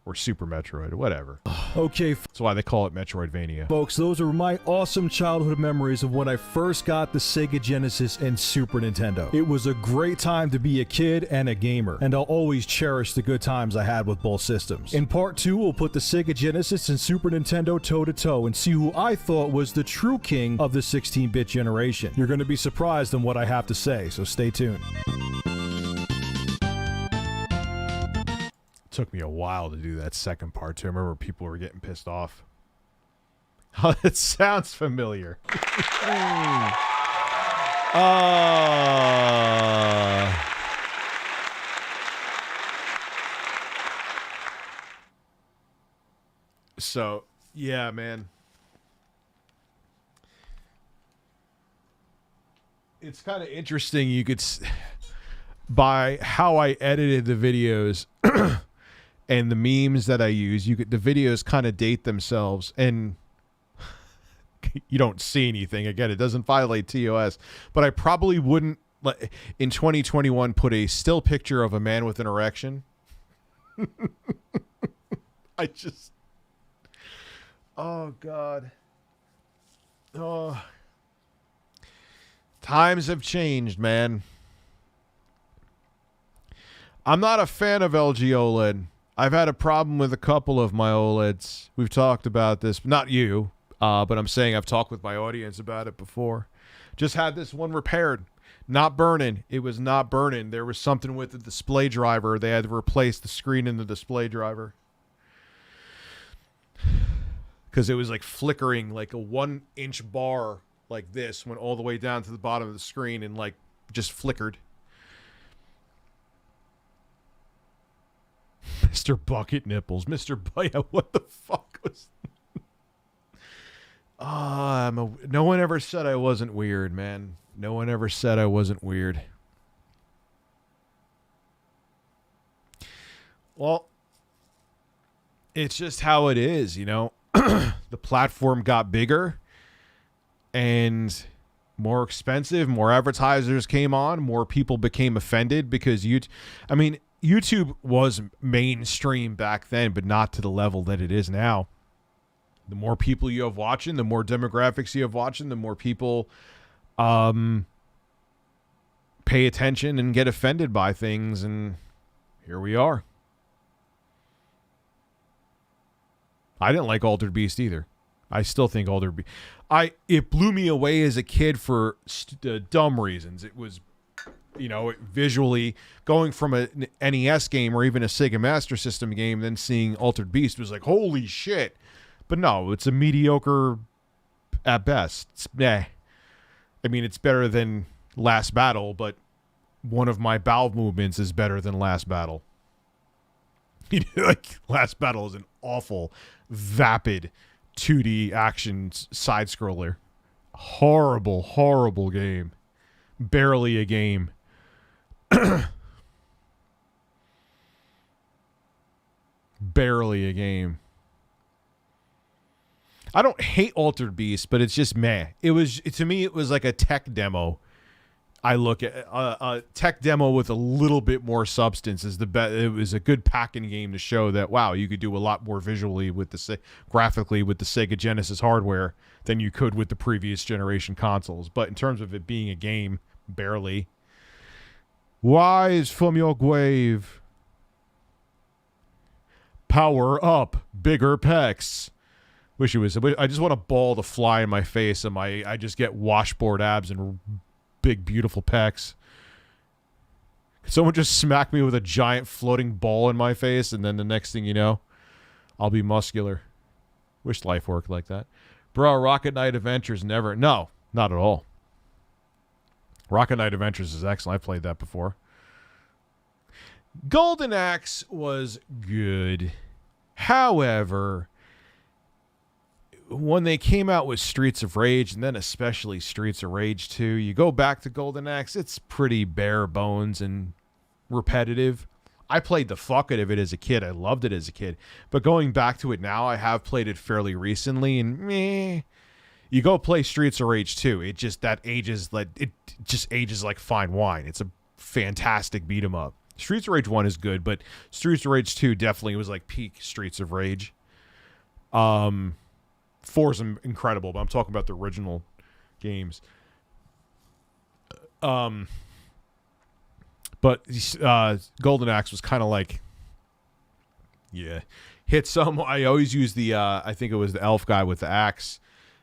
Or Super Metroid, or whatever. Okay. That's why they call it Metroidvania. Folks, those are my awesome childhood memories of when I first got the Sega Genesis and Super Nintendo. It was a great time to be a kid and a gamer, and I'll always cherish the good times I had with both systems. In part 2, we'll put the Sega Genesis and Super Nintendo toe-to-toe and see who I thought was the true king of the 16-bit generation. You're going to be surprised in what I have to say, so stay tuned. Took me a while to do that second part too. I remember people were getting pissed off. Oh, it sounds familiar. So, yeah, man. It's kind of interesting. You could, by how I edited the videos and the memes that I use, the videos kind of date themselves, and you don't see anything. Again, it doesn't violate TOS, but I probably wouldn't, in 2021, put a still picture of a man with an erection. Oh, God. Oh. Times have changed, man. I'm not a fan of LG OLED. I've had a problem with a couple of my OLEDs. We've talked about this. Not you, but I'm saying I've talked with my audience about it before. Just had this one repaired. Not burning. It was not burning. There was something with the display driver. They had to replace the screen in the display driver. Because it was like flickering like a 1-inch bar like this went all the way down to the bottom of the screen and like just flickered. Mr. Bucket Nipples. Mr. What the fuck was... no one ever said I wasn't weird, man. No one ever said I wasn't weird. Well, it's just how it is, you know? The platform got bigger and more expensive. More advertisers came on. More people became offended because YouTube was mainstream back then, but not to the level that it is now. The more people you have watching, the more demographics you have watching, the more people pay attention and get offended by things, and here we are. I didn't like Altered Beast either. I still think Altered Beast. It blew me away as a kid for dumb reasons. It was, visually going from a NES game or even a Sega Master System game, then seeing Altered Beast was like, holy shit. But no, it's a mediocre at best. It's, I mean, it's better than Last Battle, but one of my bowel movements is better than Last Battle. Like, Last Battle is an awful, vapid 2D action side-scroller. Horrible, horrible game. Barely a game. Barely a game. I don't hate Altered Beast, but it's just meh. To me, it was like a tech demo. I look at a tech demo with a little bit more substance is the best. It was a good packing game to show that, wow, you could do a lot more visually graphically with the Sega Genesis hardware than you could with the previous generation consoles. But in terms of it being a game, barely. Wise from your grave. Power up, bigger pecs. Wish it was. I just want a ball to fly in my face, and I just get washboard abs and big, beautiful pecs. Could someone just smack me with a giant floating ball in my face, and then the next thing you know, I'll be muscular. Wish life worked like that. Bro, Rocket Knight Adventures never. No, not at all. Rocket Knight Adventures is excellent. I've played that before. Golden Axe was good. However, when they came out with Streets of Rage, and then especially Streets of Rage 2, you go back to Golden Axe, it's pretty bare bones and repetitive. I played the fuck out of it as a kid. I loved it as a kid. But going back to it now, I have played it fairly recently, and meh. You go play Streets of Rage 2, it just ages like fine wine. It's a fantastic beat 'em up. Streets of Rage 1 is good, but Streets of Rage 2 definitely was like peak Streets of Rage. 4's incredible, but I'm talking about the original games. But Golden Axe was kind of like, hit someone. I always use the, I think it was the elf guy with the axe.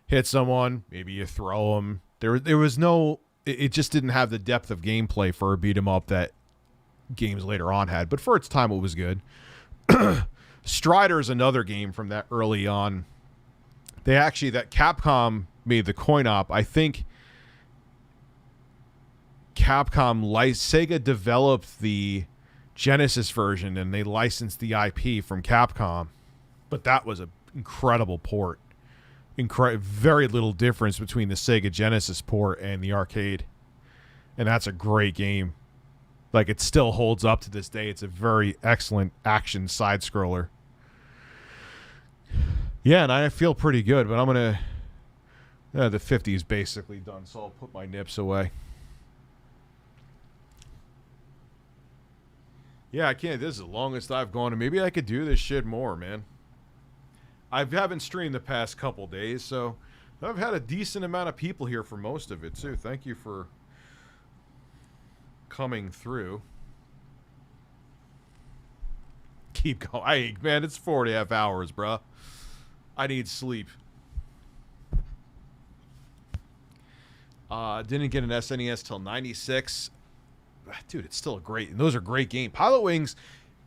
Hit someone, maybe you throw them. There was no, it just didn't have the depth of gameplay for a beat 'em up that games later on had. But for its time, it was good. Strider's another game from that early on. That Capcom made the coin op. I think Sega developed the Genesis version and they licensed the IP from Capcom. But that was an incredible port. Very little difference between the Sega Genesis port and the arcade. And that's a great game. Like, it still holds up to this day. It's a very excellent action side-scroller. Yeah, and I feel pretty good, but I'm going to... the 50 is basically done, so I'll put my nips away. Yeah, I can't. This is the longest I've gone, and maybe I could do this shit more, man. I haven't streamed the past couple days, so I've had a decent amount of people here for most of it, too. Thank you for coming through. Keep going. Man, it's 4.5 hours, bruh. I need sleep. Didn't get an SNES till 96. Dude, it's still a great... Those are great games. Pilot Wings...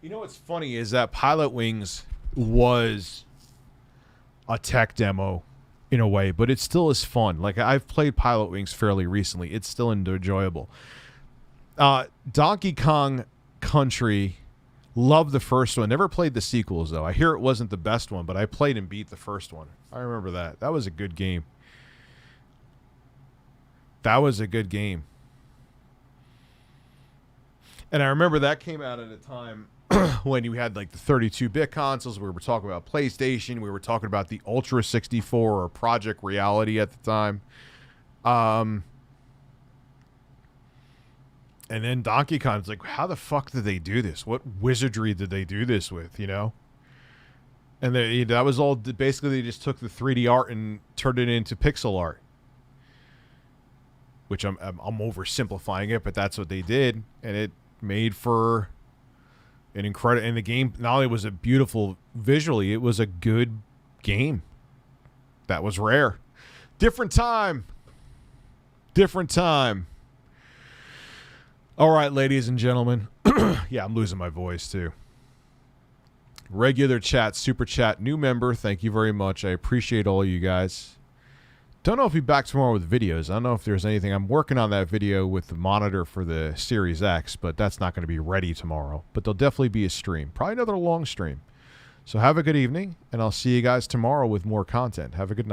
You know what's funny is that Pilot Wings was a tech demo in a way, but it still is fun. Like, I've played Pilot Wings fairly recently. It's still enjoyable. Donkey Kong Country... Love the first one. Never played the sequels, though. I hear it wasn't the best one, but I played and beat the first one. I remember that. That was a good game. That was a good game. And I remember that came out at a time when you had, like, the 32-bit consoles. We were talking about PlayStation. We were talking about the Ultra 64 or Project Reality at the time. And then Donkey Kong's like, how the fuck did they do this? What wizardry did they do this with, you know? And that was all, basically they just took the 3D art and turned it into pixel art. Which I'm oversimplifying it, but that's what they did. And it made for an incredible, and the game, not only was it beautiful visually, it was a good game. That was rare. Different time. Different time. All right, ladies and gentlemen. Yeah, I'm losing my voice too. Regular chat, super chat, new member. Thank you very much. I appreciate all you guys. Don't know if he'll be back tomorrow with videos. I don't know if there's anything. I'm working on that video with the monitor for the Series X, but that's not going to be ready tomorrow. But there'll definitely be a stream. Probably another long stream. So have a good evening, and I'll see you guys tomorrow with more content. Have a good night.